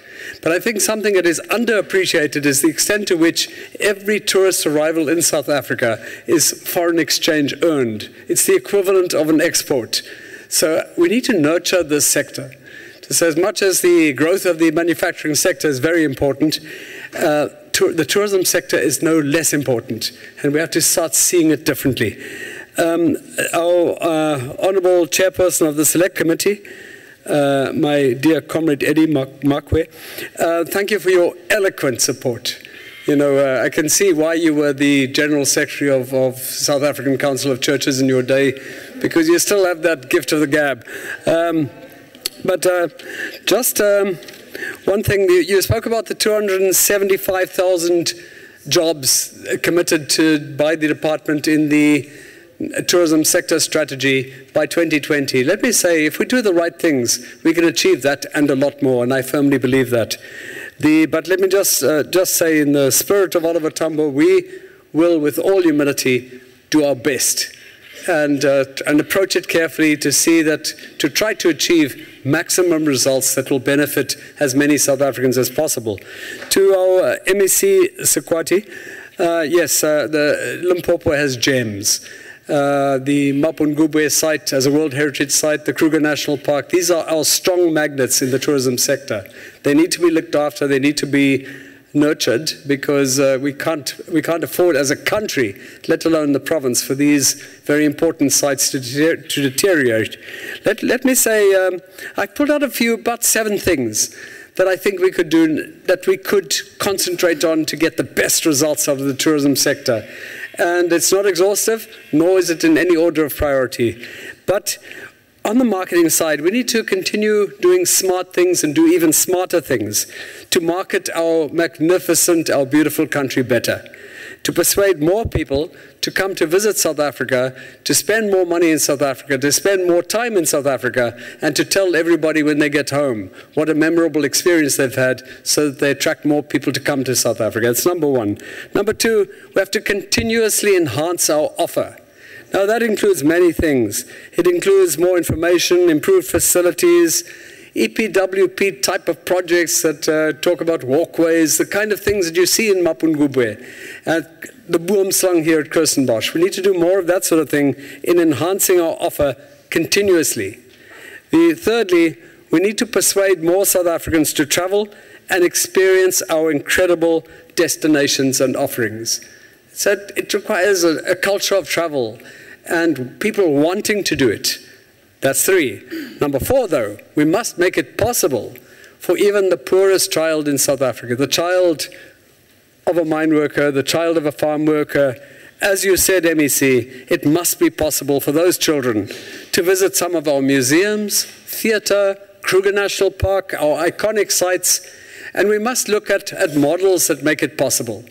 But I think something that is underappreciated is the extent to which every tourist arrival in South Africa is foreign exchange earned. It's the equivalent of an export. So we need to nurture this sector. So as much as the growth of the manufacturing sector is very important, the tourism sector is no less important, and we have to start seeing it differently. Our Honourable Chairperson of the Select Committee, my dear comrade Eddie Makwe, thank you for your eloquent support. You know, I can see why you were the General Secretary of South African Council of Churches in your day, because you still have that gift of the gab. Just one thing, you spoke about the 275,000 jobs committed to by the department in the tourism sector strategy by 2020. Let me say, if we do the right things, we can achieve that and a lot more, and I firmly believe that. But let me just say, in the spirit of Oliver Tambo, we will, with all humility, do our best and approach it carefully to see that, to try to achieve maximum results that will benefit as many South Africans as possible. To our MEC Sekwati, yes, the Limpopo has gems. The Mapungubwe site as a World Heritage Site, the Kruger National Park, these are our strong magnets in the tourism sector. They need to be looked after, they need to be nurtured, because we can't afford as a country, let alone the province, for these very important sites to deteriorate. Let me say, I pulled out about 7 things that I think we could do, that we could concentrate on to get the best results out of the tourism sector. And it's not exhaustive, nor is it in any order of priority. But on the marketing side, we need to continue doing smart things and do even smarter things to market our magnificent, our beautiful country better, to persuade more people to come to visit South Africa, to spend more money in South Africa, to spend more time in South Africa, and to tell everybody when they get home what a memorable experience they've had, so that they attract more people to come to South Africa. That's number 1. Number 2, we have to continuously enhance our offer. Now that includes many things. It includes more information, improved facilities, EPWP type of projects that talk about walkways, the kind of things that you see in Mapungubwe, the Boomslang here at Kirstenbosch. We need to do more of that sort of thing in enhancing our offer continuously. Thirdly, we need to persuade more South Africans to travel and experience our incredible destinations and offerings. So it requires a culture of travel and people wanting to do it. That's 3. Number 4, though, we must make it possible for even the poorest child in South Africa, the child of a mine worker, the child of a farm worker. As you said, MEC, it must be possible for those children to visit some of our museums, theatre, Kruger National Park, our iconic sites, and we must look at models that make it possible.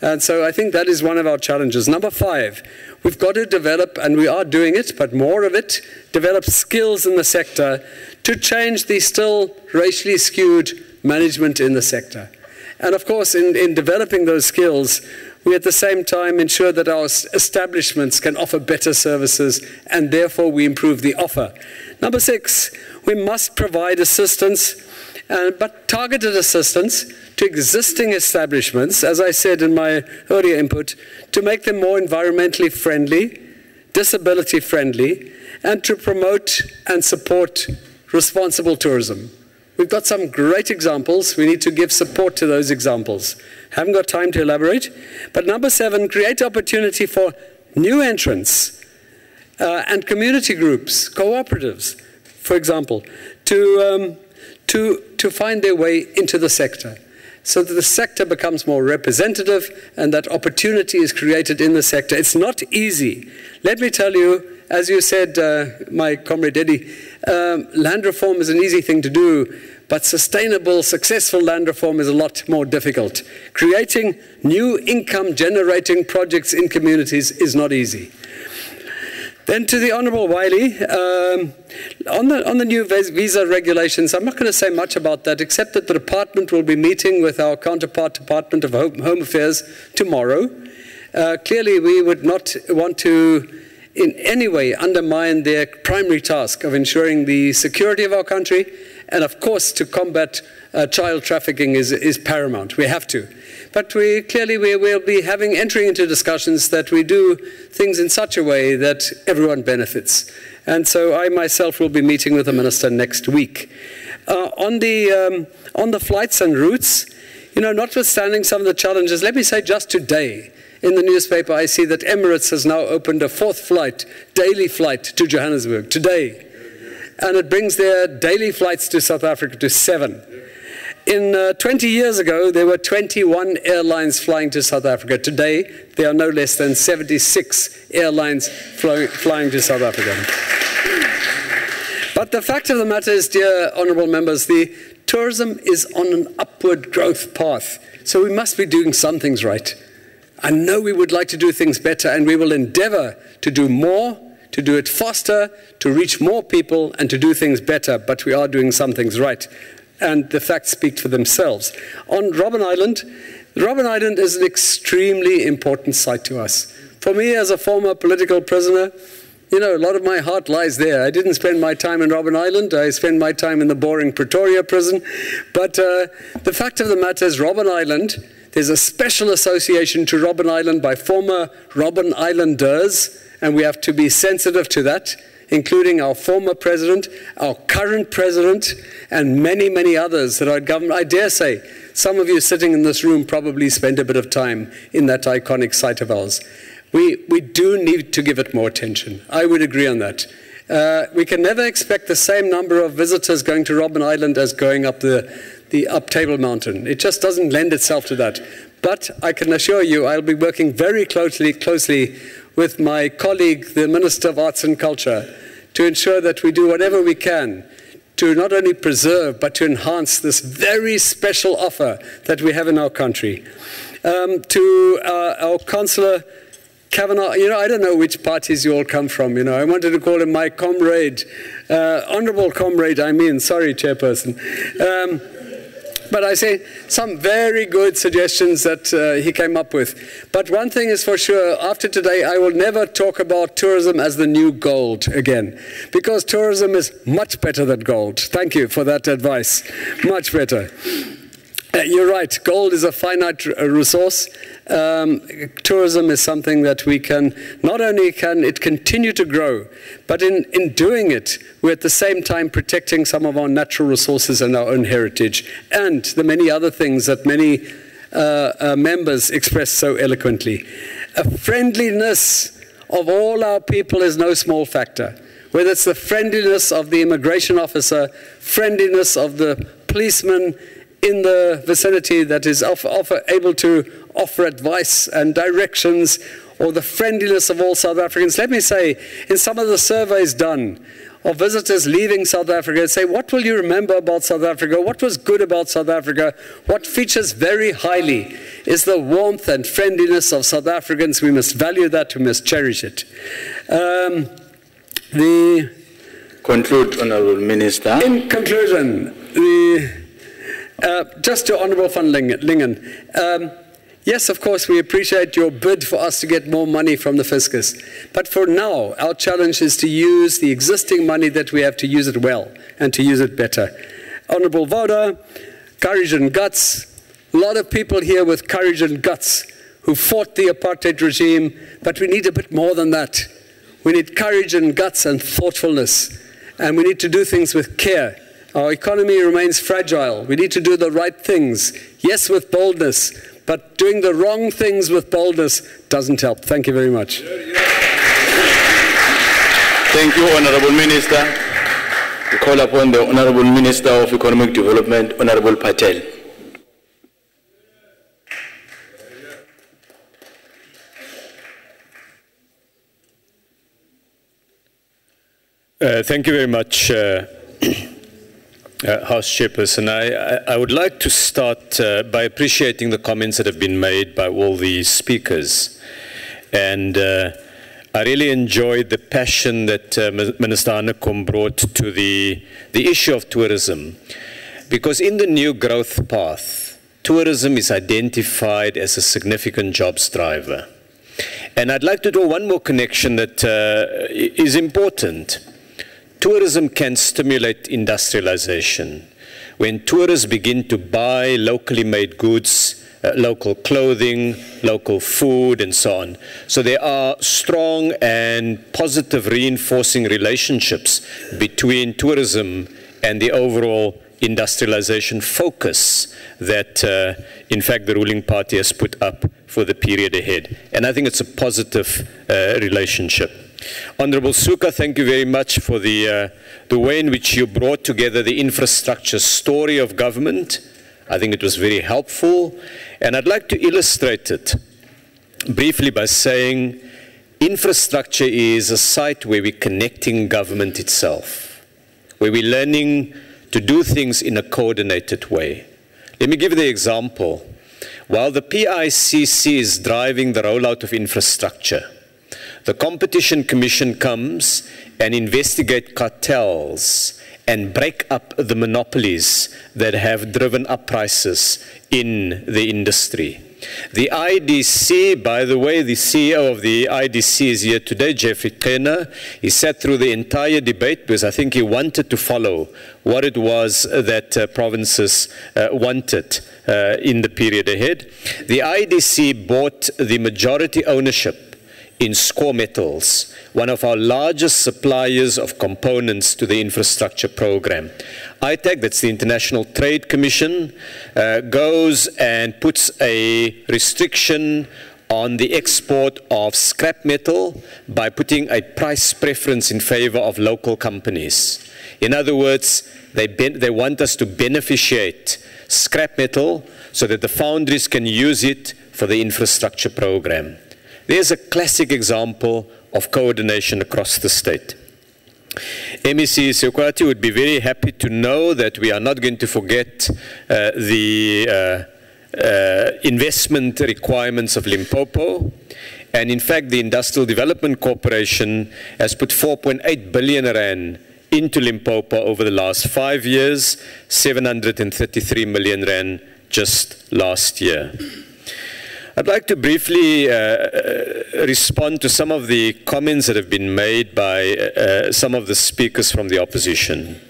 And so I think that is one of our challenges. Number 5, we've got to develop, and we are doing it, but more of it, develop skills in the sector to change the still racially skewed management in the sector. And of course, in developing those skills, we at the same time ensure that our establishments can offer better services, and therefore we improve the offer. Number 6, we must provide assistance, but targeted assistance to existing establishments, as I said in my earlier input, to make them more environmentally friendly, disability friendly, and to promote and support responsible tourism. We've got some great examples. We need to give support to those examples. Haven't got time to elaborate. But number 7, create opportunity for new entrants and community groups, cooperatives, for example, to find their way into the sector, so that the sector becomes more representative and that opportunity is created in the sector. It's not easy. Let me tell you, as you said, my comrade Eddie, land reform is an easy thing to do, but sustainable, successful land reform is a lot more difficult. Creating new income-generating projects in communities is not easy. Then to the Honourable Wiley, on the new visa regulations, I'm not going to say much about that, except that the department will be meeting with our counterpart Department of Home Affairs tomorrow. Clearly, we would not want to in any way undermine their primary task of ensuring the security of our country, and of course to combat child trafficking is paramount. We have to. But we will be entering into discussions that we do things in such a way that everyone benefits. And so I myself will be meeting with the Minister next week. On the flights and routes, notwithstanding some of the challenges, let me say just today, in the newspaper, I see that Emirates has now opened a 4th flight, daily flight to Johannesburg today. And it brings their daily flights to South Africa to 7. 20 years ago, there were 21 airlines flying to South Africa. Today, there are no less than 76 airlines flying to South Africa. But the fact of the matter is, dear honourable members, the tourism is on an upward growth path. So we must be doing some things right. I know we would like to do things better, and we will endeavour to do more, to do it faster, to reach more people, and to do things better. But we are doing some things right. And the facts speak for themselves. On Robben Island is an extremely important site to us. For me, as a former political prisoner, a lot of my heart lies there. I didn't spend my time in Robben Island. I spent my time in the boring Pretoria prison. But the fact of the matter is, Robben Island, there's a special association to Robben Island by former Robben Islanders, and we have to be sensitive to that, including our former president, our current president, and many, many others that are in government. I dare say some of you sitting in this room probably spent a bit of time in that iconic site of ours. We do need to give it more attention. I would agree on that. We can never expect the same number of visitors going to Robben Island as going up up Table Mountain. It just doesn't lend itself to that. But I can assure you I'll be working very closely with my colleague, the Minister of Arts and Culture, to ensure that we do whatever we can to not only preserve, but to enhance this very special offer that we have in our country. To our Councillor Kavanagh, I don't know which parties you all come from, I wanted to call him my comrade, honourable comrade, sorry, Chairperson. But I say some very good suggestions that he came up with. But one thing is for sure, after today, I will never talk about tourism as the new gold again, because tourism is much better than gold. Thank you for that advice. Much better. You're right, gold is a finite resource. Tourism is something that we can, not only can it continue to grow, but in doing it, we're at the same time protecting some of our natural resources and our own heritage, and the many other things that many members express so eloquently. A friendliness of all our people is no small factor. Whether it's the friendliness of the immigration officer, friendliness of the policeman in the vicinity that is able to offer advice and directions, or the friendliness of all South Africans. Let me say, in some of the surveys done of visitors leaving South Africa, say, what will you remember about South Africa? What was good about South Africa? What features very highly is the warmth and friendliness of South Africans. We must value that, we must cherish it. Conclude, Honourable Minister. In conclusion, just to Honourable van Lingen, yes, of course, we appreciate your bid for us to get more money from the fiscus. But for now, our challenge is to use the existing money that we have, to use it well and to use it better. Honourable Voda, courage and guts. A lot of people here with courage and guts who fought the apartheid regime, but we need a bit more than that. We need courage and guts and thoughtfulness, and we need to do things with care. Our economy remains fragile. We need to do the right things, yes, with boldness, but doing the wrong things with boldness doesn't help. Thank you very much. Thank you, Honourable Minister. We call upon the Honourable Minister of Economic Development, Honourable Patel. Thank you very much, House Chairperson. I would like to start by appreciating the comments that have been made by all the speakers. And I really enjoyed the passion that Minister Hanekom brought to the issue of tourism. Because in the new growth path, tourism is identified as a significant jobs driver. And I'd like to draw one more connection that is important. Tourism can stimulate industrialization. When tourists begin to buy locally made goods, local clothing, local food, and so on. So there are strong and positive reinforcing relationships between tourism and the overall industrialization focus that, in fact, the ruling party has put up for the period ahead. And I think it's a positive relationship. Honorable Suka, thank you very much for the way in which you brought together the infrastructure story of government. I think it was very helpful. And I'd like to illustrate it briefly by saying infrastructure is a site where we're connecting government itself, where we're learning to do things in a coordinated way. Let me give you the example. While the PICC is driving the rollout of infrastructure, the Competition Commission comes and investigates cartels and break up the monopolies that have driven up prices in the industry. The IDC, by the way, the CEO of the IDC is here today, Jeffrey Kena. He sat through the entire debate because I think he wanted to follow what it was that provinces wanted in the period ahead. The IDC bought the majority ownership in Score Metals, one of our largest suppliers of components to the infrastructure program. ITAC, that's the International Trade Commission, goes and puts a restriction on the export of scrap metal by putting a price preference in favor of local companies. In other words, they want us to beneficiate scrap metal so that the foundries can use it for the infrastructure program. There's a classic example of coordination across the state. MEC Sekwati would be very happy to know that we are not going to forget the investment requirements of Limpopo. And in fact, the Industrial Development Corporation has put 4.8 billion rand into Limpopo over the last 5 years, 733 million rand just last year. I'd like to briefly respond to some of the comments that have been made by some of the speakers from the opposition.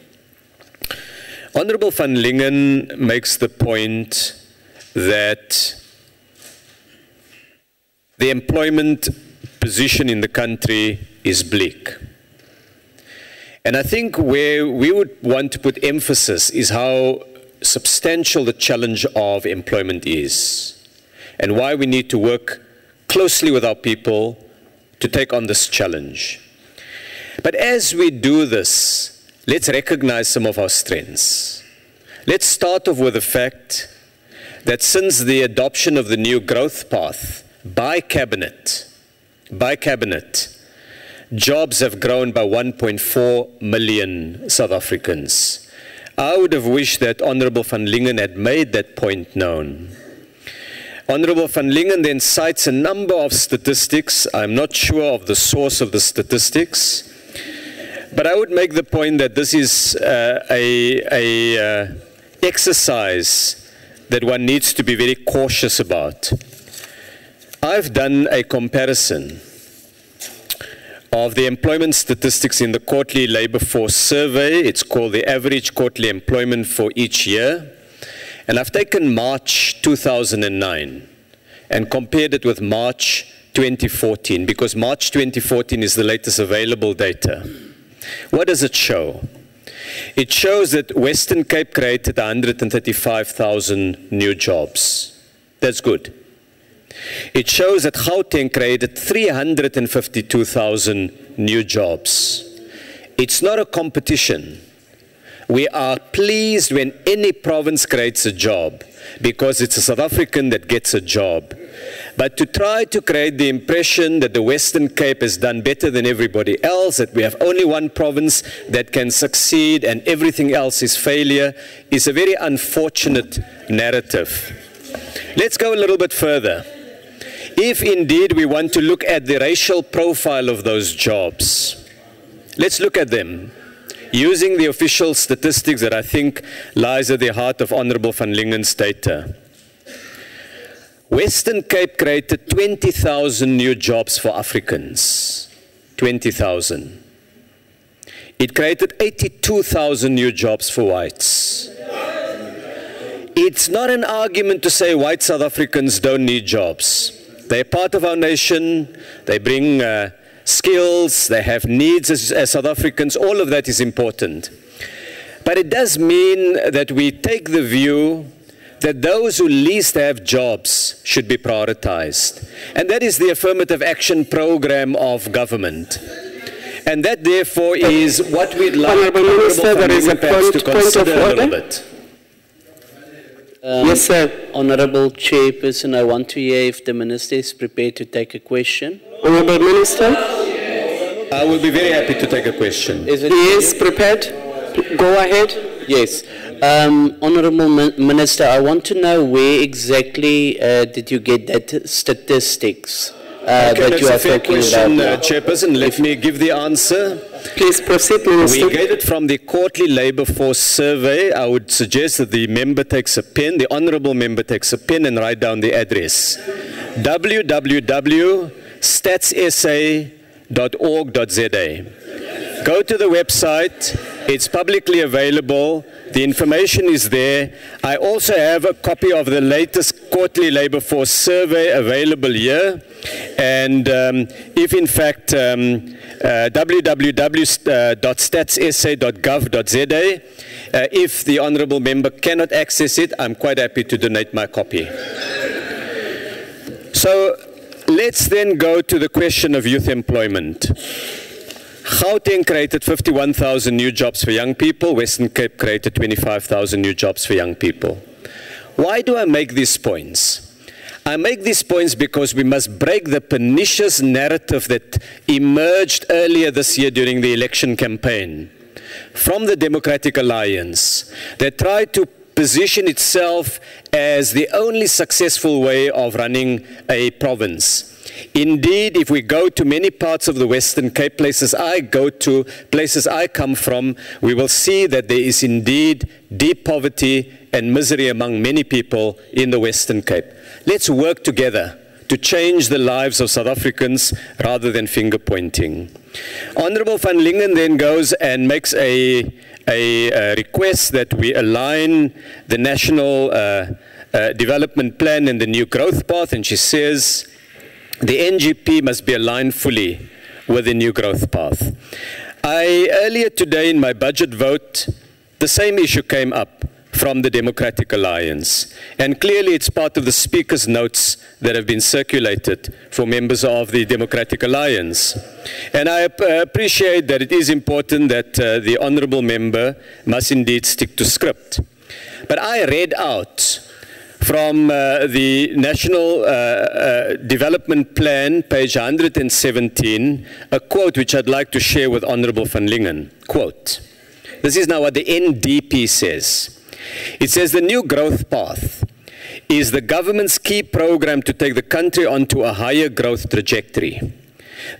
Honorable van Lingen makes the point that the employment position in the country is bleak. And I think where we would want to put emphasis is how substantial the challenge of employment is, and why we need to work closely with our people to take on this challenge. But as we do this, let's recognize some of our strengths. Let's start off with the fact that since the adoption of the new growth path by cabinet, jobs have grown by 1.4 million South Africans. I would have wished that Honorable van Lingen had made that point known. Honorable van Lingen then cites a number of statistics. I'm not sure of the source of the statistics, but I would make the point that this is an exercise that one needs to be very cautious about. I've done a comparison of the employment statistics in the quarterly labor force survey. It's called the average quarterly employment for each year. And I've taken March 2009 and compared it with March 2014, because March 2014 is the latest available data. What does it show? It shows that Western Cape created 135,000 new jobs. That's good. It shows that Gauteng created 352,000 new jobs. It's not a competition. We are pleased when any province creates a job, because it's a South African that gets a job. But to try to create the impression that the Western Cape has done better than everybody else, that we have only one province that can succeed and everything else is failure, is a very unfortunate narrative. Let's go a little bit further. if indeed we want to look at the racial profile of those jobs, let's look at them using the official statistics that I think lies at the heart of Honorable van Lingen's data. Western Cape created 20,000 new jobs for Africans. 20,000. It created 82,000 new jobs for whites. It's not an argument to say white South Africans don't need jobs. They're part of our nation. They bring skills. They have needs as South Africans. All of that is important. But it does mean that we take the view that those who least have jobs should be prioritized. And that is the affirmative action program of government. And that, therefore, is what we'd like Honourable Minister, there is a to consider a little bit. Yes, sir. Honourable Chairperson, I want to hear if the Minister is prepared to take a question. Honourable Minister? I will be very happy to take a question. He is prepared. Go ahead. Yes. Honourable Minister, I want to know where exactly did you get that statistics that you are talking about? Chairperson, let me give the answer. Please proceed, Minister. We get it from the quarterly labour force survey. I would suggest that the member takes a pen, the honourable member takes a pen and write down the address. www.statssa.org.za. Go to the website. It's publicly available. The information is there. I also have a copy of the latest quarterly labour force survey available here. And if in fact www.statssa.gov.za, if the honourable member cannot access it, I'm quite happy to donate my copy. So let's then go to the question of youth employment. Gauteng created 51,000 new jobs for young people. Western Cape created 25,000 new jobs for young people. Why do I make these points? I make these points because we must break the pernicious narrative that emerged earlier this year during the election campaign from the Democratic Alliance that tried to position itself as the only successful way of running a province. Indeed, if we go to many parts of the Western Cape, places I go to, places I come from, we will see that there is indeed deep poverty and misery among many people in the Western Cape. Let's work together to change the lives of South Africans rather than finger pointing. Honourable van Lingen then goes and makes a request that we align the National Development Plan and the New Growth Path, and she says the NGP must be aligned fully with the New Growth Path. Earlier today in my budget vote, the same issue came up from the Democratic Alliance. And clearly it's part of the Speaker's notes that have been circulated for members of the Democratic Alliance. And I appreciate that it is important that the Honourable Member must indeed stick to script. But I read out from the National Development Plan, page 117, a quote which I'd like to share with Honourable van Lingen. Quote, this is now what the NDP says. It says the New Growth Path is the government's key program to take the country onto a higher growth trajectory.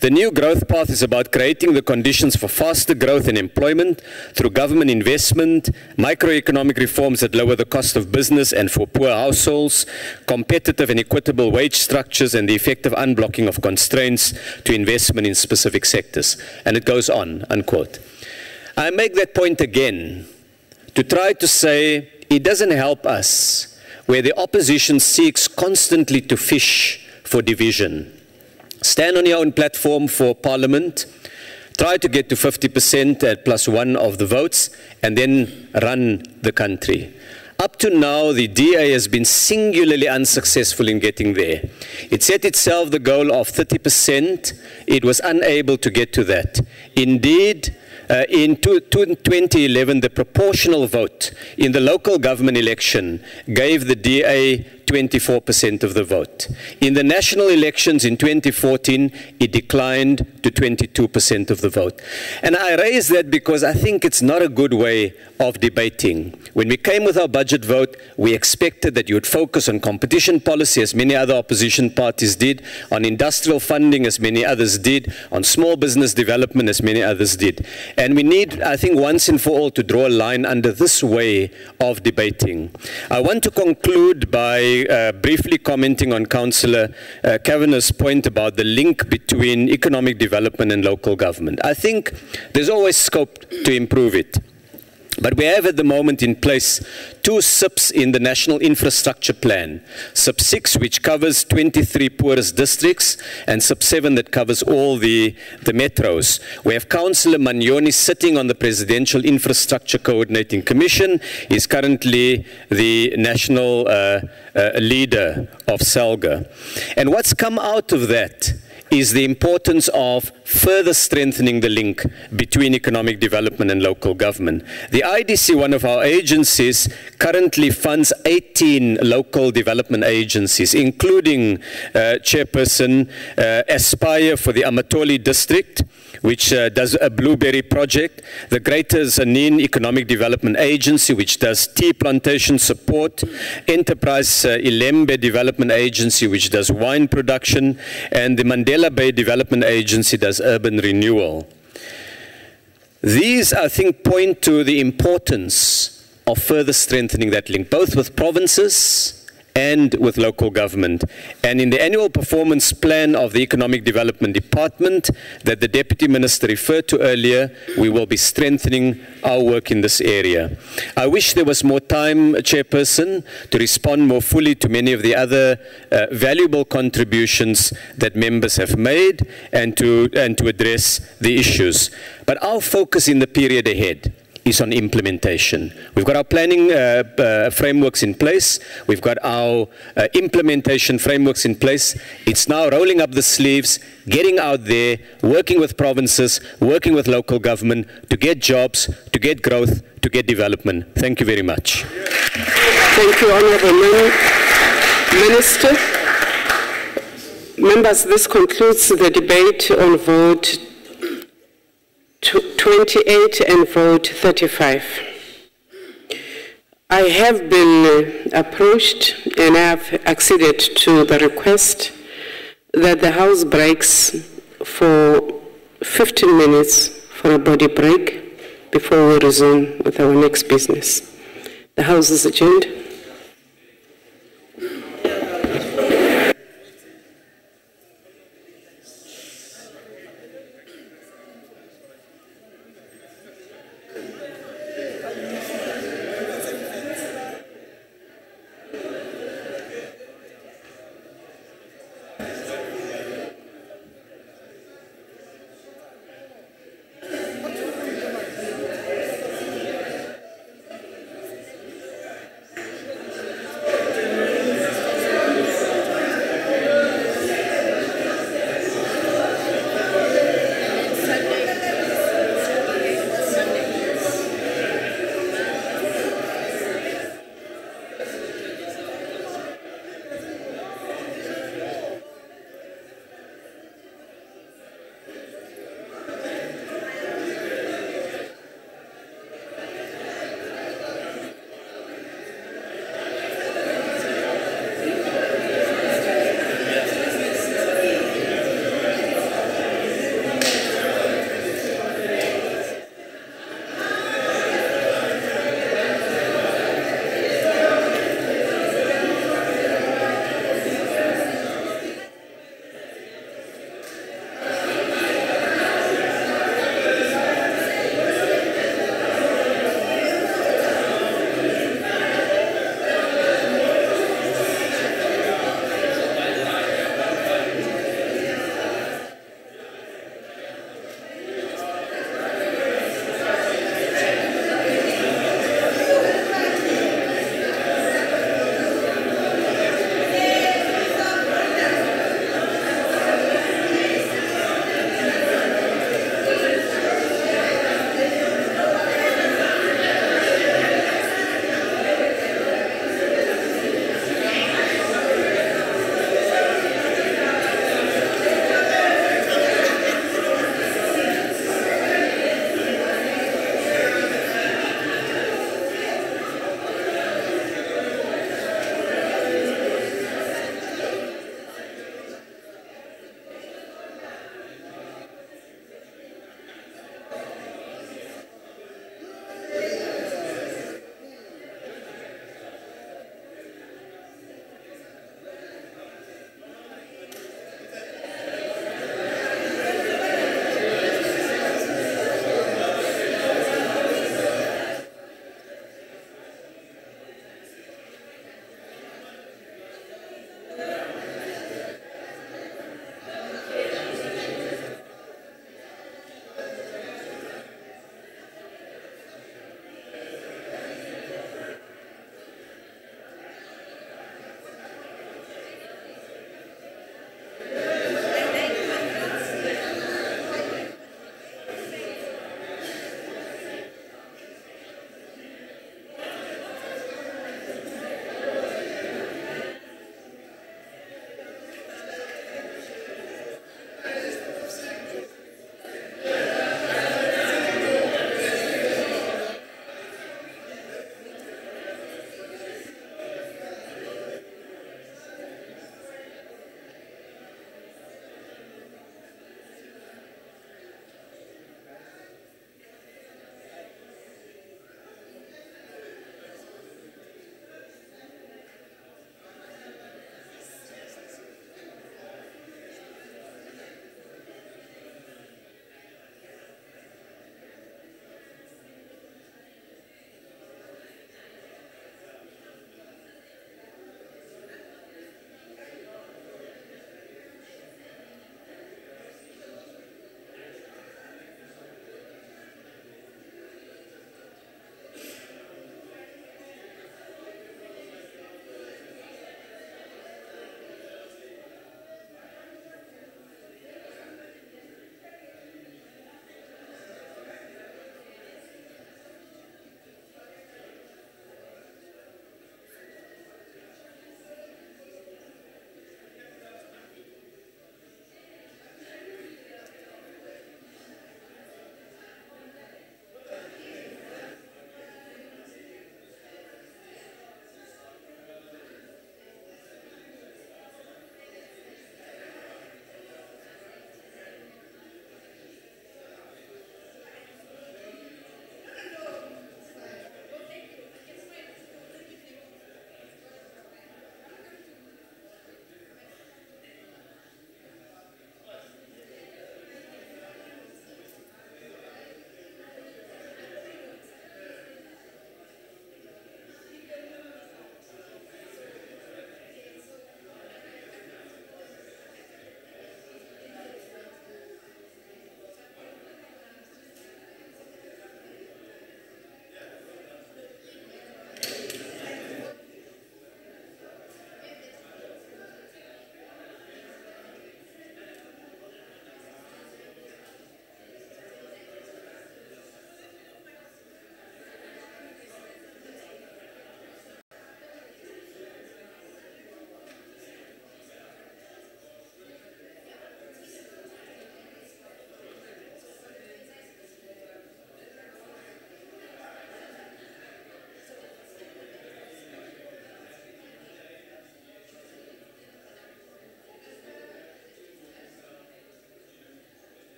The New Growth Path is about creating the conditions for faster growth and employment through government investment, microeconomic reforms that lower the cost of business and for poor households, competitive and equitable wage structures, and the effective unblocking of constraints to investment in specific sectors. And it goes on, unquote. I make that point again to try to say it doesn't help us where the opposition seeks constantly to fish for division. Stand on your own platform for Parliament, try to get to 50% at +1 of the votes, and then run the country. Up to now, the DA has been singularly unsuccessful in getting there. It set itself the goal of 30%. It was unable to get to that. Indeed, in 2011, the proportional vote in the local government election gave the DA 24% of the vote. In the national elections in 2014, it declined to 22% of the vote. And I raise that because I think it's not a good way of debating. When we came with our budget vote, we expected that you would focus on competition policy, as many other opposition parties did, on industrial funding, as many others did, on small business development, as many others did. And we need, I think, once and for all to draw a line under this way of debating. I want to conclude by briefly commenting on Councillor Kavanagh's point about the link between economic development and local government. I think there's always scope to improve it. But we have at the moment in place 2 SIPs in the National Infrastructure Plan. SIP 6, which covers 23 poorest districts, and SIP 7 that covers all the metros. We have Councillor Manyoni sitting on the Presidential Infrastructure Coordinating Commission. He's currently the national leader of SALGA. And what's come out of that is the importance of further strengthening the link between economic development and local government. The IDC, one of our agencies, currently funds 18 local development agencies, including Chairperson Aspire for the Amatoli district, which does a blueberry project, the Greater Zanin Economic Development Agency, which does tea plantation support, Enterprise Ilembe Development Agency, which does wine production, and the Mandela Bay Development Agency does urban renewal. These, I think, point to the importance of further strengthening that link, both with provinces and with local government. And in the annual performance plan of the Economic Development Department that the Deputy Minister referred to earlier, we will be strengthening our work in this area. I wish there was more time, Chairperson, to respond more fully to many of the other valuable contributions that members have made and to address the issues. But our focus in the period ahead is on implementation. We've got our planning frameworks in place. We've got our implementation frameworks in place. It's now rolling up the sleeves, getting out there, working with provinces, working with local government to get jobs, to get growth, to get development. Thank you very much. Thank you, Honourable Minister. Members, this concludes the debate on vote 28 and vote 35. I have been approached and I have acceded to the request that the House breaks for 15 minutes for a body break before we resume with our next business. The House is adjourned.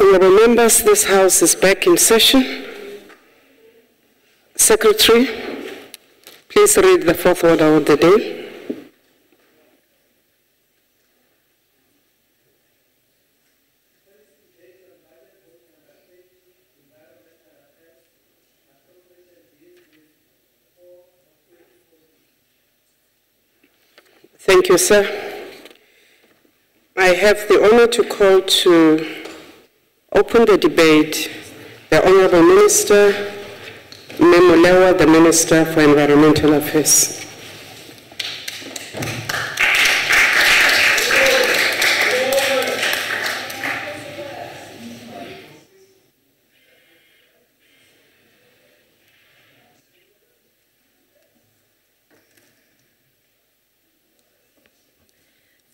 Honourable members, this House is back in session. Secretary, please read the fourth order of the day. Thank you, sir. I have the honor to call to open the debate the Honourable Minister, Memolewa, the Minister for Environmental Affairs.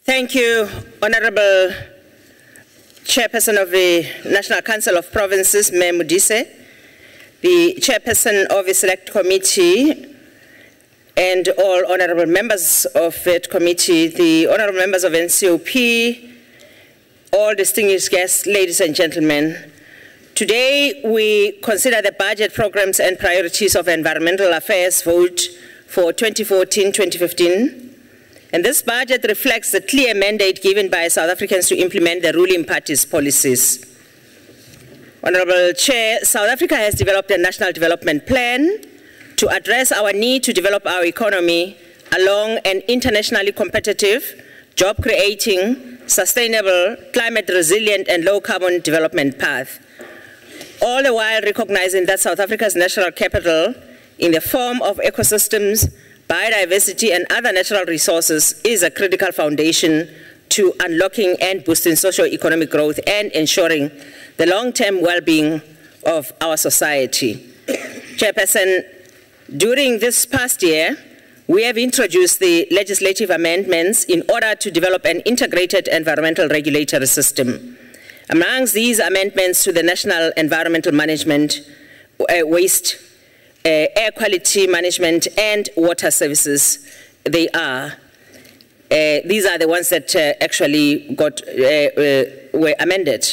Thank you, Honourable Chairperson of the National Council of Provinces, Mayor Modise, the Chairperson of the Select Committee, and all honourable members of that committee, the honourable members of NCOP, all distinguished guests, ladies and gentlemen. Today, we consider the budget programs and priorities of environmental affairs vote for 2014-2015. And this budget reflects the clear mandate given by South Africans to implement the ruling party's policies. Honourable Chair, South Africa has developed a national development plan to address our need to develop our economy along an internationally competitive, job-creating, sustainable, climate-resilient and low-carbon development path. All the while recognizing that South Africa's natural capital in the form of ecosystems, biodiversity and other natural resources is a critical foundation to unlocking and boosting socio-economic growth and ensuring the long-term well-being of our society. Chairperson, during this past year, we have introduced the legislative amendments in order to develop an integrated environmental regulatory system. Amongst these amendments to the National Environmental Management, Waste, Air Quality Management and Water Services, these are the ones that actually were amended.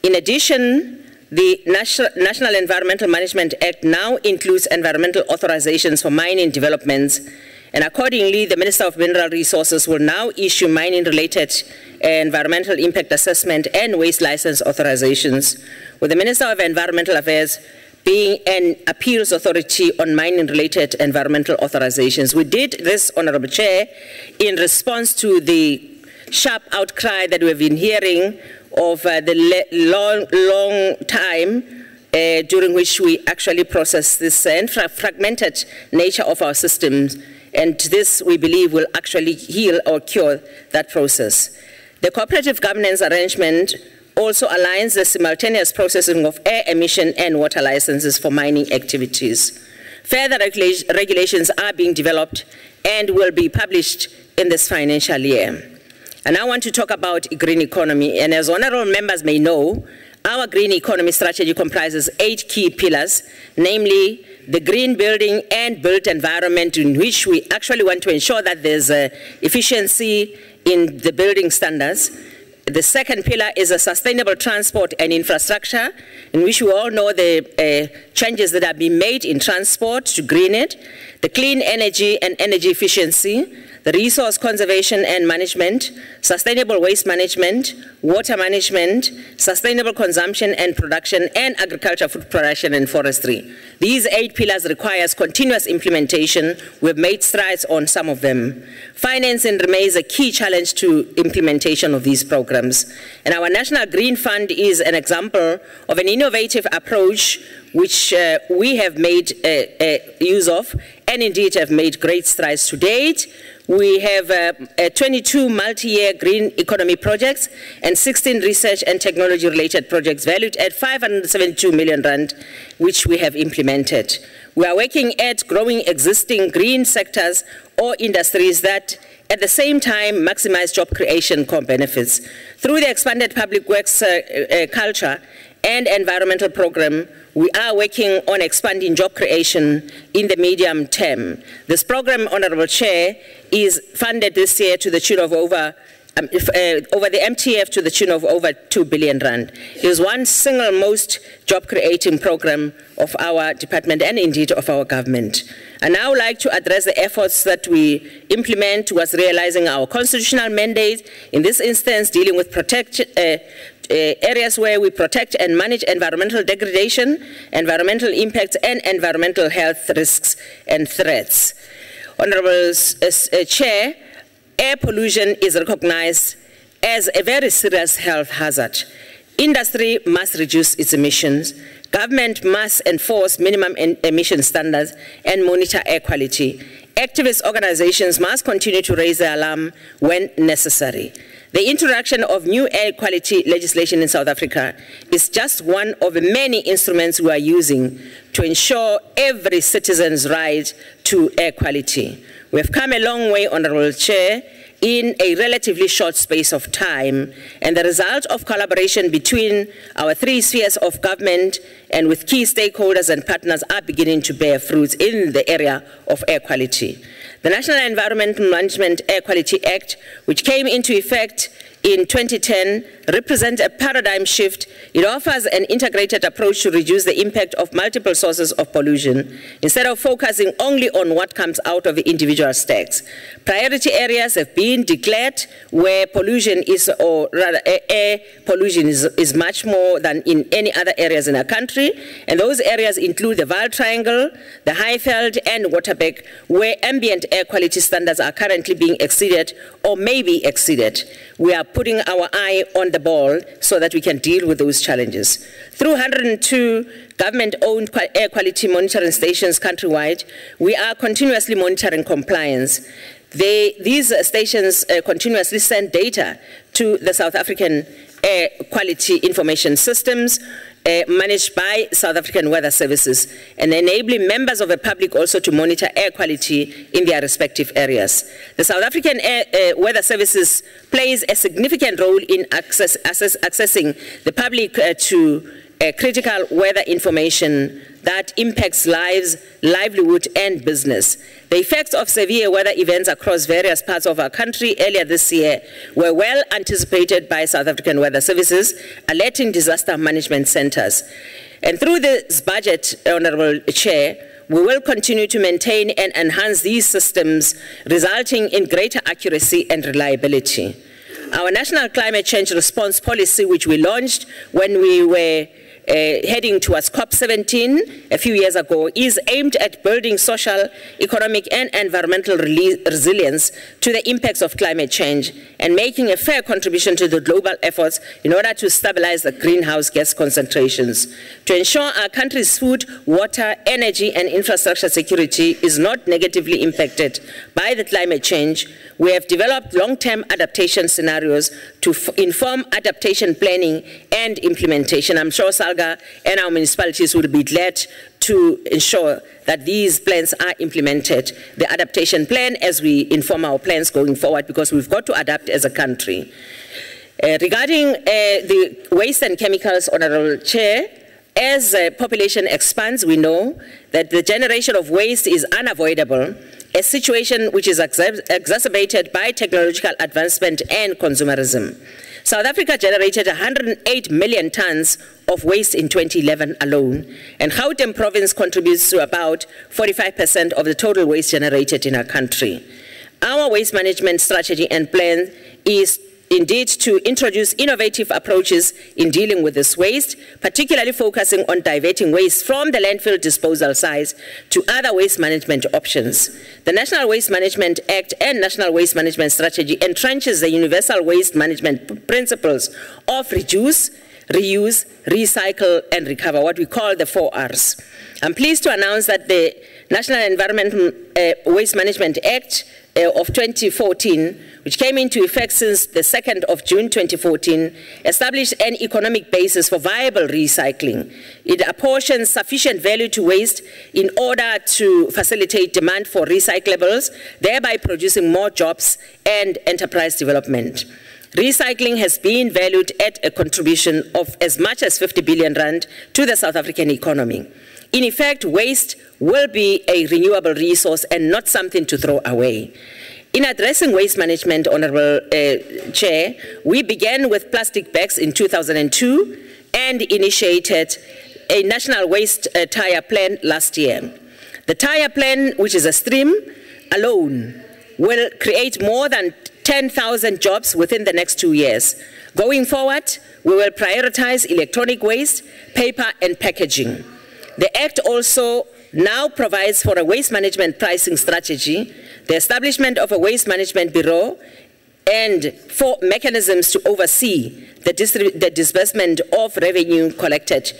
In addition, the National Environmental Management Act now includes environmental authorizations for mining developments, and accordingly, the Minister of Mineral Resources will now issue mining-related environmental impact assessment and waste license authorizations, with the Minister of Environmental Affairs being an appeals authority on mining-related environmental authorizations. We did this, Honourable Chair, in response to the sharp outcry that we've been hearing of the long time during which we actually process this fragmented nature of our systems, and this, we believe, will actually heal or cure that process. The cooperative governance arrangement also aligns the simultaneous processing of air emission and water licenses for mining activities. Further regulations are being developed and will be published in this financial year. And I want to talk about green economy, and as honourable members may know, our green economy strategy comprises 8 key pillars, namely the green building and built environment, in which we actually want to ensure that there's efficiency in the building standards. The second pillar is a sustainable transport and infrastructure, in which we all know the changes that have been made in transport to green it, the clean energy and energy efficiency, the resource conservation and management, sustainable waste management, water management, sustainable consumption and production, and agriculture, food production, and forestry. These 8 pillars requires continuous implementation. We've made strides on some of them. Financing remains a key challenge to implementation of these programs. And our National Green Fund is an example of an innovative approach which we have made use of, and indeed have made great strides to date. We have 22 multi-year green economy projects and 16 research and technology-related projects valued at 572 million rand, which we have implemented. We are working at growing existing green sectors or industries that at the same time maximize job creation core benefits. Through the expanded public works culture and environmental program, we are working on expanding job creation in the medium term. This program, Honorable Chair, is funded this year to the tune of over the MTF to the tune of over 2 billion rand. It is one single most job creating program of our department and indeed of our government. I now like to address the efforts that we implement towards realizing our constitutional mandate, in this instance dealing with areas where we protect and manage environmental degradation, environmental impacts, and environmental health risks and threats. Honorable Chair, air pollution is recognized as a very serious health hazard. Industry must reduce its emissions. Government must enforce minimum emission standards and monitor air quality. Activist organizations must continue to raise the alarm when necessary. The introduction of new air quality legislation in South Africa is just one of the many instruments we are using to ensure every citizen's right to air quality. We have come a long way, Honorable Chair, in a relatively short space of time, and the result of collaboration between our 3 spheres of government and with key stakeholders and partners are beginning to bear fruits in the area of air quality. The National Environmental Management Air Quality Act, which came into effect in 2010, represents a paradigm shift. It offers an integrated approach to reduce the impact of multiple sources of pollution, instead of focusing only on what comes out of the individual stacks. Priority areas have been declared where pollution is, or rather air pollution is much more than in any other areas in our country, and those areas include the Vaal Triangle, the Highveld, and Waterberg, where ambient air quality standards are currently being exceeded or may be exceeded. We are putting our eye on the ball so that we can deal with those challenges. Through 102 government-owned air quality monitoring stations countrywide, we are continuously monitoring compliance. These stations continuously send data to the South African Air Quality Information Systems managed by South African Weather Services, and enabling members of the public also to monitor air quality in their respective areas. The South African Weather Services plays a significant role in accessing the public to critical weather information that impacts lives, livelihood, and business. The effects of severe weather events across various parts of our country earlier this year were well anticipated by South African Weather Services, alerting disaster management centers. And through this budget, Honorable Chair, we will continue to maintain and enhance these systems, resulting in greater accuracy and reliability. Our National Climate Change Response Policy, which we launched when we were heading towards COP17 a few years ago, is aimed at building social, economic, and environmental resilience to the impacts of climate change and making a fair contribution to the global efforts in order to stabilize the greenhouse gas concentrations. To ensure our country's food, water, energy, and infrastructure security is not negatively impacted by the climate change, we have developed long-term adaptation scenarios to inform adaptation planning and implementation. I'm sure Salga and our municipalities will be glad to ensure that these plans are implemented. The adaptation plan, as we inform our plans going forward, because we've got to adapt as a country. Regarding the waste and chemicals, Honorable Chair, as population expands, we know that the generation of waste is unavoidable, a situation which is exacerbated by technological advancement and consumerism. South Africa generated 108 million tons of waste in 2011 alone, and Gauteng province contributes to about 45% of the total waste generated in our country. Our waste management strategy and plan is indeed to introduce innovative approaches in dealing with this waste, particularly focusing on diverting waste from the landfill disposal sites to other waste management options. The National Waste Management Act and National Waste Management Strategy entrenches the universal waste management principles of reduce, reuse, recycle, and recover, what we call the 4 Rs. I'm pleased to announce that the National Environmental Waste Management Act of 2014, which came into effect since the 2nd of June 2014, established an economic basis for viable recycling. It apportions sufficient value to waste in order to facilitate demand for recyclables, thereby producing more jobs and enterprise development. Recycling has been valued at a contribution of as much as 50 billion rand to the South African economy. In effect, waste will be a renewable resource and not something to throw away. In addressing waste management, Honourable Chair, we began with plastic bags in 2002 and initiated a national waste tire plan last year. The tire plan, which is a stream alone, will create more than 10,000 jobs within the next 2 years. Going forward, we will prioritize electronic waste, paper, and packaging. The Act also now provides for a waste management pricing strategy, the establishment of a waste management bureau, and for mechanisms to oversee the disbursement of revenue collected.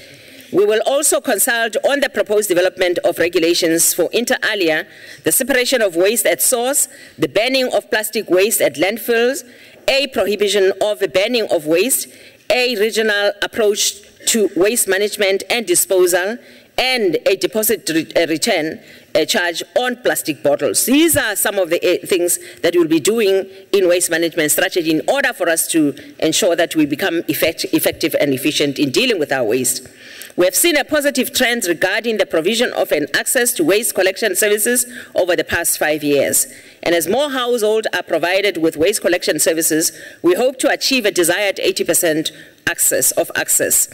We will also consult on the proposed development of regulations for inter alia, the separation of waste at source, the banning of plastic waste at landfills, a prohibition of the banning of waste, a regional approach to waste management and disposal, and a deposit return charge on plastic bottles. These are some of the things that we'll be doing in waste management strategy in order for us to ensure that we become effective and efficient in dealing with our waste. We have seen a positive trend regarding the provision of an access to waste collection services over the past 5 years. And as more households are provided with waste collection services, we hope to achieve a desired 80% access.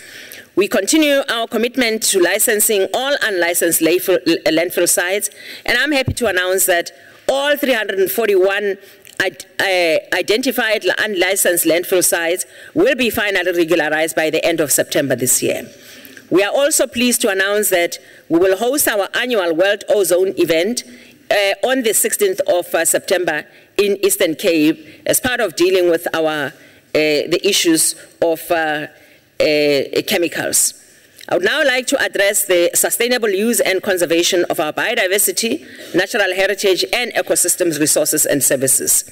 We continue our commitment to licensing all unlicensed landfill sites, and I'm happy to announce that all 341 identified unlicensed landfill sites will be finally regularized by the end of September this year. We are also pleased to announce that we will host our annual World Ozone event on the 16th of September in Eastern Cape as part of dealing with the issues of chemicals. I would now like to address the sustainable use and conservation of our biodiversity, natural heritage, and ecosystems resources and services.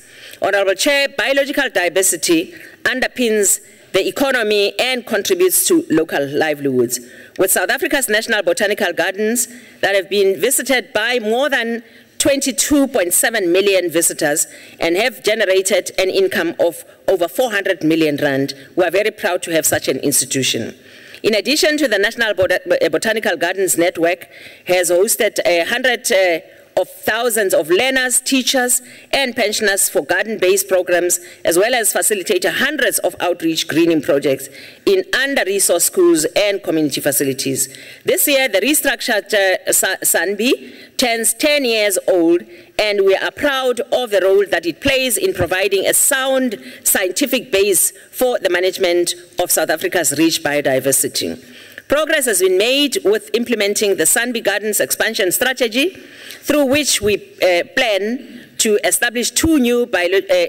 Honourable Chair, biological diversity underpins the economy and contributes to local livelihoods. With South Africa's national botanical gardens that have been visited by more than 22.7 million visitors and have generated an income of over 400 million rand. We are very proud to have such an institution. In addition to the National Botanical Gardens Network has hosted 100 of thousands of learners, teachers, and pensioners for garden-based programs, as well as facilitated hundreds of outreach greening projects in under-resourced schools and community facilities. This year, the restructured SANBI turns 10 years old, and we are proud of the role that it plays in providing a sound scientific base for the management of South Africa's rich biodiversity. Progress has been made with implementing the SANBI Gardens expansion strategy, through which we plan to establish 2 new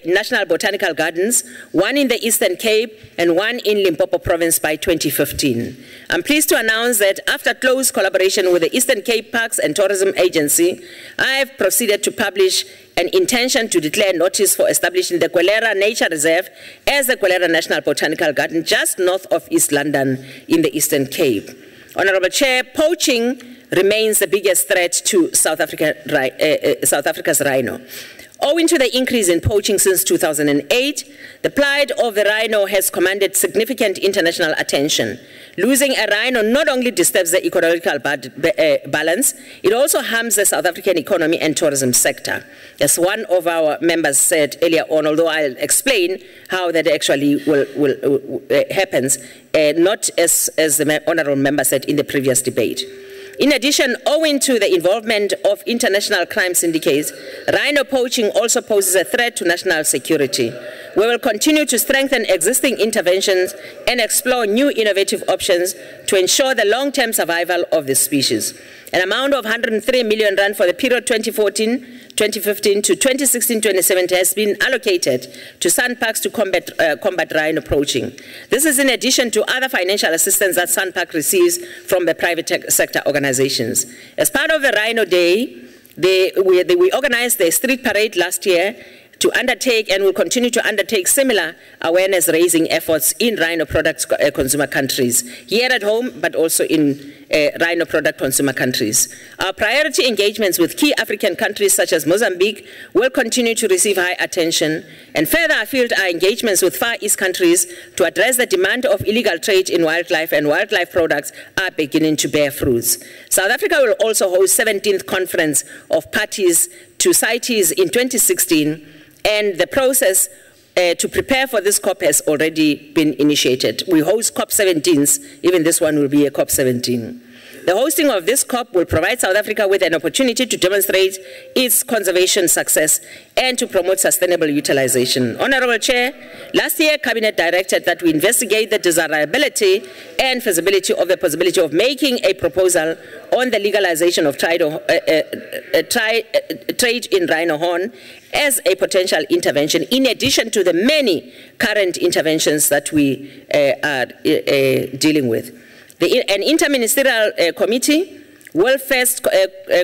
national botanical gardens, one in the Eastern Cape and one in Limpopo Province by 2015. I'm pleased to announce that after close collaboration with the Eastern Cape Parks and Tourism Agency, I have proceeded to publish an intention to declare notice for establishing the Kwelera Nature Reserve as the Kwelera National Botanical Garden just north of East London in the Eastern Cape. Honourable Chair, poaching remains the biggest threat to South Africa's rhino. Owing to the increase in poaching since 2008, the plight of the rhino has commanded significant international attention. Losing a rhino not only disturbs the ecological balance, it also harms the South African economy and tourism sector. As one of our members said earlier on, although I'll explain how that actually happens, not as the honourable member said in the previous debate. In addition, owing to the involvement of international crime syndicates, rhino poaching also poses a threat to national security. We will continue to strengthen existing interventions and explore new innovative options to ensure the long-term survival of the species. An amount of 103 million rand for the period 2014-2015 to 2016-2017 has been allocated to SANParks to combat rhino poaching. This is in addition to other financial assistance that SANPark receives from the private sector organizations. As part of the Rhino Day, we organized the street parade last year to undertake and will continue to undertake similar awareness-raising efforts in rhino product consumer countries, here at home, but also in rhino product consumer countries. Our priority engagements with key African countries such as Mozambique will continue to receive high attention, and further afield our engagements with Far East countries to address the demand of illegal trade in wildlife and wildlife products are beginning to bear fruits. South Africa will also host 17th Conference of Parties to CITES in 2016, and the process to prepare for this COP has already been initiated. We host COP17s, even this one will be a COP17. The hosting of this COP will provide South Africa with an opportunity to demonstrate its conservation success and to promote sustainable utilization. Honorable Chair, last year Cabinet directed that we investigate the desirability and feasibility of the possibility of making a proposal on the legalization of trade in rhino horn as a potential intervention, in addition to the many current interventions that we are dealing with. An interministerial committee will first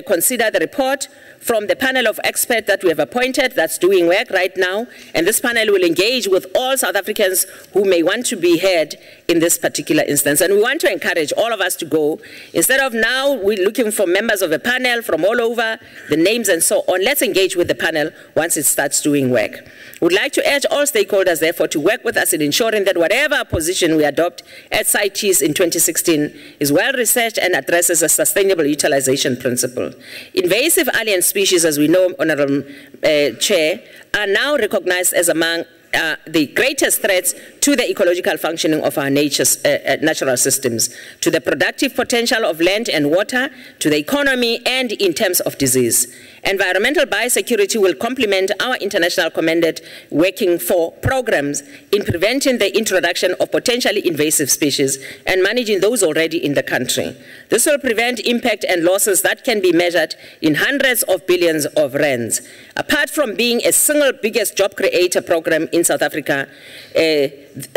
consider the report from the panel of experts that we have appointed that's doing work right now, and this panel will engage with all South Africans who may want to be heard in this particular instance. And we want to encourage all of us to go. Instead of now we're looking for members of the panel from all over, the names and so on, let's engage with the panel once it starts doing work. We'd like to urge all stakeholders, therefore, to work with us in ensuring that whatever position we adopt at CITES in 2016 is well researched and addresses a sustainable utilization principle. Invasive alien species, as we know, Honorable Chair, are now recognized as among the greatest threats to the ecological functioning of our natural systems, to the productive potential of land and water, to the economy, and in terms of disease. Environmental biosecurity will complement our international commanded working for programs in preventing the introduction of potentially invasive species and managing those already in the country. This will prevent impact and losses that can be measured in hundreds of billions of rands. Apart from being a single biggest job creator program in South Africa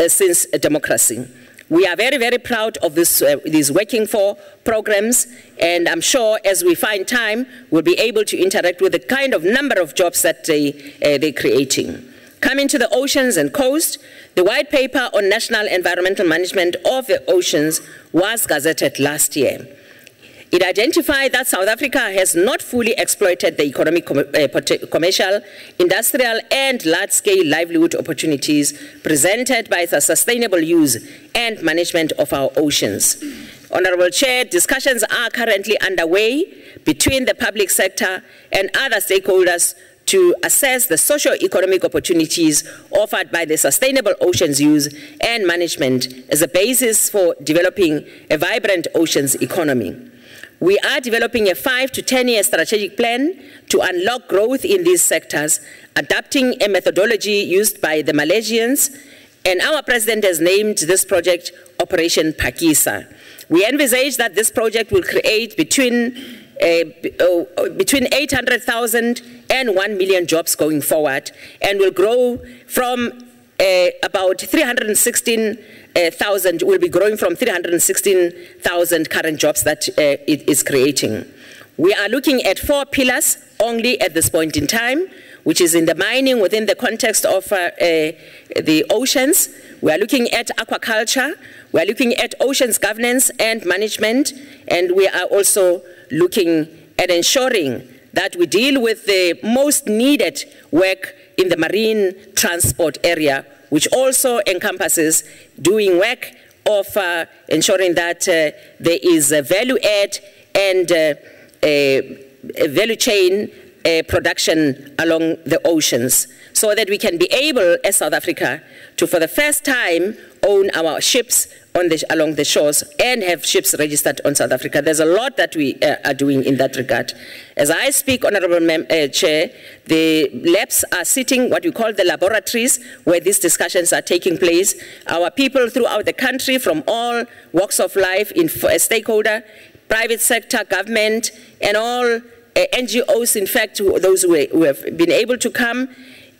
since democracy. We are very, very proud of these working for programs, and I'm sure as we find time, we'll be able to interact with the kind of number of jobs that they're creating. Coming to the oceans and coast, the white paper on national environmental management of the oceans was gazetted last year. It identified that South Africa has not fully exploited the economic, commercial, industrial, and large-scale livelihood opportunities presented by the sustainable use and management of our oceans. Honorable Chair, discussions are currently underway between the public sector and other stakeholders to assess the socio-economic opportunities offered by the sustainable oceans use and management as a basis for developing a vibrant oceans economy. We are developing a 5 to 10-year strategic plan to unlock growth in these sectors, adapting a methodology used by the Malaysians, and our President has named this project Operation Pakisa. We envisage that this project will create between 800,000 and 1 million jobs going forward, and will grow from about 316,000, will be growing from 316,000 current jobs that it is creating. We are looking at 4 pillars only at this point in time, which is in the mining within the context of the oceans. We are looking at aquaculture. We are looking at oceans governance and management. And we are also looking at ensuring that we deal with the most needed work in the marine transport area, which also encompasses doing work of ensuring that there is a value add and a value chain production along the oceans, so that we can be able, as South Africa, to for the first time own our ships along the shores and have ships registered on South Africa. There's a lot that we are doing in that regard. As I speak, Honorable Chair, the labs are sitting, what we call the laboratories, where these discussions are taking place. Our people throughout the country from all walks of life, stakeholder, private sector, government, and all NGOs, in fact, those who have been able to come,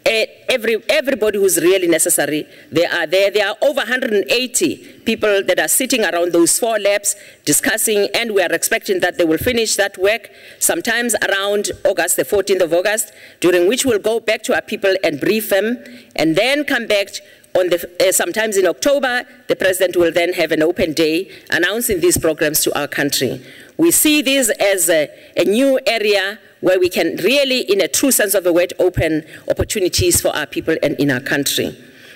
everybody who's really necessary, they are there. There are over 180 people that are sitting around those 4 labs discussing, and we are expecting that they will finish that work sometimes around August, the 14th of August, during which we'll go back to our people and brief them, and then come back on sometimes in October. The President will then have an open day announcing these programs to our country. We see this as a new area where we can really, in a true sense of the word, open opportunities for our people and in our country.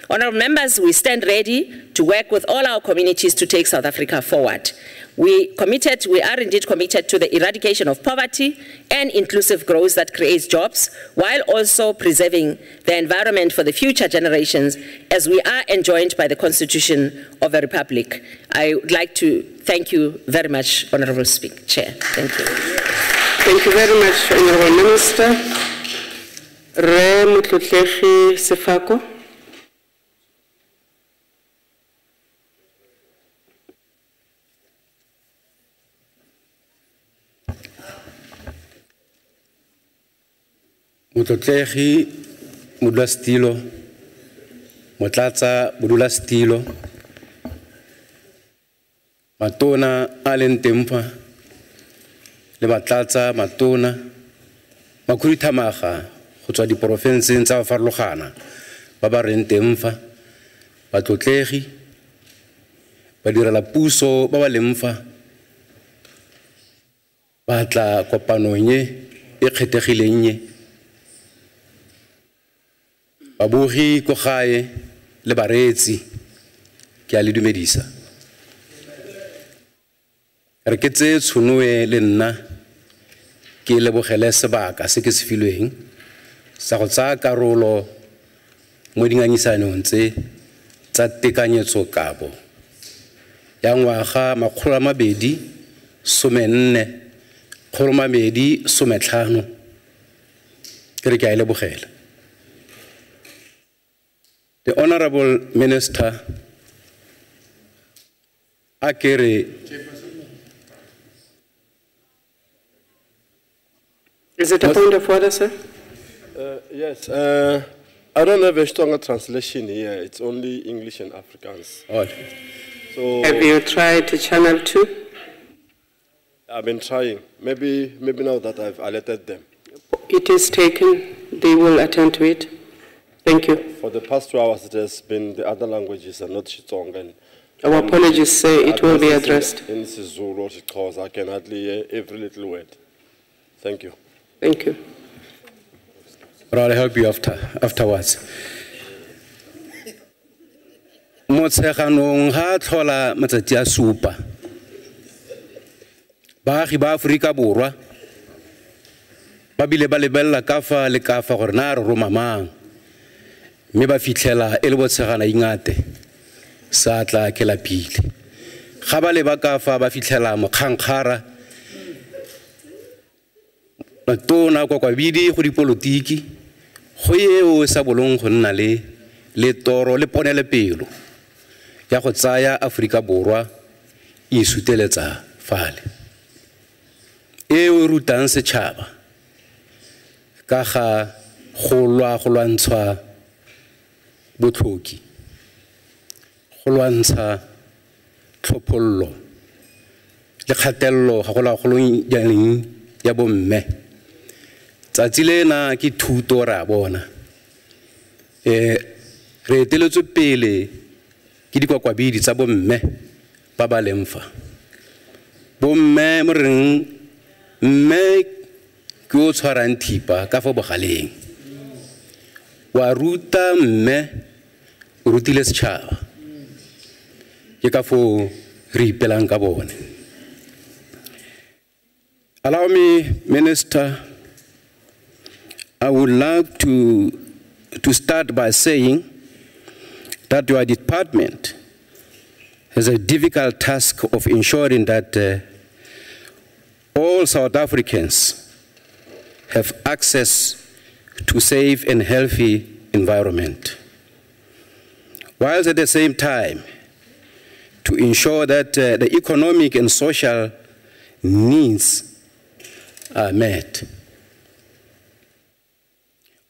Honourable members, we stand ready to work with all our communities to take South Africa forward. We are indeed committed to the eradication of poverty and inclusive growth that creates jobs, while also preserving the environment for the future generations, as we are enjoined by the Constitution of the Republic. I would like to thank you very much, Honourable Chair. Thank you. Thank you very much, Honourable Minister. Re Mutlutlegi Sefako. Mutlutlegi Modula Stilo, Motlatsa Modula Stilo, Matona Allen Tempa, le Matlatsa Matona, Makuritamaga, go tswa diporofenseng tsa farologana, ba ba reng Temfa, Batlotlegi, badirelapuso ba ba leng fa, ba tla kopanong e kgethegileng e. Babogi ko gae le bareetsi ke a le dumedisa. Re ke tse tshono e le nna ke lebogele sebaka se ke se filweng sa go tsaya karolo mo dingangisanong tse tsa tekanyetsokabo ya ngwaga 2014-2015 ke re ke a e lebogela. The Honourable Minister, Akere. Is it a point of order, sir? Yes. I don't have a stronger translation here. It's only English and Afrikaans. Oh. So have you tried Channel 2? I've been trying. Maybe now that I've alerted them. It is taken. They will attend to it. Thank you. For the past 2 hours, it has been the other languages and not Xitsonga. Our apologies, sir. It will be addressed. In Sizulu or Xhosa, I can hardly hear every little word. Thank you. Thank you. I'll help you afterwards. Motseganong ha tlhola matsatsi a supa. Baagi ba Afrika Borwa ba bile ba lebella ka fa le ka fa gore na re romamang. Me ba fitlhela e le botsegana ingate sa tla ke lapile ga ba le ba ka fa ba fitlhela mokgangkhara batona kwa bidi go dipolotiki go eo sa bolong go nna le toro le ponele pelo ya go tsaya Afrika Borwa e suteletsa fale eo rutang setšhaba ka ga go lwantshwa botlhoki go lwantsha tlhophollo le kgatelelo ga go la golong ya bomme tsatsi lena ke thuto ra bona re eteletswe pele ke dikwakwabedi tsa bomme ba ba lemfa bomme mo reng mme ke o tshwarang thipa ka fo bogaleng wa ruta mme rutile setšhaba ke ka fo re ipelang ka bone. Allow me, Minister, I would like to start by saying that your department has a difficult task of ensuring that all South Africans have access to safe and healthy environment, whilst at the same time to ensure that the economic and social needs are met.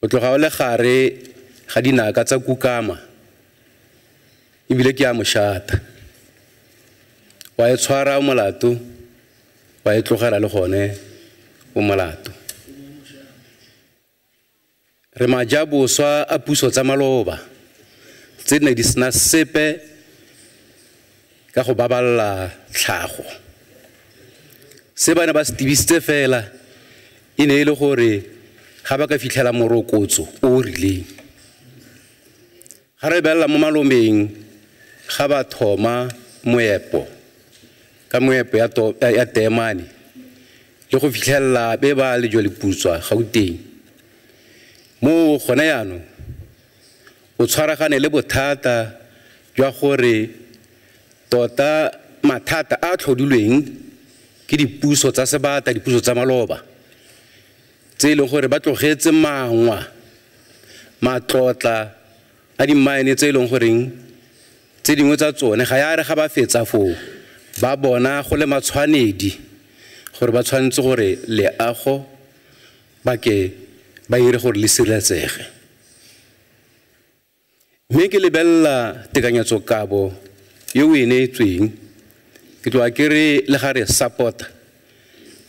O tloga o le gare ga dinaka tsa kukama ebile ke a moshata wa e tshwara molato wa e tlogela le gone o molato re majaboswa a puso tsa maloba tse ne di sena sepe ka go baballa tlhago se bana ba stibiste fela e ne ile gore ga ba ka fitlhela morokotso o rileng ga re bella mo malomeng ga ba thoma moepo ka moepo ya temane le go fitlhella be ba le jo le putswa Gauteng mo gona yano o tshwaragane le bothata jwa gore tota mathata a tlhodilweng ke dipuso tsa sebata dipuso tsa maloba tse le gore ba tlogetse mangwa matlotla a di mine tse le goreng tse dingwe tsa tsone ga ya re ga ba fetsa fo ba bona go le matshwanedi gore ba tshwanetse gore leago ba ke ba ire gore le sireletsege mme ke lebella tekanyetso kabo yo o ineetsweng ke tloa ke re le ga re support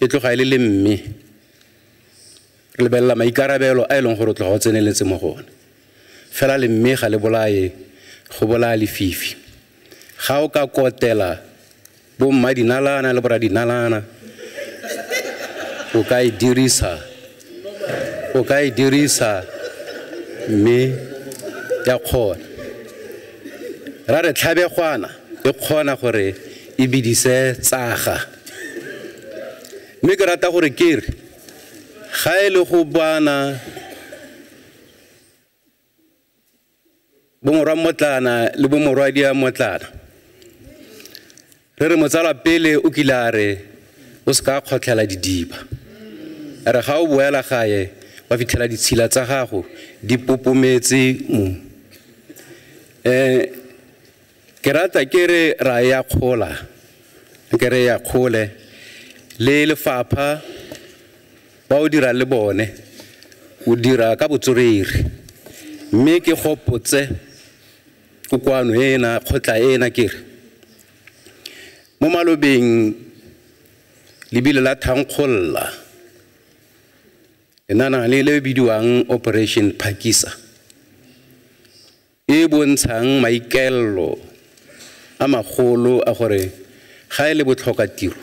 e tloga ile le mme re lebella maikarabelo a eleng gore o tloga o tseneletse mo gone fela le mme ga le bolae go bolaya lefifi ga o ka kotela bo mma dinalana le bora dinalana o ka e dirisa mme ya kgona ra re tlhabegwana e kgona gore e bidise tsaga mme ke rata gore ke re ga e le go bana bomorwa motlana le bomorwadi ya motlana re motsala pele o kilare o ska khotlela didiba re ga o boela gae ba fitlhela ditshila tsa gago di popometse ke rata ke re ra ya khola ke re ya khole le lefapha ba o dira le bone o dira ka botsoreri mme ke gopotse kokwano ena khotla ena ke re mo malobeng lebile la thankgolla enana le bidiwang Operation Phakisa e bontshang maikello a magolo a gore ga ile botlhoka tiro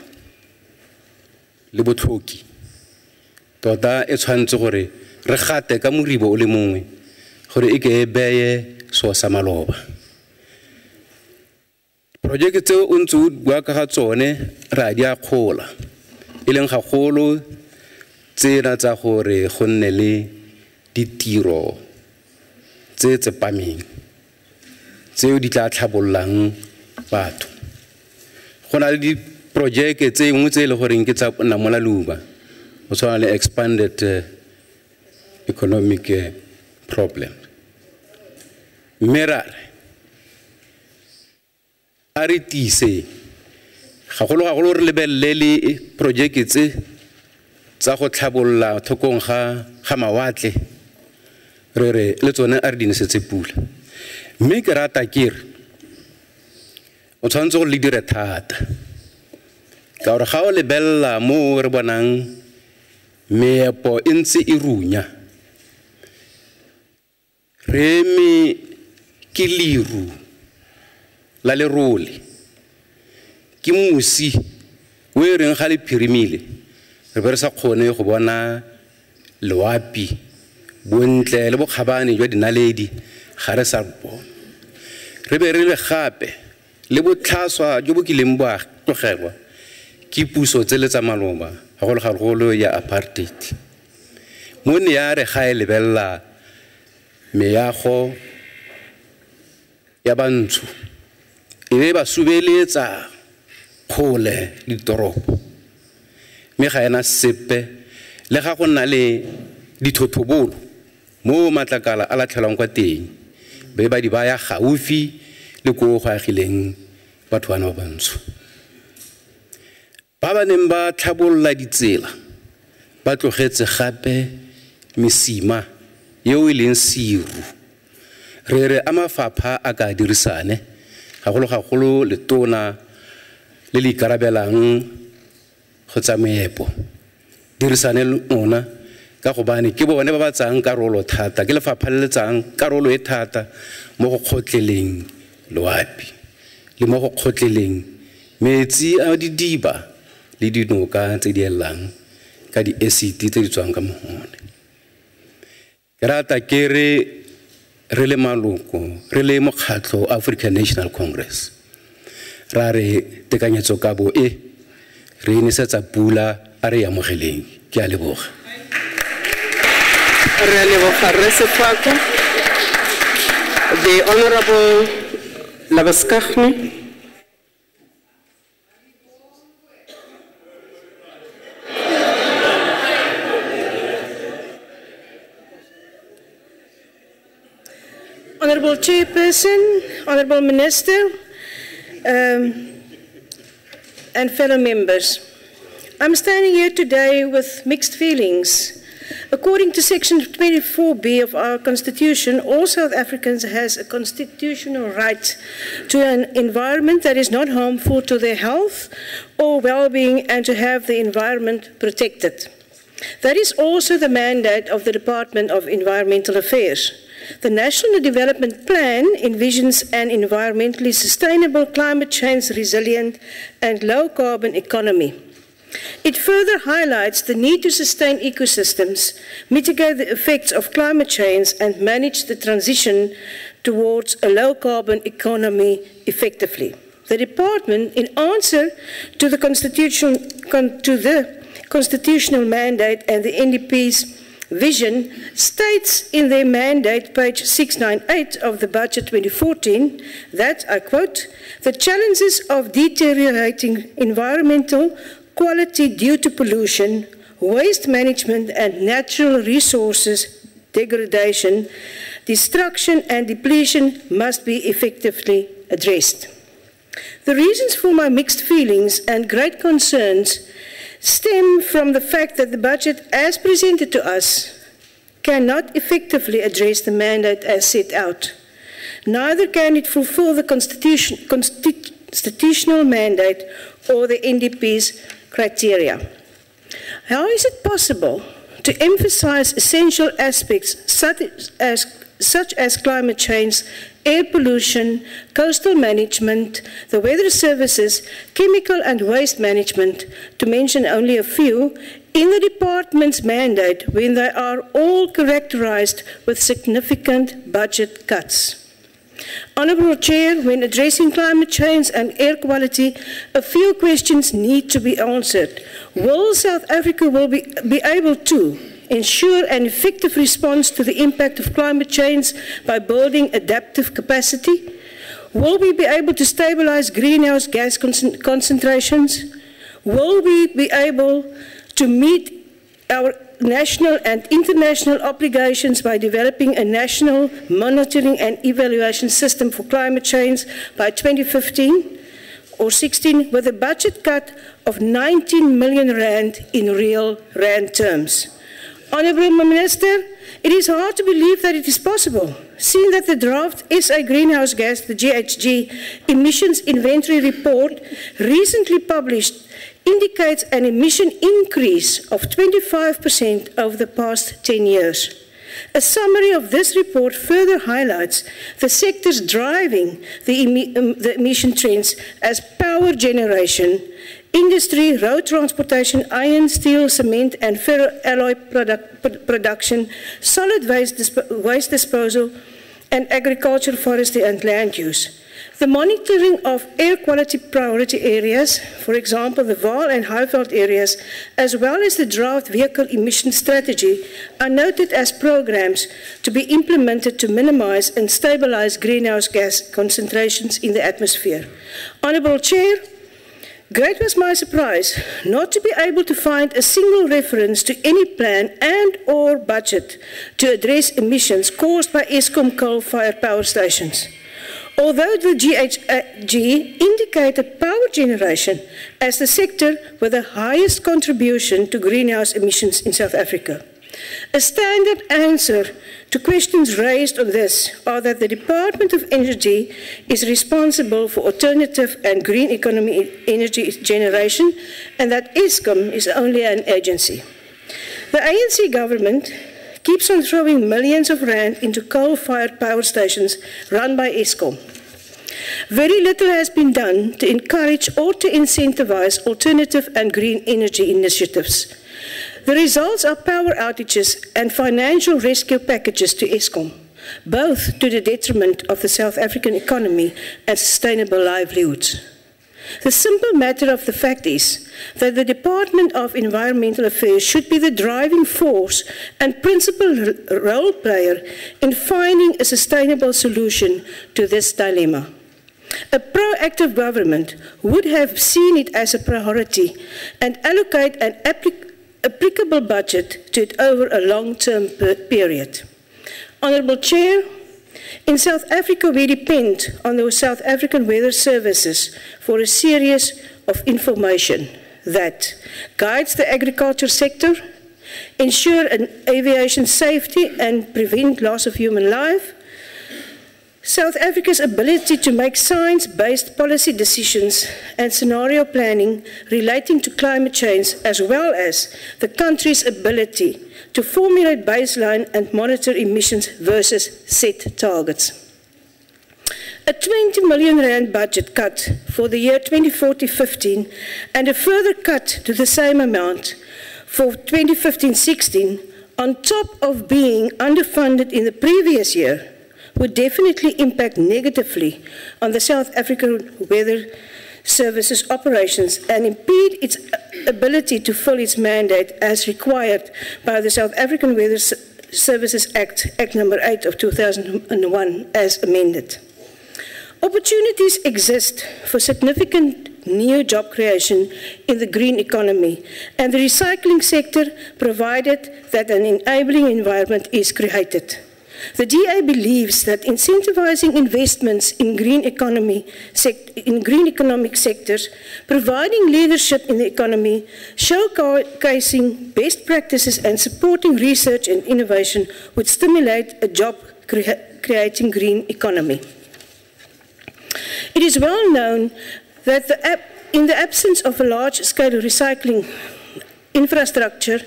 le botlhoki tota e tshwantse gore re gate ka moribo o le mongwe gore e ke beye so sa maloba project tse o ntse o bua ka ga tsone ra di a kgola e leng ga golo tsena tsa gore go nne le ditiro tse tsepameng tseo di tla tlhabollang batho go na le di project tse ngwe tse le gore ke tsa nna mola luba o tshwana le expanded economic problem merare a re tise ga golo re lebelle le project tse tsa go tlhabolla thokong ga mawatle re le tsone a re dinisetse pula mme ke rata ke re o tshwanetse go le dire thata ka gore ga o lebella mo re bonang meepo e ntse e runya re me ke liru la lerole ke musi o e reng ga le phirimile re be re sa kgone go bona loapi bontle le bokgabane jwa dinaledi ga re sa bona re be re le gape le botlhaswa jo bo kileng bo a tlogelwa ke puso tse le tsa maloba gagolo ya apartheid mo ne ya re ga e lebella meago ya bantsho be ba subeletsa kgole ditoropo mme ga ena sepe le ga go nna le dithothobolo mo matlakala a latlhelwang kwa teng be ba di baya gaufi le ko go agileng batho bana ba bantsho ba ba neng ba tlhabolola ditsela ba tlogetse gape mesima yeo e leng siru re a mafapha a ka dirisane gagolo letona le le ikarabelang go tsa meepo dirisane lona ka go bane ke bone ba ba tsang karolo thata ke lefapha le tsang karolo e thata mo go kgotleleng loapi le mo go kgotleleng metsi a didiba le dinoka tse di elang ka di acid tse di tswang ka mohone ke rata ke re le maloko re le mokgatlo African National Congress ra re tekanyetso kabo e re inisetsa pula a re amogeleng ke a leboga re leboga re sefako the honorable Labaskachny. Honorable Chairperson, Honorable Minister, and fellow members. I'm standing here today with mixed feelings. According to Section 24B of our Constitution, all South Africans has a constitutional right to an environment that is not harmful to their health or well-being and to have the environment protected. That is also the mandate of the Department of Environmental Affairs. The National Development Plan envisions an environmentally sustainable, climate change resilient and low-carbon economy. It further highlights the need to sustain ecosystems, mitigate the effects of climate change, and manage the transition towards a low-carbon economy effectively. The Department, in answer to the constitutional mandate and the NDP's vision, states in their mandate, page 698 of the budget 2014, that, I quote, "The challenges of deteriorating environmental quality due to pollution, waste management and natural resources degradation, destruction and depletion must be effectively addressed." The reasons for my mixed feelings and great concerns stem from the fact that the budget as presented to us cannot effectively address the mandate as set out. Neither can it fulfill the constitutional mandate or the NDP's criteria. How is it possible to emphasize essential aspects such as climate change, air pollution, coastal management, the weather services, chemical and waste management, to mention only a few, in the department's mandate when they are all characterized with significant budget cuts? Honourable Chair, when addressing climate change and air quality, a few questions need to be answered. Will South Africa be able to ensure an effective response to the impact of climate change by building adaptive capacity? Will we be able to stabilize greenhouse gas concentrations? Will we be able to meet our national and international obligations by developing a national monitoring and evaluation system for climate change by 2015 or 16 with a budget cut of 19 million rand in real rand terms? Honourable Minister, it is hard to believe that it is possible, seeing that the draft SA greenhouse gas, the GHG, emissions inventory report recently published indicates an emission increase of 25% over the past 10 years. A summary of this report further highlights the sectors driving the emission trends as power generation, industry, road transportation, iron, steel, cement and ferroalloy production, solid waste disposal, and agriculture, forestry and land use. The monitoring of air quality priority areas, for example, the Vaal and Highveld areas, as well as the draft vehicle emission strategy, are noted as programs to be implemented to minimize and stabilize greenhouse gas concentrations in the atmosphere. Honourable Chair, great was my surprise not to be able to find a single reference to any plan and or budget to address emissions caused by Eskom coal-fired power stations. Although the GHG indicated power generation as the sector with the highest contribution to greenhouse emissions in South Africa. A standard answer to questions raised on this are that the Department of Energy is responsible for alternative and green economy energy generation and that Eskom is only an agency. The ANC government keeps on throwing millions of rand into coal-fired power stations run by Eskom. Very little has been done to encourage or to incentivize alternative and green energy initiatives. The results are power outages and financial rescue packages to Eskom, both to the detriment of the South African economy and sustainable livelihoods. The simple matter of the fact is that the Department of Environmental Affairs should be the driving force and principal role player in finding a sustainable solution to this dilemma. A proactive government would have seen it as a priority and allocate an applicable budget to it over a long-term period. Honourable Chair, in South Africa, we depend on the South African Weather Services for a series of information that guides the agriculture sector, ensure an aviation safety and prevent loss of human life, South Africa's ability to make science-based policy decisions and scenario planning relating to climate change, as well as the country's ability to formulate baseline and monitor emissions versus set targets. A 20 million rand budget cut for the year 2014-15 and a further cut to the same amount for 2015-16 on top of being underfunded in the previous year would definitely impact negatively on the South African Weather Services operations and impede its ability to fill its mandate as required by the South African Weather Services Act, Act number 8 of 2001, as amended. Opportunities exist for significant new job creation in the green economy and the recycling sector, provided that an enabling environment is created. The DA believes that incentivizing investments in green economic sectors, providing leadership in the economy, showcasing best practices and supporting research and innovation would stimulate a job-creating green economy. It is well known that in the absence of a large-scale recycling infrastructure,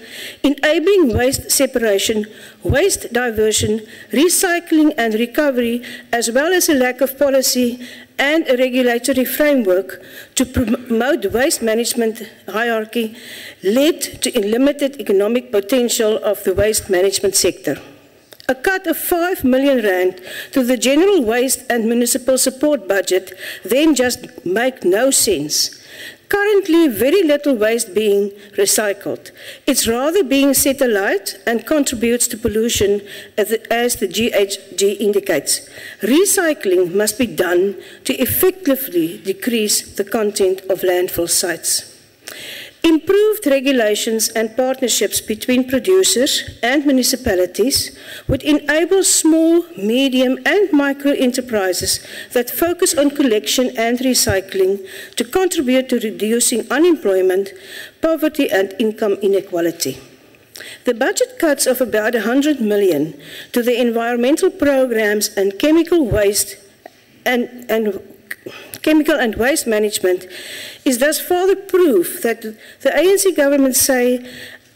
enabling waste separation, waste diversion, recycling and recovery, as well as a lack of policy and a regulatory framework to promote waste management hierarchy, led to a limited economic potential of the waste management sector. A cut of 5 million rand to the general waste and municipal support budget then just makes no sense. Currently, very little waste being recycled. It's rather being set alight and contributes to pollution as the GHG indicates. Recycling must be done to effectively decrease the content of landfill sites. Improved regulations and partnerships between producers and municipalities would enable small, medium and micro enterprises that focus on collection and recycling to contribute to reducing unemployment, poverty and income inequality. The budget cuts of about 100 million to the environmental programs and chemical waste chemical and waste management is thus further proof that the ANC government say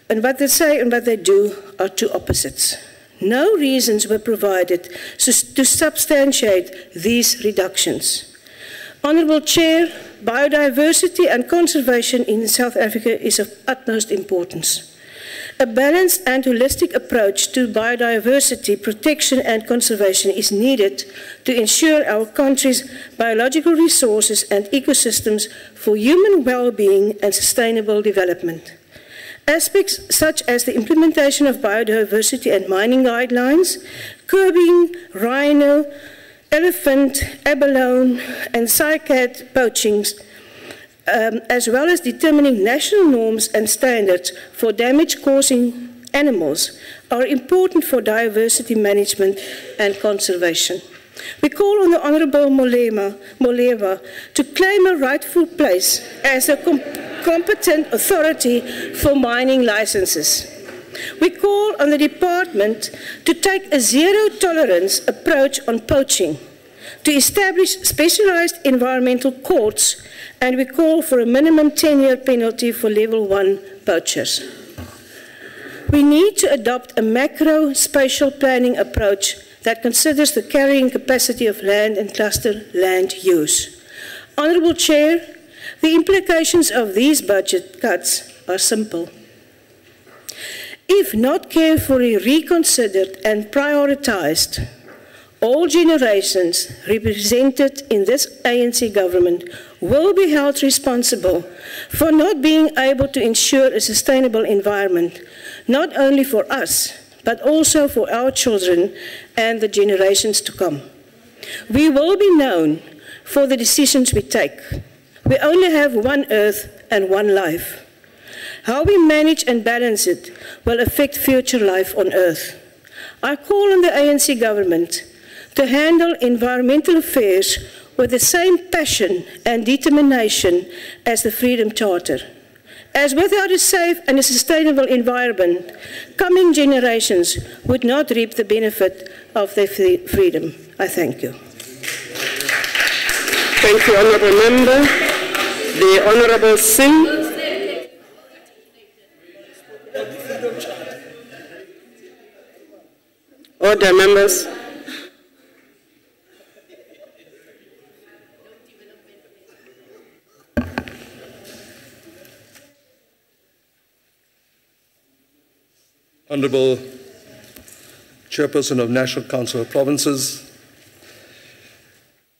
and what they do are two opposites. No reasons were provided to substantiate these reductions. Honourable Chair, biodiversity and conservation in South Africa is of utmost importance. A balanced and holistic approach to biodiversity protection and conservation is needed to ensure our country's biological resources and ecosystems for human well-being and sustainable development. Aspects such as the implementation of biodiversity and mining guidelines, curbing rhino, elephant, abalone, and cycad poachings, as well as determining national norms and standards for damage-causing animals, are important for diversity management and conservation. We call on the Honourable Moleva to claim a rightful place as a competent authority for mining licenses. We call on the Department to take a zero-tolerance approach on poaching, to establish specialised environmental courts, and we call for a minimum 10-year penalty for level 1 poachers. We need to adopt a macro-spatial planning approach that considers the carrying capacity of land and cluster land use. Honourable Chair, the implications of these budget cuts are simple. If not carefully reconsidered and prioritised, all generations represented in this ANC government will be held responsible for not being able to ensure a sustainable environment, not only for us, but also for our children and the generations to come. We will be known for the decisions we take. We only have one earth and one life. How we manage and balance it will affect future life on earth. I call on the ANC government to handle environmental affairs with the same passion and determination as the Freedom Charter. As without a safe and a sustainable environment, coming generations would not reap the benefit of their freedom. I thank you. Thank you, Honourable Member. The Honourable Singh. Order, members. Honourable Chairperson of National Council of Provinces,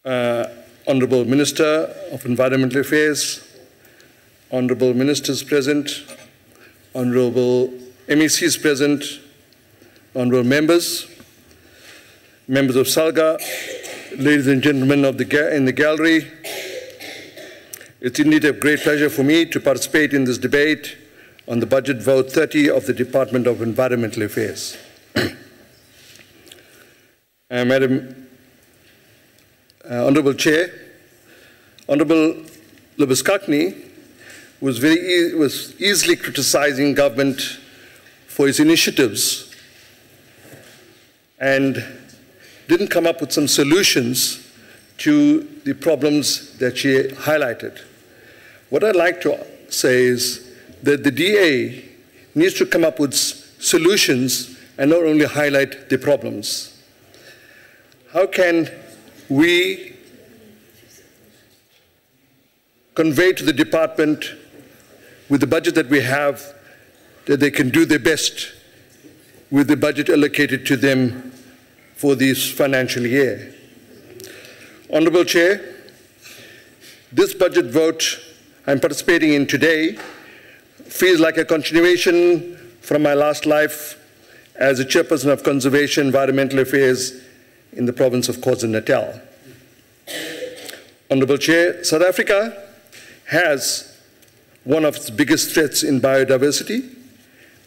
Honourable Minister of Environmental Affairs, Honourable Ministers present, Honourable MECs present, Honourable Members, Members of Salga, ladies and gentlemen in the gallery, it's indeed a great pleasure for me to participate in this debate on the Budget Vote 30 of the Department of Environmental Affairs. Madam Honourable Chair, Honourable Lubuskakni was easily criticising government for its initiatives and didn't come up with some solutions to the problems that she highlighted. What I'd like to say is that the DA needs to come up with solutions and not only highlight the problems. How can we convey to the department, with the budget that we have, that they can do their best with the budget allocated to them for this financial year? Honourable Chair, this budget vote I'm participating in today feels like a continuation from my last life as a chairperson of Conservation Environmental Affairs in the province of KwaZulu-Natal. Honourable Chair, South Africa has one of its biggest threats in biodiversity,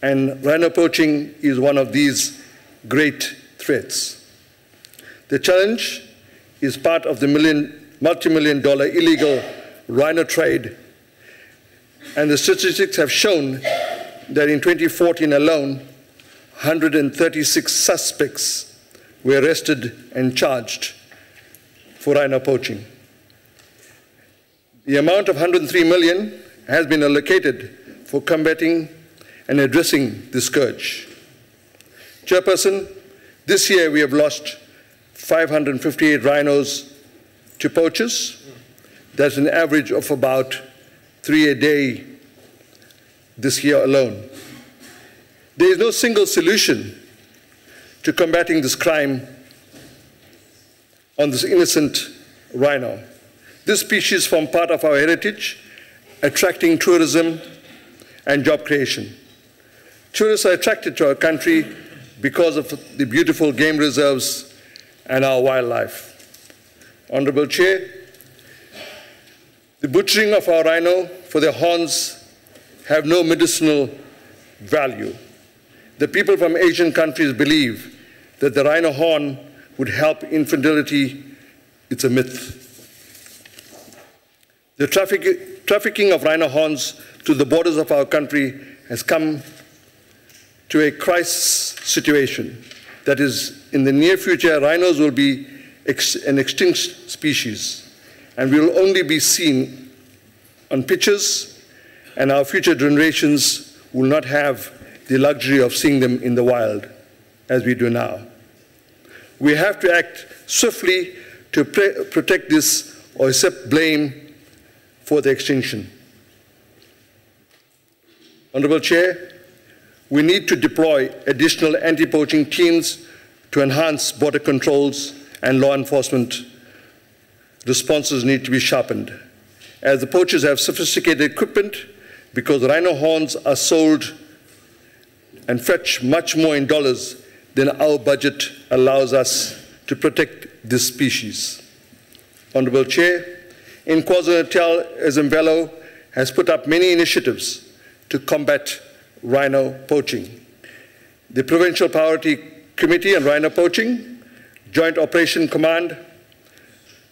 and rhino poaching is one of these great threats. The challenge is part of the multi-million-dollar illegal rhino trade, and the statistics have shown that in 2014 alone, 136 suspects were arrested and charged for rhino poaching. The amount of 103 million has been allocated for combating and addressing the scourge. Chairperson, this year we have lost 558 rhinos to poachers. That's an average of about 3 a day this year alone. There is no single solution to combating this crime on this innocent rhino. This species forms part of our heritage, attracting tourism and job creation. Tourists are attracted to our country because of the beautiful game reserves and our wildlife. Honorable Chair, the butchering of our rhino for their horns have no medicinal value. The people from Asian countries believe that the rhino horn would help infertility. It's a myth. The trafficking of rhino horns to the borders of our country has come to a crisis situation. That is, in the near future, rhinos will be an extinct species and will only be seen on pictures, and our future generations will not have the luxury of seeing them in the wild as we do now. We have to act swiftly to protect this or accept blame for the extinction. Honorable Chair, we need to deploy additional anti-poaching teams to enhance border controls, and law enforcement responses need to be sharpened, as the poachers have sophisticated equipment, because rhino horns are sold and fetch much more in dollars than our budget allows us to protect this species. Honorable Chair, in KwaZulu-Natal, Ezemvelo has put up many initiatives to combat rhino poaching. The Provincial Priority Committee on Rhino Poaching, Joint Operation Command,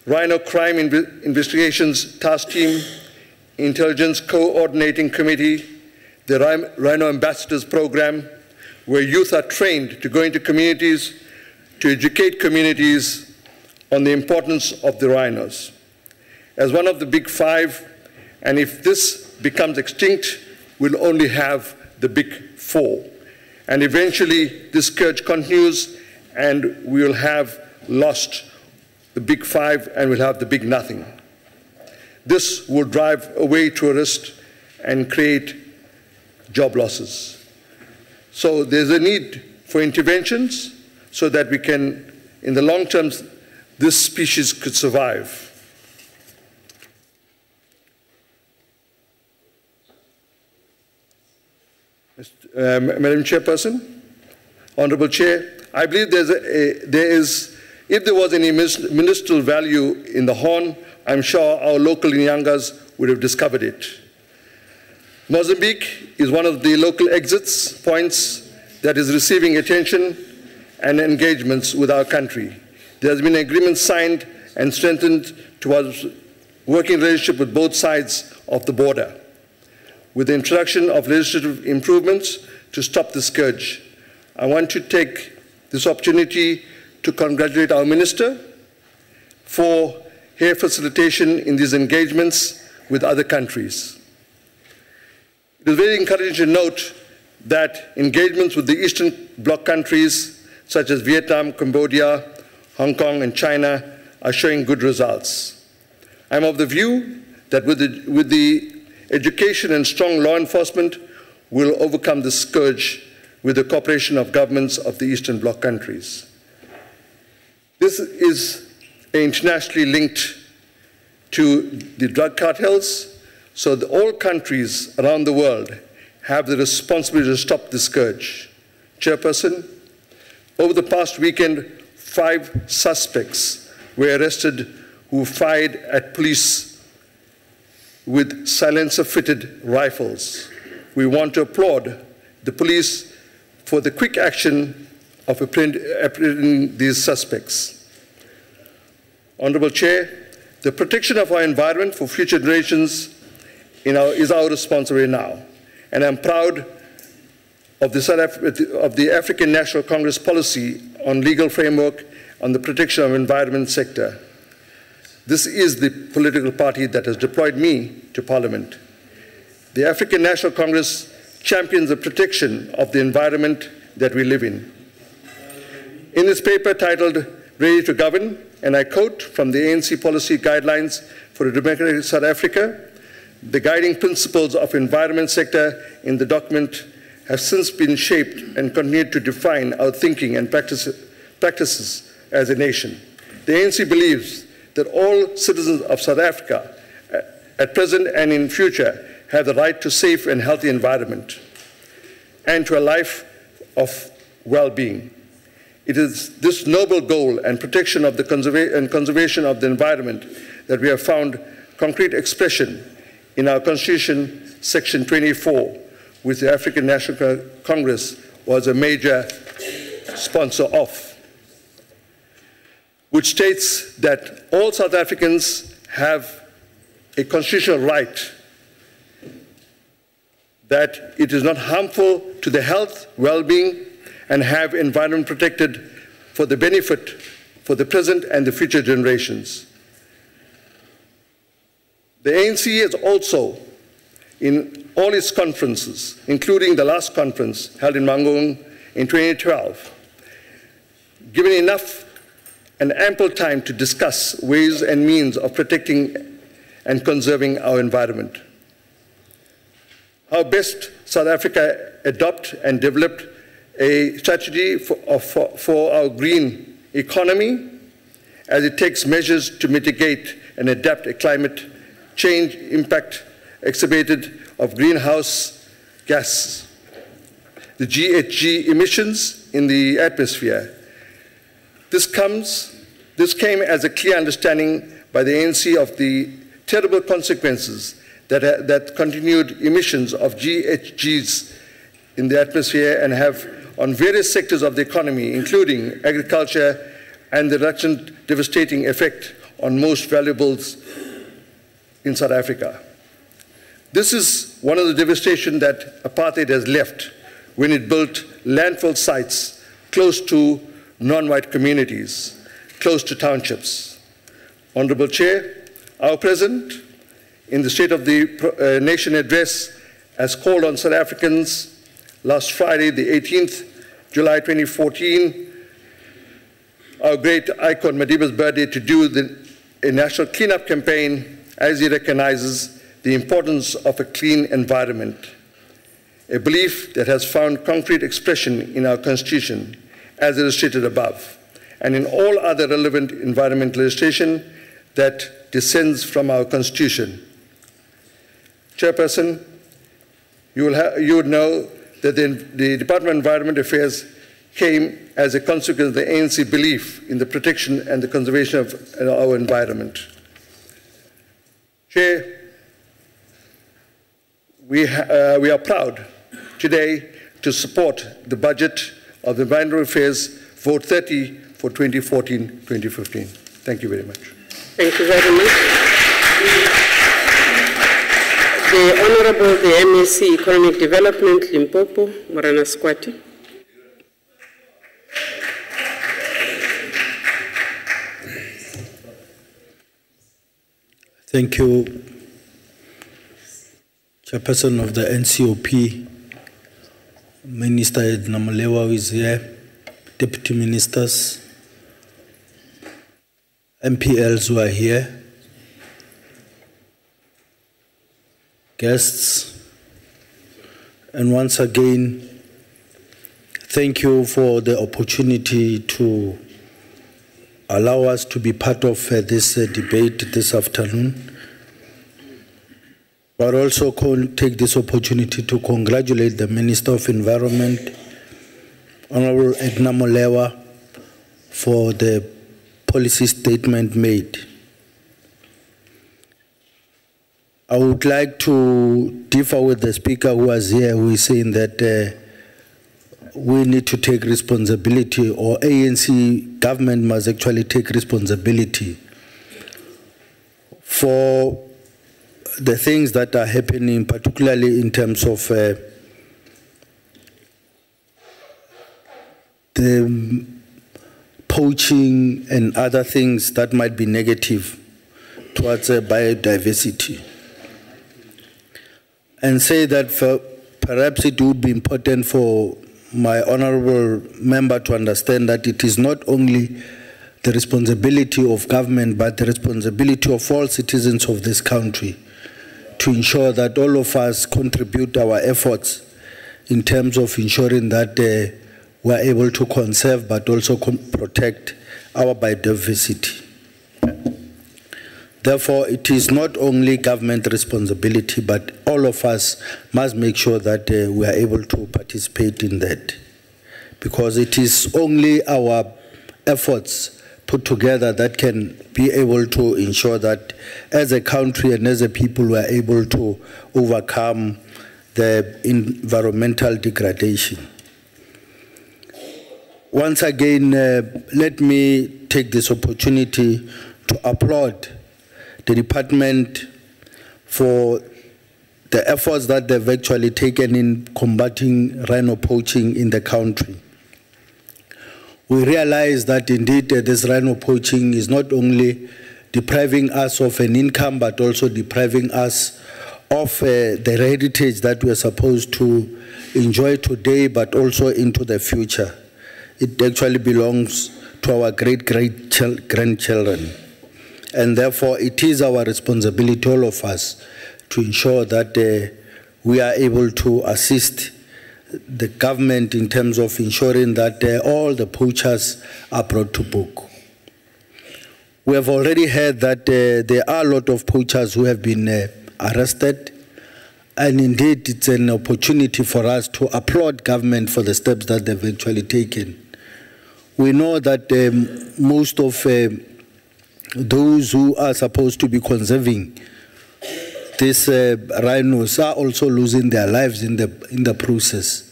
Rhino Crime Investigations Task Team, Intelligence Coordinating Committee, the Rhino Ambassadors Program, where youth are trained to go into communities to educate communities on the importance of the rhinos. As one of the big five, and if this becomes extinct, we'll only have the big four. And eventually this scourge continues and we'll have lost the big five and we'll have the big nothing. This will drive away tourists and create job losses. So there's a need for interventions so that we can, in the long term, this species could survive. Madam Chairperson, Honorable Chair, I believe if there was any ministerial value in the horn, I'm sure our local Nyangas would have discovered it. Mozambique is one of the local exits points that is receiving attention and engagements with our country. There has been an agreement signed and strengthened towards working relationship with both sides of the border, with the introduction of legislative improvements to stop the scourge. I want to take this opportunity to congratulate our Minister for her facilitation in these engagements with other countries. It is very encouraging to note that engagements with the Eastern Bloc countries such as Vietnam, Cambodia, Hong Kong, and China are showing good results. I'm of the view that with the education and strong law enforcement, we'll overcome the scourge with the cooperation of governments of the Eastern Bloc countries. This is internationally linked to the drug cartels, so that all countries around the world have the responsibility to stop the scourge. Chairperson, over the past weekend, 5 suspects were arrested who fired at police with silencer-fitted rifles. We want to applaud the police for the quick action of apprehending these suspects. Honorable Chair, the protection of our environment for future generations is our responsibility now. And I'm proud of the African National Congress policy on legal framework on the protection of the environment sector. This is the political party that has deployed me to Parliament. The African National Congress champions the protection of the environment that we live in. In its paper titled Ready to Govern, and I quote from the ANC policy guidelines for a democratic South Africa, the guiding principles of environment sector in the document have since been shaped and continue to define our thinking and practices as a nation. The ANC believes that all citizens of South Africa, at present and in future, have the right to a safe and healthy environment and to a life of well-being. It is this noble goal and protection of the conservation of the environment that we have found concrete expression in our Constitution, Section 24, which the African National Congress was a major sponsor of, which states that all South Africans have a constitutional right, that it is not harmful to the health, well-being, and have environment protected for the benefit for the present and the future generations. The ANC has also, in all its conferences, including the last conference held in Mangaung in 2012, given enough and ample time to discuss ways and means of protecting and conserving our environment. How best South Africa adopt and develop a strategy for our green economy as it takes measures to mitigate and adapt a climate change impact exacerbated of greenhouse gases, the GHG emissions in the atmosphere. This came as a clear understanding by the ANC of the terrible consequences that continued emissions of GHGs in the atmosphere and have on various sectors of the economy, including agriculture, and the resultant devastating effect on most valuables in South Africa. This is one of the devastation that apartheid has left when it built landfill sites close to non-white communities, close to townships. Honorable Chair, our President, in the State of the Nation address, has called on South Africans last Friday, the 18th July 2014, our great icon Madiba's birthday, to do a national cleanup campaign as he recognizes the importance of a clean environment, a belief that has found concrete expression in our Constitution, as illustrated above, and in all other relevant environmental legislation that descends from our Constitution. Chairperson, you would know that the Department of Environment Affairs came as a consequence of the ANC belief in the protection and the conservation of our environment. Chair, we are proud today to support the budget of the Environmental Affairs Vote 30 for 2014-2015. Thank you very much. Thank you very much. The Honorable, the MSc Economic Development, Limpopo, Morana Squati. Thank you, Chairperson of the NCOP, Minister Edna Molewa, who is here, Deputy Ministers, MPLs who are here, guests, and once again, thank you for the opportunity to allow us to be part of this debate this afternoon, but also take this opportunity to congratulate the Minister of Environment, Honorable Edna Molewa, for the policy statement made. I would like to differ with the speaker who was here, who is saying that we need to take responsibility, or ANC government must actually take responsibility for the things that are happening, particularly in terms of the poaching and other things that might be negative towards biodiversity. And say that perhaps it would be important for my honorable member to understand that it is not only the responsibility of government, but the responsibility of all citizens of this country to ensure that all of us contribute our efforts in terms of ensuring that we are able to conserve but also protect our biodiversity. Therefore, it is not only government responsibility, but all of us must make sure that we are able to participate in that. Because it is only our efforts put together that can be able to ensure that as a country and as a people we are able to overcome the environmental degradation. Once again, let me take this opportunity to applaud the department for the efforts that they've actually taken in combating rhino poaching in the country. We realize that indeed this rhino poaching is not only depriving us of an income, but also depriving us of the heritage that we are supposed to enjoy today, but also into the future. It actually belongs to our great-grandchildren. And therefore, it is our responsibility, all of us, to ensure that we are able to assist the government in terms of ensuring that all the poachers are brought to book. We have already heard that there are a lot of poachers who have been arrested, and indeed it's an opportunity for us to applaud government for the steps that they've actually taken. We know that most of those who are supposed to be conserving these rhinos are also losing their lives in the process.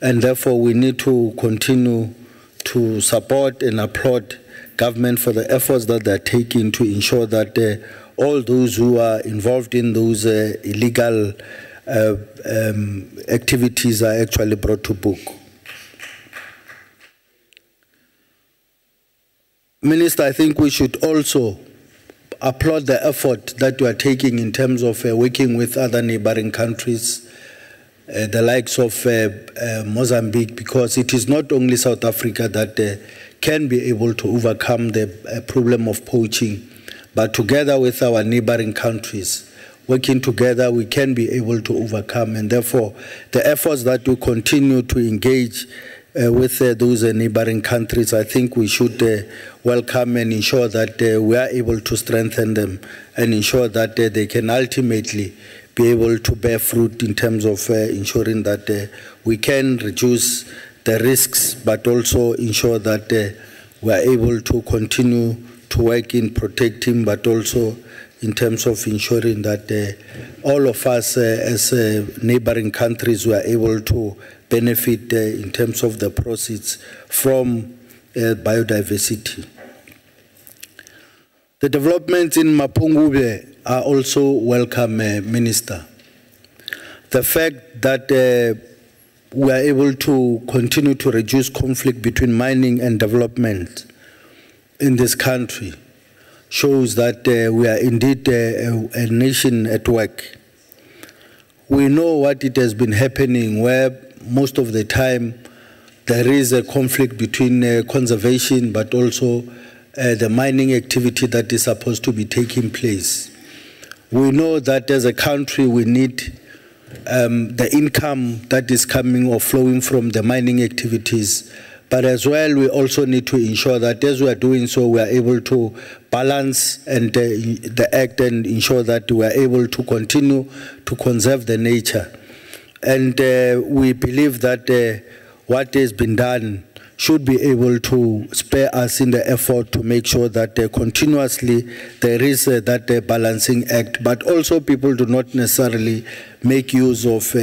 And therefore we need to continue to support and applaud government for the efforts that they're taking to ensure that all those who are involved in those illegal activities are actually brought to book. Minister, I think we should also applaud the effort that you are taking in terms of working with other neighboring countries, the likes of Mozambique, because it is not only South Africa that can be able to overcome the problem of poaching, but together with our neighboring countries, working together, we can be able to overcome. And therefore, the efforts that we continue to engage with those neighboring countries, I think we should welcome and ensure that we are able to strengthen them and ensure that they can ultimately be able to bear fruit in terms of ensuring that we can reduce the risks, but also ensure that we are able to continue to work in protecting, but also in terms of ensuring that all of us as neighboring countries were able to benefit in terms of the proceeds from biodiversity. The developments in Mapungubwe are also welcome, Minister. The fact that we are able to continue to reduce conflict between mining and development in this country shows that we are indeed a nation at work. We know what it has been happening, where most of the time there is a conflict between conservation but also the mining activity that is supposed to be taking place. We know that as a country we need the income that is coming or flowing from the mining activities, but as well we also need to ensure that as we are doing so we are able to balance and the act and ensure that we are able to continue to conserve the nature. And we believe that what has been done should be able to spare us in the effort to make sure that continuously there is that balancing act, but also people do not necessarily make use of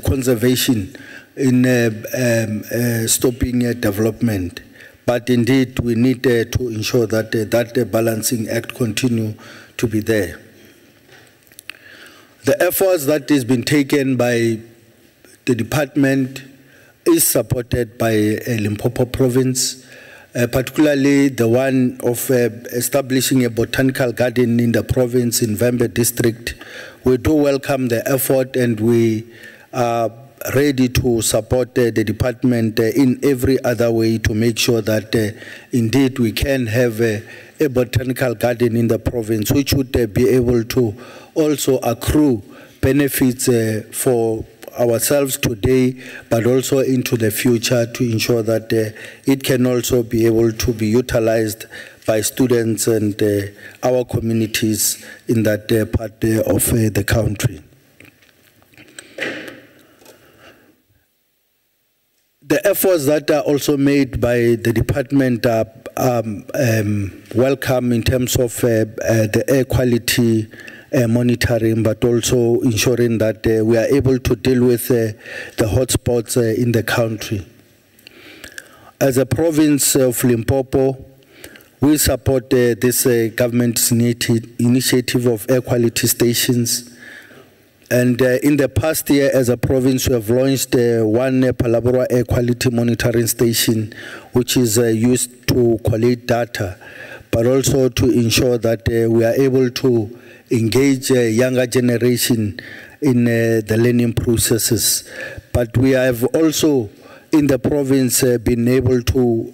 conservation in stopping development. But indeed, we need to ensure that that balancing act continue to be there. The efforts that has been taken by the department is supported by Limpopo province, particularly the one of establishing a botanical garden in the province in Vembe district. We do welcome the effort and we are ready to support the department in every other way to make sure that indeed we can have a botanical garden in the province, which would be able to also accrue benefits for ourselves today, but also into the future to ensure that it can also be able to be utilized by students and our communities in that part of the country. The efforts that are also made by the department are welcome in terms of the air quality monitoring, but also ensuring that we are able to deal with the hotspots in the country. As a province of Limpopo, we support this government's initiative of air quality stations. And in the past year, as a province, we have launched one Palabora air quality monitoring station, which is used to collect data, but also to ensure that we are able to engage a younger generation in the learning processes. But we have also, in the province, been able to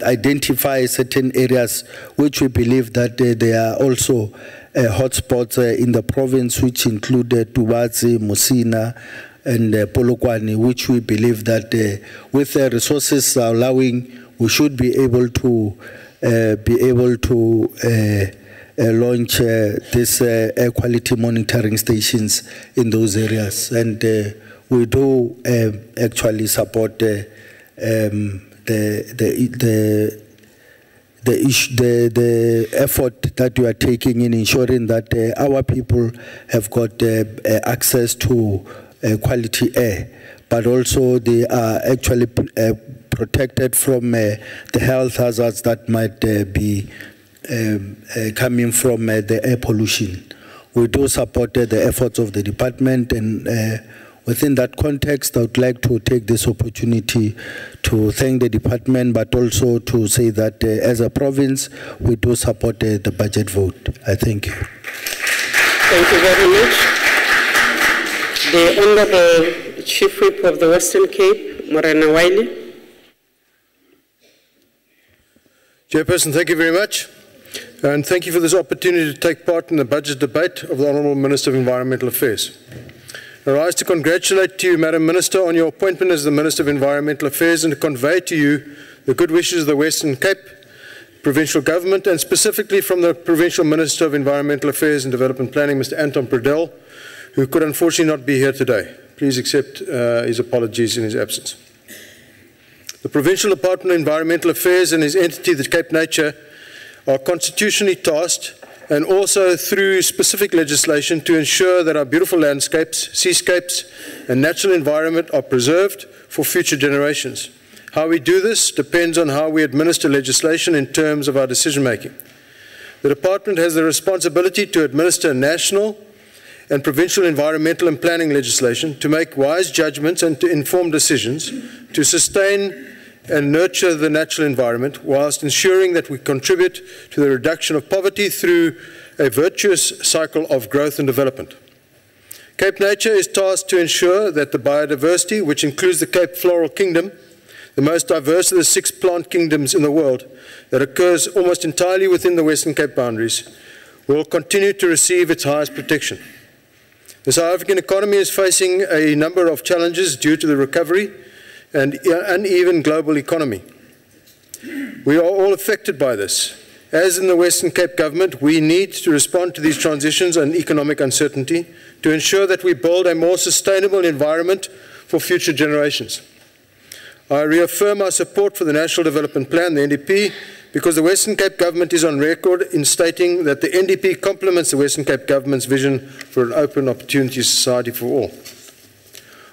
identify certain areas which we believe that they are also hotspots in the province, which include Tubazi, Musina, and Polokwane, which we believe that with the resources allowing, we should be able to launch these air quality monitoring stations in those areas. And we do actually support the effort that you are taking in ensuring that our people have got access to quality air, but also they are actually protected from the health hazards that might be coming from the air pollution. We do support the efforts of the department, and within that context, I would like to take this opportunity to thank the department, but also to say that as a province, we do support the budget vote. I thank you. Thank you very much. The Honorable Chief Whip of the Western Cape, Morena Wiley. Chairperson, thank you very much. And thank you for this opportunity to take part in the budget debate of the Honourable Minister of Environmental Affairs. I rise to congratulate you, Madam Minister, on your appointment as the Minister of Environmental Affairs and to convey to you the good wishes of the Western Cape Provincial Government, and specifically from the Provincial Minister of Environmental Affairs and Development Planning, Mr. Anton Pradel, who could unfortunately not be here today. Please accept his apologies in his absence. The Provincial Department of Environmental Affairs and his entity, the Cape Nature, are constitutionally tasked, and also through specific legislation, to ensure that our beautiful landscapes, seascapes, and natural environment are preserved for future generations. How we do this depends on how we administer legislation in terms of our decision-making. The Department has the responsibility to administer national and provincial environmental and planning legislation, to make wise judgments and to inform decisions, to sustain and nurture the natural environment, whilst ensuring that we contribute to the reduction of poverty through a virtuous cycle of growth and development. Cape Nature is tasked to ensure that the biodiversity, which includes the Cape Floral Kingdom, the most diverse of the 6 plant kingdoms in the world, that occurs almost entirely within the Western Cape boundaries, will continue to receive its highest protection. The South African economy is facing a number of challenges due to the recovery and uneven global economy. We are all affected by this. As in the Western Cape government, we need to respond to these transitions and economic uncertainty to ensure that we build a more sustainable environment for future generations. I reaffirm our support for the National Development Plan, the NDP, because the Western Cape government is on record in stating that the NDP complements the Western Cape government's vision for an open opportunity society for all.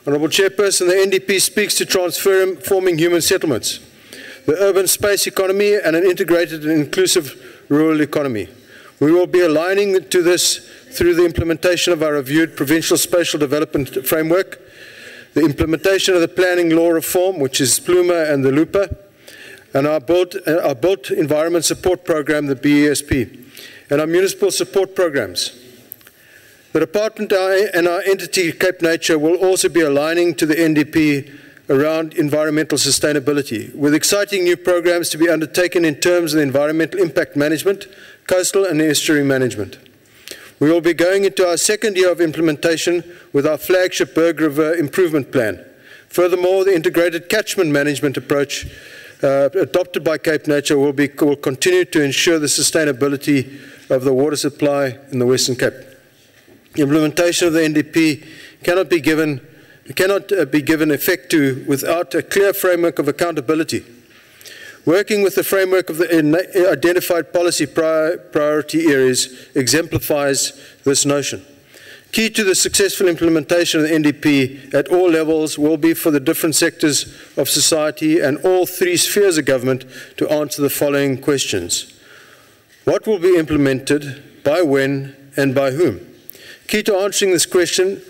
Honourable Chairperson, the NDP speaks to transforming human settlements, the urban space economy, and an integrated and inclusive rural economy. We will be aligning to this through the implementation of our reviewed Provincial Spatial Development Framework, the implementation of the Planning Law Reform, which is Pluma and the Lupa, and our built Environment Support Program, the BESP, and our municipal support programs. The Department and our entity, Cape Nature, will also be aligning to the NDP around environmental sustainability, with exciting new programs to be undertaken in terms of environmental impact management, coastal and estuary management. We will be going into our second year of implementation with our flagship Berg River Improvement Plan. Furthermore, the integrated catchment management approach adopted by Cape Nature will continue to ensure the sustainability of the water supply in the Western Cape. Implementation of the NDP cannot be given effect to without a clear framework of accountability. Working with the framework of the identified policy priority areas exemplifies this notion. Key to the successful implementation of the NDP at all levels will be for the different sectors of society and all three spheres of government to answer the following questions. What will be implemented, by when, and by whom? Key to answering this question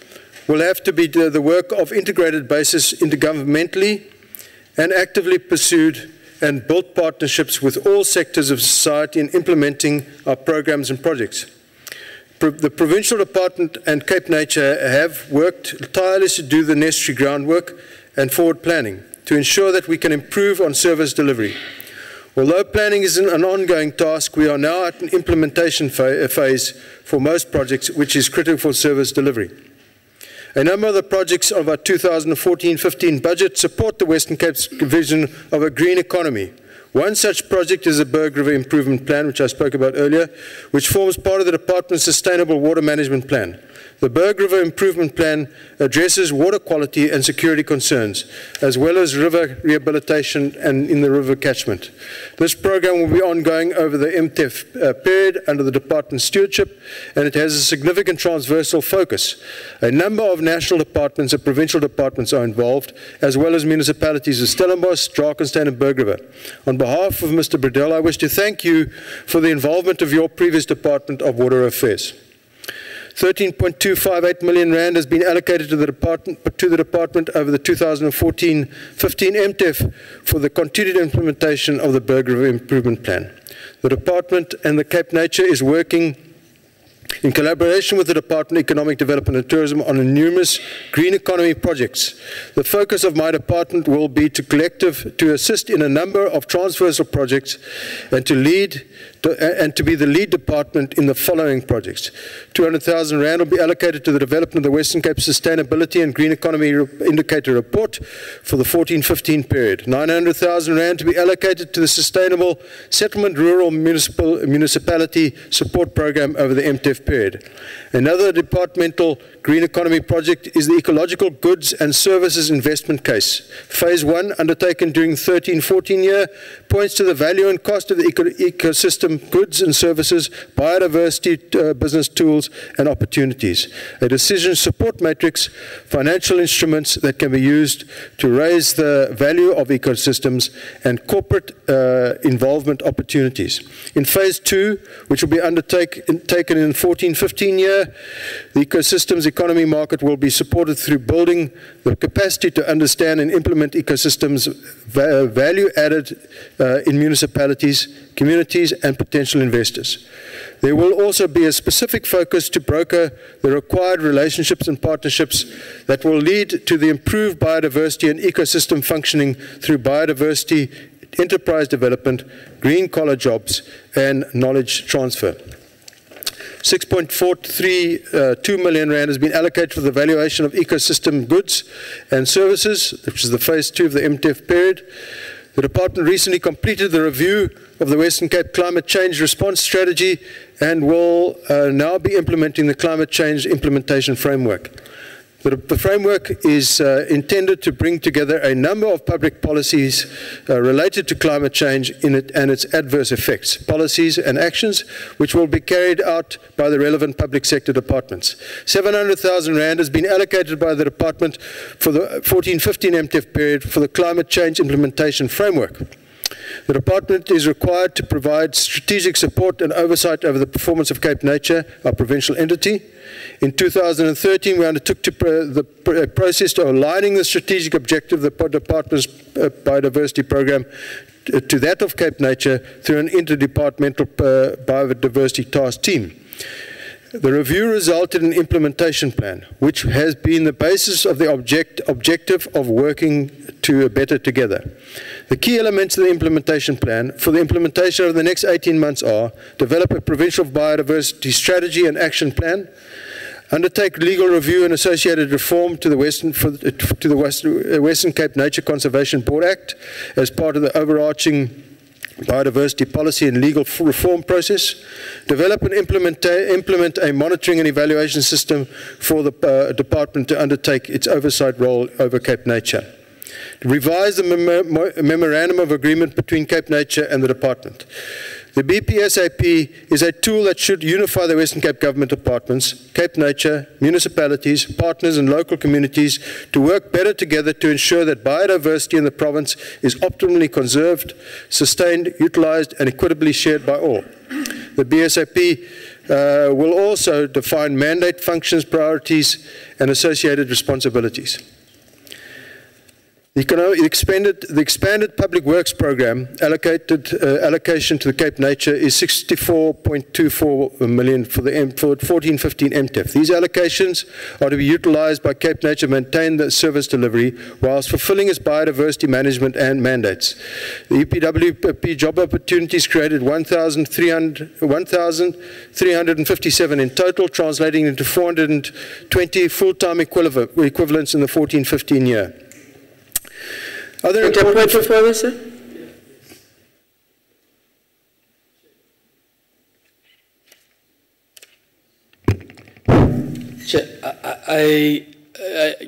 will have to be the work of integrated basis intergovernmentally and actively pursued and built partnerships with all sectors of society in implementing our programs and projects. The Provincial Department and Cape Nature have worked tirelessly to do the necessary groundwork and forward planning to ensure that we can improve on service delivery. Although planning is an ongoing task, we are now at an implementation phase for most projects, which is critical for service delivery. A number of the projects of our 2014-15 budget support the Western Cape's vision of a green economy. One such project is the Berg River Improvement Plan, which I spoke about earlier, which forms part of the Department's Sustainable Water Management Plan. The Berg River Improvement Plan addresses water quality and security concerns, as well as river rehabilitation and in the river catchment. This program will be ongoing over the MTEF period under the Department's stewardship, and it has a significant transversal focus. A number of national departments and provincial departments are involved, as well as municipalities of Stellenbosch, Drakensberg and Berg River. On behalf of Mr. Bredell, I wish to thank you for the involvement of your previous Department of Water Affairs. 13.258 million rand has been allocated to the department over the 2014-15 MTEF for the continued implementation of the Berg River Improvement Plan. The department and the Cape Nature is working in collaboration with the Department of Economic Development and Tourism on numerous green economy projects. The focus of my department will be to assist in a number of transversal projects and to be the lead department in the following projects. 200,000 rand will be allocated to the development of the Western Cape Sustainability and Green Economy Indicator Report for the 14-15 period. 900,000 rand to be allocated to the Sustainable Settlement Rural Municipality Support Program over the MTEF period. Another departmental green economy project is the Ecological Goods and Services Investment Case. Phase 1, undertaken during the 13-14 year, points to the value and cost of the ecosystem, goods and services, biodiversity, business tools and opportunities. A decision support matrix, financial instruments that can be used to raise the value of ecosystems and corporate involvement opportunities. In phase 2, which will be taken in the 14-15 year, the ecosystems economy market will be supported through building the capacity to understand and implement ecosystems value added in municipalities, communities and potential investors. There will also be a specific focus to broker the required relationships and partnerships that will lead to the improved biodiversity and ecosystem functioning through biodiversity, enterprise development, green collar jobs and knowledge transfer. 6.432 million rand has been allocated for the valuation of ecosystem goods and services, which is the phase 2 of the MTEF period. The department recently completed the review of the Western Cape Climate Change Response Strategy and will now be implementing the Climate Change Implementation Framework. The framework is intended to bring together a number of public policies related to climate change and its adverse effects, policies and actions which will be carried out by the relevant public sector departments. 700,000 rand has been allocated by the department for the 14-15 MTEF period for the Climate Change Implementation Framework. The department is required to provide strategic support and oversight over the performance of Cape Nature, our provincial entity. In 2013, we undertook the process of aligning the strategic objective of the department's biodiversity program to that of Cape Nature through an interdepartmental biodiversity task team. The review resulted in an implementation plan, which has been the basis of the objective of working to better together. The key elements of the implementation plan for the implementation of the next 18 months are: develop a provincial biodiversity strategy and action plan, undertake legal review and associated reform to the Western Cape Nature Conservation Board Act as part of the overarching biodiversity policy and legal reform process, develop and implement a monitoring and evaluation system for the department to undertake its oversight role over Cape Nature. Revise the memorandum of agreement between Cape Nature and the department. The BPSAP is a tool that should unify the Western Cape government departments, Cape Nature, municipalities, partners and local communities to work better together to ensure that biodiversity in the province is optimally conserved, sustained, utilized and equitably shared by all. The BSAP will also define mandate functions, priorities and associated responsibilities. The expanded public works program allocation to the Cape Nature is 64.24 million for the 14-15 MTEF. These allocations are to be utilized by Cape Nature to maintain the service delivery whilst fulfilling its biodiversity management and mandates. The EPWP job opportunities created 1,357 in total, translating into 420 full-time equivalents in the 14-15 year. Other important further, sir?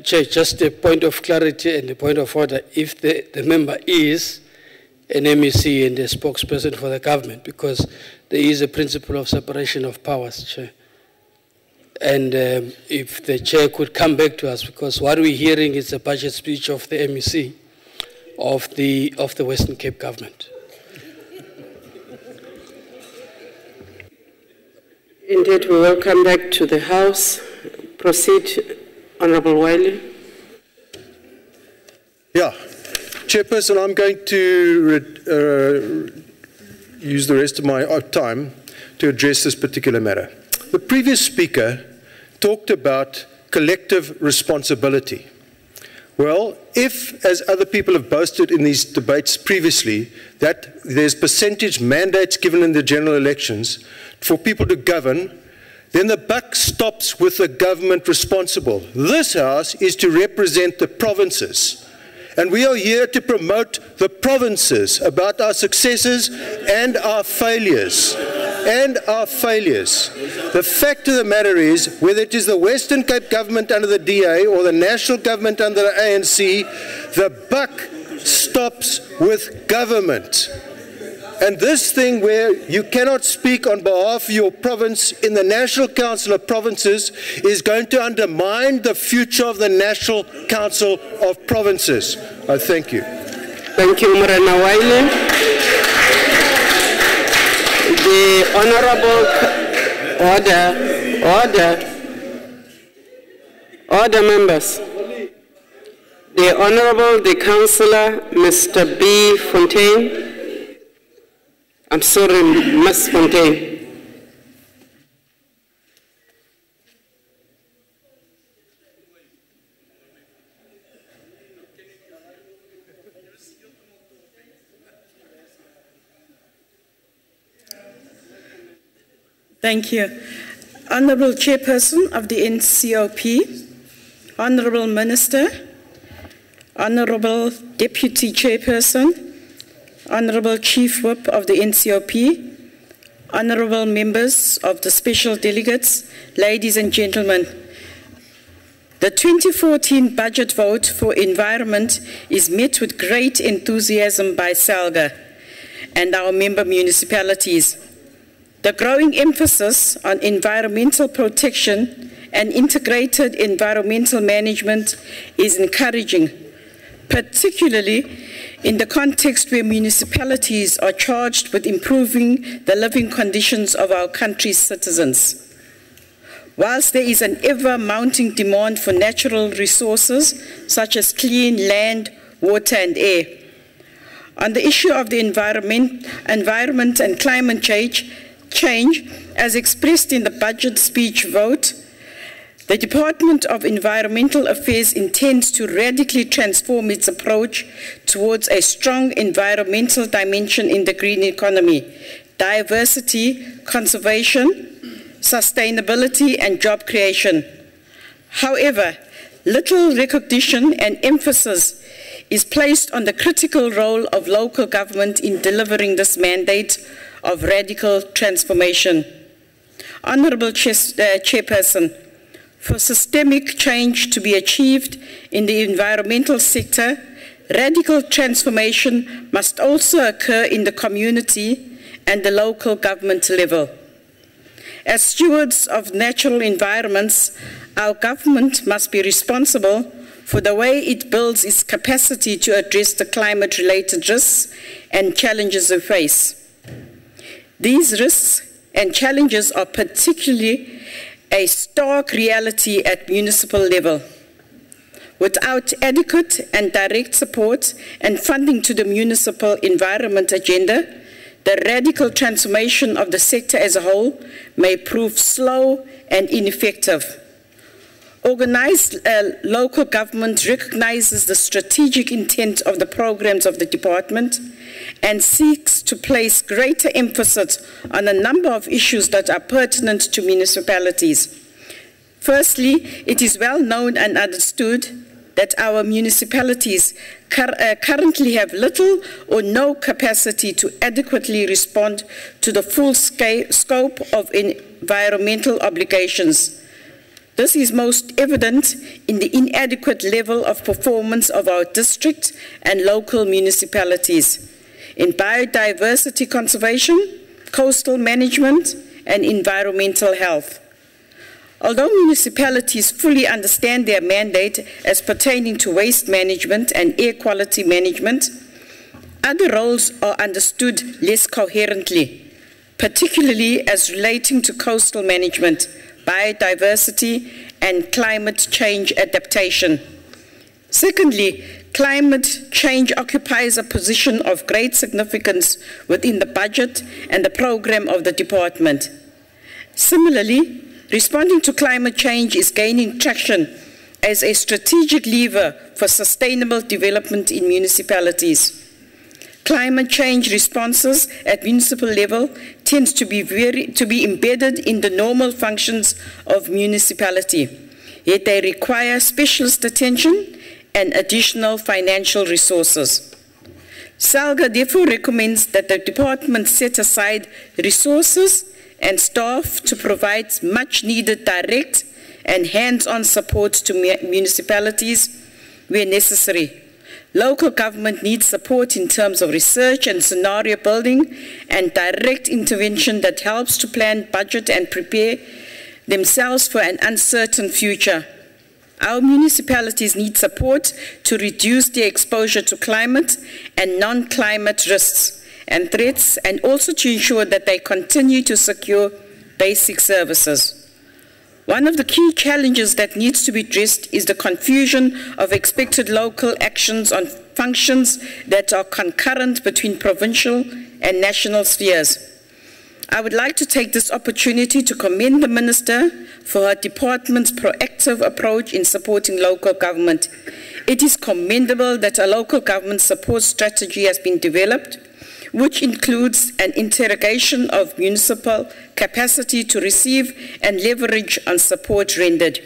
Chair, just a point of clarity and a point of order. If the member is an MEC and a spokesperson for the government, because there is a principle of separation of powers, Chair. And if the chair could come back to us, because what we're hearing is a budget speech of the MEC of the Western Cape government. Indeed, we will come back to the House. Proceed, Honourable Wiley. Yeah, Chairperson, I'm going to use the rest of my time to address this particular matter. The previous speaker talked about collective responsibility. Well, if, as other people have boasted in these debates previously, that there's percentage mandates given in the general elections for people to govern, then the buck stops with the government responsible. This House is to represent the provinces. And we are here to promote the provinces, about our successes and our failures. The fact of the matter is, whether it is the Western Cape government under the DA or the national government under the ANC, the buck stops with government. And this thing where you cannot speak on behalf of your province in the National Council of Provinces is going to undermine the future of the National Council of Provinces. I thank you. Thank you, Mrena Wiley. The Honourable Order members. The Honourable the Councillor Mr. B. Fontaine. I'm sorry, Ms. Fontaine. Thank you. Honourable Chairperson of the NCOP, Honourable Minister, Honourable Deputy Chairperson, Honourable Chief Whip of the NCOP, Honourable Members of the Special Delegates, ladies and gentlemen, the 2014 budget vote for environment is met with great enthusiasm by SALGA and our member municipalities. The growing emphasis on environmental protection and integrated environmental management is encouraging, particularly in the context where municipalities are charged with improving the living conditions of our country's citizens. Whilst there is an ever-mounting demand for natural resources, such as clean land, water and air, on the issue of the environment and climate change, as expressed in the budget speech vote, The Department of Environmental Affairs intends to radically transform its approach towards a strong environmental dimension in the green economy, diversity, conservation, sustainability, and job creation. However, little recognition and emphasis is placed on the critical role of local government in delivering this mandate of radical transformation. Honourable Chairperson, for systemic change to be achieved in the environmental sector, radical transformation must also occur in the community and the local government level. As stewards of natural environments, our government must be responsible for the way it builds its capacity to address the climate-related risks and challenges we face. These risks and challenges are particularly a stark reality at municipal level. Without adequate and direct support and funding to the municipal environment agenda, the radical transformation of the sector as a whole may prove slow and ineffective. Organized local government recognizes the strategic intent of the programs of the department and seeks to place greater emphasis on a number of issues that are pertinent to municipalities. Firstly, it is well known and understood that our municipalities currently have little or no capacity to adequately respond to the full scope of environmental obligations. This is most evident in the inadequate level of performance of our district and local municipalities in biodiversity conservation, coastal management, and environmental health. Although municipalities fully understand their mandate as pertaining to waste management and air quality management, other roles are understood less coherently, particularly as relating to coastal management, biodiversity, and climate change adaptation. Secondly, climate change occupies a position of great significance within the budget and the program of the department. Similarly, responding to climate change is gaining traction as a strategic lever for sustainable development in municipalities. Climate change responses at municipal level tends to be embedded in the normal functions of municipality, yet they require specialist attention and additional financial resources. SALGA therefore recommends that the department set aside resources and staff to provide much needed direct and hands-on support to municipalities where necessary. Local government needs support in terms of research and scenario building and direct intervention that helps to plan, budget, and prepare themselves for an uncertain future. Our municipalities need support to reduce their exposure to climate and non-climate risks and threats, and also to ensure that they continue to secure basic services. One of the key challenges that needs to be addressed is the confusion of expected local actions on functions that are concurrent between provincial and national spheres. I would like to take this opportunity to commend the Minister for her department's proactive approach in supporting local government. It is commendable that a local government support strategy has been developed, which includes an interrogation of municipal capacity to receive and leverage on support rendered.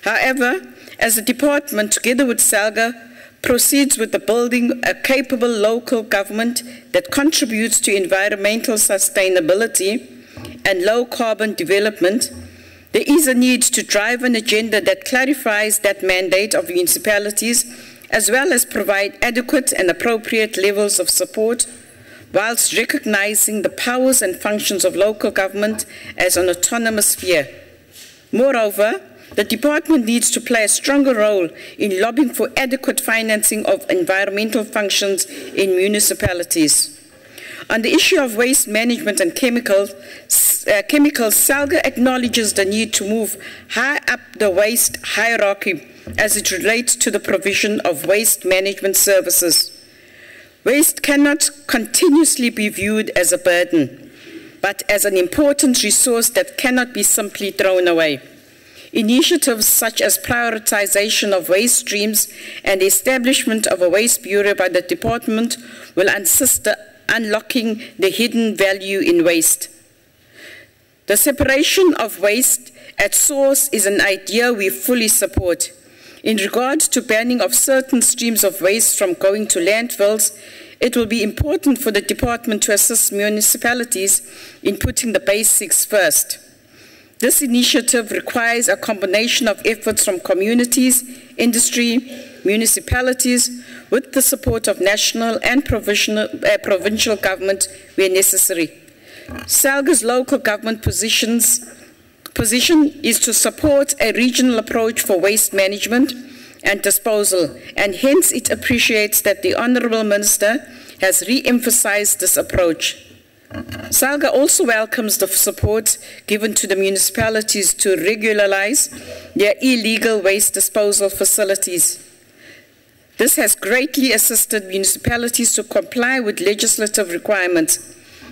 However, as the department, together with SALGA, proceeds with the building a capable local government that contributes to environmental sustainability and low-carbon development, there is a need to drive an agenda that clarifies that mandate of municipalities, as well as provide adequate and appropriate levels of support, whilst recognizing the powers and functions of local government as an autonomous sphere. Moreover, the department needs to play a stronger role in lobbying for adequate financing of environmental functions in municipalities. On the issue of waste management and chemicals, SALGA acknowledges the need to move high up the waste hierarchy as it relates to the provision of waste management services. Waste cannot continuously be viewed as a burden, but as an important resource that cannot be simply thrown away. Initiatives such as prioritization of waste streams and the establishment of a waste bureau by the department will assist unlocking the hidden value in waste. The separation of waste at source is an idea we fully support. In regard to banning of certain streams of waste from going to landfills, it will be important for the department to assist municipalities in putting the basics first. This initiative requires a combination of efforts from communities, industry, municipalities, with the support of national and provincial government where necessary. SALGA's local government position is to support a regional approach for waste management and disposal, and hence it appreciates that the Honourable Minister has re-emphasized this approach. SALGA also welcomes the support given to the municipalities to regularize their illegal waste disposal facilities. This has greatly assisted municipalities to comply with legislative requirements.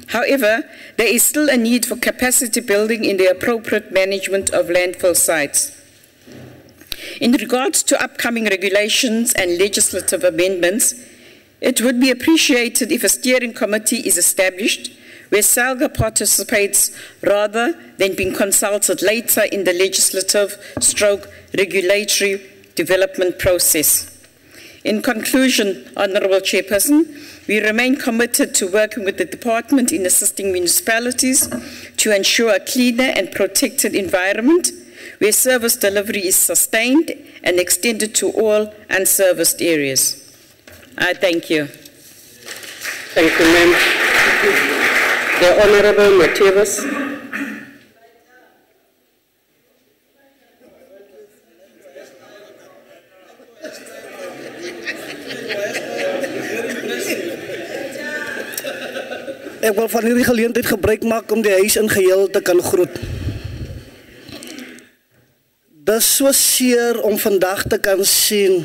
However, there is still a need for capacity building in the appropriate management of landfill sites. In regards to upcoming regulations and legislative amendments, it would be appreciated if a steering committee is established where SALGA participates rather than being consulted later in the legislative/regulatory development process. In conclusion, Honourable Chairperson, we remain committed to working with the Department in assisting municipalities to ensure a cleaner and protected environment where service delivery is sustained and extended to all unserviced areas. I thank you. Thank you, ma'am. The Honourable Matievas. Ek wil van hierdie geleentheid gebruik maak om die huis in geheel te kan groet. Dit is so seer om vandag te kan sien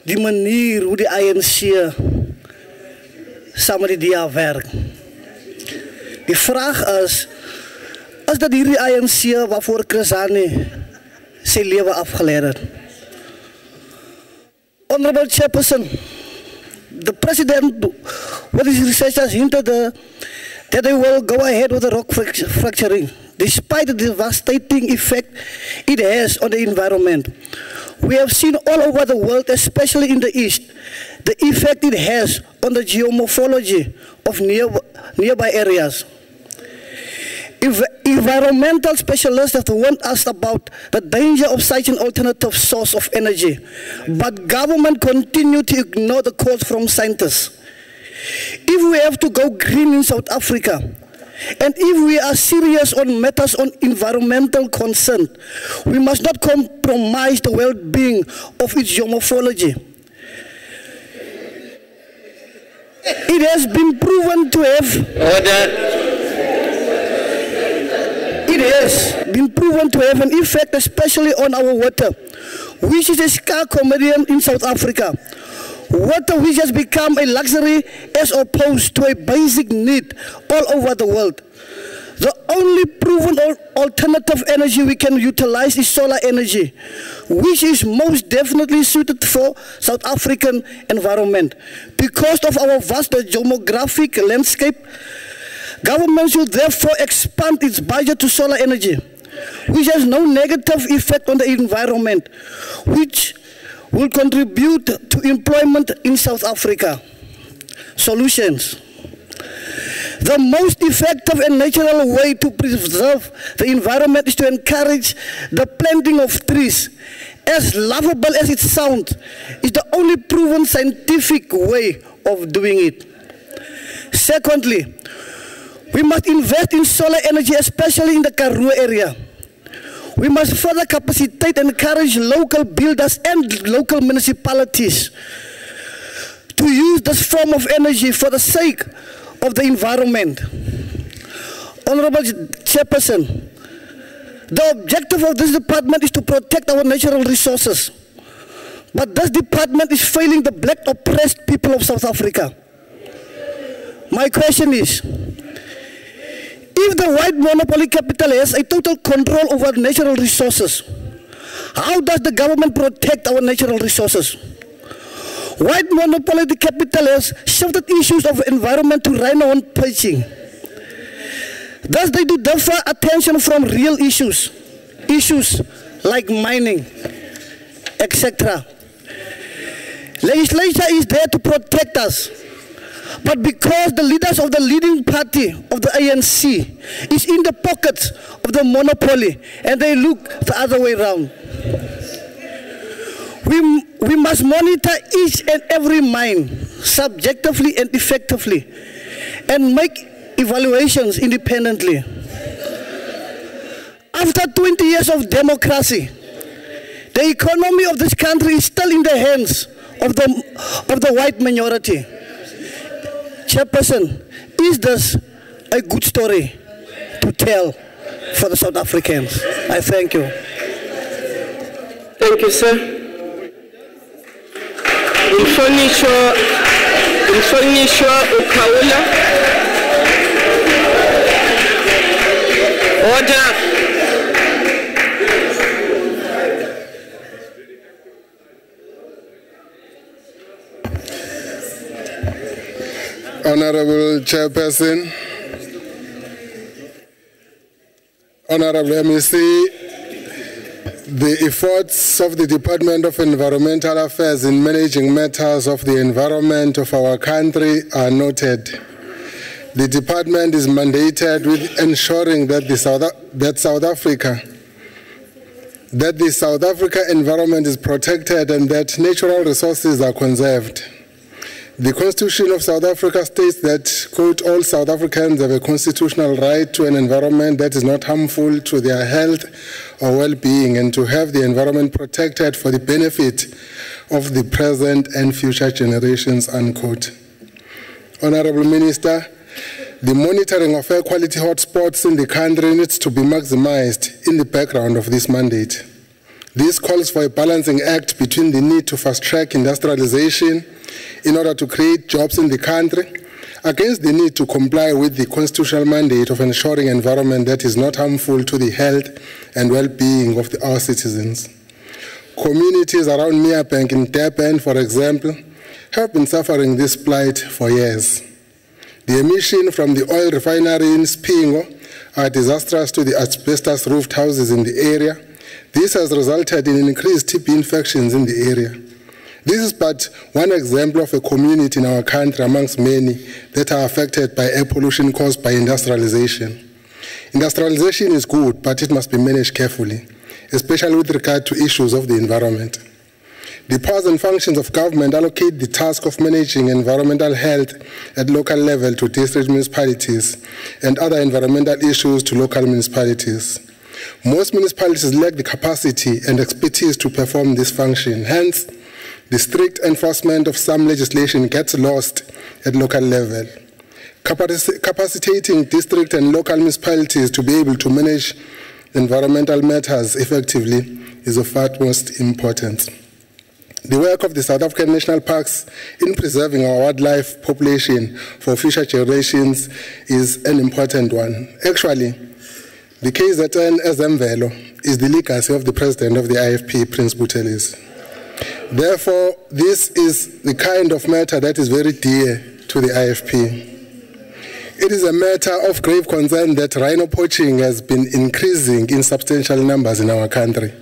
die manier hoe die ANC saam met die DA werk. Die vraag is dat hierdie ANC waarvoor Chris Hani sy lewe afgeleid het? Honourable Chairperson, the President, with his researchers, hinted that they will go ahead with the rock fracturing, despite the devastating effect it has on the environment. We have seen all over the world, especially in the East, the effect it has on the geomorphology of nearby areas. Environmental specialists have warned us about the danger of such an alternative source of energy, but government continue to ignore the calls from scientists. If we have to go green in South Africa, and if we are serious on matters on environmental concern, we must not compromise the well-being of its geomorphology. It has been proven to have... It has been proven to have an effect, especially on our water, which is a scarce commodity in South Africa. Water which has become a luxury as opposed to a basic need all over the world. The only proven alternative energy we can utilize is solar energy, which is most definitely suited for South African environment. Because of our vast demographic landscape, government should therefore expand its budget to solar energy, which has no negative effect on the environment, which will contribute to employment in South Africa. Solutions. The most effective and natural way to preserve the environment is to encourage the planting of trees. As laughable as it sounds, it's the only proven scientific way of doing it. Secondly, we must invest in solar energy, especially in the Karoo area. We must further capacitate and encourage local builders and local municipalities to use this form of energy for the sake of the environment. Honourable Chairperson, the objective of this department is to protect our natural resources. But this department is failing the black oppressed people of South Africa. My question is If the white monopoly capital has a total control over natural resources, how does the government protect our natural resources? White monopoly capital has shifted issues of environment to rhino on poaching. Thus they do defer attention from real issues like mining, etc. Legislature is there to protect us. But because the leaders of the leading party of the ANC is in the pockets of the monopoly and they look the other way around, we must monitor each and every mine subjectively and effectively and make evaluations independently. After 20 years of democracy, the economy of this country is still in the hands of the white minority. Chairperson, is this a good story to tell for the South Africans? I thank you. Thank you, sir. Infonisho Ukaula. Order. Honorable Chairperson, Honorable MEC, the efforts of the Department of Environmental Affairs in managing matters of the environment of our country are noted. The department is mandated with ensuring that the South Africa environment is protected and that natural resources are conserved. The Constitution of South Africa states that, quote, all South Africans have a constitutional right to an environment that is not harmful to their health or well-being and to have the environment protected for the benefit of the present and future generations, unquote. Honorable Minister, the monitoring of air quality hotspots in the country needs to be maximized in the background of this mandate. This calls for a balancing act between the need to fast-track industrialization in order to create jobs in the country, against the need to comply with the constitutional mandate of ensuring an environment that is not harmful to the health and well-being of our citizens. Communities around Merebank in Durban, for example, have been suffering this plight for years. The emissions from the oil refinery in Spingo are disastrous to the asbestos-roofed houses in the area. This has resulted in increased TB infections in the area. This is but one example of a community in our country amongst many that are affected by air pollution caused by industrialization. Industrialization is good, but it must be managed carefully, especially with regard to issues of the environment. The powers and functions of government allocate the task of managing environmental health at local level to district municipalities and other environmental issues to local municipalities. Most municipalities lack the capacity and expertise to perform this function. Hence, the strict enforcement of some legislation gets lost at local level. Capacitating district and local municipalities to be able to manage environmental matters effectively is of utmost importance. The work of the South African national parks in preserving our wildlife population for future generations is an important one. Actually, the KZN Ezemvelo is the legacy of the president of the IFP, Prince Buthelezi. Therefore, this is the kind of matter that is very dear to the IFP. It is a matter of grave concern that rhino poaching has been increasing in substantial numbers in our country.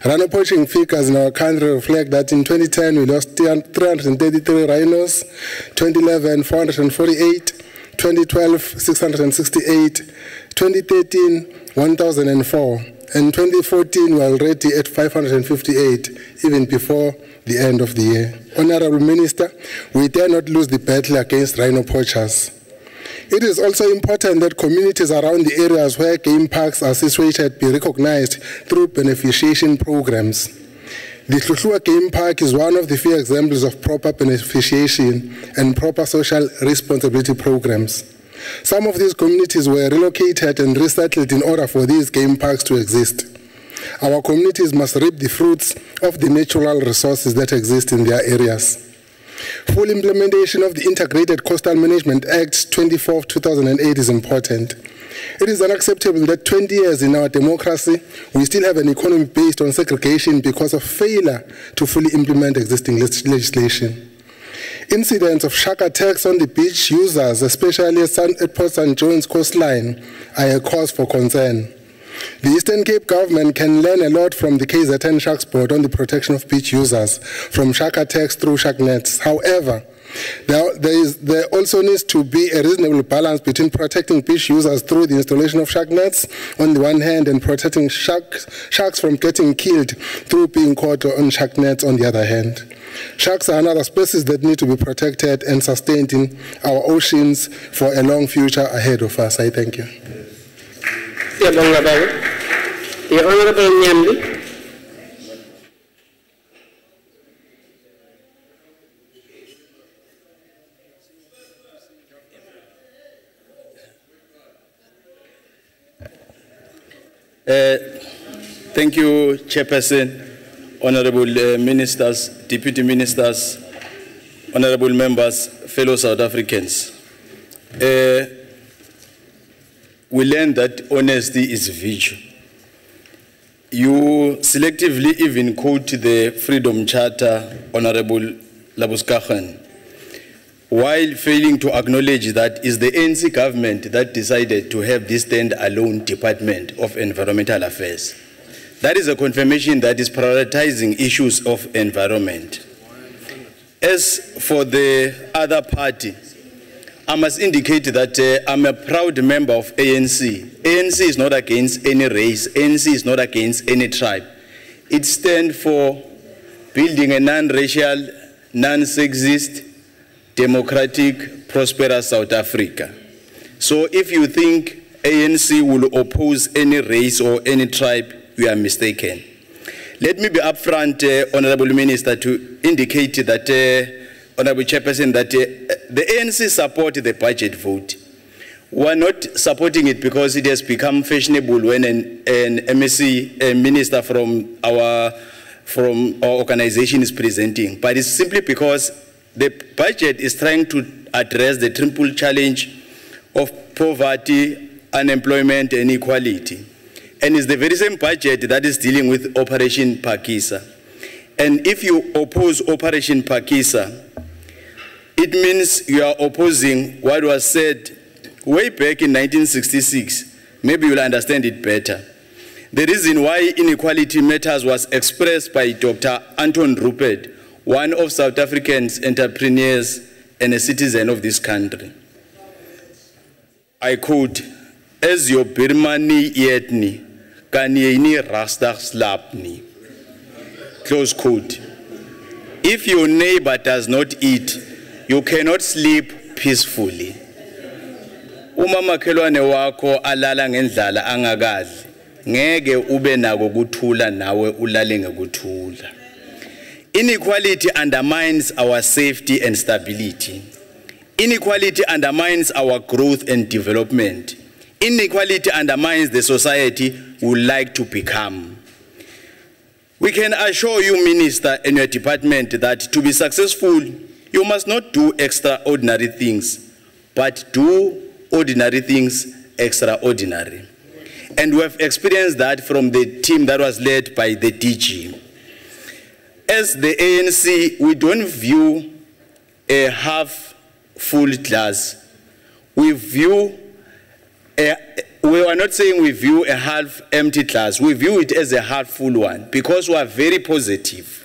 Rhino poaching figures in our country reflect that in 2010 we lost 333 rhinos, 2011 448, 2012 668, 2013 1004. In 2014, we are already at 558, even before the end of the year. Honorable Minister, we dare not lose the battle against rhino poachers. It is also important that communities around the areas where game parks are situated be recognized through beneficiation programs. The Hluhluwa Game Park is one of the few examples of proper beneficiation and proper social responsibility programs. Some of these communities were relocated and resettled in order for these game parks to exist. Our communities must reap the fruits of the natural resources that exist in their areas. Full implementation of the Integrated Coastal Management Act 24 of 2008 is important. It is unacceptable that 20 years in our democracy, we still have an economy based on segregation because of failure to fully implement existing legislation. Incidents of shark attacks on the beach users, especially at Port St. John's coastline, are a cause for concern. The Eastern Cape government can learn a lot from the KZN Sharks Board on the protection of beach users from shark attacks through shark nets. However, there also needs to be a reasonable balance between protecting beach users through the installation of shark nets on the one hand and protecting sharks from getting killed through being caught on shark nets on the other hand. Sharks are another species that need to be protected and sustained in our oceans for a long future ahead of us. I thank you. The Honorable Nyambi. Thank you, Chairperson, Honorable Ministers, Deputy Ministers, Honorable Members, fellow South Africans. We learned that honesty is virtue. You selectively even quote the Freedom Charter, Honorable Labuskagan, while failing to acknowledge that it's the ANC government that decided to have this stand-alone Department of Environmental Affairs. That is a confirmation that is prioritizing issues of environment. As for the other party, I must indicate that I'm a proud member of ANC. ANC is not against any race. ANC is not against any tribe. It stands for building a non-racial, non-sexist, democratic, prosperous South Africa. So if you think ANC will oppose any race or any tribe, you are mistaken. Let me be upfront, Honorable Minister, to indicate that, Honorable Chairperson, that the ANC support the budget vote. We are not supporting it because it has become fashionable when an MSc minister from our organization is presenting, but it's simply because the budget is trying to address the triple challenge of poverty, unemployment, and inequality. And it's the very same budget that is dealing with Operation Phakisa. And if you oppose Operation Phakisa, it means you are opposing what was said way back in 1966. Maybe you'll understand it better. The reason why inequality matters was expressed by Dr. Anton Rupert, one of South Africa's entrepreneurs and a citizen of this country. I quote, "As your Birmani yetni, kanieni rasta slapni." Close quote. If your neighbor does not eat, you cannot sleep peacefully. Uma makhelwane wakho alala ngendlala angakadli, ngeke ube nako kuthula nawe ulale ngekuthula. Inequality undermines our safety and stability. Inequality undermines our growth and development. Inequality undermines the society we would like to become. We can assure you, Minister, and your department that to be successful, you must not do extraordinary things, but do ordinary things extraordinary. And we have experienced that from the team that was led by the DG. As the ANC, we don't view a half-full glass. We are not saying we view a half-empty glass. We view it as a half-full one because we are very positive.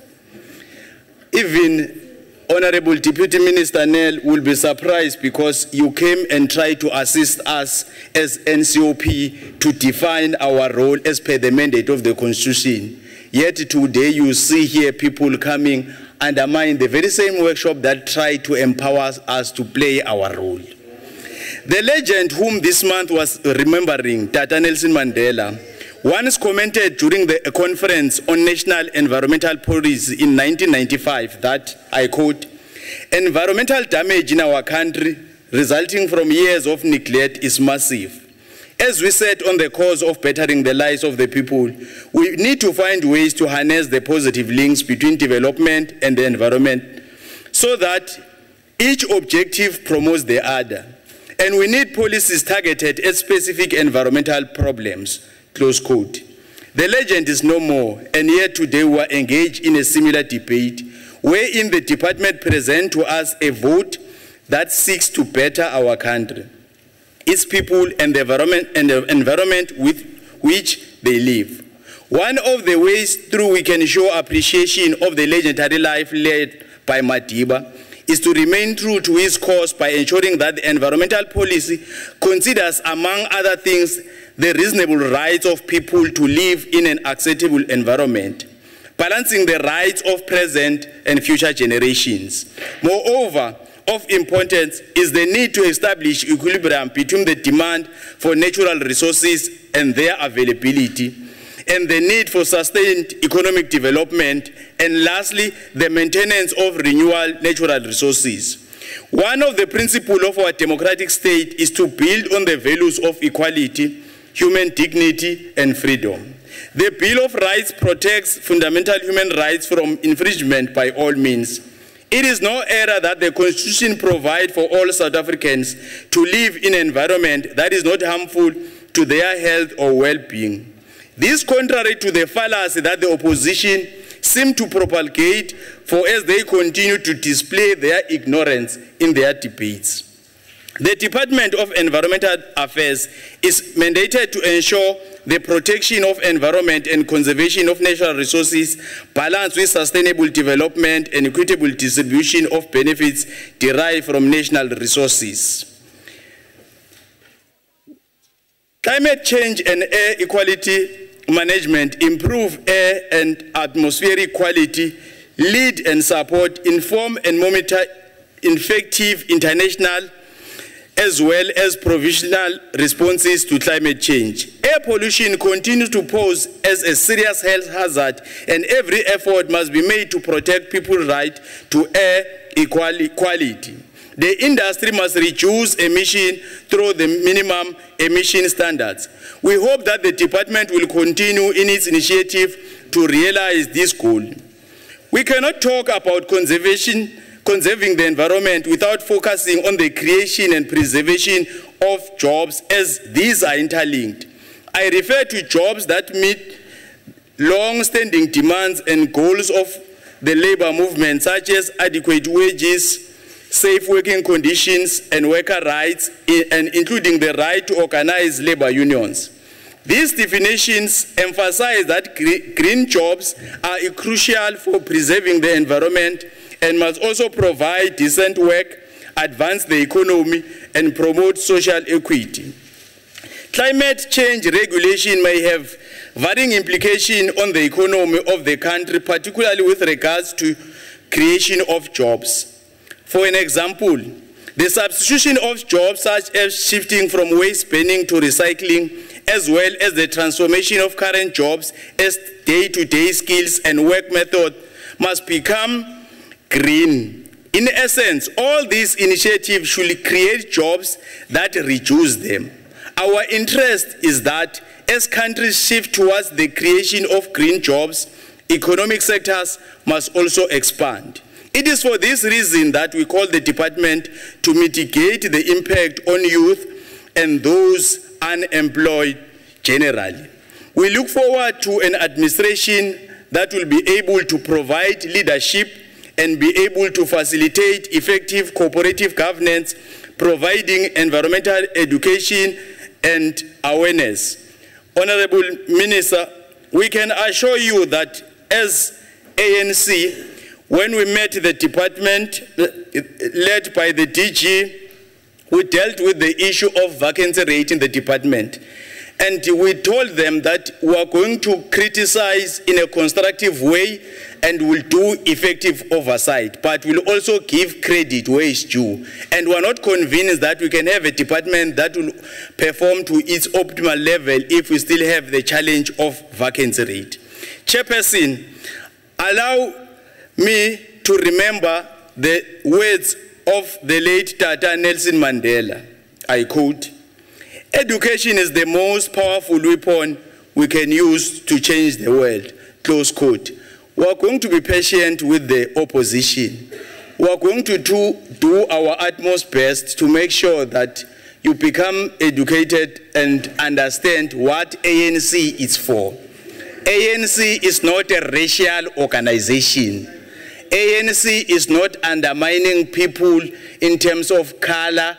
Even Honorable Deputy Minister Nel will be surprised because you came and tried to assist us as NCOP to define our role as per the mandate of the Constitution. Yet today you see here people coming undermine the very same workshop that tried to empower us to play our role. The legend whom this month was remembering, Tata Nelson Mandela, once commented during the conference on national environmental policy in 1995 that, I quote, "Environmental damage in our country resulting from years of neglect is massive. As we set on the course of bettering the lives of the people, we need to find ways to harness the positive links between development and the environment so that each objective promotes the other. and we need policies targeted at specific environmental problems, close quote. The legend is no more, and yet today we are engaged in a similar debate, wherein the department presents to us a vote that seeks to better our country, its people, and the environment with which they live. One of the ways through we can show appreciation of the legendary life led by Madiba is to remain true to his cause by ensuring that the environmental policy considers, among other things, the reasonable rights of people to live in an acceptable environment, balancing the rights of present and future generations. Moreover, of importance is the need to establish equilibrium between the demand for natural resources and their availability, and the need for sustained economic development, and lastly, the maintenance of renewable natural resources. One of the principles of our democratic state is to build on the values of equality, human dignity, and freedom. The Bill of Rights protects fundamental human rights from infringement by all means. It is no error that the Constitution provides for all South Africans to live in an environment that is not harmful to their health or well-being. This contrary to the fallacy that the opposition seem to propagate for as they continue to display their ignorance in their debates. The Department of Environmental Affairs is mandated to ensure the protection of environment and conservation of natural resources, balanced with sustainable development and equitable distribution of benefits derived from national resources. Climate change and air equality management improve air and atmospheric quality, lead and support, inform and monitor effective international as well as provisional responses to climate change. Air pollution continues to pose as a serious health hazard, and every effort must be made to protect people's right to air quality. The industry must reduce emission through the minimum emission standards. We hope that the department will continue in its initiative to realize this goal. We cannot talk about conserving the environment without focusing on the creation and preservation of jobs, as these are interlinked. I refer to jobs that meet long-standing demands and goals of the labor movement, such as adequate wages, safe working conditions, and worker rights, and including the right to organize labor unions. These definitions emphasize that green jobs are crucial for preserving the environment and must also provide decent work, advance the economy, and promote social equity. Climate change regulation may have varying implications on the economy of the country, particularly with regards to creation of jobs. For an example, the substitution of jobs such as shifting from waste burning to recycling, as well as the transformation of current jobs as day-to-day skills and work methods must become green. In essence, all these initiatives should create jobs that reduce them. Our interest is that as countries shift towards the creation of green jobs, economic sectors must also expand. It is for this reason that we call the department to mitigate the impact on youth and those unemployed generally. We look forward to an administration that will be able to provide leadership and be able to facilitate effective cooperative governance, providing environmental education and awareness. Honorable Minister, we can assure you that as ANC, when we met the department led by the DG, we dealt with the issue of vacancy rate in the department. And we told them that we are going to criticize in a constructive way and will do effective oversight, but we'll also give credit where it's due. And we're not convinced that we can have a department that will perform to its optimal level if we still have the challenge of vacancy rate. Chairperson, allow me to remember the words of the late Tata Nelson Mandela. I quote, "Education is the most powerful weapon we can use to change the world," close quote. We are going to be patient with the opposition. We are going to do our utmost best to make sure that you become educated and understand what ANC is for. ANC is not a racial organization. ANC is not undermining people in terms of color,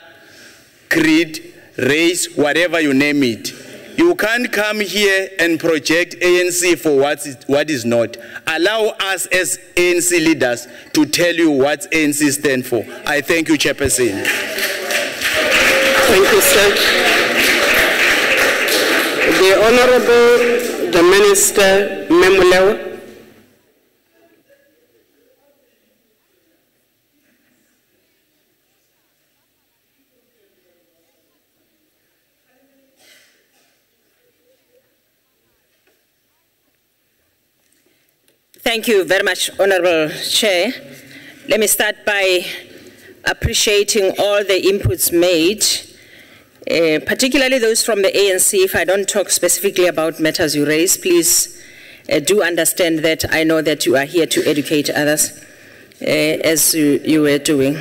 creed, race, whatever you name it. You can't come here and project ANC for what is not. Allow us as ANC leaders to tell you what ANC stands for. I thank you, Chairperson. Thank you, sir. The Honorable, the Minister, Memulewa. Thank you very much, Honorable Chair. Let me start by appreciating all the inputs made, particularly those from the ANC. If I don't talk specifically about matters you raise, please do understand that I know that you are here to educate others, as you were doing.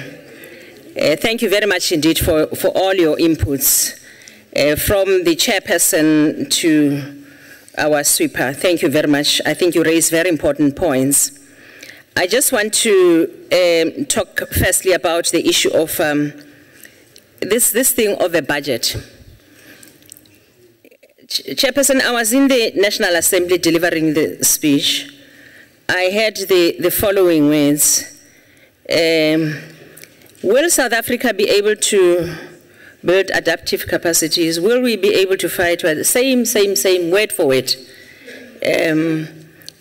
Thank you very much indeed for all your inputs, from the chairperson to our sweeper. Thank you very much. I think you raised very important points. I just want to talk firstly about the issue of this thing of the budget. Chairperson, I was in the National Assembly delivering the speech. I heard the following words. Will South Africa be able to build adaptive capacities? Will we be able to fight with the same word for word?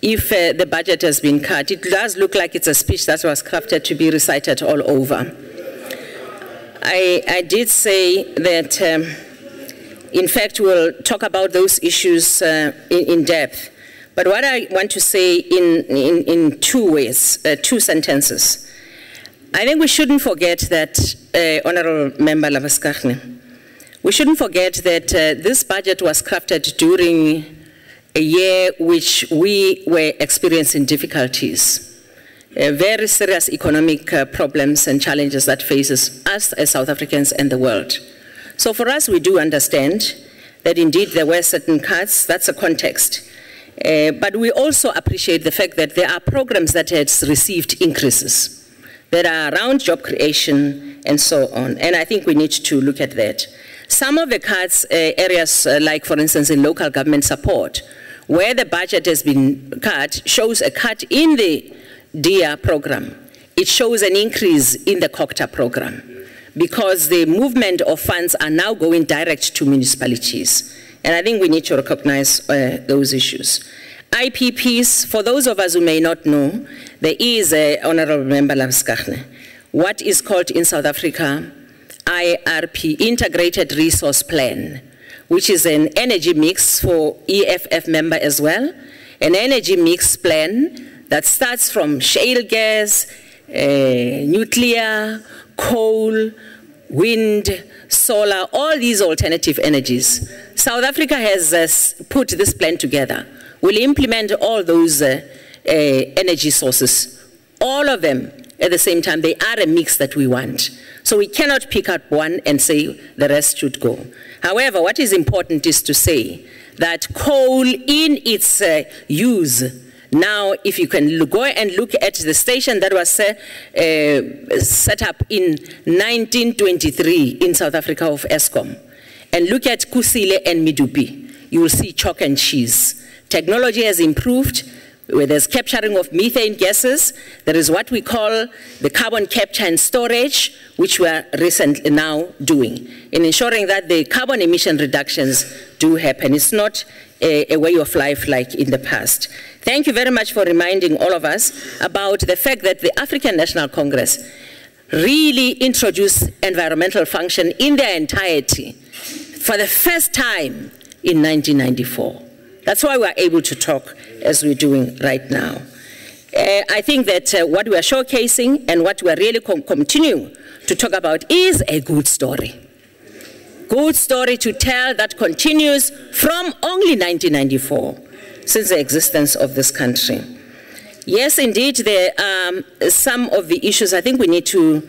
If the budget has been cut, it does look like it's a speech that was crafted to be recited all over. I did say that, in fact, we'll talk about those issues in depth. But what I want to say in two ways, two sentences. I think we shouldn't forget that, Honorable Member Lavaskachne, we shouldn't forget that this budget was crafted during a year which we were experiencing difficulties, very serious economic problems and challenges that faces us as South Africans and the world. So for us, we do understand that indeed there were certain cuts, that's a context. But we also appreciate the fact that there are programs that had received increases that are around job creation and so on. And I think we need to look at that. Some of the cuts, areas like, for instance, in local government support, where the budget has been cut, shows a cut in the DIA program. It shows an increase in the COCTA program, because the movement of funds are now going direct to municipalities. And I think we need to recognize those issues. IPPs, for those of us who may not know, there is, Honorable Member Lavaskachne, what is called in South Africa IRP, Integrated Resource Plan, which is an energy mix for EFF member as well, an energy mix plan that starts from shale gas, nuclear, coal, wind, solar, all these alternative energies. South Africa has put this plan together. We'll implement all those energy sources, all of them at the same time. They are a mix that we want. So we cannot pick up one and say the rest should go. However, what is important is to say that coal in its use, now if you can go and look at the station that was set up in 1923 in South Africa of Eskom, and look at Kusile and Midupi, you will see chalk and cheese. Technology has improved, where there's capturing of methane gases. There is what we call the carbon capture and storage, which we are recently now doing, in ensuring that the carbon emission reductions do happen. It's not a way of life like in the past. Thank you very much for reminding all of us about the fact that the African National Congress really introduced environmental function in their entirety for the first time in 1994. That's why we're able to talk as we're doing right now. I think that what we are showcasing and what we're really continuing to talk about is a good story. Good story to tell that continues from only 1994, since the existence of this country. Yes, indeed, there are some of the issues I think we need to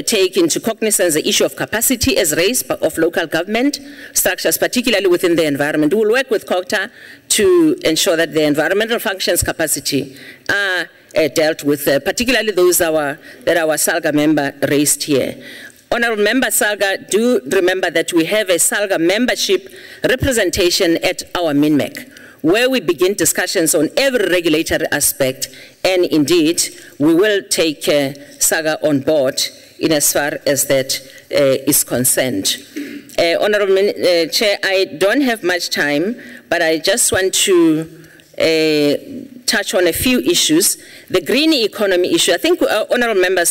take into cognizance the issue of capacity as raised of local government structures, particularly within the environment. We will work with COGTA to ensure that the environmental functions capacity are dealt with, particularly those that our SALGA member raised here. Honorable Member Salga, do remember that we have a SALGA membership representation at our MINMEC, where we begin discussions on every regulatory aspect, and indeed, we will take SALGA on board in as far as that is concerned. Honorable Chair, I don't have much time, but I just want to touch on a few issues. The green economy issue, I think honorable member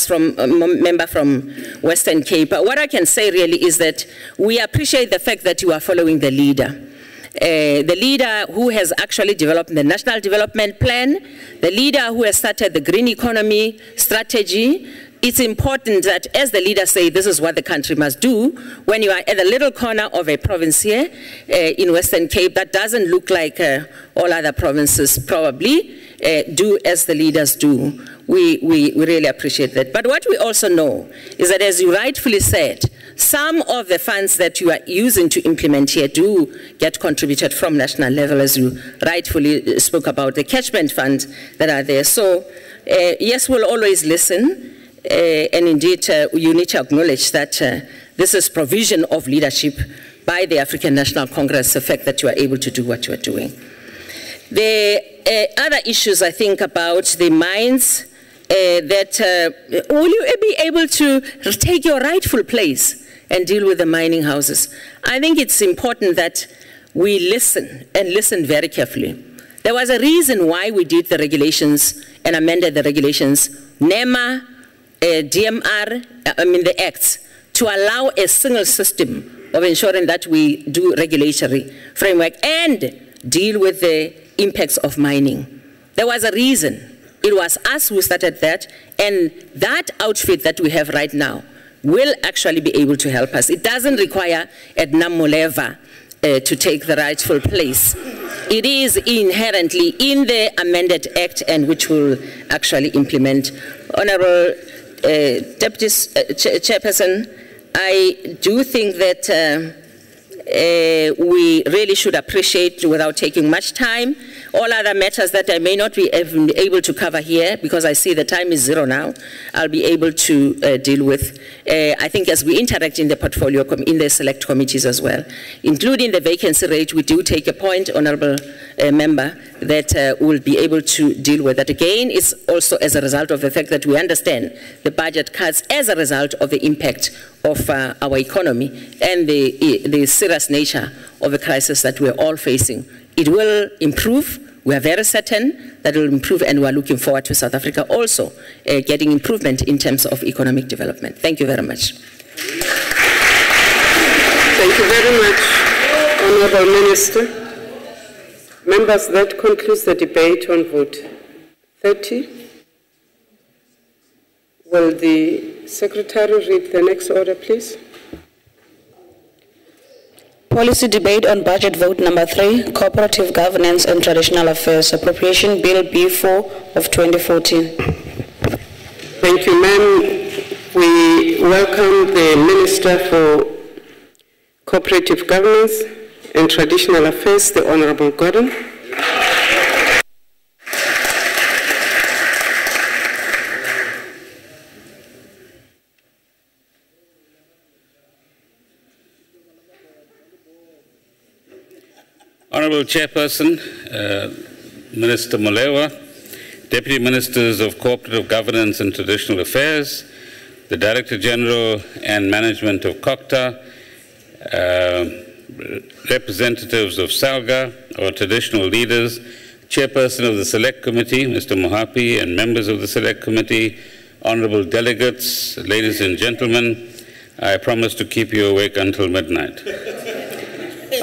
from Western Cape, what I can say really is that we appreciate the fact that you are following the leader. The leader who has actually developed the National Development Plan, the leader who has started the green economy strategy. It's important that as the leader say, this is what the country must do, when you are at the little corner of a province here in Western Cape that doesn't look like all other provinces probably do as the leaders do. We really appreciate that. But what we also know is that, as you rightfully said, some of the funds that you are using to implement here do get contributed from national level, as you rightfully spoke about, the catchment funds that are there. So yes, we'll always listen. And indeed, you need to acknowledge that this is provision of leadership by the African National Congress, the fact that you are able to do what you are doing. The other issues, I think, about the mines, will you be able to take your rightful place and deal with the mining houses? I think it's important that we listen, and listen very carefully. There was a reason why we did the regulations and amended the regulations, NEMA, DMR, the acts, to allow a single system of ensuring that we do regulatory framework and deal with the impacts of mining. There was a reason. It was us who started that, and that outfit that we have right now will actually be able to help us. It doesn't require Edna Moleva to take the rightful place. It is inherently in the amended act, and which will actually implement. Honorable Deputy Chairperson, I do think that we really should appreciate, without taking much time, all other matters that I may not be able to cover here, because I see the time is 0 now, I'll be able to deal with. I think as we interact in the portfolio, in the select committees as well, including the vacancy rate, we do take a point, Honorable Member, that we'll be able to deal with that. Again, it's also as a result of the fact that we understand the budget cuts as a result of the impact of our economy and the serious nature of the crisis that we're all facing. It will improve. We are very certain that it will improve, and we are looking forward to South Africa also getting improvement in terms of economic development. Thank you very much. Thank you very much, Honourable Minister. Members, that concludes the debate on vote 30. Will the Secretary read the next order, please? Policy debate on budget vote number 3, Cooperative Governance and Traditional Affairs, Appropriation Bill B4 of 2014. Thank you, ma'am. We welcome the Minister for Cooperative Governance and Traditional Affairs, the Honourable Gordon. Honourable Chairperson, Minister Molewa, Deputy Ministers of Cooperative Governance and Traditional Affairs, the Director General and Management of COGTA, representatives of SALGA, our traditional leaders, Chairperson of the Select Committee, Mr. Mohapi, and members of the Select Committee, honourable delegates, ladies and gentlemen, I promise to keep you awake until midnight.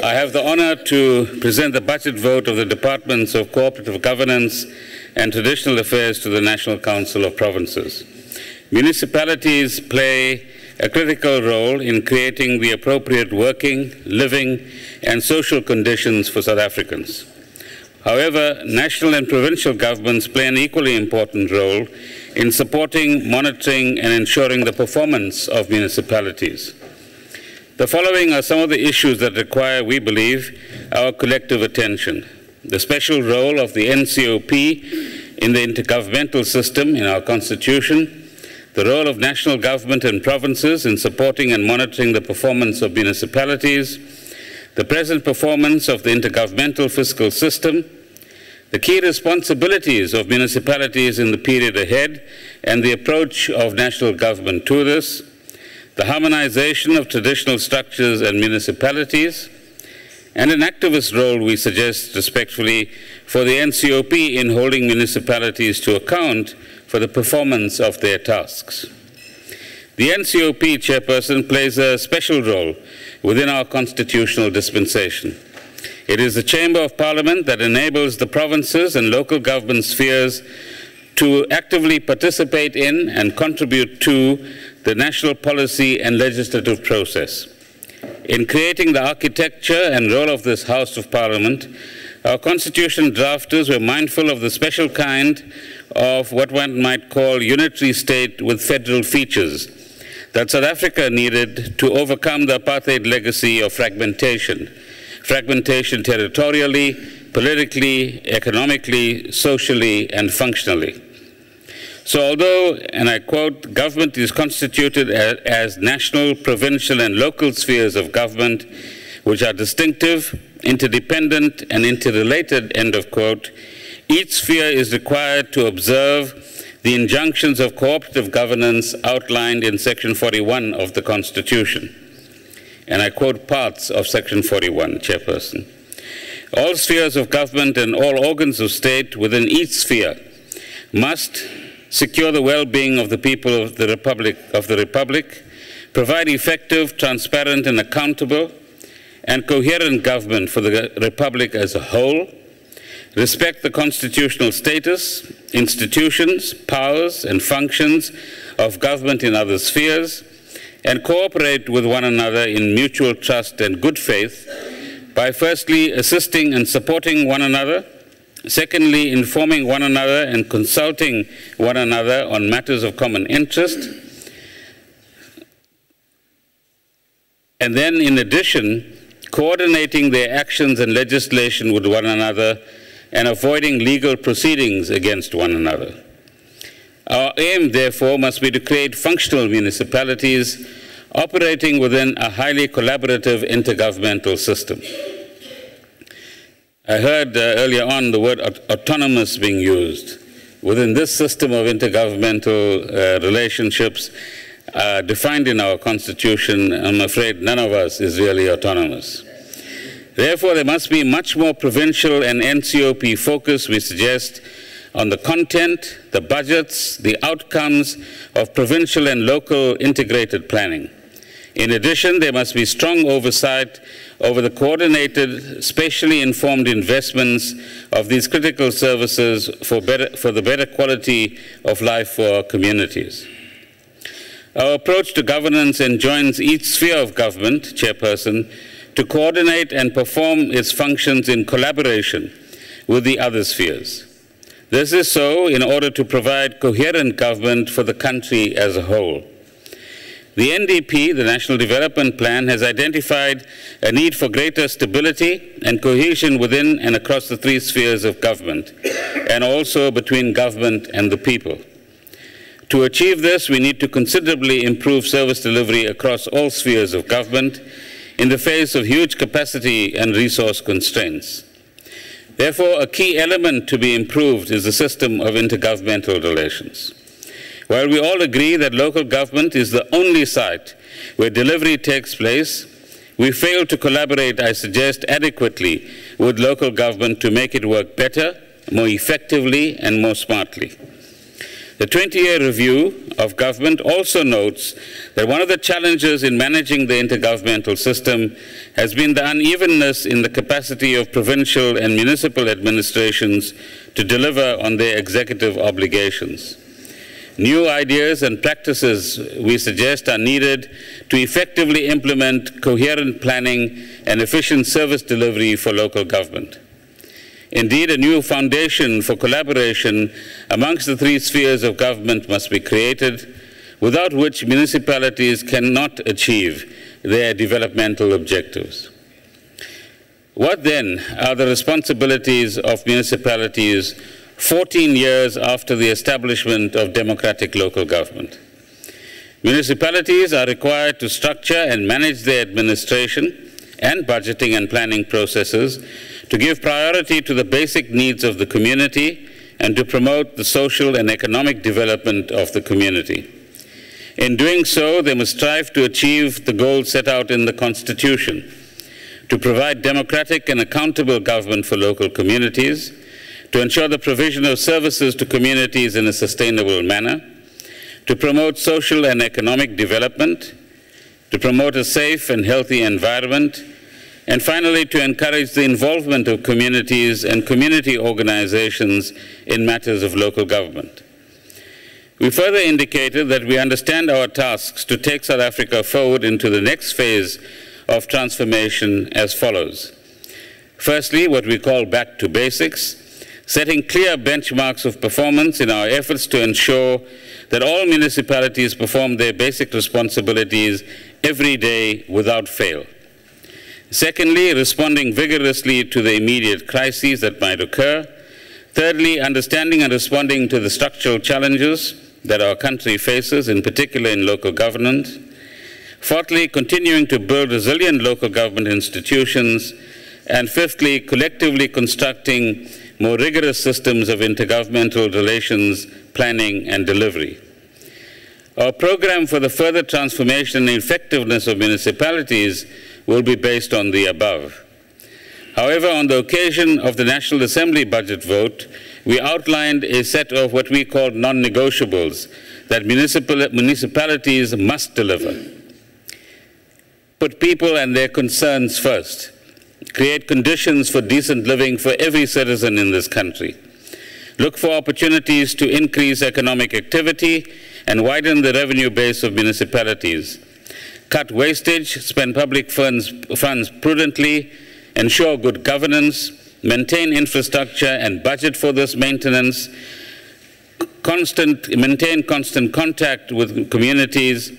I have the honour to present the budget vote of the Departments of Cooperative Governance and Traditional Affairs to the National Council of Provinces. Municipalities play a critical role in creating the appropriate working, living, and social conditions for South Africans. However, national and provincial governments play an equally important role in supporting, monitoring, and ensuring the performance of municipalities. The following are some of the issues that require, we believe, our collective attention. The special role of the NCOP in the intergovernmental system in our Constitution, the role of national government and provinces in supporting and monitoring the performance of municipalities, the present performance of the intergovernmental fiscal system, the key responsibilities of municipalities in the period ahead and the approach of national government to this, the harmonization of traditional structures and municipalities, and an activist role, we suggest respectfully, for the NCOP in holding municipalities to account for the performance of their tasks. The NCOP chairperson plays a special role within our constitutional dispensation. It is the Chamber of Parliament that enables the provinces and local government spheres to actively participate in and contribute to the national policy and legislative process. In creating the architecture and role of this House of Parliament, our constitution drafters were mindful of the special kind of what one might call unitary state with federal features that South Africa needed to overcome the apartheid legacy of fragmentation territorially, politically, economically, socially, and functionally. So although, and I quote, government is constituted as national, provincial, and local spheres of government, which are distinctive, interdependent, and interrelated, end of quote, each sphere is required to observe the injunctions of cooperative governance outlined in Section 41 of the Constitution. And I quote parts of Section 41, Chairperson. All spheres of government and all organs of state within each sphere must secure the well-being of the people of the Republic, provide effective, transparent, and accountable and coherent government for the Republic as a whole, respect the constitutional status, institutions, powers, and functions of government in other spheres, and cooperate with one another in mutual trust and good faith by firstly assisting and supporting one another, secondly informing one another and consulting one another on matters of common interest, and then in addition coordinating their actions and legislation with one another and avoiding legal proceedings against one another. Our aim, therefore, must be to create functional municipalities operating within a highly collaborative intergovernmental system. I heard earlier on the word autonomous being used. Within this system of intergovernmental relationships defined in our Constitution, I'm afraid none of us is really autonomous. Therefore, there must be much more provincial and NCOP focus, we suggest, on the content, the budgets, the outcomes of provincial and local integrated planning. In addition, there must be strong oversight over the coordinated, spatially informed investments of these critical services for the better quality of life for our communities. Our approach to governance enjoins each sphere of government, Chairperson, to coordinate and perform its functions in collaboration with the other spheres. This is so in order to provide coherent government for the country as a whole. The NDP, the National Development Plan, has identified a need for greater stability and cohesion within and across the three spheres of government, and also between government and the people. To achieve this, we need to considerably improve service delivery across all spheres of government in the face of huge capacity and resource constraints. Therefore, a key element to be improved is the system of intergovernmental relations. While we all agree that local government is the only site where delivery takes place, we fail to collaborate, I suggest, adequately with local government to make it work better, more effectively, and more smartly. The 20-year review of government also notes that one of the challenges in managing the intergovernmental system has been the unevenness in the capacity of provincial and municipal administrations to deliver on their executive obligations. New ideas and practices, we suggest, are needed to effectively implement coherent planning and efficient service delivery for local government. Indeed, a new foundation for collaboration amongst the three spheres of government must be created, without which municipalities cannot achieve their developmental objectives. What then are the responsibilities of municipalities 14 years after the establishment of democratic local government? Municipalities are required to structure and manage their administration and budgeting and planning processes to give priority to the basic needs of the community and to promote the social and economic development of the community. In doing so, they must strive to achieve the goals set out in the Constitution, to provide democratic and accountable government for local communities, to ensure the provision of services to communities in a sustainable manner, to promote social and economic development, to promote a safe and healthy environment, and finally, to encourage the involvement of communities and community organizations in matters of local government. We further indicated that we understand our tasks to take South Africa forward into the next phase of transformation as follows. Firstly, what we call back to basics, setting clear benchmarks of performance in our efforts to ensure that all municipalities perform their basic responsibilities every day without fail. Secondly, responding vigorously to the immediate crises that might occur. Thirdly, understanding and responding to the structural challenges that our country faces, in particular in local government. Fourthly, continuing to build resilient local government institutions. And fifthly, collectively constructing more rigorous systems of intergovernmental relations, planning, and delivery. Our program for the further transformation and effectiveness of municipalities will be based on the above. However, on the occasion of the National Assembly budget vote, we outlined a set of what we call non-negotiables that municipalities must deliver. Put people and their concerns first. Create conditions for decent living for every citizen in this country. Look for opportunities to increase economic activity and widen the revenue base of municipalities. Cut wastage, spend public funds prudently, ensure good governance, maintain infrastructure and budget for this maintenance, maintain constant contact with communities,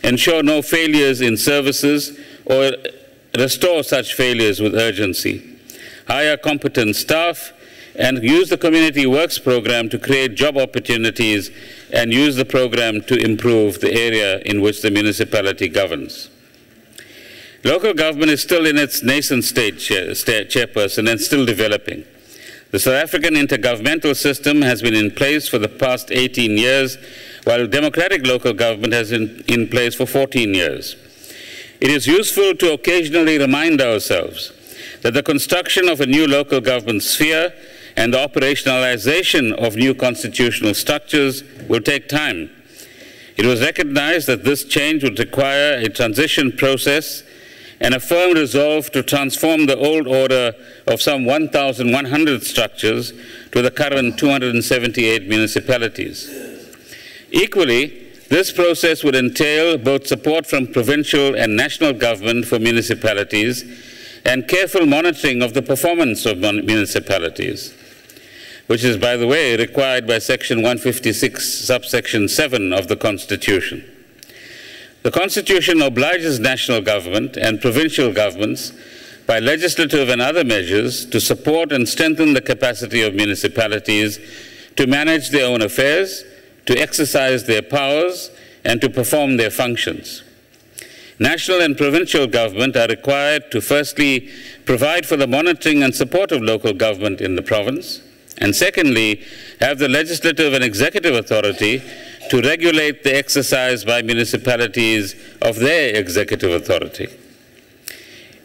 ensure no failures in services or restore such failures with urgency. Hire competent staff and use the Community Works program to create job opportunities and use the program to improve the area in which the municipality governs. Local government is still in its nascent stage, Chairperson, and still developing. The South African intergovernmental system has been in place for the past 18 years, while democratic local government has been in place for 14 years. It is useful to occasionally remind ourselves that the construction of a new local government sphere and the operationalization of new constitutional structures will take time. It was recognized that this change would require a transition process and a firm resolve to transform the old order of some 1,100 structures to the current 278 municipalities. Equally, this process would entail both support from provincial and national government for municipalities and careful monitoring of the performance of municipalities, which is, by the way, required by Section 156, subsection 7 of the Constitution. The Constitution obliges national government and provincial governments by legislative and other measures to support and strengthen the capacity of municipalities to manage their own affairs, to exercise their powers, and to perform their functions. National and provincial government are required to firstly provide for the monitoring and support of local government in the province, and secondly, have the legislative and executive authority to regulate the exercise by municipalities of their executive authority.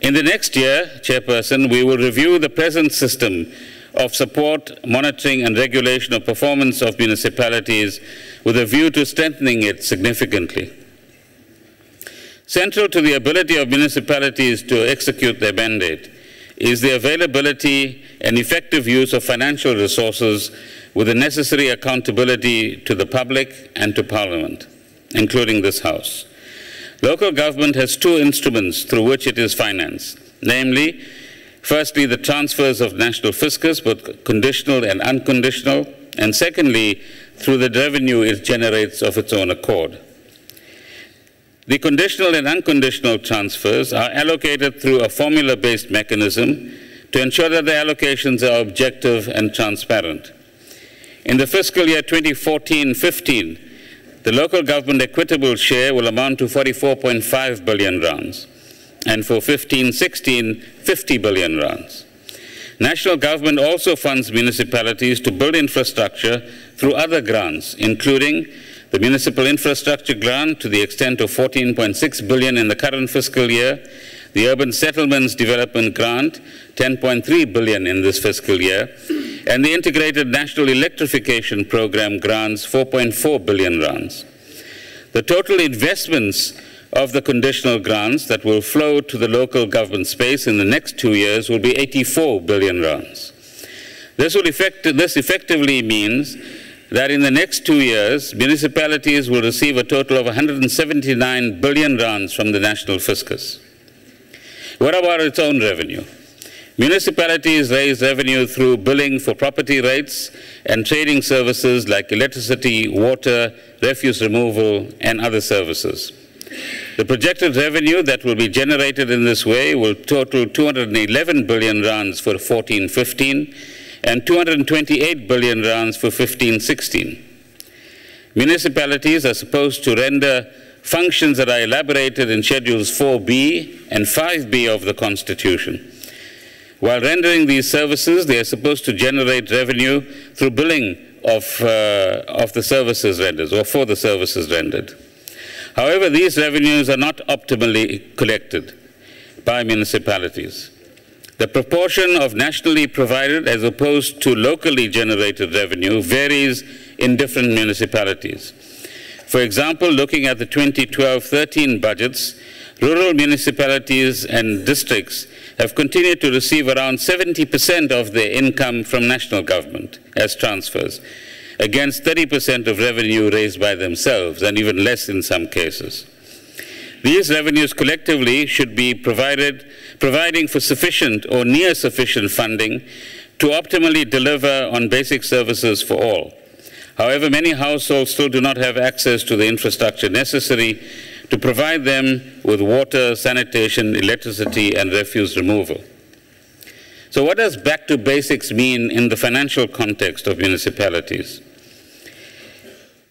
In the next year, Chairperson, we will review the present system of support, monitoring, and regulation of performance of municipalities with a view to strengthening it significantly. Central to the ability of municipalities to execute their mandate is the availability and effective use of financial resources with the necessary accountability to the public and to Parliament, including this House. Local government has two instruments through which it is financed, namely Firstly, the transfers of national fiscus, both conditional and unconditional, and secondly, through the revenue it generates of its own accord. The conditional and unconditional transfers are allocated through a formula-based mechanism to ensure that the allocations are objective and transparent. In the fiscal year 2014-15, the local government equitable share will amount to 44.5 billion rands, and for 15-16, 50 billion rands. National government also funds municipalities to build infrastructure through other grants, including the Municipal Infrastructure Grant to the extent of 14.6 billion in the current fiscal year, the Urban Settlements Development Grant, 10.3 billion in this fiscal year, and the Integrated National Electrification Program grants 4.4 billion rands. The total investments of the conditional grants that will flow to the local government space in the next 2 years will be 84 billion rands. This effectively means that in the next 2 years, municipalities will receive a total of 179 billion rands from the national fiscus. What about its own revenue? Municipalities raise revenue through billing for property rates and trading services like electricity, water, refuse removal, and other services. The projected revenue that will be generated in this way will total 211 billion rands for 14-15 and 228 billion rands for 15-16. Municipalities are supposed to render functions that are elaborated in Schedules 4B and 5B of the Constitution. While rendering these services, they are supposed to generate revenue through billing of the services rendered or for the services rendered. However, these revenues are not optimally collected by municipalities. The proportion of nationally provided as opposed to locally generated revenue varies in different municipalities. For example, looking at the 2012-13 budgets, rural municipalities and districts have continued to receive around 70% of their income from national government as transfers, against 30% of revenue raised by themselves, and even less in some cases. These revenues collectively should be providing for sufficient or near sufficient funding to optimally deliver on basic services for all. However, many households still do not have access to the infrastructure necessary to provide them with water, sanitation, electricity, and refuse removal. So what does back to basics mean in the financial context of municipalities?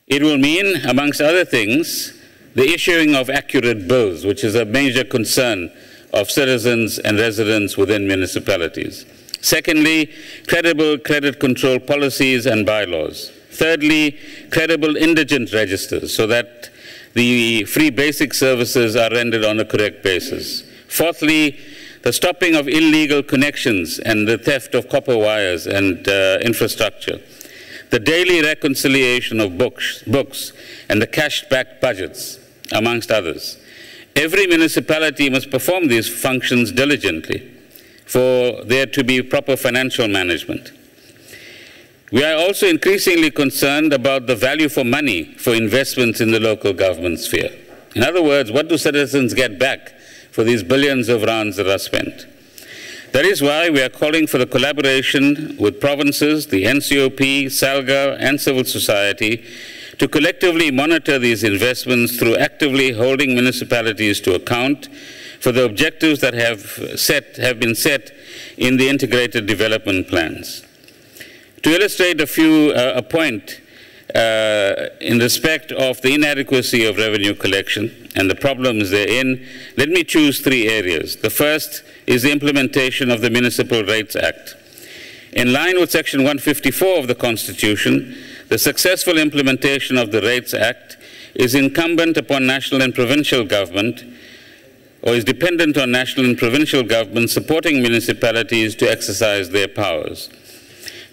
It will mean, amongst other things, the issuing of accurate bills, which is a major concern of citizens and residents within municipalities. Secondly, credible credit control policies and bylaws. Thirdly, credible indigent registers so that the free basic services are rendered on a correct basis. Fourthly, the stopping of illegal connections and the theft of copper wires and infrastructure. The daily reconciliation of books and the cash-backed budgets, amongst others. Every municipality must perform these functions diligently for there to be proper financial management. We are also increasingly concerned about the value for money for investments in the local government sphere. In other words, what do citizens get back for these billions of rands that are spent? That is why we are calling for the collaboration with provinces, the NCOP, SALGA, and civil society to collectively monitor these investments through actively holding municipalities to account for the objectives that have been set in the integrated development plans. To illustrate a point in respect of the inadequacy of revenue collection and the problems therein, let me choose three areas. The first is the implementation of the Municipal Rates Act. In line with Section 154 of the Constitution, the successful implementation of the Rates Act is incumbent upon national and provincial government, or is dependent on national and provincial government supporting municipalities to exercise their powers.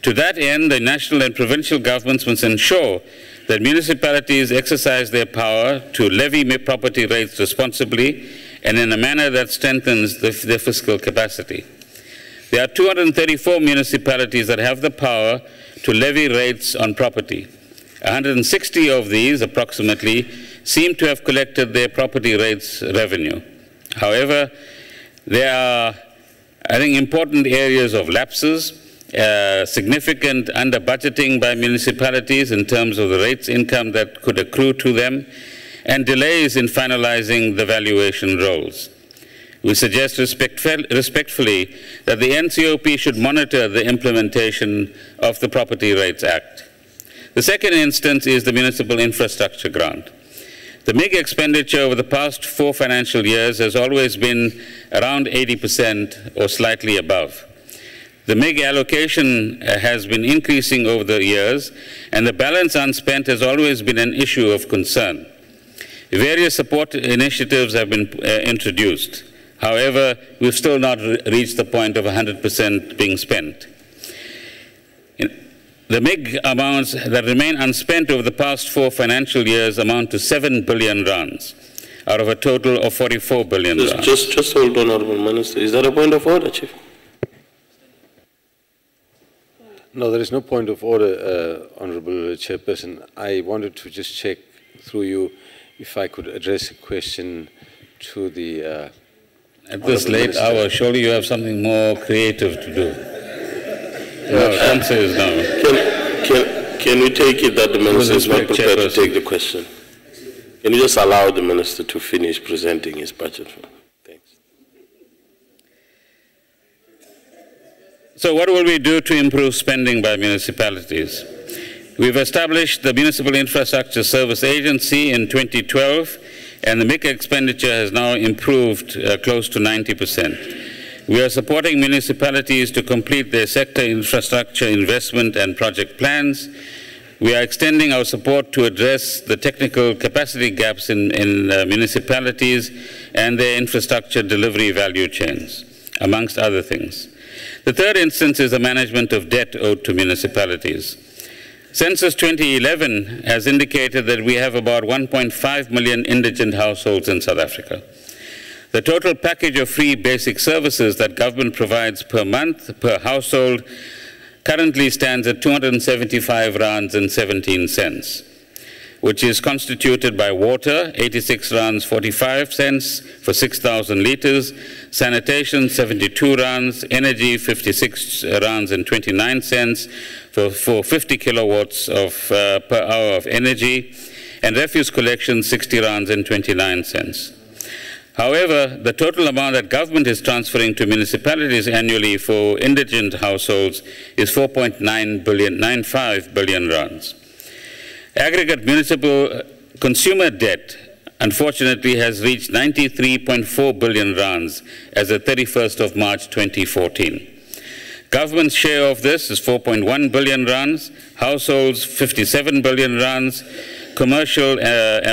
To that end, the national and provincial governments must ensure that municipalities exercise their power to levy property rates responsibly and in a manner that strengthens their fiscal capacity. There are 234 municipalities that have the power to levy rates on property. 160 of these, approximately, seem to have collected their property rates revenue. However, there are I think important areas of lapses, significant under-budgeting by municipalities in terms of the rates income that could accrue to them, and delays in finalizing the valuation rolls. We suggest respectfully that the NCOP should monitor the implementation of the Property Rights Act. The second instance is the Municipal Infrastructure Grant. The MIG expenditure over the past 4 financial years has always been around 80% or slightly above. The MIG allocation has been increasing over the years, and the balance unspent has always been an issue of concern. Various support initiatives have been introduced. However, we've still not reached the point of 100% being spent. The MIG amounts that remain unspent over the past 4 financial years amount to 7 billion rands, out of a total of 44 billion rands. Just hold on, Honourable Minister. Is that a point of order, Chief? No, there is no point of order, Honourable Chairperson. I wanted to just check through you if I could address a question to the... At this late hour, surely you have something more creative to do. No, answer is no. Can we take it that the Minister is not prepared to take the question? Can you just allow the Minister to finish presenting his budget? Thanks. So what will we do to improve spending by municipalities? We've established the Municipal Infrastructure Service Agency in 2012, and the MIC expenditure has now improved close to 90%. We are supporting municipalities to complete their sector infrastructure investment and project plans. We are extending our support to address the technical capacity gaps in municipalities and their infrastructure delivery value chains, amongst other things. The third instance is the management of debt owed to municipalities. Census 2011 has indicated that we have about 1.5 million indigent households in South Africa. The total package of free basic services that government provides per month, per household, currently stands at 275 rands and 17 cents, which is constituted by water, 86 rands 45 cents for 6,000 liters, sanitation, 72 rands, energy, 56 rands and 29 cents for 50 kilowatts per hour of energy, and refuse collection, 60 rands and 29 cents. However, the total amount that government is transferring to municipalities annually for indigent households is 4.95 billion rands. Aggregate municipal consumer debt, unfortunately, has reached 93.4 billion rands as of 31st of March 2014. Government's share of this is 4.1 billion rands, households 57 billion rands, commercial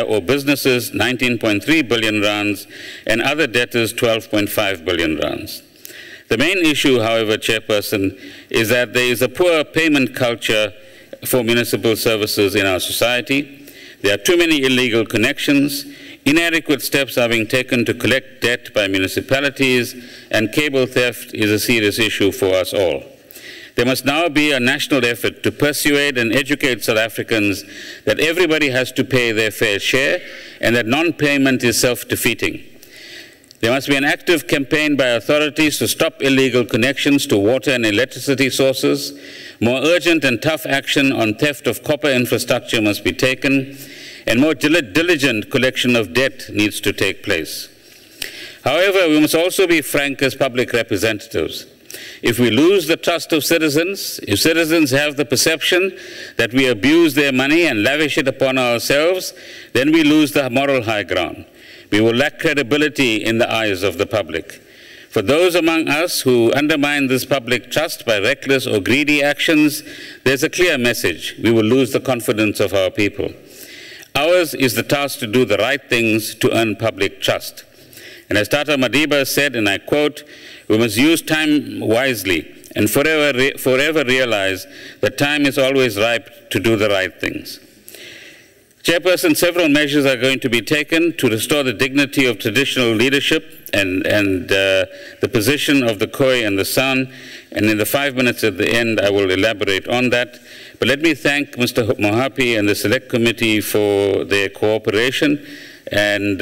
or businesses 19.3 billion rands, and other debtors 12.5 billion rands. The main issue, however, Chairperson, is that there is a poor payment culture for municipal services in our society. There are too many illegal connections, inadequate steps are being taken to collect debt by municipalities, and cable theft is a serious issue for us all. There must now be a national effort to persuade and educate South Africans that everybody has to pay their fair share and that non-payment is self-defeating. There must be an active campaign by authorities to stop illegal connections to water and electricity sources. More urgent and tough action on theft of copper infrastructure must be taken, and more diligent collection of debt needs to take place. However, we must also be frank as public representatives. If we lose the trust of citizens, if citizens have the perception that we abuse their money and lavish it upon ourselves, then we lose the moral high ground. We will lack credibility in the eyes of the public. For those among us who undermine this public trust by reckless or greedy actions, there's a clear message. We will lose the confidence of our people. Ours is the task to do the right things to earn public trust. And as Tata Madiba said, and I quote, "We must use time wisely and forever realize that time is always ripe to do the right things." Chairperson, several measures are going to be taken to restore the dignity of traditional leadership and the position of the Khoi and the San. And in the 5 minutes at the end, I will elaborate on that. But let me thank Mr. Mohapi and the Select Committee for their cooperation. And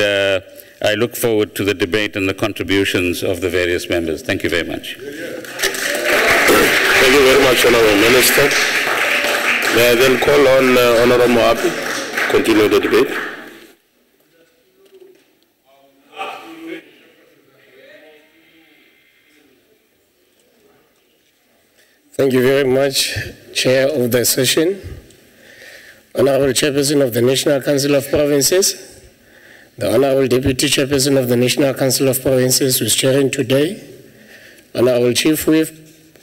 I look forward to the debate and the contributions of the various members. Thank you very much. Thank you very much, Honourable Minister. May I then call on Honourable Moapi to continue the debate? Thank you very much, Chair of the session, Honourable Chairperson of the National Council of Provinces, the Honourable Deputy Chairperson of the National Council of Provinces who is chairing today, Honourable Chief Whip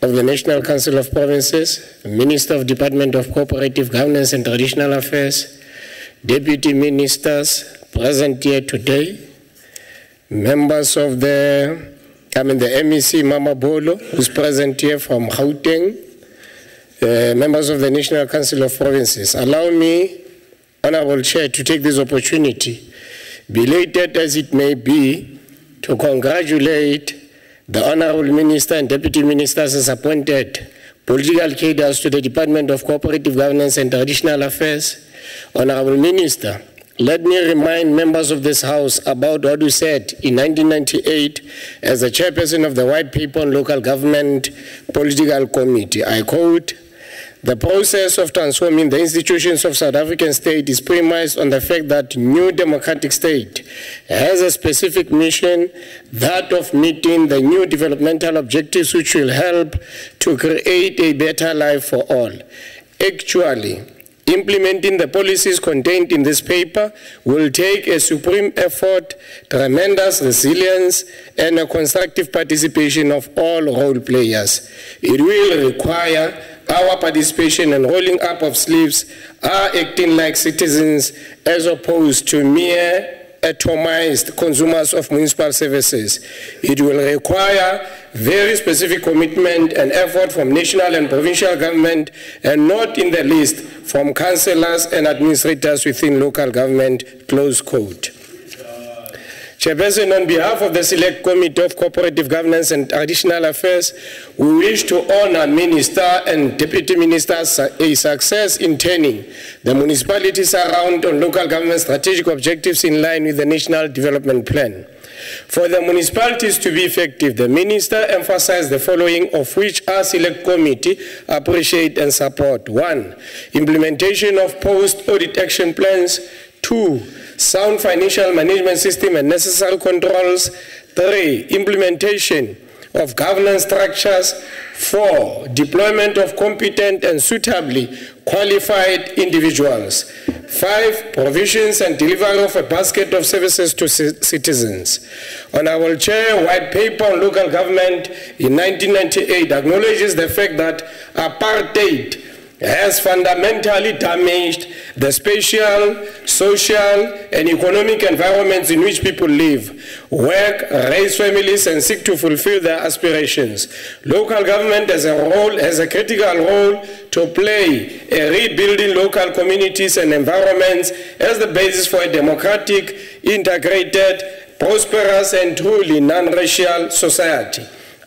of the National Council of Provinces, Minister of Department of Cooperative Governance and Traditional Affairs, Deputy Ministers present here today, members of the MEC Mama Bolo, who's present here from Gauteng, members of the National Council of Provinces. Allow me, Honourable Chair, to take this opportunity, belated as it may be, to congratulate the Honourable Minister and Deputy Ministers as appointed political cadres to the Department of Cooperative Governance and Traditional Affairs. Honourable Minister, let me remind members of this House about what you said in 1998 as the chairperson of the White Paper on Local Government Political Committee. I quote, "The process of transforming the institutions of South African state is premised on the fact that new democratic state has a specific mission, that of meeting the new developmental objectives which will help to create a better life for all. Actually, implementing the policies contained in this paper will take a supreme effort, tremendous resilience, and a constructive participation of all role players. It will require our participation and rolling up of sleeves, are acting like citizens as opposed to mere atomized consumers of municipal services. It will require very specific commitment and effort from national and provincial government, and not in the least from councillors and administrators within local government," close quote. Chairperson, on behalf of the Select Committee of Cooperative Governance and Traditional Affairs, we wish to honor Minister and Deputy Ministers a success in turning the municipalities around on local government strategic objectives in line with the National Development Plan. For the municipalities to be effective, the Minister emphasized the following, of which our Select Committee appreciate and support. 1. Implementation of post-audit action plans. 2. Sound financial management system and necessary controls. 3. Implementation of governance structures. 4. Deployment of competent and suitably qualified individuals. 5. Provisions and delivery of a basket of services to citizens. Honourable Chair, White Paper on Local Government in 1998 acknowledges the fact that apartheid has fundamentally damaged the spatial, social, and economic environments in which people live, work, raise families, and seek to fulfill their aspirations. Local government has a critical role to play in rebuilding local communities and environments as the basis for a democratic, integrated, prosperous, and truly non-racial society.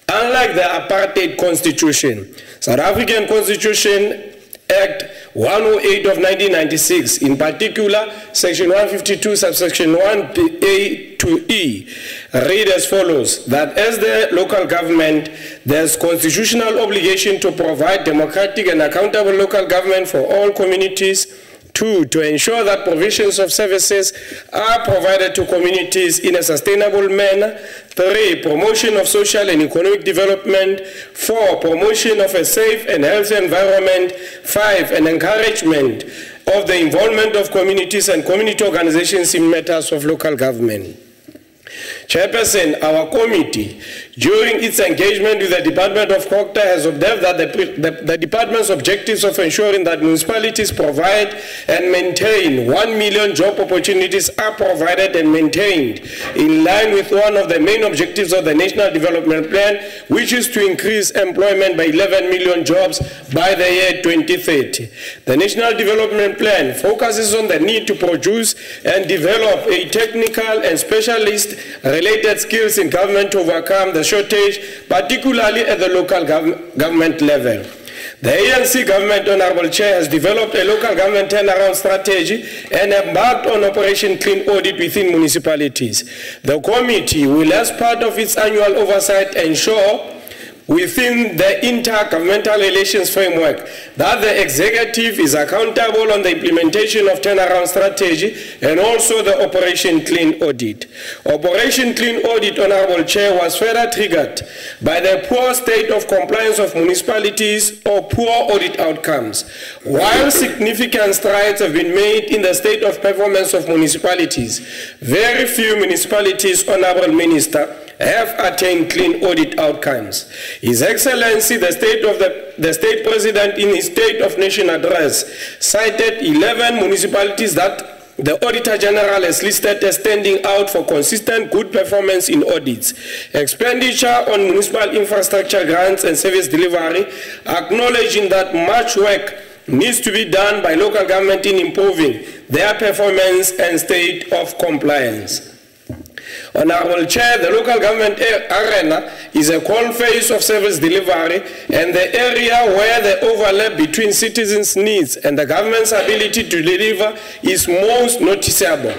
Unlike the apartheid constitution, South African Constitution Act 108 of 1996, in particular, Section 152, subsection 1A to E, read as follows, that as the local government, there's constitutional obligation to provide democratic and accountable local government for all communities. 2, to ensure that provisions of services are provided to communities in a sustainable manner. 3, promotion of social and economic development. 4, promotion of a safe and healthy environment. 5, an encouragement of the involvement of communities and community organizations in matters of local government. Chairperson, our committee, during its engagement with the Department of COGTA, has observed that the department's objectives of ensuring that municipalities provide and maintain 1 million job opportunities are provided and maintained in line with one of the main objectives of the National Development Plan, which is to increase employment by 11 million jobs by the year 2030. The National Development Plan focuses on the need to produce and develop a technical and specialist-related skills in government to overcome the shortage, particularly at the local government level. The ANC government, Honorable Chair, has developed a local government turnaround strategy and embarked on Operation Clean Audit within municipalities. The committee will, as part of its annual oversight, ensure within the intergovernmental relations framework that the executive is accountable on the implementation of turnaround strategy and also the Operation Clean Audit. Operation Clean Audit, Honorable Chair, was further triggered by the poor state of compliance of municipalities or poor audit outcomes. While significant strides have been made in the state of performance of municipalities, very few municipalities, Honorable Minister, have attained clean audit outcomes. His Excellency, the State President, in his State of Nation address, cited 11 municipalities that the Auditor General has listed as standing out for consistent good performance in audits. Expenditure on municipal infrastructure grants and service delivery, acknowledging that much work needs to be done by local government in improving their performance and state of compliance. Honorable Chair, the local government arena is a core phase of service delivery and the area where the overlap between citizens' needs and the government's ability to deliver is most noticeable.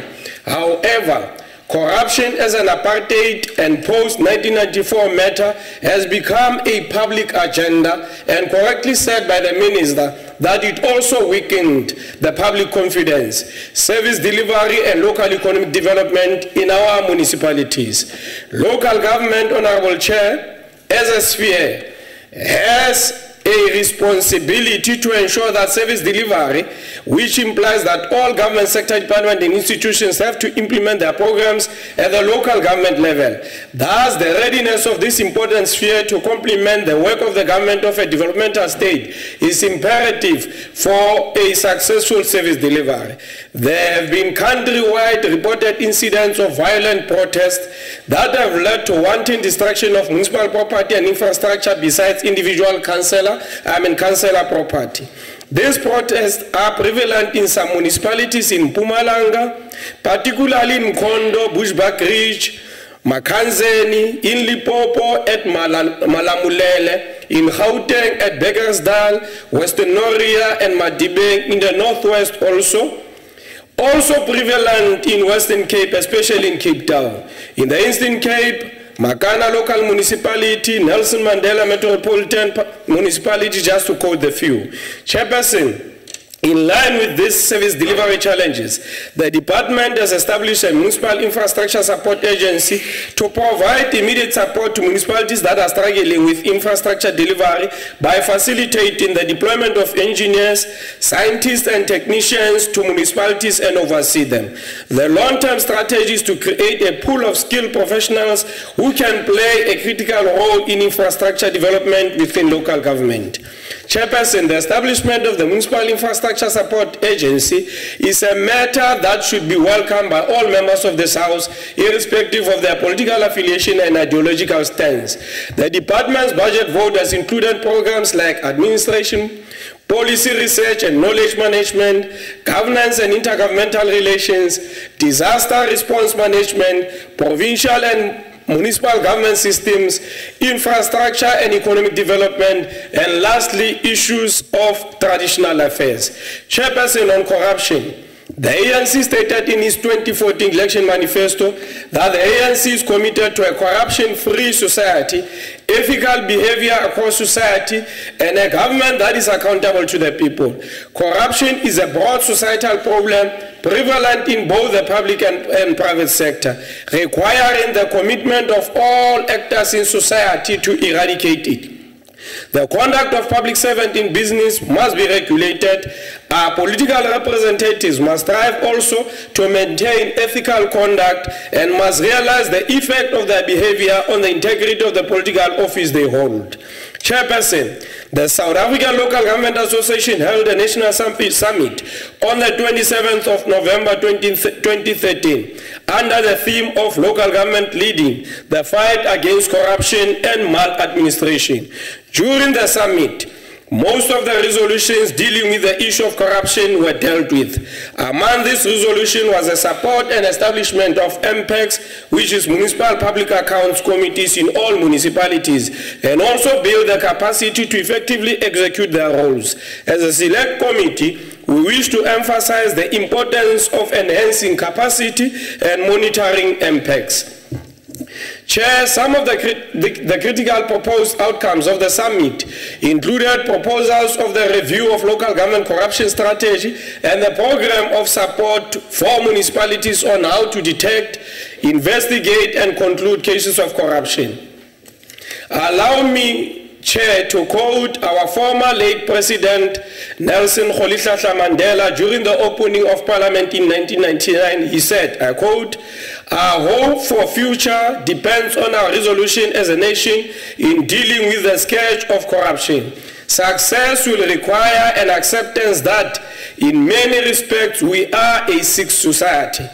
However, corruption as an apartheid and post-1994 matter has become a public agenda, and correctly said by the Minister that it also weakened the public confidence, service delivery and local economic development in our municipalities. Local government, Honorable Chair, as a sphere, has a responsibility to ensure that service delivery, which implies that all government sector departments and institutions have to implement their programs at the local government level. Thus, the readiness of this important sphere to complement the work of the government of a developmental state is imperative for a successful service delivery. There have been countrywide reported incidents of violent protests that have led to wanton destruction of municipal property and infrastructure besides individual councillor property. These protests are prevalent in some municipalities in Mpumalanga, particularly in Mkondo, Bushbuck Ridge, Makanzeni, in Lipopo at Malamulele, in Gauteng at Beggersdal, Western Noria and Madibeng in the northwest also. Also prevalent in Western Cape, especially in Cape Town. In the Eastern Cape, Makana Local Municipality, Nelson Mandela Metropolitan Municipality, just to quote the few. Chairperson, in line with these service delivery challenges, the department has established a municipal infrastructure support agency to provide immediate support to municipalities that are struggling with infrastructure delivery by facilitating the deployment of engineers, scientists and technicians to municipalities and oversee them. The long-term strategy is to create a pool of skilled professionals who can play a critical role in infrastructure development within local government. Chairperson, the establishment of the Municipal Infrastructure Support Agency is a matter that should be welcomed by all members of this House, irrespective of their political affiliation and ideological stance. The department's budget vote has included programs like administration, policy research and knowledge management, governance and intergovernmental relations, disaster response management, provincial and municipal government systems, infrastructure and economic development, and lastly, issues of traditional affairs. Chairperson, on corruption, the ANC stated in its 2014 election manifesto that the ANC is committed to a corruption-free society, ethical behavior across society, and a government that is accountable to the people. Corruption is a broad societal problem prevalent in both the public and private sector, requiring the commitment of all actors in society to eradicate it. The conduct of public servants in business must be regulated. Our political representatives must strive also to maintain ethical conduct and must realize the effect of their behavior on the integrity of the political office they hold. Chairperson, the South African Local Government Association held a national summit on the 27th of November 2013 under the theme of local government leading the fight against corruption and maladministration. During the summit, Most of the resolutions dealing with the issue of corruption were dealt with. Among this resolution was the support and establishment of MPACs, which is Municipal Public Accounts Committees in all municipalities, and also build the capacity to effectively execute their roles. As a select committee, we wish to emphasize the importance of enhancing capacity and monitoring MPACs. Chair, some of the critical proposed outcomes of the summit included proposals of the review of local government corruption strategy and the program of support for municipalities on how to detect, investigate, and conclude cases of corruption. Allow me, Chair, to quote our former late President Nelson Rolihlahla Mandela during the opening of Parliament in 1999. He said, I quote, "Our hope for future depends on our resolution as a nation in dealing with the scourge of corruption. Success will require an acceptance that in many respects we are a sick society.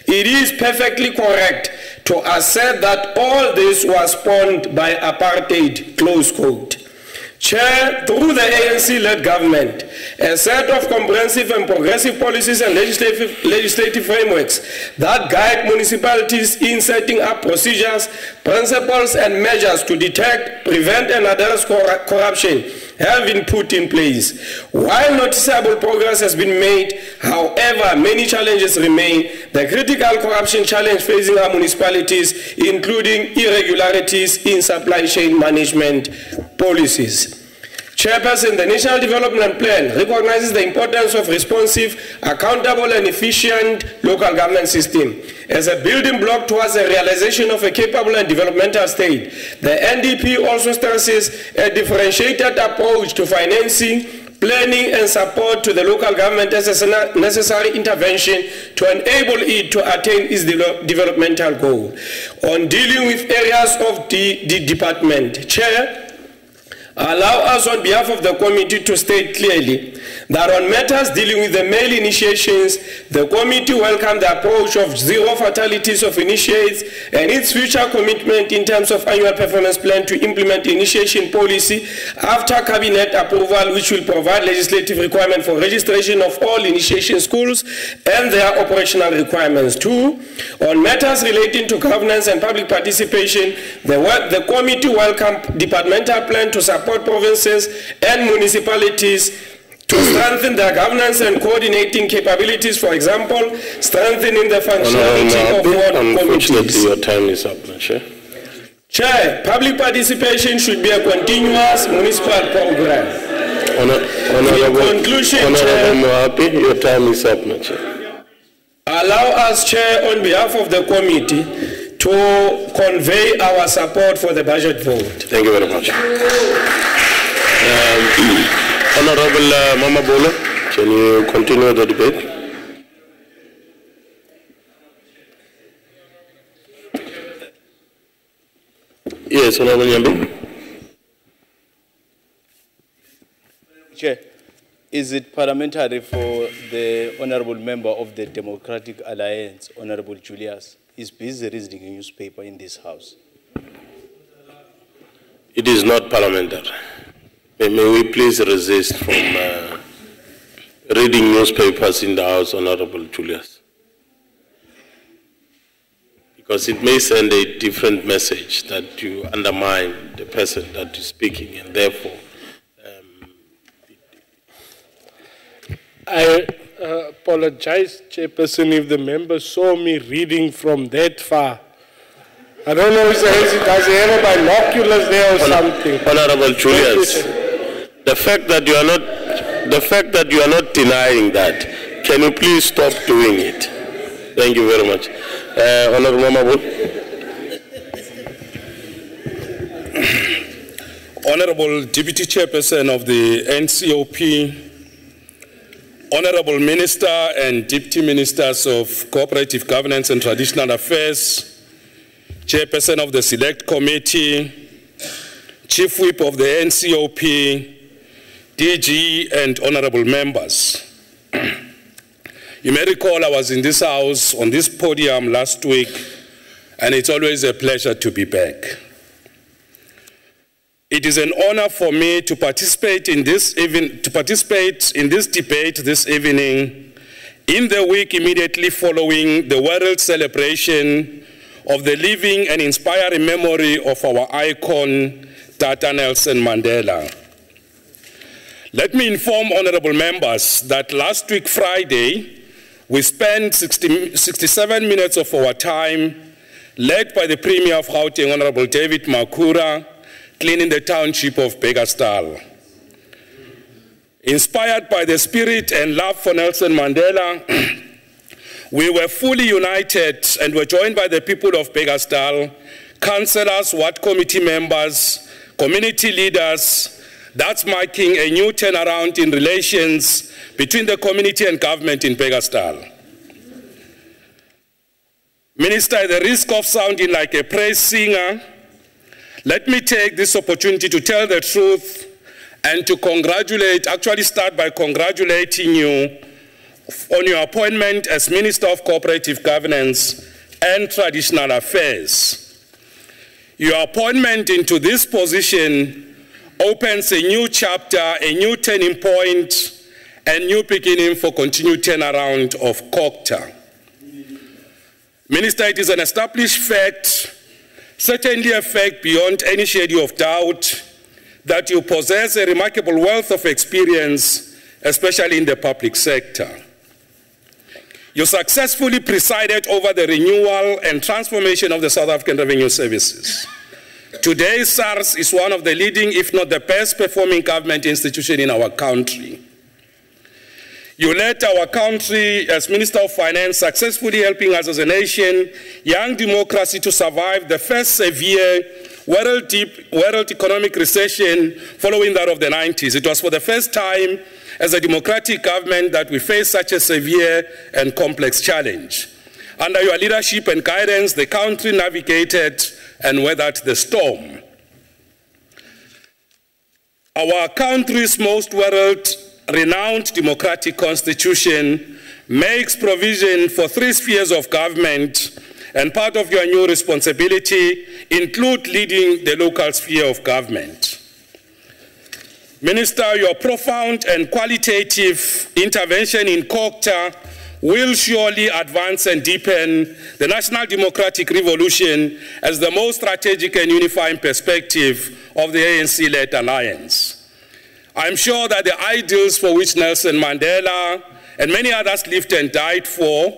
It is perfectly correct to assert that all this was spawned by apartheid," close quote. Chair, through the ANC-led government, a set of comprehensive and progressive policies and legislative frameworks that guide municipalities in setting up procedures, principles, and measures to detect, prevent, and address corruption have been put in place. While noticeable progress has been made, however, many challenges remain. The critical corruption challenge facing our municipalities, including irregularities in supply chain management policies. Chairperson, the National Development Plan recognizes the importance of responsive, accountable, and efficient local government system. As a building block towards the realization of a capable and developmental state, the NDP also stresses a differentiated approach to financing, planning, and support to the local government as a necessary intervention to enable it to attain its developmental goal. On dealing with areas of the department, Chair, allow us on behalf of the committee to state clearly that on matters dealing with the male initiations, the committee welcomed the approach of zero fatalities of initiates and its future commitment in terms of annual performance plan to implement initiation policy after cabinet approval, which will provide legislative requirement for registration of all initiation schools and their operational requirements. 2, on matters relating to governance and public participation, the committee welcomed departmental plan to support provinces and municipalities to strengthen their governance and coordinating capabilities, for example, strengthening the functionality of ward committees. Unfortunately, your time is up, Chair. Chair, public participation should be a continuous municipal program. Honorable Mohapi, your time is up, Chair. Allow us, Chair, on behalf of the committee, to convey our support for the budget vote. Thank you very much. Honorable Mama Bola, can you continue the debate? Yes, Honorable Nyambe. Chair, is it parliamentary for the Honorable Member of the Democratic Alliance, Honorable Julius, is busy reading a newspaper in this House? It is not parliamentary. May we please resist from reading newspapers in the House, Honorable Julius? Because it may send a different message that you undermine the person that is speaking, and therefore... I apologize, Chairperson, if the member saw me reading from that far. I don't know if does he have binoculars there or something. Honorable Julius, the fact that you are not denying that, can you please stop doing it? Thank you very much. Honorable Mamabul. Honorable Deputy Chairperson of the NCOP, Honorable Minister and Deputy Ministers of Cooperative Governance and Traditional Affairs, Chairperson of the Select Committee, Chief Whip of the NCOP, DG, and honorable members. You may recall I was in this house on this podium last week, and it's always a pleasure to be back. It is an honor for me to participate in this debate this evening in the week immediately following the world celebration of the living and inspiring memory of our icon, Tata Nelson Mandela. Let me inform honorable members that last week Friday, we spent 67 minutes of our time, led by the Premier of Gauteng, Honorable David Makura, cleaning the township of Beggastal. Inspired by the spirit and love for Nelson Mandela, we were fully united and were joined by the people of Beggastal, councillors, ward committee members, community leaders, that's marking a new turnaround in relations between the community and government in Beggastal. Minister, at the risk of sounding like a praise singer, let me take this opportunity to tell the truth and to start by congratulating you on your appointment as Minister of Cooperative Governance and Traditional Affairs. Your appointment into this position opens a new chapter, a new turning point, a new beginning for continued turnaround of COGTA. Minister, it is an established fact, certainly a fact beyond any shade of doubt, that you possess a remarkable wealth of experience, especially in the public sector. You successfully presided over the renewal and transformation of the South African Revenue Services. Today, SARS is one of the leading, if not the best performing government institution in our country. You led our country as Minister of Finance, successfully helping us as a nation, young democracy, to survive the first severe world economic recession following that of the 90s. It was for the first time as a democratic government that we faced such a severe and complex challenge. Under your leadership and guidance, the country navigated and weathered the storm. Our country's most world-renowned democratic constitution makes provision for 3 spheres of government, and part of your new responsibility include leading the local sphere of government. Minister, your profound and qualitative intervention in COGTA will surely advance and deepen the national democratic revolution as the most strategic and unifying perspective of the ANC-led alliance. I'm sure that the ideals for which Nelson Mandela and many others lived and died for,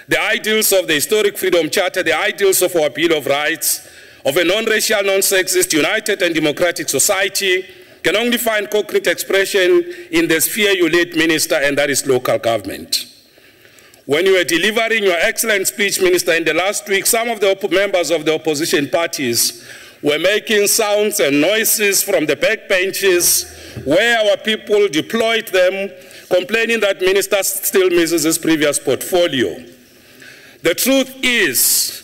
the ideals of the Historic Freedom Charter, the ideals of our Bill of Rights, of a non-racial, non-sexist, united and democratic society, can only find concrete expression in the sphere you lead, Minister, and that is local government. When you were delivering your excellent speech, Minister, in the last week, some of the members of the opposition parties were making sounds and noises from the back benches where our people deployed them, complaining that Minister still misses his previous portfolio. The truth is,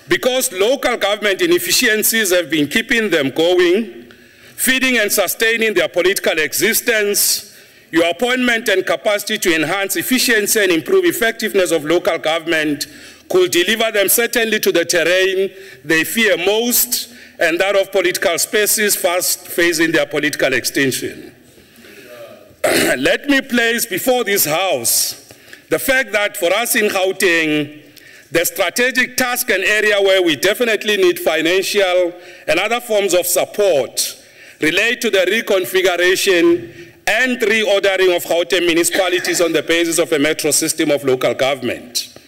because local government inefficiencies have been keeping them going, feeding and sustaining their political existence, your appointment and capacity to enhance efficiency and improve effectiveness of local government could deliver them certainly to the terrain they fear most, and that of political spaces fast facing their political extinction. Let me place before this House the fact that for us in Gauteng, the strategic task and area where we definitely need financial and other forms of support relate to the reconfiguration and reordering of Gauteng municipalities on the basis of a metro system of local government.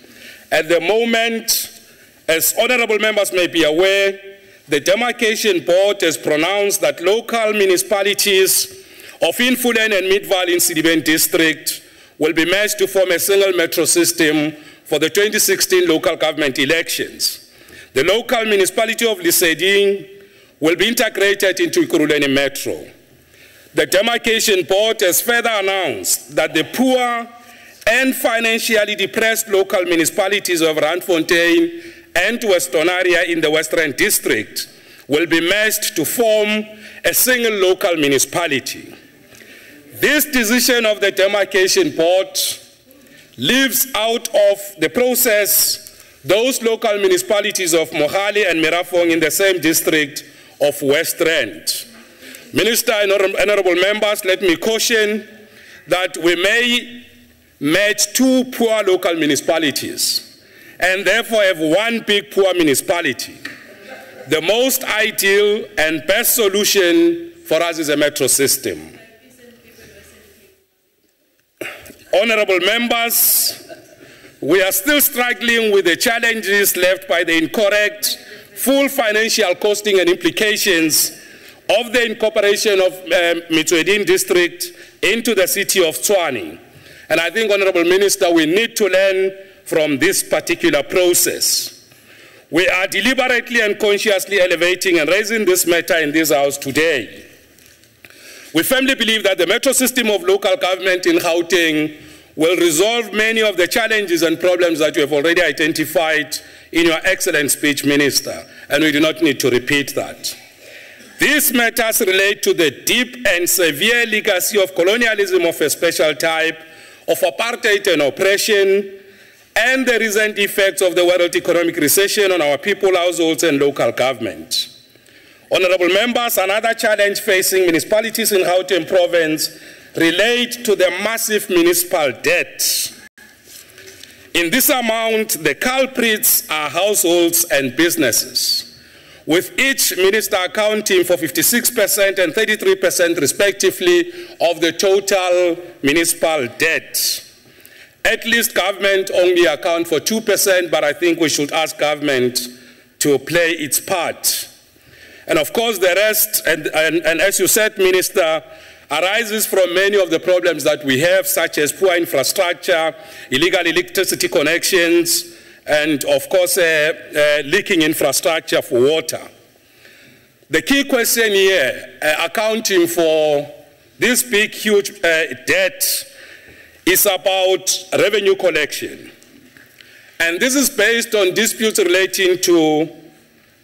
At the moment, as honorable members may be aware, the Demarcation Board has pronounced that local municipalities of Infulen and Midvaal in Sidibeng District will be merged to form a single metro system for the 2016 local government elections. The local municipality of Liseding will be integrated into Ekurhuleni Metro. The Demarcation Board has further announced that the poor and financially depressed local municipalities of Randfontein and Westonaria in the Western District will be merged to form a single local municipality. This decision of the Demarcation Board leaves out of the process those local municipalities of Mohali and Mirafong in the same district of West Rand. Minister and honorable members, let me caution that we may match two poor local municipalities and therefore have one big poor municipality. The most ideal and best solution for us is a metro system. Honorable members, we are still struggling with the challenges left by the incorrect, full financial costing and implications of the incorporation of Metsweding district into the city of Tshwane. And I think, Honorable Minister, we need to learn from this particular process. We are deliberately and consciously elevating and raising this matter in this House today. We firmly believe that the metro system of local government in Gauteng will resolve many of the challenges and problems that you have already identified in your excellent speech, Minister, and we do not need to repeat that. These matters relate to the deep and severe legacy of colonialism of a special type, of apartheid and oppression, and the recent effects of the world economic recession on our people, households, and local government. Honorable members, another challenge facing municipalities in Gauteng province relate to the massive municipal debt. In this amount, the culprits are households and businesses, with each minister accounting for 56% and 33% respectively of the total municipal debt. At least government only account for 2%, but I think we should ask government to play its part. And of course the rest, and as you said, Minister, arises from many of the problems that we have, such as poor infrastructure, illegal electricity connections, and of course leaking infrastructure for water. The key question here, accounting for this big, huge debt, is about revenue collection. And this is based on disputes relating to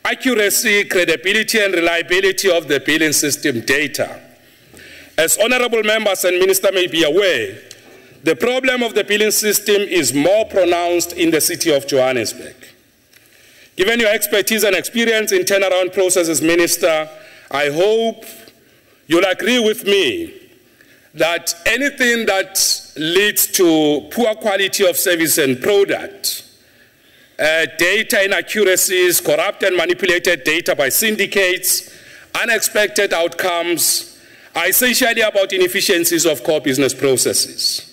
accuracy, credibility, and reliability of the billing system data. As honorable members and minister may be aware, the problem of the billing system is more pronounced in the city of Johannesburg. Given your expertise and experience in turnaround processes, Minister, I hope you'll agree with me that anything that leads to poor quality of service and product, data inaccuracies, corrupt and manipulated data by syndicates, unexpected outcomes, are essentially about inefficiencies of core business processes.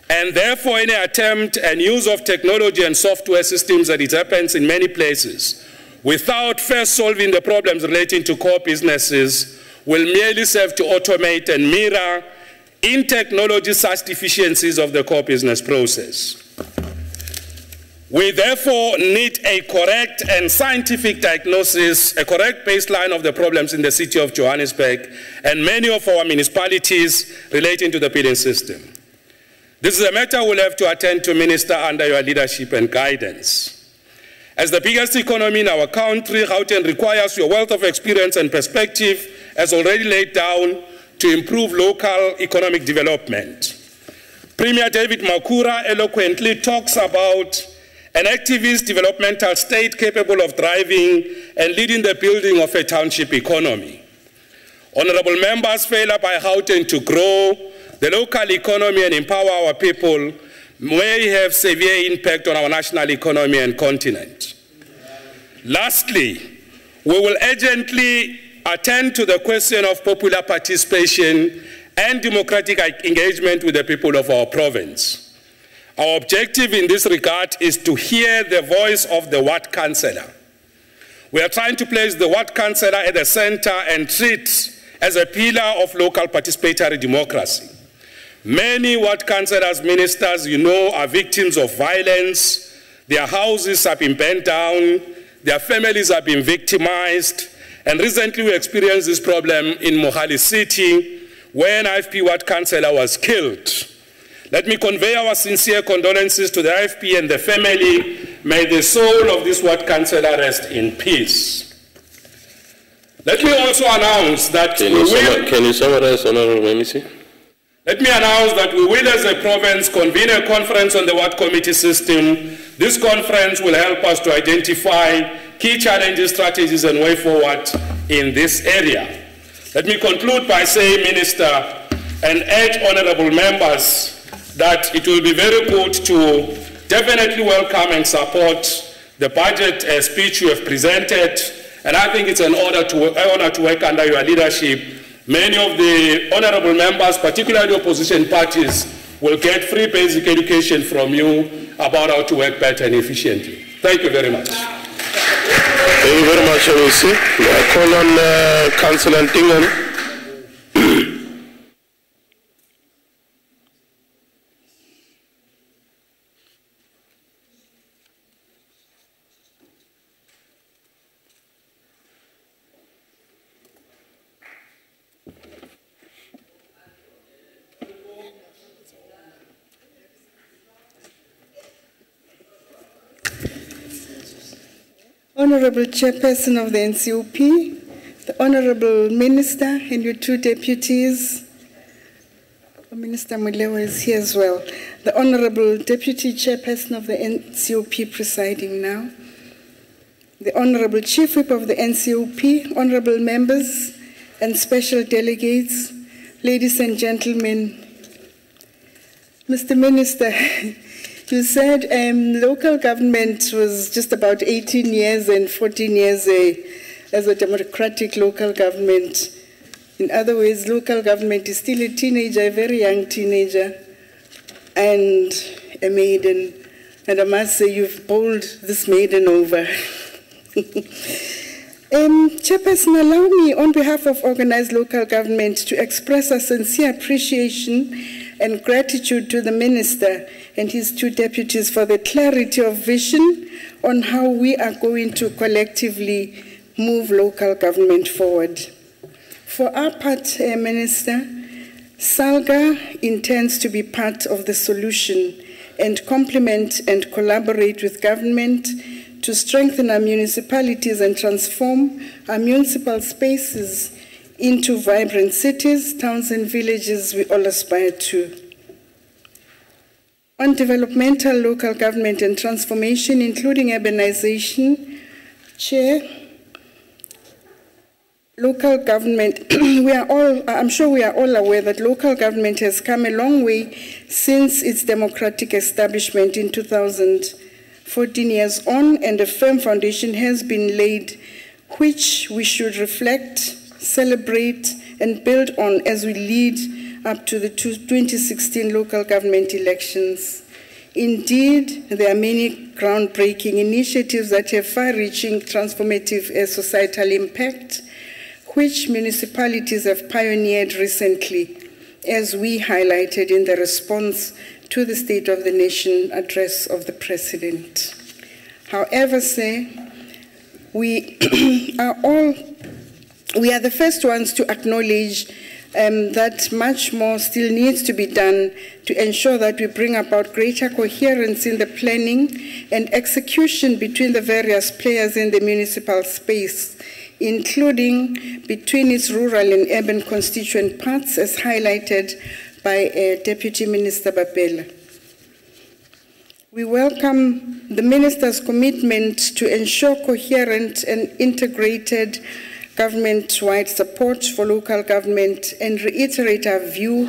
And therefore, any attempt and use of technology and software systems, that it happens in many places, without first solving the problems relating to core businesses, will merely serve to automate and mirror in technology such deficiencies of the core business process. We therefore need a correct and scientific diagnosis, a correct baseline of the problems in the city of Johannesburg and many of our municipalities relating to the billing system. This is a matter we'll have to attend to, Minister, under your leadership and guidance. As the biggest economy in our country, Gauteng requires your wealth of experience and perspective, as already laid down, to improve local economic development. Premier David Makura eloquently talks about an activist developmental state capable of driving and leading the building of a township economy. Honorable members, failure by Gauteng to grow the local economy and empower our people may have severe impact on our national economy and continent. Lastly, we will urgently attend to the question of popular participation and democratic engagement with the people of our province. Our objective in this regard is to hear the voice of the ward councillor. We are trying to place the ward councillor at the center and treat as a pillar of local participatory democracy. Many ward councillors, ministers, you know, are victims of violence. Their houses have been burnt down. Their families have been victimized. And recently we experienced this problem in Mohali City, where an IFP ward councillor was killed. Let me convey our sincere condolences to the IFP and the family. May the soul of this ward councillor rest in peace. Let me also announce that Can you summarize, Honorable MEC? Let me announce that we will, as a province, convene a conference on the ward committee system. This conference will help us to identify key challenges, strategies, and way forward in this area. Let me conclude by saying, Minister, and urge honorable members that it will be very good to definitely welcome and support the budget speech you have presented. And I think it's an honor to work under your leadership. Many of the honorable members, particularly opposition parties, will get free basic education from you about how to work better and efficiently. Thank you very much. Thank you very much, MEC. I call on Councillor Tingan. Honorable Chairperson of the NCOP, the Honorable Minister and your two deputies, Minister Mulewa is here as well, the Honorable Deputy Chairperson of the NCOP presiding now, the Honorable Chief Whip of the NCOP, Honorable members and special delegates, ladies and gentlemen. Mr. Minister, you said local government was just about 18 years and 14 years as a democratic local government. In other words, local government is still a teenager, a very young teenager, and a maiden. And I must say, you've bowled this maiden over. Chairperson, allow me, on behalf of organized local government, to express a sincere appreciation and gratitude to the Minister and his two deputies for the clarity of vision on how we are going to collectively move local government forward. For our part, Minister, SALGA intends to be part of the solution and complement and collaborate with government to strengthen our municipalities and transform our municipal spaces into vibrant cities, towns, and villages we all aspire to. On developmental local government and transformation, including urbanization, Chair, local government, I'm sure we are all aware that local government has come a long way since its democratic establishment in 2014 years on, and a firm foundation has been laid, which we should reflect, celebrate, and build on as we lead up to the 2016 local government elections. Indeed, there are many groundbreaking initiatives that have far-reaching transformative societal impact, which municipalities have pioneered recently, as we highlighted in the response to the State of the Nation address of the President. However, sir, we are the first ones to acknowledge that much more still needs to be done to ensure that we bring about greater coherence in the planning and execution between the various players in the municipal space, including between its rural and urban constituent parts, as highlighted by Deputy Minister Babela. We welcome the Minister's commitment to ensure coherent and integrated government-wide support for local government and reiterate our view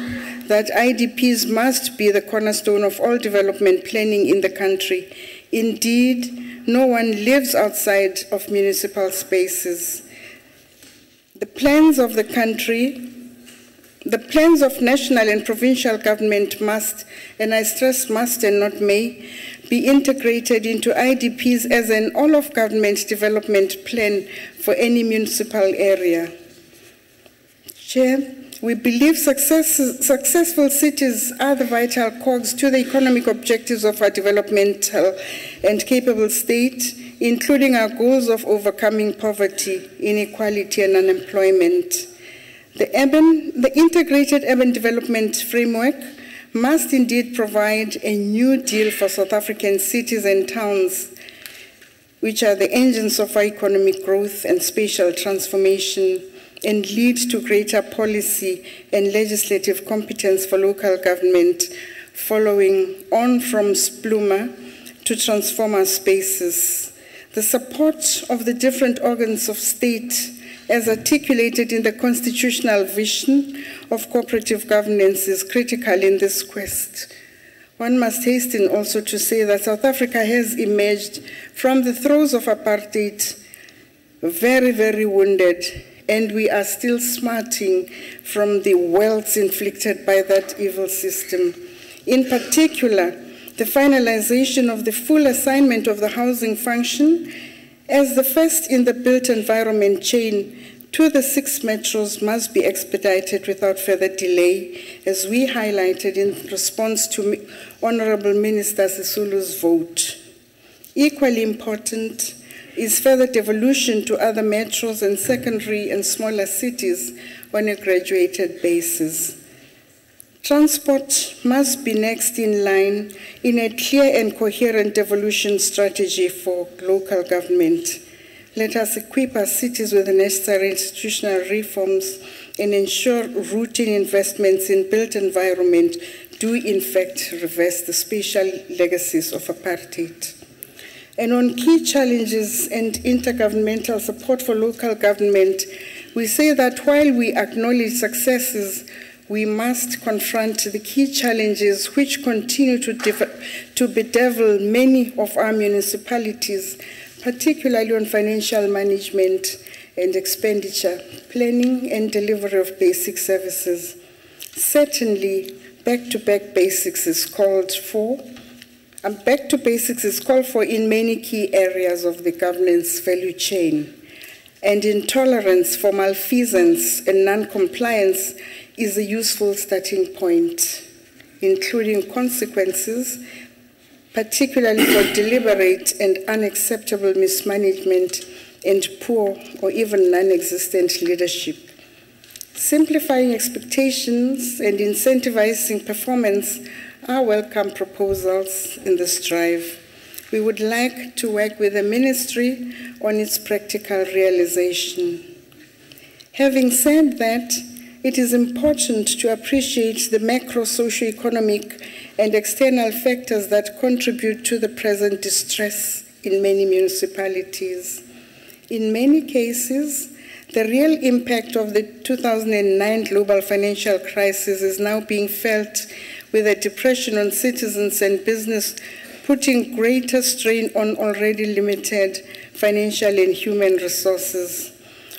that IDPs must be the cornerstone of all development planning in the country. Indeed, no one lives outside of municipal spaces. The plans of the country, the plans of national and provincial government must, and I stress must and not may, be integrated into IDPs as an all-of-government development plan for any municipal area. Chair, we believe successful cities are the vital cogs to the economic objectives of our developmental and capable state, including our goals of overcoming poverty, inequality, and unemployment. The integrated urban development framework must indeed provide a new deal for South African cities and towns, which are the engines of our economic growth and spatial transformation, and lead to greater policy and legislative competence for local government, following on from Spluma to transform our spaces. The support of the different organs of state as articulated in the constitutional vision of cooperative governance, is critical in this quest. One must hasten also to say that South Africa has emerged from the throes of apartheid very, very wounded, and we are still smarting from the welts inflicted by that evil system. In particular, the finalization of the full assignment of the housing function as the first in the built environment chain to the 6 metros must be expedited without further delay, as we highlighted in response to Honorable Minister Sisulu's vote. Equally important is further devolution to other metros and secondary and smaller cities on a graduated basis. Transport must be next in line in a clear and coherent devolution strategy for local government. Let us equip our cities with the necessary institutional reforms and ensure routine investments in built environment do in fact reverse the spatial legacies of apartheid. And on key challenges and intergovernmental support for local government, we say that while we acknowledge successes, we must confront the key challenges which continue to bedevil many of our municipalities, particularly on financial management and expenditure, planning and delivery of basic services. Certainly, back-to-back basics is called for. Back to basics is called for in many key areas of the governance value chain. And intolerance for malfeasance and non-compliance is a useful starting point, including consequences, particularly for deliberate and unacceptable mismanagement and poor or even non-existent leadership. Simplifying expectations and incentivizing performance are welcome proposals in this drive. We would like to work with the ministry on its practical realization. Having said that, it is important to appreciate the macro socio-economic and external factors that contribute to the present distress in many municipalities. In many cases, the real impact of the 2009 global financial crisis is now being felt, with a depression on citizens and business putting greater strain on already limited financial and human resources,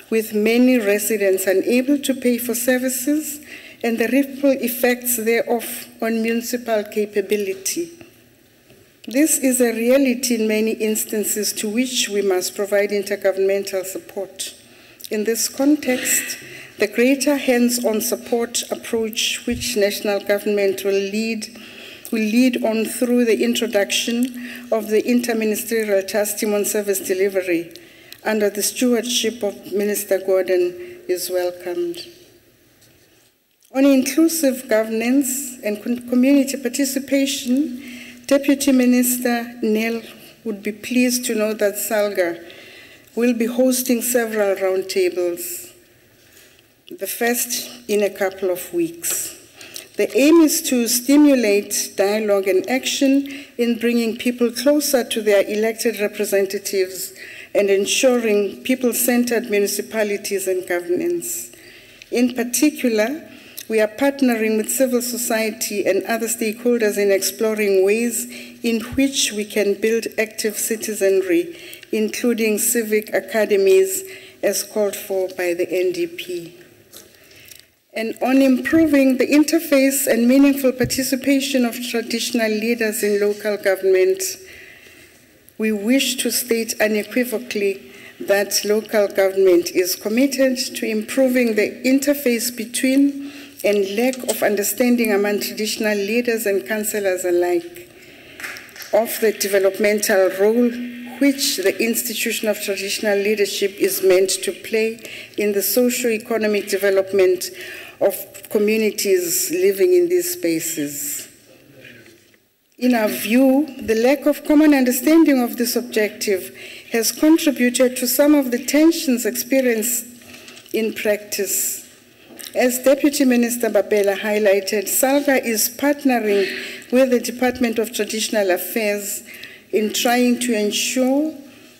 with many residents unable to pay for services and the ripple effects thereof on municipal capability. This is a reality in many instances to which we must provide intergovernmental support. In this context, the greater hands-on support approach which national government will lead on through the introduction of the Interministerial Task Team on Service Delivery under the stewardship of Minister Gordon is welcomed. On inclusive governance and community participation, Deputy Minister Nel would be pleased to know that SALGA will be hosting several roundtables, the first in a couple of weeks. The aim is to stimulate dialogue and action in bringing people closer to their elected representatives and ensuring people-centered municipalities and governance. In particular, we are partnering with civil society and other stakeholders in exploring ways in which we can build active citizenry, including civic academies as called for by the NDP. And on improving the interface and meaningful participation of traditional leaders in local government, we wish to state unequivocally that local government is committed to improving the interface between and lack of understanding among traditional leaders and councillors alike of the developmental role which the institution of traditional leadership is meant to play in the socio-economic development of communities living in these spaces. In our view, the lack of common understanding of this objective has contributed to some of the tensions experienced in practice. As Deputy Minister Babela highlighted, SALGA is partnering with the Department of Traditional Affairs in trying to ensure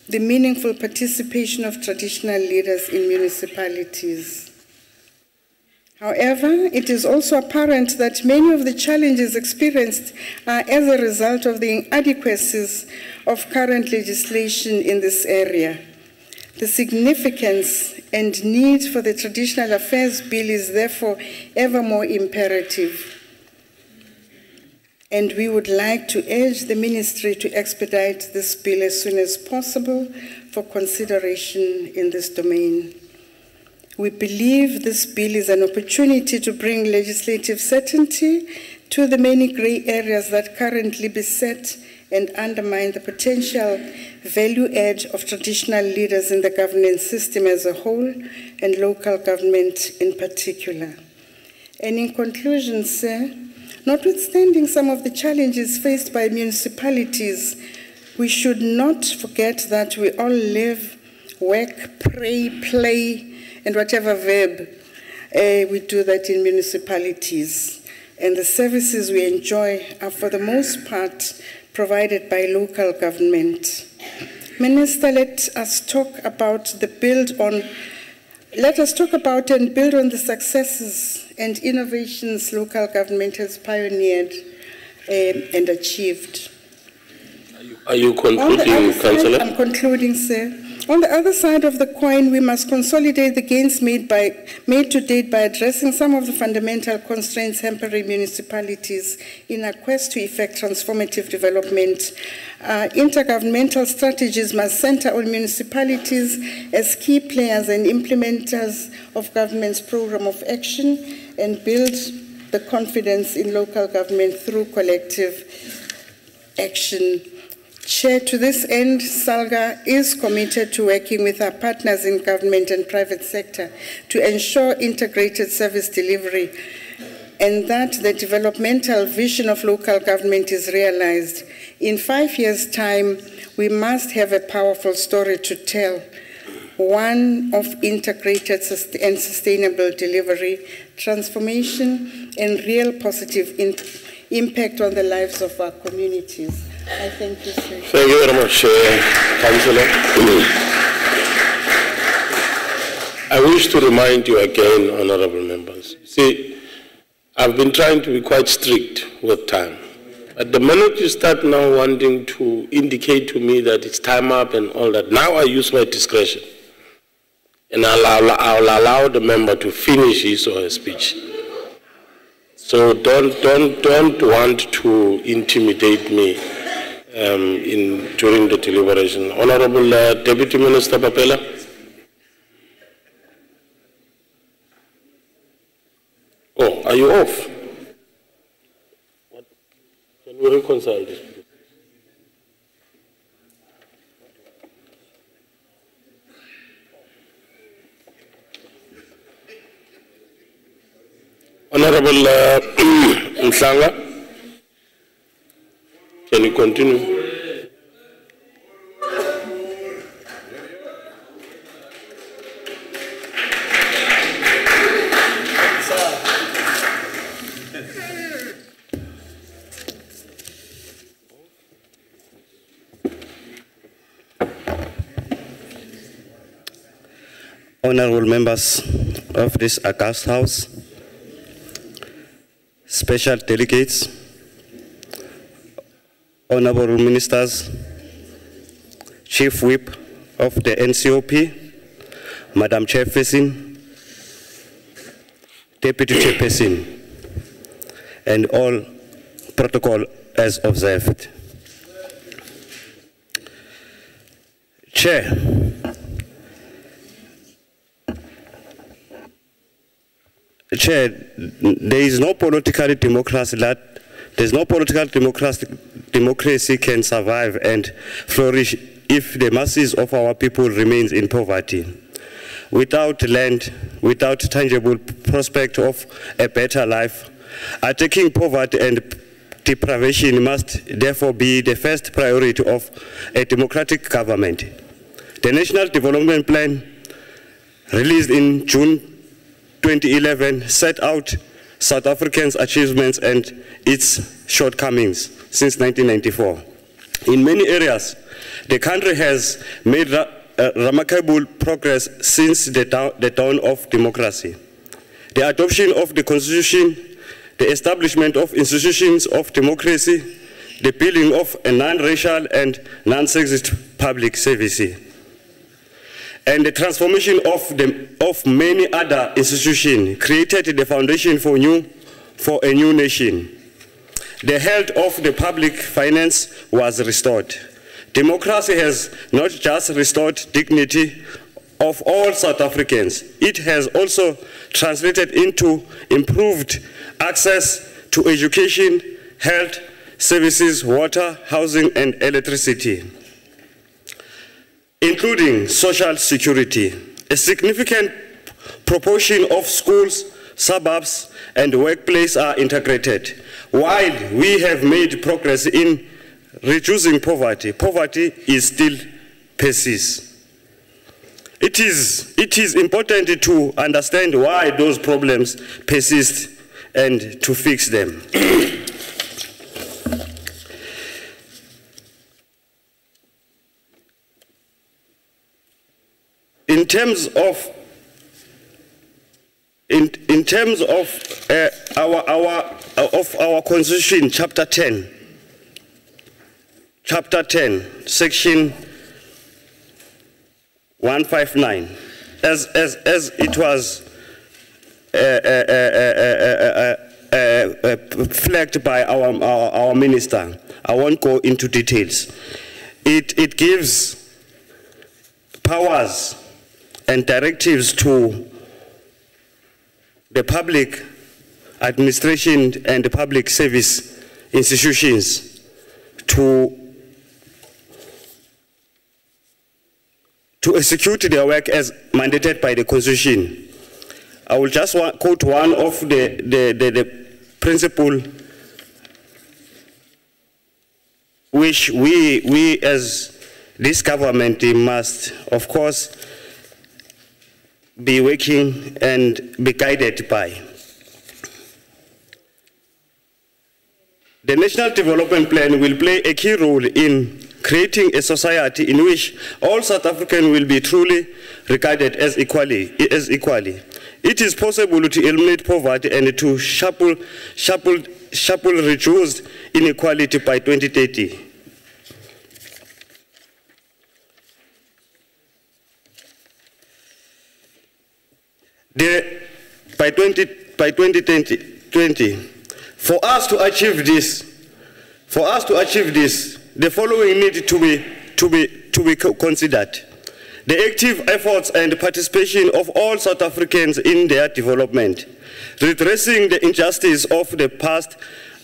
the meaningful participation of traditional leaders in municipalities. However, it is also apparent that many of the challenges experienced are as a result of the inadequacies of current legislation in this area. The significance and need for the Traditional Affairs Bill is therefore ever more imperative. And we would like to urge the Ministry to expedite this bill as soon as possible for consideration in this domain. We believe this bill is an opportunity to bring legislative certainty to the many grey areas that currently beset and undermine the potential value add of traditional leaders in the governance system as a whole and local government in particular. And in conclusion, sir, notwithstanding some of the challenges faced by municipalities, we should not forget that we all live, work, pray, play, and whatever verb, we do that in municipalities. And the services we enjoy are for the most part provided by local government. Minister, let us talk about and build on the successes and innovations local government has pioneered and achieved. Are you concluding, Councillor? I'm concluding, sir. On the other side of the coin, we must consolidate the gains made to date by addressing some of the fundamental constraints hampering municipalities in a quest to effect transformative development. Intergovernmental strategies must center on municipalities as key players and implementers of government's program of action and build the confidence in local government through collective action. Chair, to this end, SALGA is committed to working with our partners in government and private sector to ensure integrated service delivery and that the developmental vision of local government is realized. In 5 years' time, we must have a powerful story to tell, one of integrated and sustainable delivery, transformation, and real positive impact on the lives of our communities. I thank you, sir. Thank you very much, Councillor. I wish to remind you again, honorable members. See, I've been trying to be quite strict with time. At the minute you start now wanting to indicate to me that it's time up and all that, now I use my discretion. And I'll allow the member to finish his or her speech. So don't want to intimidate me during the deliberation. Honorable Deputy Minister Papela. Oh, are you off? What? Can we reconcile this? Honorable Mhlanga, can you continue? Honorable members of this august House, special delegates, honorable ministers, Chief Whip of the NCOP, Madam Chairperson, Deputy Chairperson, and all protocol as observed. Chair, there is no political democracy democracy can survive and flourish if the masses of our people remains in poverty. Without land, without tangible prospect of a better life, attacking poverty and deprivation must therefore be the first priority of a democratic government. The National Development Plan, released in June 2011, set out South Africa's achievements and its shortcomings since 1994. In many areas, the country has made remarkable progress since the dawn of democracy. The adoption of the Constitution, the establishment of institutions of democracy, the building of a non-racial and non-sexist public service, and the transformation of many other institutions created the foundation for a new nation. The health of the public finance was restored. Democracy has not just restored dignity of all South Africans, it has also translated into improved access to education, health services, water, housing, and electricity, including social security. A significant proportion of schools, suburbs, and workplace are integrated. While we have made progress in reducing poverty, poverty is still persists. It is important to understand why those problems persist and to fix them. In terms of our Constitution, Chapter 10, Section 159, as it was flagged by our minister. I won't go into details. It gives powers and directives to the public administration and the public service institutions to execute their work as mandated by the Constitution. I will just quote one of the principle which we as this government must, of course, be working and be guided by. The National Development Plan will play a key role in creating a society in which all South Africans will be truly regarded as equally. It is possible to eliminate poverty and to sharply reduce inequality by 2030. By 2020, for us to achieve this, the following need to be considered: the active efforts and participation of all South Africans in their development, redressing the injustice of the past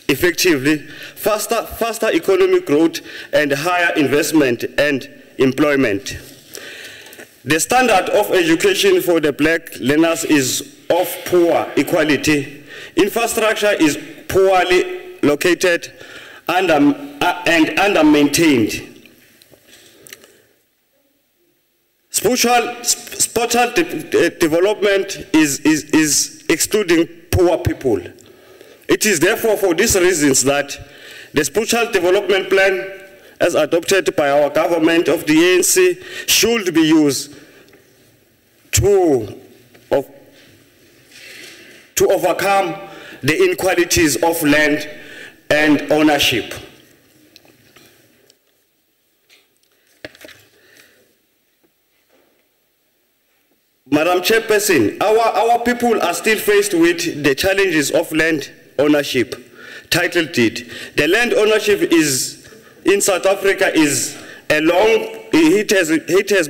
effectively, faster economic growth, and higher investment and employment. The standard of education for the black learners is of poor quality. Infrastructure is poorly located and under-maintained. Spiritual development is excluding poor people. It is therefore for these reasons that the Spiritual Development Plan, as adopted by our government of the ANC, should be used to overcome the inequalities of land and ownership. Madam Chairperson, our people are still faced with the challenges of land ownership, title deed. The land ownership in South Africa is it has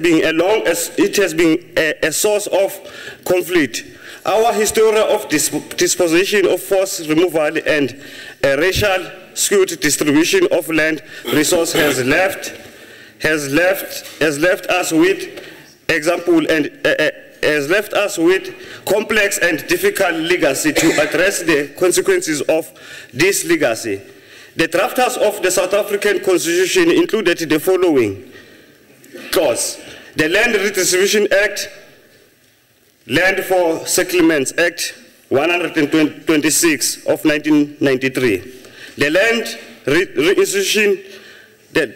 been a source of conflict. Our history of disposition of forced removal and a racial skewed distribution of land resource has left us with complex and difficult legacy to address the consequences of this legacy. The drafters of the South African Constitution included the following clause: the Land Redistribution Act, Land for Settlements Act 126 of 1993, the Land the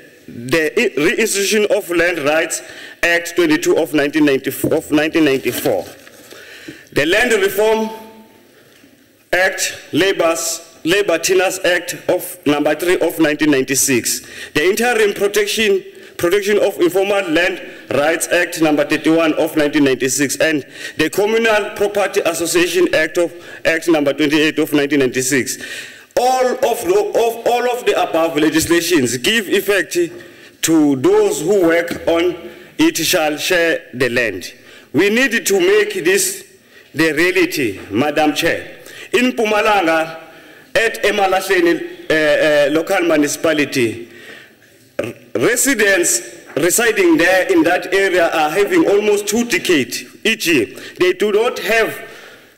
Reinstitution of Land Rights Act 22 of 1994. The Land Reform Act, Labor Tenures Act of number 3 of 1996. The Interim Protection of Informal Land Rights Act number 31 of 1996, and the Communal Property Association Act number 28 of 1996. All of the above legislations give effect to those who work on it shall share the land. We need to make this the reality, Madam Chair. In Mpumalanga, at Emalahleni local municipality, residents residing there in that area are having almost 2 decades each year. They do not have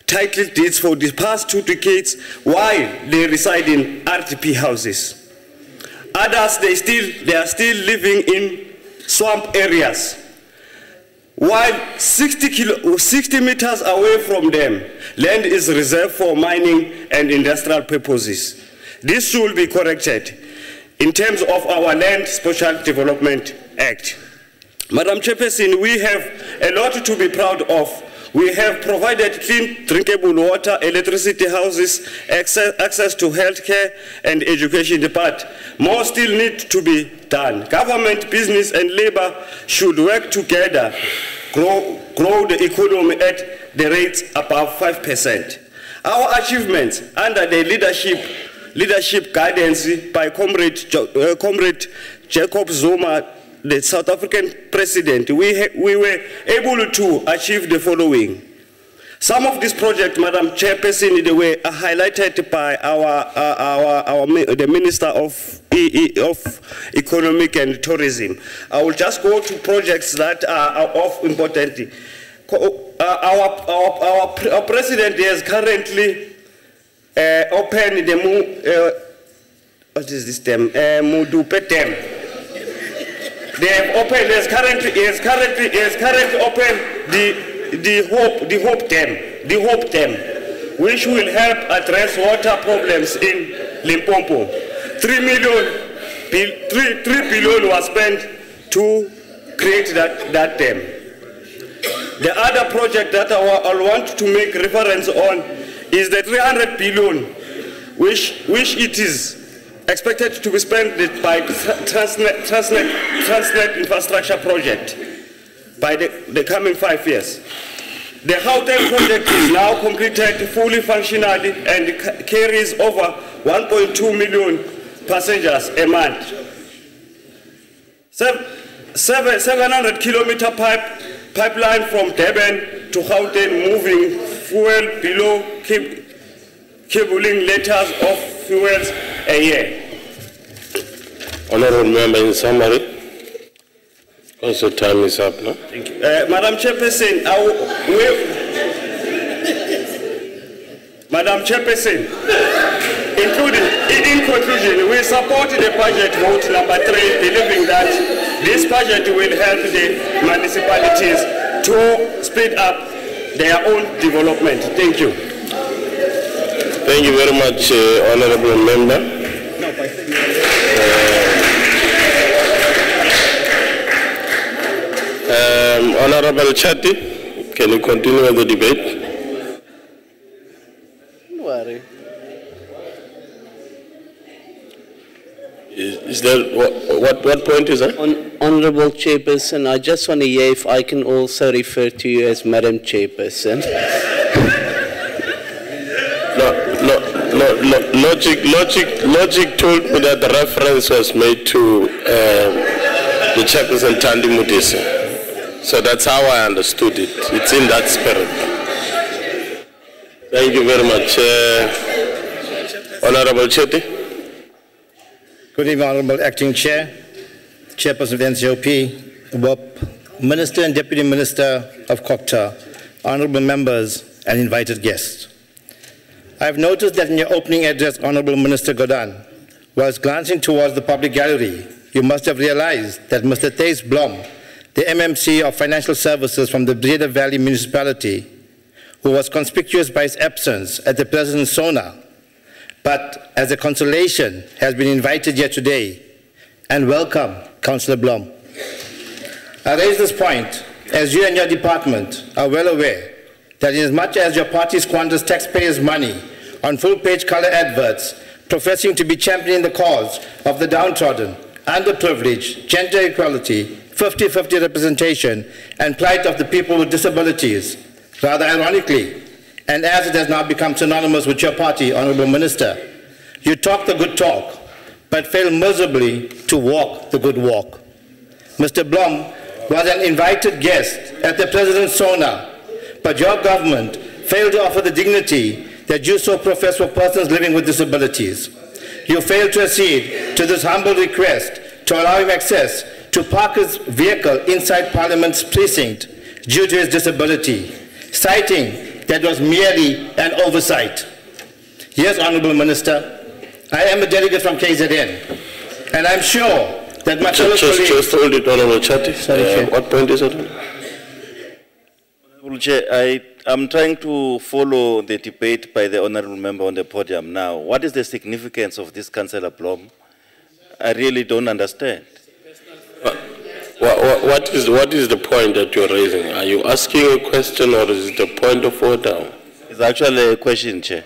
title deeds for the past 2 decades while they reside in RTP houses. Others, they are still living in swamp areas. While 60 meters away from them, land is reserved for mining and industrial purposes. This should be corrected in terms of our Land Special Development Act. Madam Chairperson, we have a lot to be proud of. We have provided clean, drinkable water, electricity, houses, access to healthcare and education, but more still needs to be done. Government, business, and labor should work together, grow the economy at the rates above 5%. Our achievements under the leadership guidance by Comrade Jacob Zuma, the South African president, we were able to achieve the following. Some of these projects, Madam Chairperson, they were highlighted by the Minister of Economic and Tourism. I will just go to projects that are of importance. Our president has currently opened the Mudupe Dam. They have opened. He has currently opened the Hope Dam, which will help address water problems in Limpopo. 3 billion was spent to create that dam. The other project that I want to make reference on is the 300 billion, which it is expected to be spent by Transnet infrastructure project by the coming 5 years. The Gauteng project is now completed, fully functional, and carries over 1.2 million passengers a month. 700 kilometer pipeline from Durban to Gauteng, moving fuel below cabling liters of fuels a year. Honorable Member, in summary, also time is up now. Thank you. Madam Chairperson, in conclusion, we support the budget vote number 3, believing that this budget will help the municipalities to speed up their own development. Thank you. Thank you very much, Honorable Member. Honorable Chatti, can you continue with the debate? Don't worry. Is there, what point is that? Honorable Chairperson, I just want to hear if I can also refer to you as Madam Chairperson. Logic told me that the reference was made to the Chairperson Thandi Modise. So that's how I understood it. It's in that spirit. Thank you very much. Honorable Chetty. Good evening, Honorable Acting Chair, Chairperson of the NCOP, Minister and Deputy Minister of COCTA, Honorable members and invited guests. I have noticed that in your opening address, Honorable Minister Godhan, whilst glancing towards the public gallery, you must have realized that Mr. Thijs Blom, the MMC of Financial Services from the Breda Valley Municipality, who was conspicuous by his absence at the President's Sona, but as a consolation has been invited here today and welcome Councillor Blom. I raise this point as you and your department are well aware that inasmuch as your party squanders taxpayers' money on full-page color adverts professing to be championing the cause of the downtrodden, underprivileged, gender equality, 50-50 representation, and plight of the people with disabilities, rather ironically, and as it has now become synonymous with your party, Honourable Minister, you talk the good talk, but fail miserably to walk the good walk. Mr. Blom was an invited guest at the President's Sona, but your government failed to offer the dignity that you so profess for persons living with disabilities. You failed to accede to this humble request to allow him access to park his vehicle inside Parliament's precinct due to his disability, citing that was merely an oversight. Yes, Honourable Minister, I am a delegate from KZN, and I'm sure that my fellow colleagues... Just hold it, Honourable Chatti. Sorry, what point is it? Honourable Chair, I'm trying to follow the debate by the Honourable Member on the podium now. What is the significance of this, Councillor Blom? I really don't understand. What is the point that you're raising? Are you asking a question or is it a point of order? It's actually a question, Chair.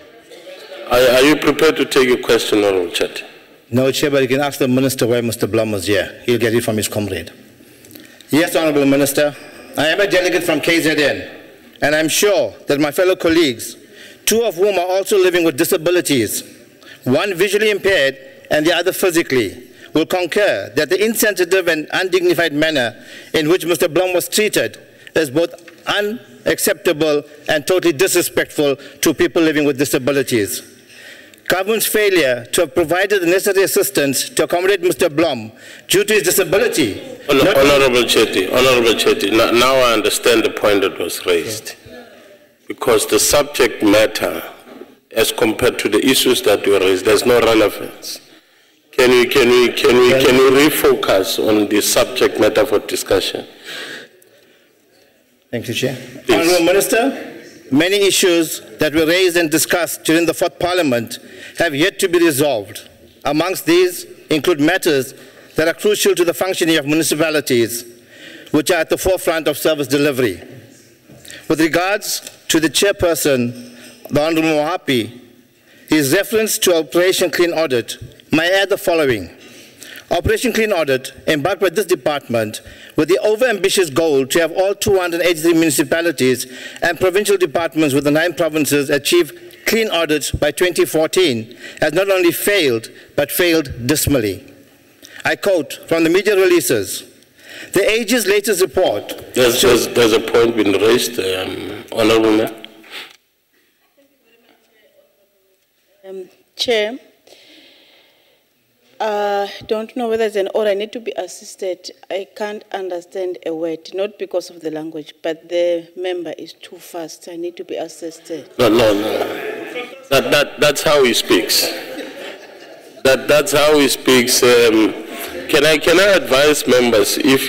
Are you prepared to take a question, Honourable Chatti? No, Chair, but you can ask the Minister why Mr. Blom was here. He'll get it from his comrade. Yes, Honourable Minister, I am a delegate from KZN, and I'm sure that my fellow colleagues, two of whom are also living with disabilities, one visually impaired and the other physically, will concur that the insensitive and undignified manner in which Mr. Blom was treated is both unacceptable and totally disrespectful to people living with disabilities. Government's failure to have provided the necessary assistance to accommodate Mr. Blom due to his disability. Honourable Chatti, now I understand the point that was raised. Because the subject matter, as compared to the issues that were raised, there's no relevance. Can we refocus on the subject matter for discussion? Thank you, Chair. Honourable Minister, many issues that were raised and discussed during the Fourth Parliament have yet to be resolved. Amongst these include matters that are crucial to the functioning of municipalities, which are at the forefront of service delivery. With regards to the chairperson, the Honourable Mohapi, his reference to Operation Clean Audit, may I add the following. Operation Clean Audit, embarked by this department with the over-ambitious goal to have all 283 municipalities and provincial departments with the 9 provinces achieve clean audits by 2014, has not only failed, but failed dismally. I quote from the media releases, the Age's latest report... There's a point been raised, Honourable Mayor. Chair, don't know whether it's an order. I need to be assisted. I can't understand a word, not because of the language, but the member is too fast. I need to be assisted. No. That's how he speaks. That's how he speaks. Can I advise members, if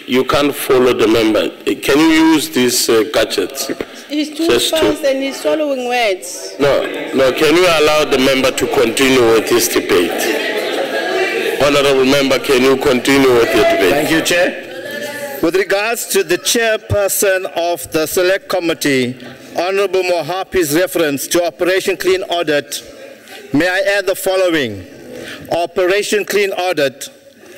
you can't follow the member, can you use these gadgets? He's too fast and he's swallowing words. No, can you allow the member to continue with this debate? Honourable Member, can you continue with your debate? Thank you, Chair. With regards to the chairperson of the Select Committee, Honourable Mohapi's reference to Operation Clean Audit, may I add the following. Operation Clean Audit,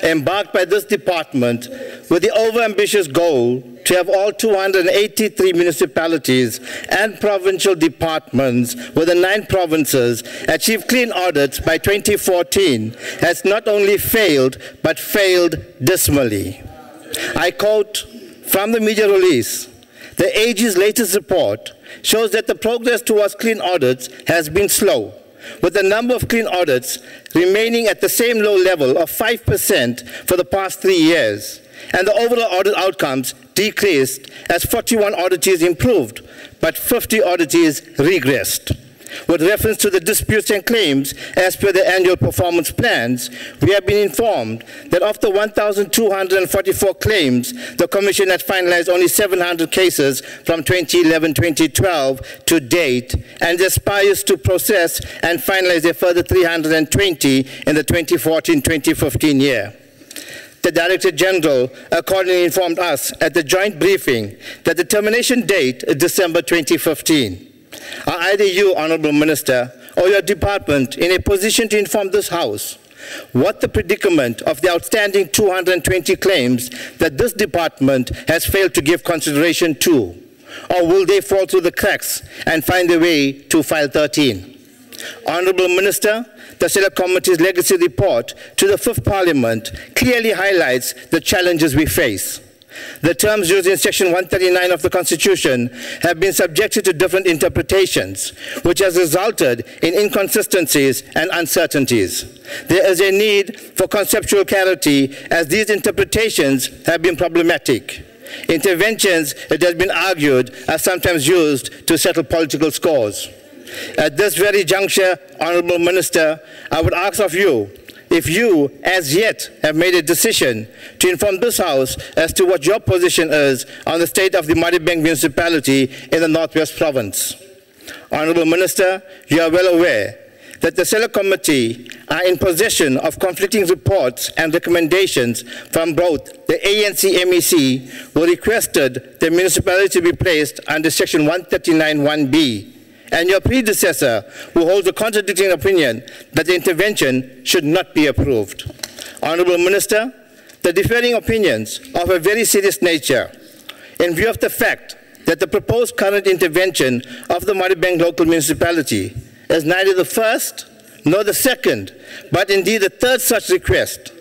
embarked by this department with the over-ambitious goal to have all 283 municipalities and provincial departments within 9 provinces achieve clean audits by 2014, has not only failed, but failed dismally. I quote from the media release, the AG's latest report shows that the progress towards clean audits has been slow, with the number of clean audits remaining at the same low level of 5% for the past 3 years, and the overall audit outcomes decreased as 41 auditees improved, but 50 auditees regressed. With reference to the disputes and claims as per the annual performance plans, we have been informed that of the 1,244 claims, the Commission has finalized only 700 cases from 2011-2012 to date, and aspires to process and finalize a further 320 in the 2014-2015 year. The Director General accordingly informed us at the joint briefing that the termination date is December 2015. Are either you, Honourable Minister, or your department in a position to inform this House what the predicament of the outstanding 220 claims that this department has failed to give consideration to? Or will they fall through the cracks and find their way to File 13? Honourable Minister, the Select Committee's legacy report to the Fifth Parliament clearly highlights the challenges we face. The terms used in Section 139 of the Constitution have been subjected to different interpretations, which has resulted in inconsistencies and uncertainties. There is a need for conceptual clarity as these interpretations have been problematic. Interventions, it has been argued, are sometimes used to settle political scores. At this very juncture, Honourable Minister, I would ask of you, if you, as yet, have made a decision to inform this House as to what your position is on the state of the Madibeng municipality in the Northwest Province. Honourable Minister, you are well aware that the Select Committee are in possession of conflicting reports and recommendations from both the ANC MEC, who requested the municipality be placed under Section 139(1)(b), and your predecessor, who holds a contradicting opinion that the intervention should not be approved. Honourable Minister, the differing opinions of a very serious nature, in view of the fact that the proposed current intervention of the Madibeng local municipality is neither the first nor the second, but indeed the third such request.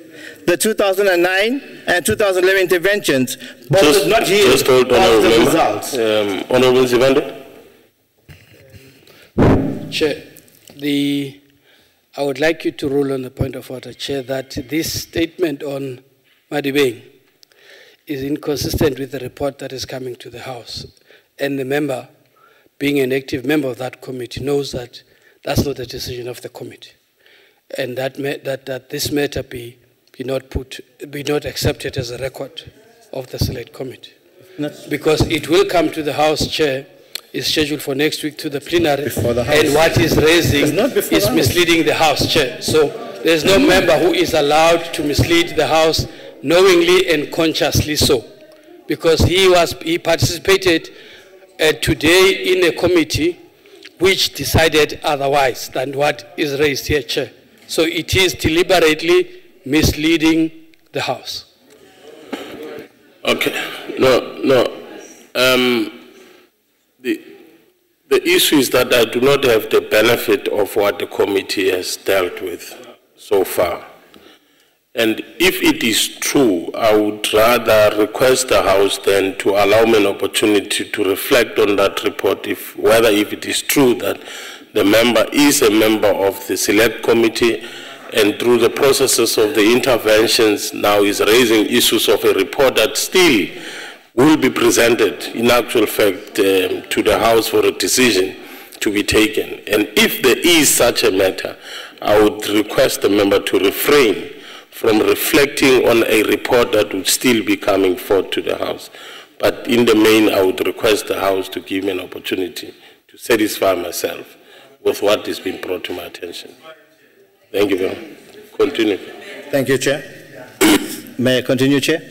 The 2009 and 2011 interventions both did not yield positive results. Honourable Zivande. Chair, I would like you to rule on the point of order, Chair, that this statement on Madibeng is inconsistent with the report that is coming to the House. And the member, being an active member of that committee, knows that that's not the decision of the committee. And that this matter be not accepted as a record of the Select Committee. Because it will come to the House, Chair, is scheduled for next week to the plenary, and what is raising is misleading the House, Chair. So there's no member who is allowed to mislead the House knowingly and consciously so, because he participated today in a committee which decided otherwise than what is raised here, Chair. So it is deliberately misleading the House. Okay, no. The issue is that I do not have the benefit of what the committee has dealt with so far. And if it is true, I would rather request the House then to allow me an opportunity to reflect on that report, if it is true that the member is a member of the Select Committee and through the processes of the interventions now is raising issues of a report that still will be presented in actual fact to the House for a decision to be taken. And if there is such a matter, I would request the member to refrain from reflecting on a report that would still be coming forth to the House. But in the main, I would request the House to give me an opportunity to satisfy myself with what is being brought to my attention. Thank you very much. Continue. Thank you, Chair. May I continue, Chair?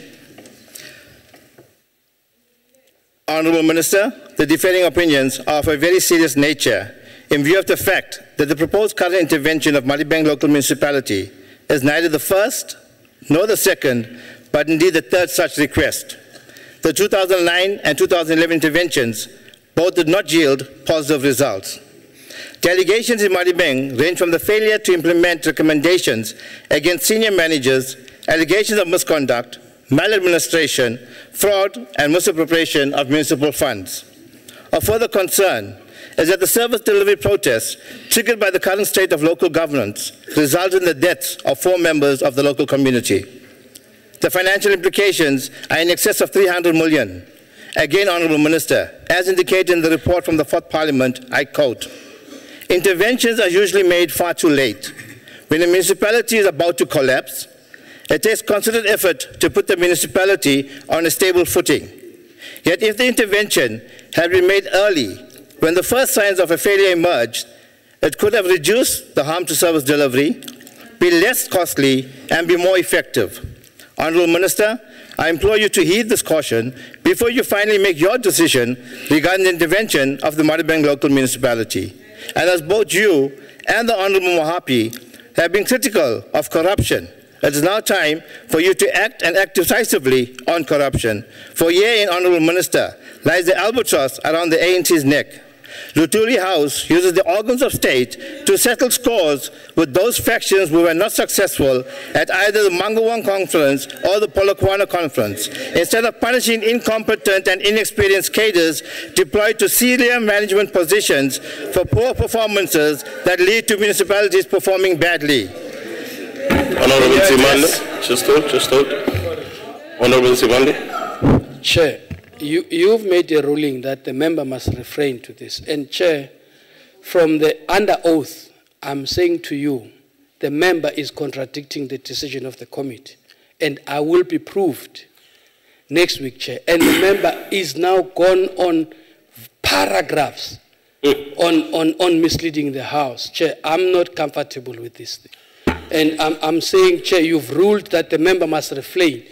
Honourable Minister, the differing opinions are of a very serious nature in view of the fact that the proposed current intervention of Madibeng local municipality is neither the first nor the second, but indeed the third such request. The 2009 and 2011 interventions both did not yield positive results. The allegations in Madibeng range from the failure to implement recommendations against senior managers, allegations of misconduct, maladministration, fraud, and misappropriation of municipal funds. Of further concern is that the service delivery protests triggered by the current state of local governance resulted in the deaths of 4 members of the local community. The financial implications are in excess of 300 million. Again, Honourable Minister, as indicated in the report from the 4th Parliament, I quote, Interventions are usually made far too late. When a municipality is about to collapse, it takes concerted effort to put the municipality on a stable footing. Yet if the intervention had been made early, when the first signs of a failure emerged, it could have reduced the harm to service delivery, be less costly, and be more effective. Honourable Minister, I implore you to heed this caution before you finally make your decision regarding the intervention of the Madibeng local municipality. And as both you and the Honourable Mohapi have been critical of corruption, it is now time for you to act and act decisively on corruption. For here, in Honourable Minister, lies the albatross around the ANC's neck. Lutuli House uses the organs of state to settle scores with those factions who were not successful at either the Mangawang Conference or the Polokwane Conference, instead of punishing incompetent and inexperienced cadres deployed to senior management positions for poor performances that lead to municipalities performing badly. Honourable Simande, just hold. Honourable Simande. Chair, you've made a ruling that the member must refrain to this. And Chair, from the under oath, I'm saying to you, the member is contradicting the decision of the committee. And I will be proved next week, Chair. And the member is now gone on paragraphs on misleading the House. Chair, I'm not comfortable with this thing. And I'm saying, Chair, you've ruled that the member must refrain.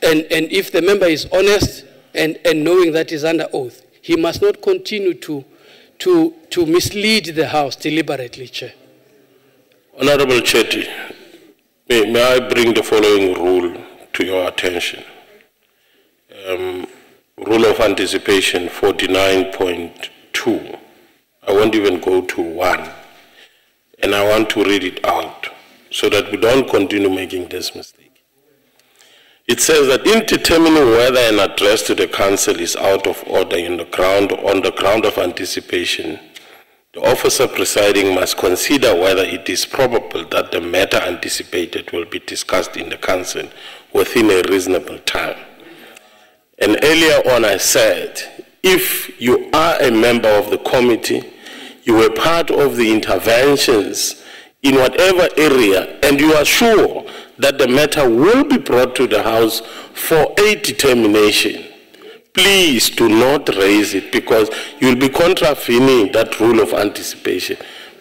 And if the member is honest and knowing that he's under oath, he must not continue to mislead the House deliberately, Chair. Honourable Chetty, may I bring the following rule to your attention. Rule of anticipation 49.2. I won't even go to 1. And I want to read it out so that we don't continue making this mistake. It says that in determining whether an address to the council is out of order on the ground of anticipation, the officer presiding must consider whether it is probable that the matter anticipated will be discussed in the council within a reasonable time. And earlier on I said, if you are a member of the committee, you were part of the interventions in whatever area, and you are sure that the matter will be brought to the House for a determination, please do not raise it, because you'll be contravening that rule of anticipation.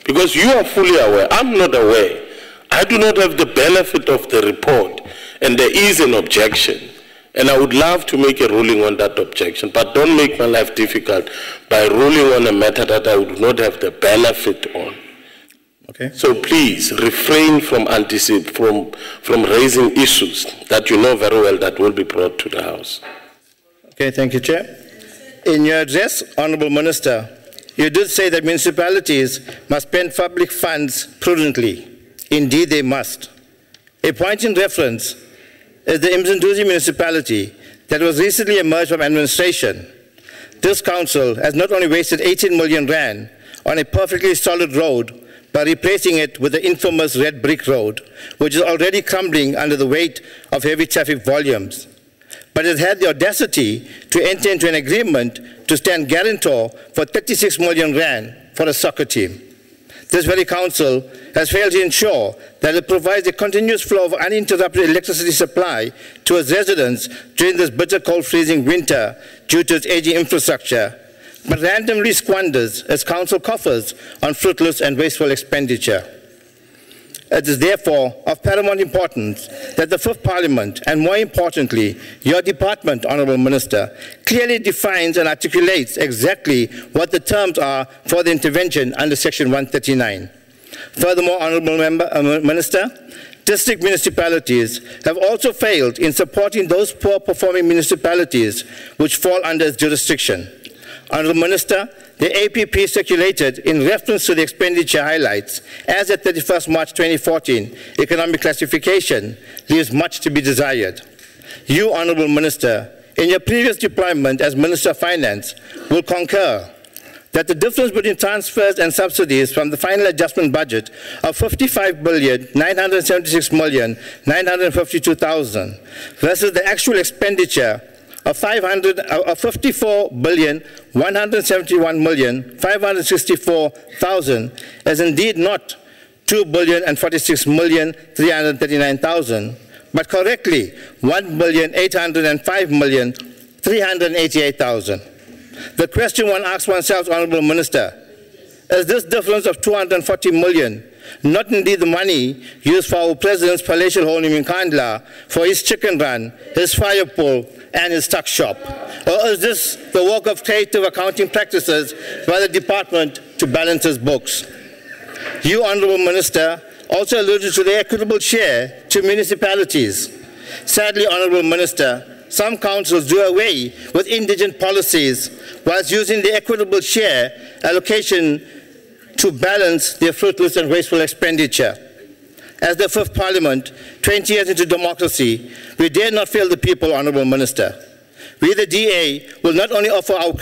Because you are fully aware, I'm not aware. I do not have the benefit of the report, and there is an objection. And I would love to make a ruling on that objection, but don't make my life difficult by ruling on a matter that I would not have the benefit on. Okay. So please refrain from raising issues that you know very well that will be brought to the House. Okay, thank you, Chair. In your address, Honourable Minister, you did say that municipalities must spend public funds prudently. Indeed, they must. A point in reference is the Mzanduzi municipality that was recently emerged from administration. This council has not only wasted 18 million rand on a perfectly solid road by replacing it with the infamous red brick road, which is already crumbling under the weight of heavy traffic volumes, but it had the audacity to enter into an agreement to stand guarantor for 36 million rand for a soccer team. This very council has failed to ensure that it provides a continuous flow of uninterrupted electricity supply to its residents during this bitter cold freezing winter due to its aging infrastructure, but randomly squanders its council coffers on fruitless and wasteful expenditure. It is therefore of paramount importance that the Fifth Parliament, and more importantly, your department, Honourable Minister, clearly defines and articulates exactly what the terms are for the intervention under Section 139. Furthermore, Honourable Minister, district municipalities have also failed in supporting those poor performing municipalities which fall under its jurisdiction. Honourable Minister, the APP circulated in reference to the expenditure highlights, as at 31st March 2014, economic classification leaves much to be desired. You, Honourable Minister, in your previous deployment as Minister of Finance, will concur that the difference between transfers and subsidies from the final adjustment budget of 55,976,952,000 versus the actual expenditure of 54,171,564,000 is indeed not 2,046,339,000, but correctly 1,805,388,000. The question one asks oneself, Honorable Minister, is this difference of 240 million not indeed the money used for our President's palatial home in Kandla for his chicken run, his fire pole, and his tuck shop? Or is this the work of creative accounting practices by the department to balance its books? You, Honorable Minister, also alluded to the equitable share to municipalities. Sadly, Honorable Minister, some councils do away with indigent policies whilst using the equitable share allocation to balance their fruitless and wasteful expenditure. As the Fifth Parliament, 20 years into democracy, we dare not fail the people, Honorable Minister. We, the DA, will not only offer our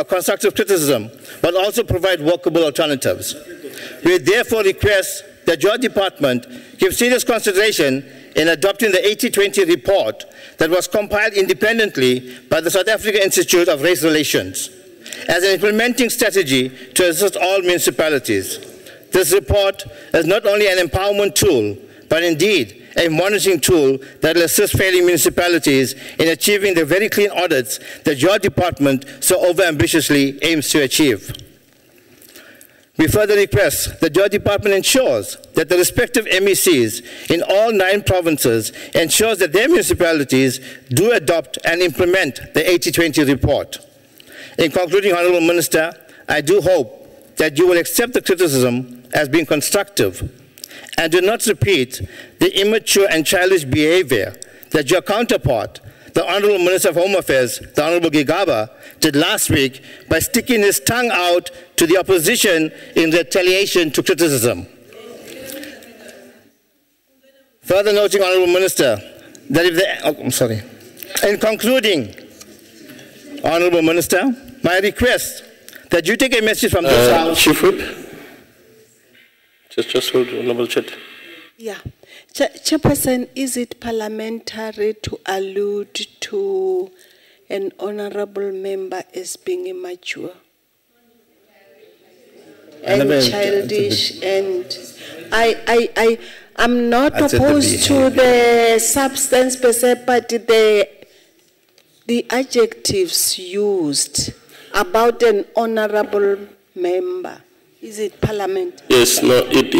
constructive criticism, but also provide workable alternatives. We therefore request that your department give serious consideration in adopting the 80-20 report that was compiled independently by the South African Institute of Race Relations as an implementing strategy to assist all municipalities. This report is not only an empowerment tool, but indeed a monitoring tool that will assist failing municipalities in achieving the very clean audits that your department so overambitiously aims to achieve. We further request that your department ensures that the respective MECs in all 9 provinces ensures that their municipalities do adopt and implement the 80-20 report. In concluding, Honorable Minister, I do hope that you will accept the criticism as being constructive and do not repeat the immature and childish behavior that your counterpart, the Honorable Minister of Home Affairs, the Honorable Gigaba, did last week by sticking his tongue out to the opposition in retaliation to criticism. Further noting, Honorable Minister, that if the, in concluding, Honorable Minister, my request that you take a message from this House. Chief Whip, just hold Honorable Chet. Yeah. Chairperson, is it parliamentary to allude to an honorable member as being immature and childish? And I'm not opposed to the substance per se, but the adjectives used about an honorable member. Is it parliament? Yes, no, it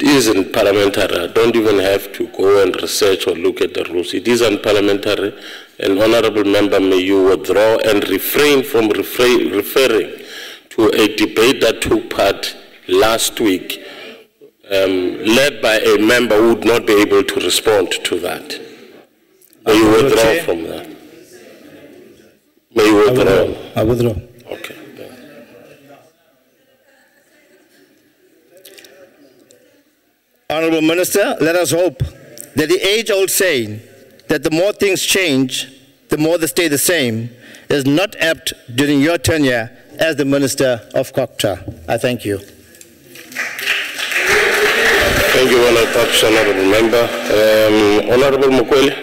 isn't parliamentary. I don't even have to go and research or look at the rules. It isn't parliamentary. An honorable member, may you withdraw and refrain from referring to a debate that took part last week, led by a member who would not be able to respond to that. May you withdraw from that. May you withdraw. I withdraw. Okay. Honorable Minister, let us hope that the age-old saying that the more things change, the more they stay the same, is not apt during your tenure as the Minister of Culture. I thank you. Thank you, Honorable Member. Honorable Mukwele.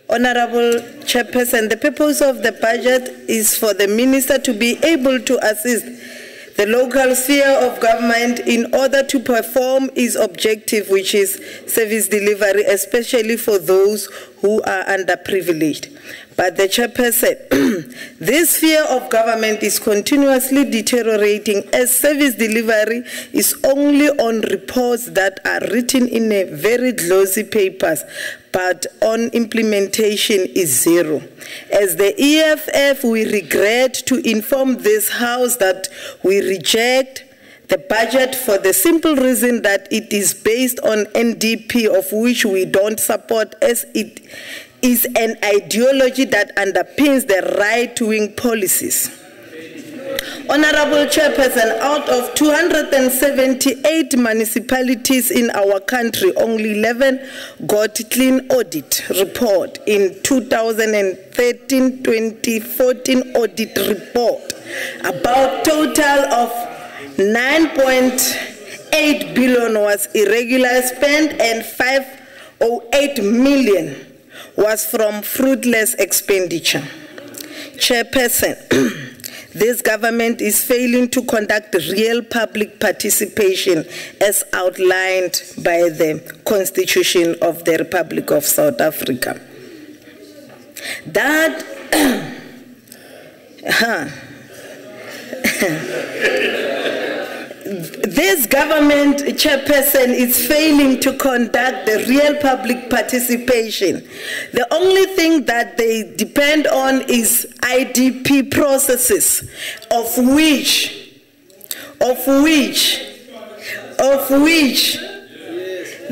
Honorable Chairperson, the purpose of the budget is for the Minister to be able to assist the local sphere of government in order to perform its objective, which is service delivery, especially for those who are underprivileged. But the Chairperson, this sphere of government is continuously deteriorating as service delivery is only on reports that are written in a very glossy papers, but on implementation is zero. As the EFF, we regret to inform this House that we reject the budget for the simple reason that it is based on NDP, of which we don't support, as it is an ideology that underpins the right-wing policies. Honorable Chairperson, out of 278 municipalities in our country, only 11 got clean audit report in 2013-2014 audit report. About total of 9.8 billion was irregular spent and 508 million was from fruitless expenditure. Chairperson, this government is failing to conduct real public participation as outlined by the Constitution of the Republic of South Africa. That this government, chairperson, is failing to conduct the real public participation. The only thing that they depend on is IDP processes, of which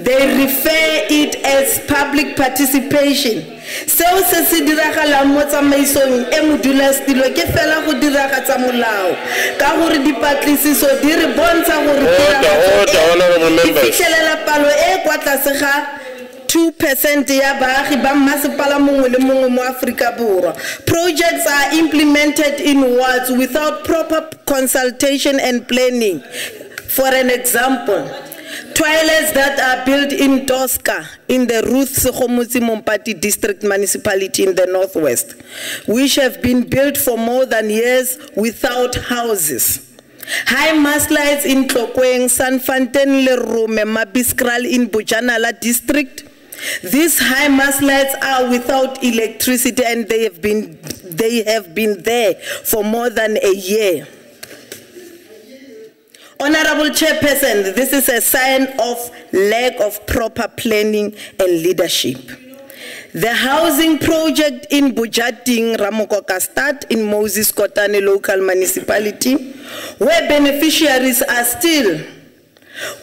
they refer it as public participation. Seo se se diragala mo tsamaisong e modulasetilo ke fela go diragatsa molao ka gore dipatlisiso di re bontsha gore ke fitlhelela palo e kwa tlase ga 2% ya baagi ba mmasepala mongwe le mongwe mo Afrika Borwa. Projects are implemented in wards without proper consultation and planning. For an example, toilets that are built in Tosca, in the Ruth Sekgomotsi Mompati District Municipality in the Northwest, which have been built for more than years without houses. High mast lights in Tlokweng, Sanfontaine, Lerume, Mabiskral in Bojanala District. These high mast lights are without electricity and they have been there for more than a year. Honorable Chairperson, this is a sign of lack of proper planning and leadership. The housing project in Bujating, Ramokokastad in Moses Kotane local municipality, where beneficiaries are still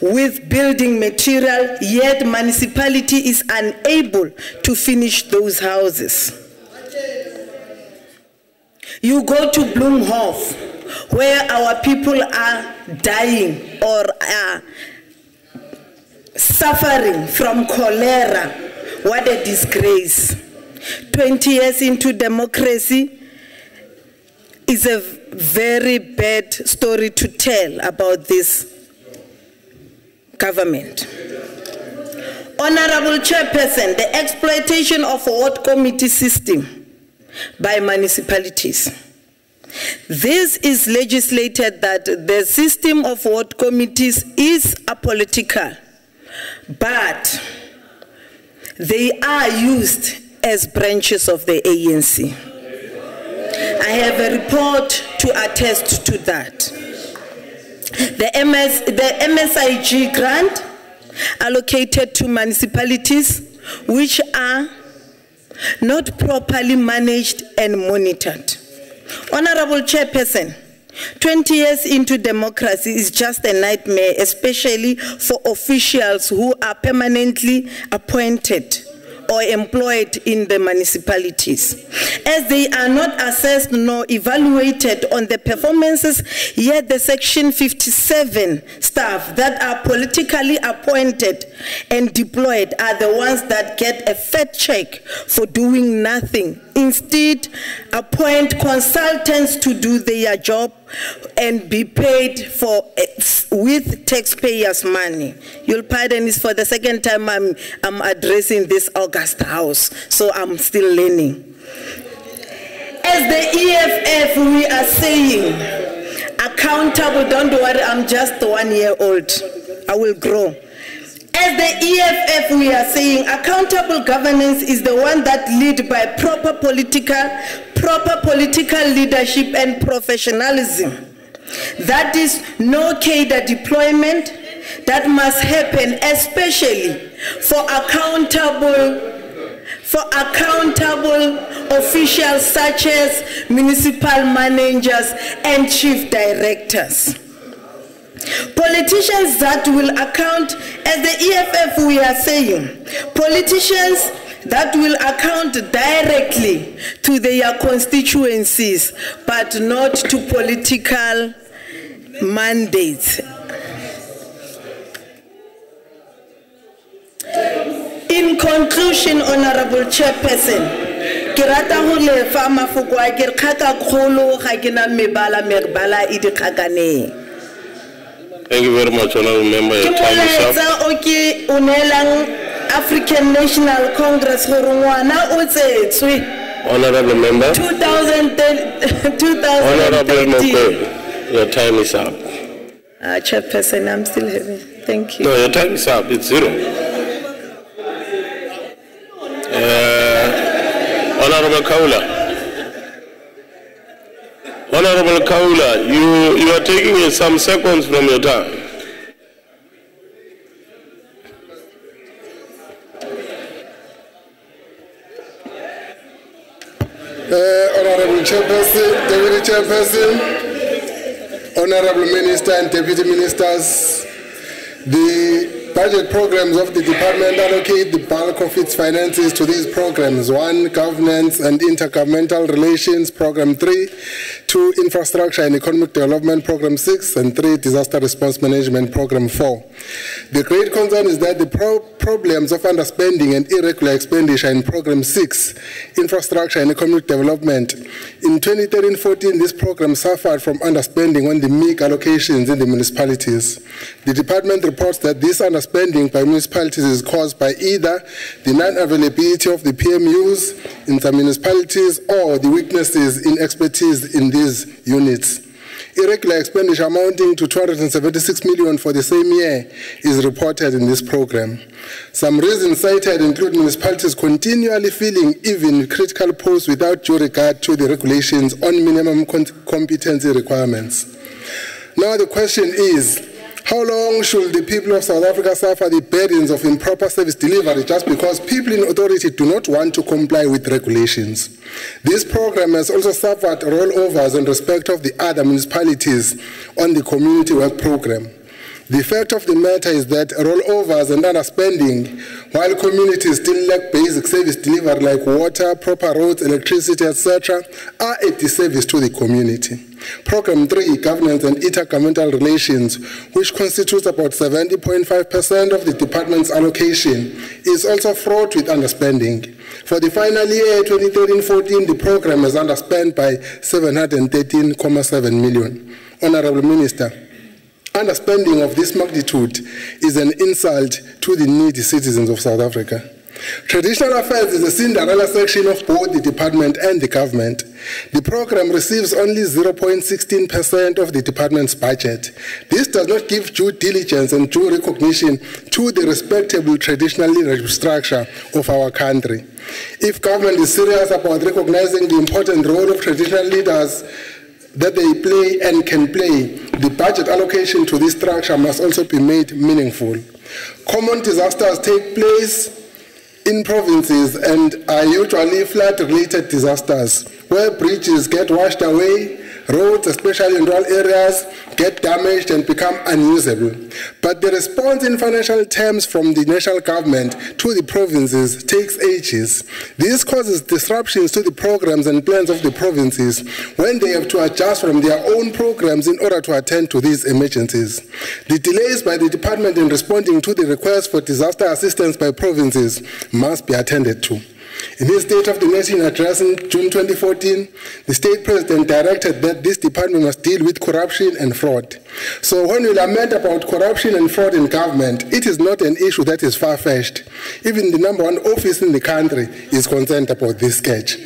with building material, yet municipality is unable to finish those houses. You go to Bloemhof, where our people are dying or are suffering from cholera. What a disgrace. 20 years into democracy is a very bad story to tell about this government. Honorable Chairperson, the exploitation of a ward committee system by municipalities. This is legislated that the system of ward committees is apolitical, but they are used as branches of the ANC. I have a report to attest to that. The MSIG grant allocated to municipalities which are not properly managed and monitored. Honorable Chairperson, 20 years into democracy is just a nightmare, especially for officials who are permanently appointed or employed in the municipalities, as they are not assessed nor evaluated on the performances, yet the Section 57 staff that are politically appointed and deployed are the ones that get a fat check for doing nothing. Instead, appoint consultants to do their job and be paid for with taxpayers' money. You'll pardon this for the second time I'm addressing this august house, so I'm still learning. As the EFF, we are saying, accountable, don't worry, I'm just 1 year old. I will grow. As the EFF, we are saying accountable governance is the one that leads by proper political leadership and professionalism. That is no cadre deployment that must happen, especially for accountable officials such as municipal managers and chief directors. Politicians that will account, as the EFF we are saying, politicians that will account directly to their constituencies, but not to political mandates. In conclusion, Honorable Chairperson, ke rata go le fa mafoko a ke kgaka kgolo ga ke na mebala e di kgakaneng. Thank you very much, Honorable Member. Your time is up. Okay, unelang African National Congress gore ngwana o tsetswe. Honorable Member. 2013. Honorable Member, your time is up. Chairperson, I'm still having. Thank you. No, your time is up. It's 0. Honorable Kaula. Honorable Kaula, you are taking some seconds from your time. Honorable Chairperson, Deputy Chairperson, Honorable Minister and Deputy Ministers, the budget programs of the department allocate the bulk of its finances to these programs: 1, Governance and Intergovernmental Relations, Program 3, 2, Infrastructure and Economic Development, Program 6, and 3, Disaster Response Management, Program 4. The great concern is that the problems of underspending and irregular expenditure in Program 6, Infrastructure and Economic Development. In 2013-14, this program suffered from underspending on the meek allocations in the municipalities. The department reports that this underspending by municipalities is caused by either the non-availability of the PMUs in some municipalities or the weaknesses in expertise in these units. Irregular expenditure amounting to 276 million for the same year is reported in this program. Some reasons cited include municipalities continually filling even critical posts without due regard to the regulations on minimum competency requirements. Now the question is, how long should the people of South Africa suffer the burdens of improper service delivery just because people in authority do not want to comply with regulations? This program has also suffered rollovers in respect of the other municipalities on the community work program. The fact of the matter is that rollovers and underspending, while communities still lack basic service delivery like water, proper roads, electricity, etc., are a disservice to the community. Program 3, Governance and Intergovernmental Relations, which constitutes about 70.5% of the department's allocation, is also fraught with underspending. For the final year, 2013-14, the program is underspent by 713.7 million. Honorable Minister, underspending of this magnitude is an insult to the needy citizens of South Africa. Traditional Affairs is a Cinderella section of both the department and the government. The program receives only 0.16% of the department's budget. This does not give due diligence and due recognition to the respectable traditional leadership structure of our country. If government is serious about recognizing the important role of traditional leaders that they play and can play, the budget allocation to this structure must also be made meaningful. Common disasters take place in provinces and are usually flood-related disasters, where bridges get washed away, roads, especially in rural areas, get damaged and become unusable. But the response in financial terms from the national government to the provinces takes ages. This causes disruptions to the programs and plans of the provinces when they have to adjust from their own programs in order to attend to these emergencies. The delays by the department in responding to the request for disaster assistance by provinces must be attended to. In his State of the Nation address in June 2014, the state president directed that this department must deal with corruption and fraud. So when we lament about corruption and fraud in government, it is not an issue that is far-fetched. Even the #1 office in the country is concerned about this sketch.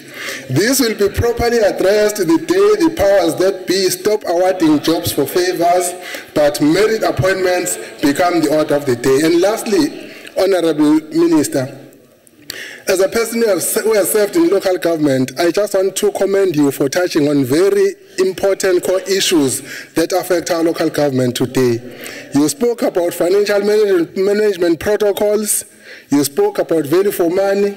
This will be properly addressed the day the powers that be stop awarding jobs for favors, but merit appointments become the order of the day. And lastly, Honorable Minister, as a person who has served in local government, I just want to commend you for touching on very important core issues that affect our local government today. You spoke about financial management protocols, you spoke about value for money,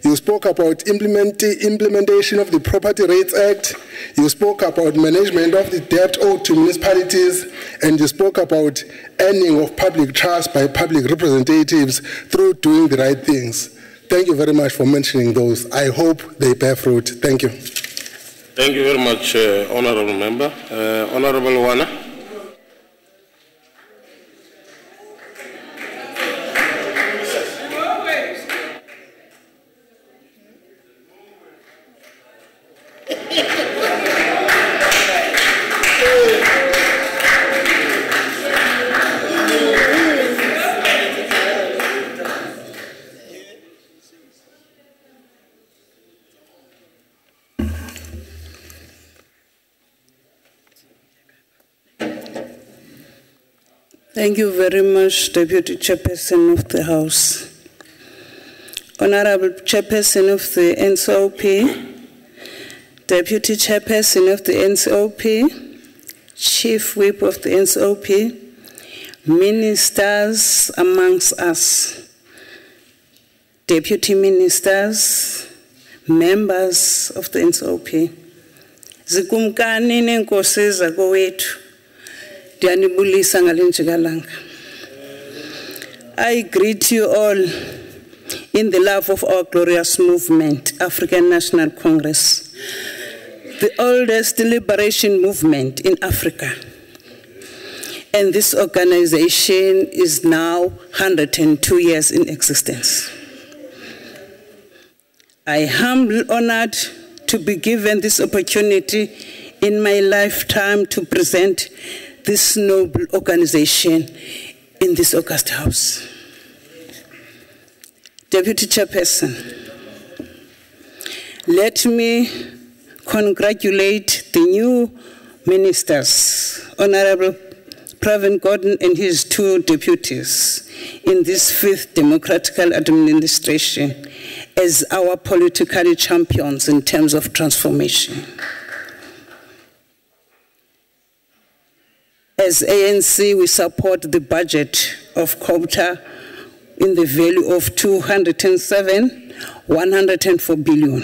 you spoke about implementation of the Property Rates Act, you spoke about management of the debt owed to municipalities, and you spoke about earning of public trust by public representatives through doing the right things. Thank you very much for mentioning those. I hope they bear fruit. Thank you. Thank you very much, Honorable Member. Honorable Wana. Thank you very much, Deputy Chairperson of the House. Honorable Chairperson of the NCOP, Deputy Chairperson of the NCOP, Chief Whip of the NCOP, ministers amongst us, deputy ministers, members of the NCOP, zikumkani nenkosi zakowethu, ndiyanibulisa ngalenjikalanga. I greet you all in the love of our glorious movement, African National Congress, the oldest liberation movement in Africa. And this organization is now 102 years in existence. I am humbly honored to be given this opportunity in my lifetime to present this noble organization in this august house. Deputy Chairperson, let me congratulate the new ministers, Honorable Pravin Gordhan and his two deputies in this 5th democratical administration as our political champions in terms of transformation. As ANC, we support the budget of COPTA in the value of 104 billion.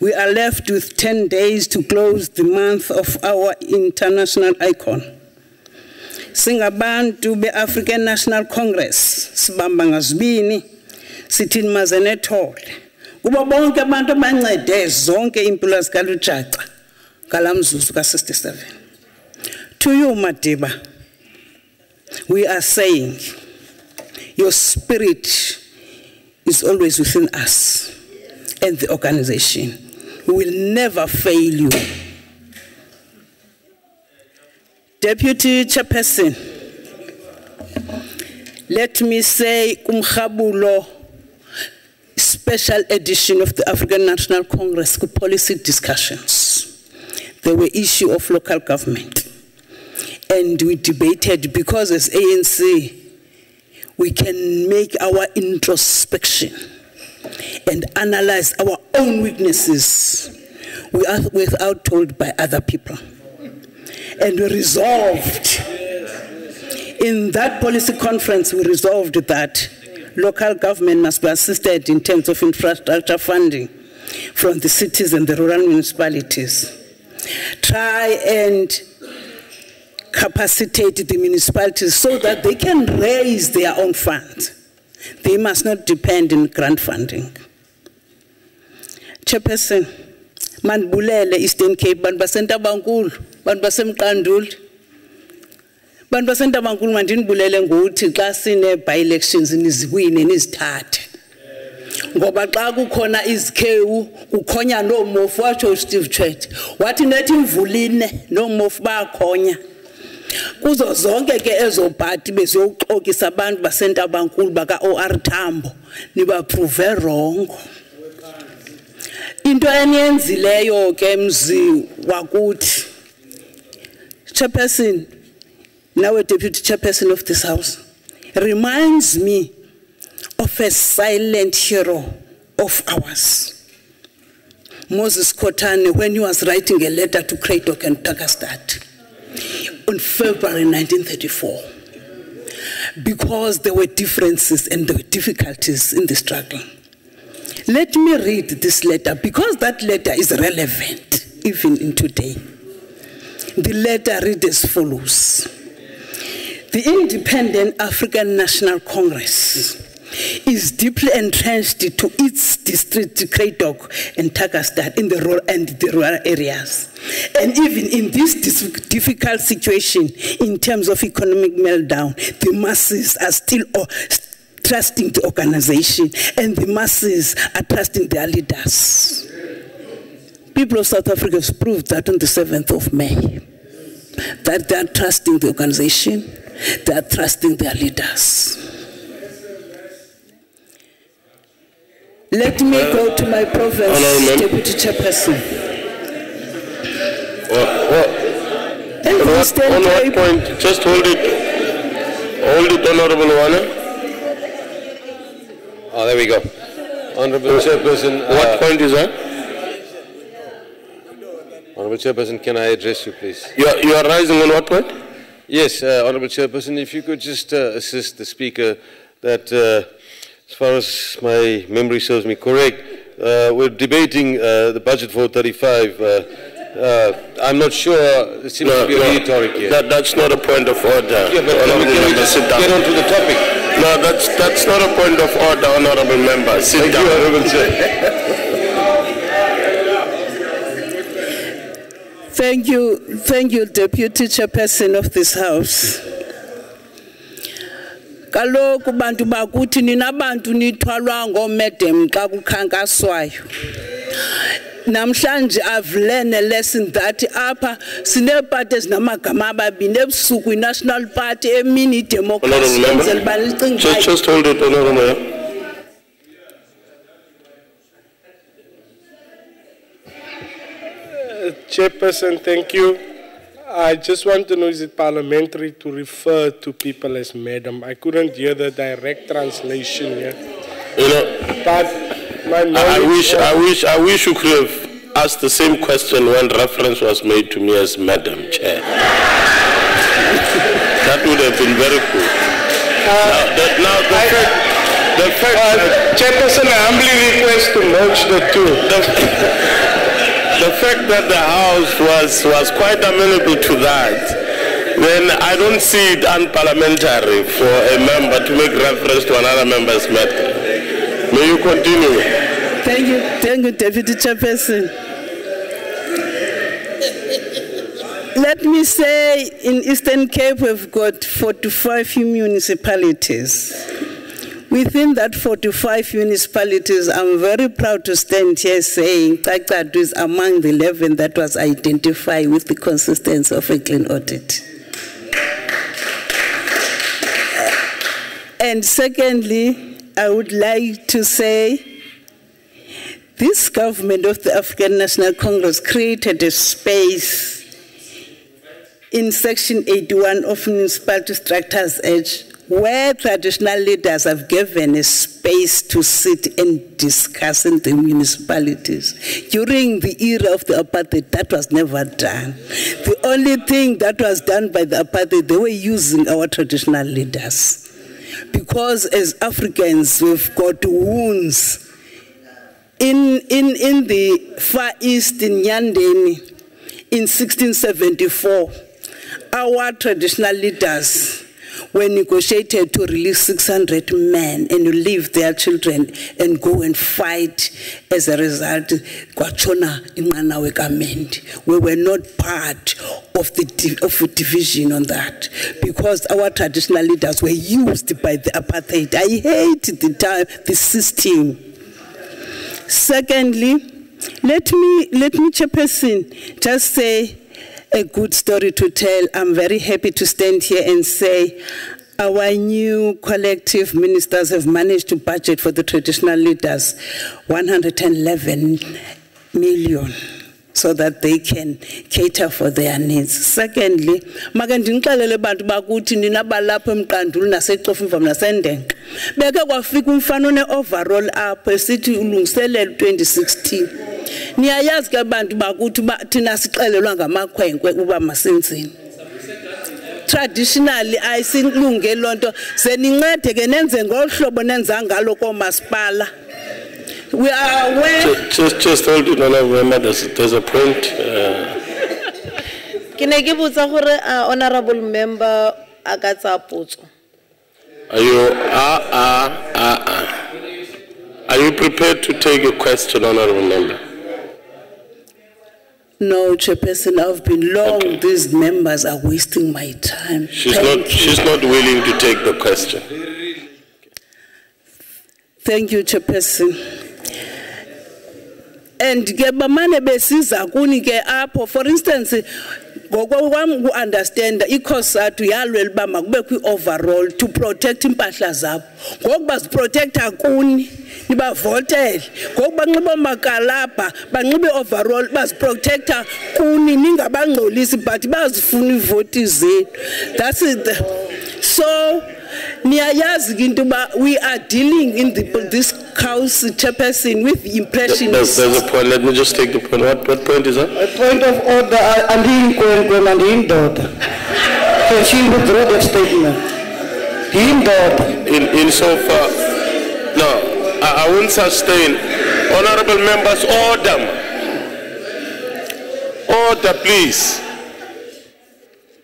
We are left with 10 days to close the month of our international icon. Singabantu be-African National Congress, sibamba ngazibini, sithi maze nethole. Kuba bonke abantu abancede zonke impilo zikaLujaca ngalamzuzu ka-67. To you, Madiba, we are saying, your spirit is always within us and the organization. We will never fail you. Deputy Chairperson, let me say, Kumkhabulo, special edition of the African National Congress policy discussions. There were issue of local government. And we debated because as ANC, we can make our introspection and analyze our own weaknesses without told by other people. And we resolved, in that policy conference, we resolved that local government must be assisted in terms of infrastructure funding from the cities and the rural municipalities. Try and capacitate the municipalities so that they can raise their own funds. They must not depend on grant funding. Chairperson, manbulele Eastern Cape, bantu basentabankulu, bantu basemqanduli. Bantu basentabankulu mandinibulele ngokuthi xa sine by-elections niziwine nizithathe. Ngoba xa kukhona izikhewu ukhonya noomofu watsho Steve Chwet. Wathi nethi imvuline noomofu bakhonya. Kuzo zonke ke ezo party beziyoxokisa abantu basentabankulu baka OR Tambo nibaprove wrong. Into eniyenzileyo ke mzi wakuthi. Chairperson, now a Deputy Chairperson of this House, reminds me of a silent hero of ours, Moses Kotane, when he was writing a letter to Creighton and Takastad on February 1934, because there were differences and there were difficulties in the struggle. Let me read this letter, because that letter is relevant even in today. The letter reads as follows. The Independent African National Congress is deeply entrenched to its district, Creighton and Takastad, in the rural areas. And even in this difficult situation, in terms of economic meltdown, the masses are still trusting the organization, and the masses are trusting their leaders. People of South Africa have proved that on the 7th of May, that they are trusting the organization, they are trusting their leaders. Let me go to my province, Deputy Chairperson. On what point? Just hold it. Hold it, Honorable Wana. Oh, there we go. Honorable Chairperson. What point is that? Honorable Chairperson, can I address you, please? You are rising on what point? Yes, Honorable Chairperson, if you could just assist the Speaker that, as far as my memory serves me correct, we're debating the budget for 35. I'm not sure, it seems to be a rhetoric here. That's not a point of order. Yeah, but can we just get on to the topic? No, that's not a point of order, Honorable Member. Sit down. Thank you, Honorable Chair. Thank you, Deputy Chairperson of this House. Kaloku bantu bakuthi nina bantu nithwalwa ngoMadam xa kukhankaswayo. Namhlanje I've learned a lesson that apha sineparty ezinamagama ababini ebusuku iNational Party emini democracy. Just hold it, Honorable Mayor. Chairperson, thank you. I just want to know, is it parliamentary to refer to people as madam? I couldn't hear the direct translation here. You know, but my I wish you could have asked the same question when reference was made to me as Madam Chair. That would have been very cool. Chairperson, I humbly request to merge the two. The fact that the House was quite amenable to that, then I don't see it unparliamentary for a member to make reference to another member's matter. May you continue. Thank you, Deputy Chairperson. Let me say, in Eastern Cape, we've got 45 municipalities. Within that 45 municipalities, I'm very proud to stand here saying Taktadu is among the 11 that was identified with the consistency of a clean audit. And secondly, I would like to say this government of the African National Congress created a space in Section 81 of Municipality Structures Act where traditional leaders have given a space to sit and discuss in the municipalities. During the era of the apartheid, that was never done. The only thing that was done by the apartheid, they were using our traditional leaders. Because as Africans, we've got wounds. In the Far East, in Nyandeni, in 1674, our traditional leaders were negotiated to release 600 men and to leave their children and go and fight. As a result, we were not part of a division on that because our traditional leaders were used by the apartheid. I hate the system. Secondly, let me, Chairperson, just say a good story to tell. I'm very happy to stand here and say our new collective ministers have managed to budget for the traditional leaders 111 million so that they can cater for their needs. Secondly, makandinixelele bantu bakuthi nina balapha emqandulu nasexofimvam nasendenqa beke kwafika umfana one-overall apho esithi ulungiselelo 2016. Niyayazi ke bantu bakuthi thina sixelelwa ngamakhwenkwe uba masenzini. Traditionally ayisilunge lonto senincede ke nenze ngohlobo nenza ngalo komasipala. We are aware. Just hold it, Honorable. There's a point. Ke ne ke botsa gore honorable member a ka tsa potso. Are you prepared to take a question, Honorable Member? No, Chairperson, I've been long. Okay. These members are wasting my time. She's not willing to take the question. Thank you, Chairperson. And bamane besiza kuni ke apho, for instance, ngokwami understand ikhosatu yalwela uba makube kwi-overall to protect impahla zabo. Ngokuba ziprotecta kuni nibavotele, ngokuba banxiba omakalabha banxibe overall baziprotecta kuni ningabangcolisi but bazifuna ivoti zenu. That's it. So, we are dealing in this House chairperson with impressionists. There's a point. Let me just take the point. What point is that? A point of order, and can she withdraw that statement? Insofar, no, I won't sustain. Honorable members, order, please.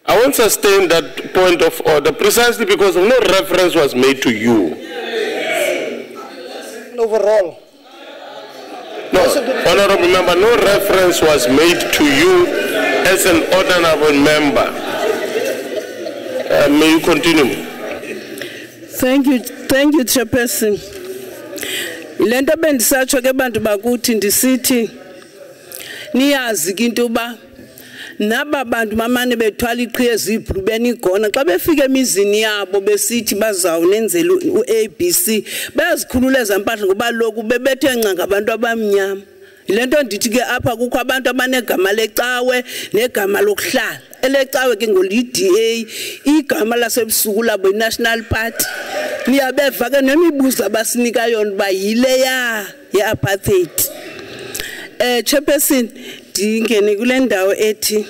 I won't sustain that point of order precisely because no reference was made to you. Overall. No, honorable member, no reference was made to you as an honorable member. May you continue? Thank you, Chairperson. Lento bendisatsho ke bantu bakuthi ndisithi niyazi ke into ba naba bantu mamane bethwala iqhiye ezibhru benigona xa befika emizini yabo besithi bazawunenzela uABC bayazikhulula ezampahla ngoba lokhu bebethe ncanga abantu abamnyama. Lento ndithi ke apha kukho abantu abanegama lecawe negama lokuhlala. Elecawe ke ngolida igama lasebusuku labo iNational Party. Niyabeva ke nemibuzo abasinika yona ba yile ye-apartheid. Chairperson, ndingene kule ndawo ethi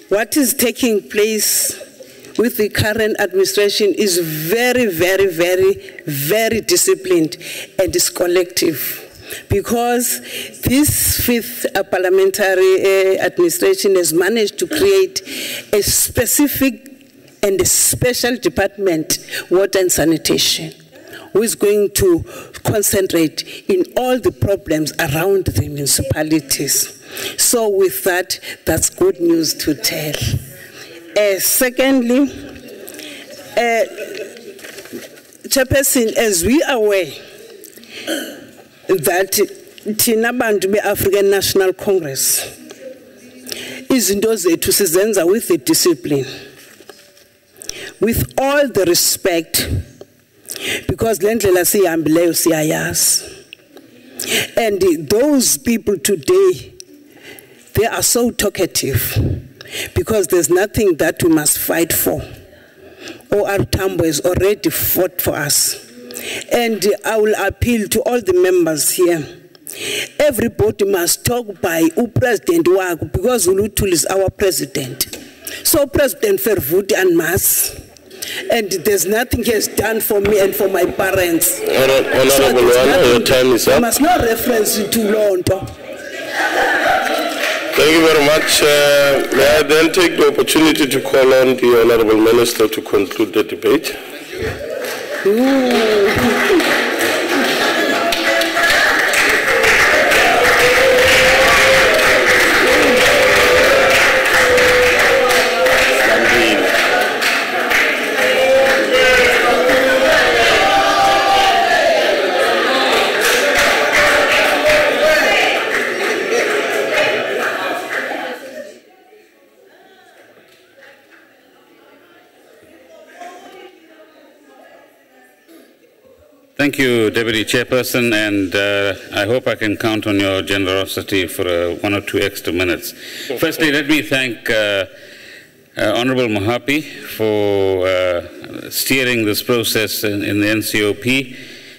what is taking place with the current administration is very, very, very, very disciplined and is collective. Because this fifth parliamentary administration has managed to create a specific and a special department, water and sanitation, who is going to concentrate in all the problems around the municipalities. So with that, that's good news to tell. Secondly, Chairperson, as we are aware that thina bantu be-African National Congress izinto zethu sizenza with the discipline, with all the respect, because le ndlela sihambileyo siyayazi. And those people today, they are so talkative because there's nothing that we must fight for. O.R. Tambo has already fought for us. And I will appeal to all the members here. Everybody must talk by President Wagu because Ulutul is our president. So President Fervuti and Mas. And there's nothing he has done for me and for my parents. Honorable One, your time is up. I must not reference it to Lonto. Thank you very much. May I then take the opportunity to call on the Honorable Minister to conclude the debate? Thank you, Deputy Chairperson, and I hope I can count on your generosity for 1 or 2 extra minutes. Firstly, let me thank Honorable Mohapi for steering this process in the NCOP,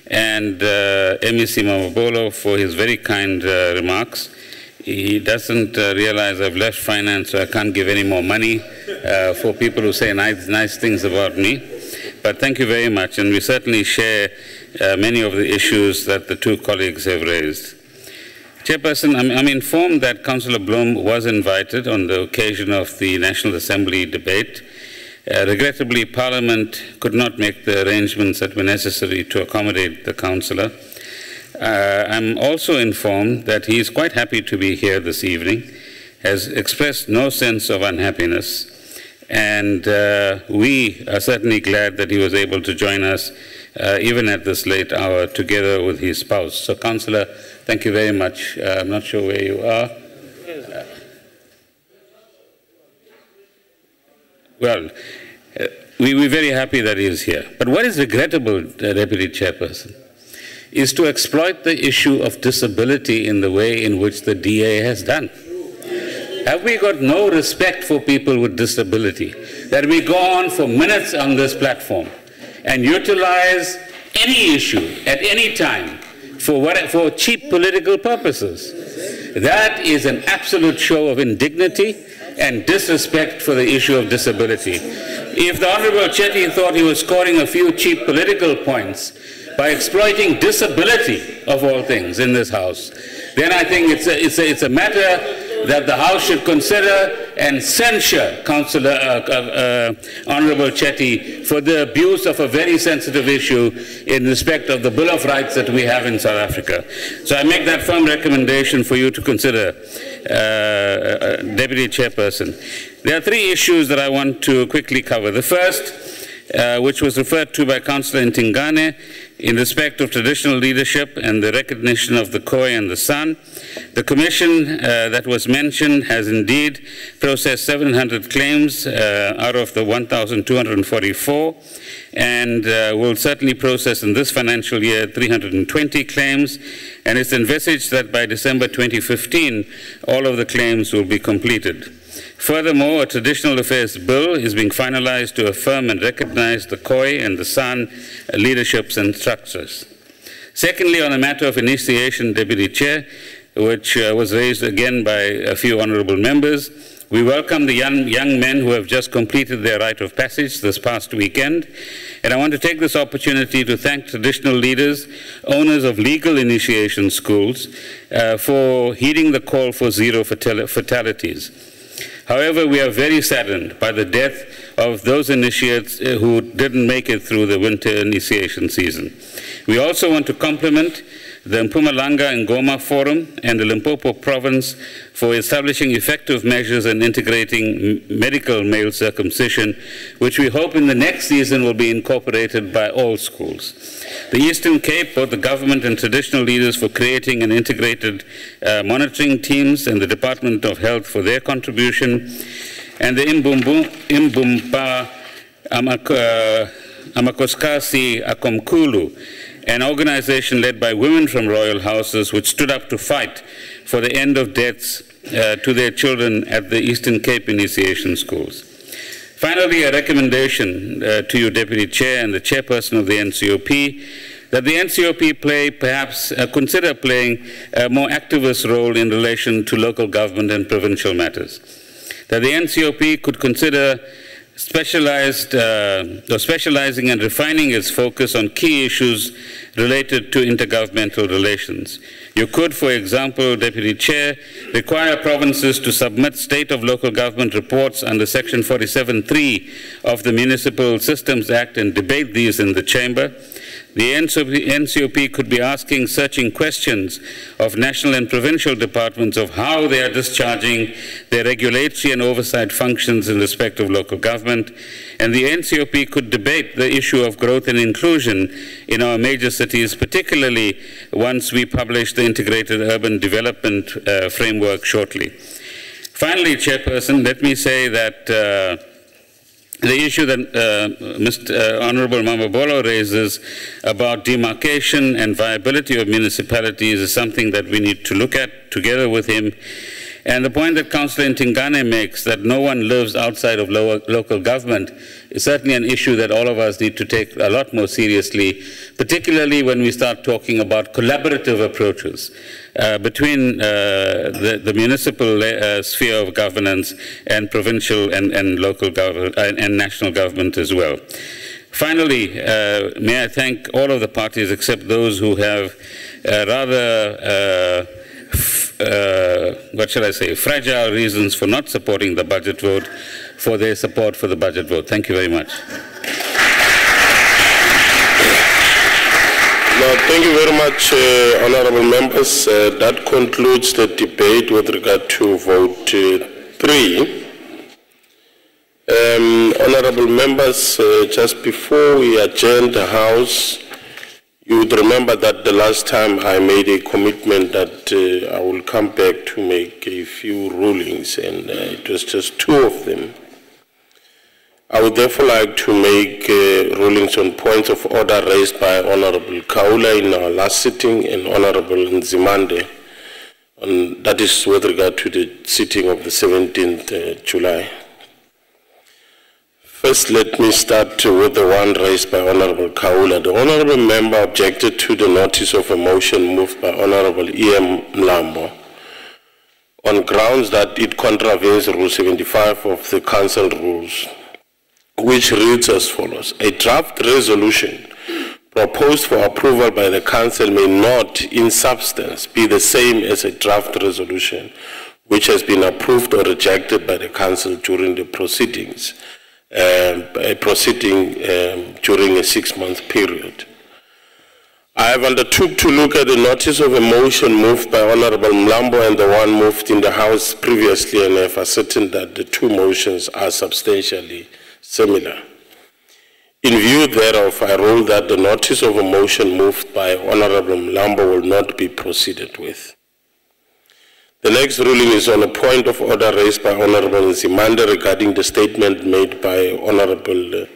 and MEC Mamabolo for his very kind remarks. He doesn't realize I've left finance, so I can't give any more money for people who say nice things about me. But thank you very much, and we certainly share many of the issues that the two colleagues have raised. Chairperson, I'm informed that Councillor Blom was invited on the occasion of the National Assembly debate. Regrettably, Parliament could not make the arrangements that were necessary to accommodate the councillor. I'm also informed that he is quite happy to be here this evening, has expressed no sense of unhappiness, and we are certainly glad that he was able to join us even at this late hour together with his spouse. So, Councillor, thank you very much. I'm not sure where you are. Well, we're very happy that he is here. But what is regrettable, Deputy Chairperson, is to exploit the issue of disability in the way in which the DA has done. have we got no respect for people with disability? That we go on for minutes on this platform and utilize any issue at any time for cheap political purposes. That is an absolute show of indignity and disrespect for the issue of disability. If the Honorable Chetty thought he was scoring a few cheap political points by exploiting disability, of all things, in this House, then I think it's a matter that the House should consider and censure Councillor Honorable Chetty for the abuse of a very sensitive issue in respect of the Bill of Rights that we have in South Africa. So I make that firm recommendation for you to consider, Deputy Chairperson. There are three issues that I want to quickly cover. The first, which was referred to by Councillor Ntingane, in respect of traditional leadership and the recognition of the Khoi and the San. The Commission that was mentioned has indeed processed 700 claims out of the 1,244, and will certainly process in this financial year 320 claims, and it's envisaged that by December 2015 all of the claims will be completed. Furthermore, a traditional affairs bill is being finalized to affirm and recognize the Khoi and the San leaderships and structures. Secondly, on a matter of initiation, Deputy Chair, which was raised again by a few honorable members, we welcome the young men who have just completed their rite of passage this past weekend, and I want to take this opportunity to thank traditional leaders, owners of legal initiation schools, for heeding the call for zero fatalities. However, we are very saddened by the death of those initiates who didn't make it through the winter initiation season. We also want to compliment the Mpumalanga and Goma Forum and the Limpopo Province for establishing effective measures and integrating medical male circumcision, which we hope in the next season will be incorporated by all schools. The Eastern Cape, both the government and traditional leaders for creating an integrated monitoring teams, and the Department of Health for their contribution, and the Imbumba Amakoskasi Akomkulu, an organization led by women from royal houses which stood up to fight for the end of deaths to their children at the Eastern Cape initiation schools. Finally, a recommendation to you, Deputy Chair, and the Chairperson of the NCOP, that the NCOP consider playing a more activist role in relation to local government and provincial matters. That the NCOP could consider specializing and refining its focus on key issues related to intergovernmental relations. You could, for example, Deputy Chair, require provinces to submit state of local government reports under Section 47(3) of the Municipal Systems Act and debate these in the Chamber. The NCOP could be asking searching questions of national and provincial departments of how they are discharging their regulatory and oversight functions in respect of local government. And the NCOP could debate the issue of growth and inclusion in our major cities, particularly once we publish the Integrated Urban Development Framework shortly. Finally, Chairperson, let me say that the issue that Mr. Honorable Mamabolo raises about demarcation and viability of municipalities is something that we need to look at together with him. And the point that Councillor Ntingane makes, that no one lives outside of local government, is certainly an issue that all of us need to take a lot more seriously, particularly when we start talking about collaborative approaches between the municipal sphere of governance and provincial and local government and national government as well. Finally, may I thank all of the parties except those who have what shall I say, fragile reasons for not supporting the budget vote, for their support for the budget vote. Thank you very much. Thank you very much, honorable members. That concludes the debate with regard to vote 3. Honorable members, just before we adjourn the House, you would remember that the last time I made a commitment that I will come back to make a few rulings, and it was just 2 of them. I would therefore like to make rulings on points of order raised by Honorable Kaula in our last sitting and Honorable Nzimande That is with regard to the sitting of the 17th July. First, let me start with the one raised by Honorable Kaula. The Honorable Member objected to the notice of a motion moved by Honorable E.M. Mlambo on grounds that it contravenes Rule 75 of the Council Rules, which reads as follows. A draft resolution proposed for approval by the Council may not, in substance, be the same as a draft resolution which has been approved or rejected by the Council during the proceedings, during a 6-month period. I have undertook to look at the notice of a motion moved by Honorable Mlambo and the one moved in the House previously, and have ascertained that the two motions are substantially similar. In view thereof, I rule that the notice of a motion moved by Honorable Mlambo will not be proceeded with. The next ruling is on a point of order raised by Honorable Nzimande regarding the statement made by Honorable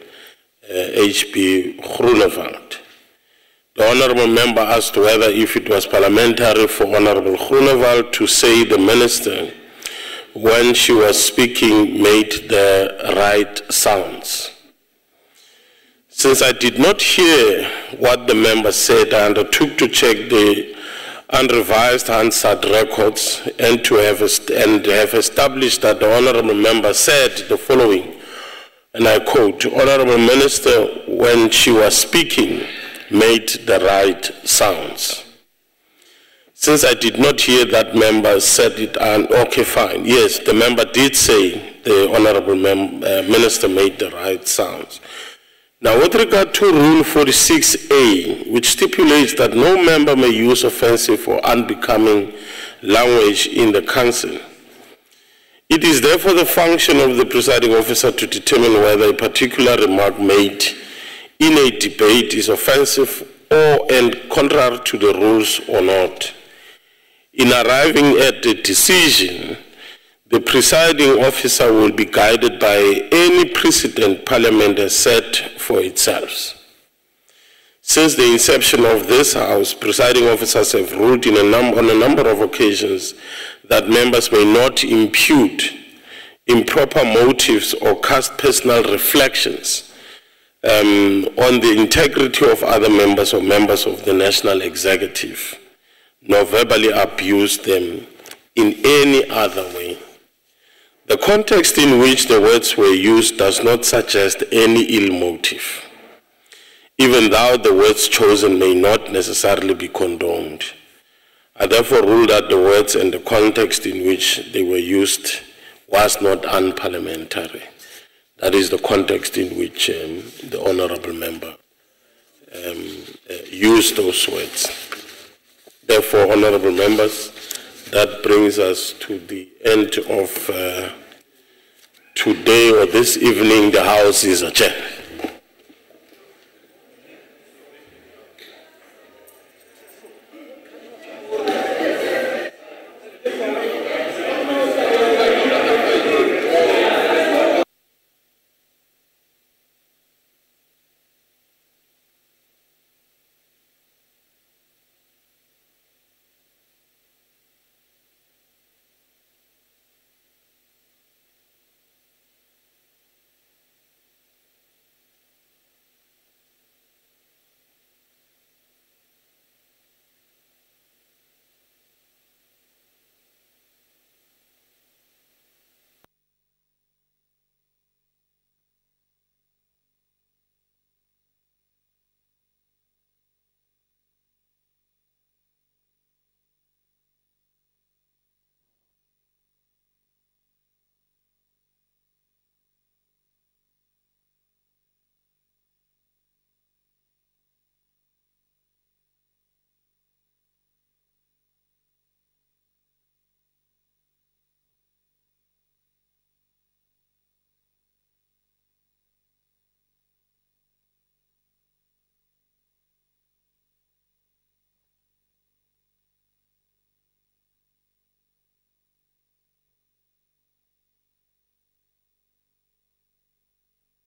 H.B. Groenewald. The Honorable Member asked whether if it was parliamentary for Honorable Groenewald to say the Minister, when she was speaking, made the right sounds. Since I did not hear what the member said, I undertook to check the unrevised Hansard records and have established that the Honorable Member said the following, and I quote, Honorable Minister, when she was speaking, made the right sounds. Since I did not hear that member said it, okay, fine. Yes, the member did say the Honorable Minister made the right sounds. Now, with regard to Rule 46A, which stipulates that no member may use offensive or unbecoming language in the Council, it is therefore the function of the presiding officer to determine whether a particular remark made in a debate is offensive or and contrary to the rules or not. In arriving at a decision, the presiding officer will be guided by any precedent Parliament has set for itself. Since the inception of this House, presiding officers have ruled on a number of occasions that members may not impute improper motives or cast personal reflections on the integrity of other members or members of the National Executive, nor verbally abuse them in any other way. The context in which the words were used does not suggest any ill motive, even though the words chosen may not necessarily be condoned. I therefore rule that the words and the context in which they were used was not unparliamentary. That is the context in which the Honourable Member used those words. Therefore, Honourable Members, that brings us to the end of today or this evening. The House is adjourned.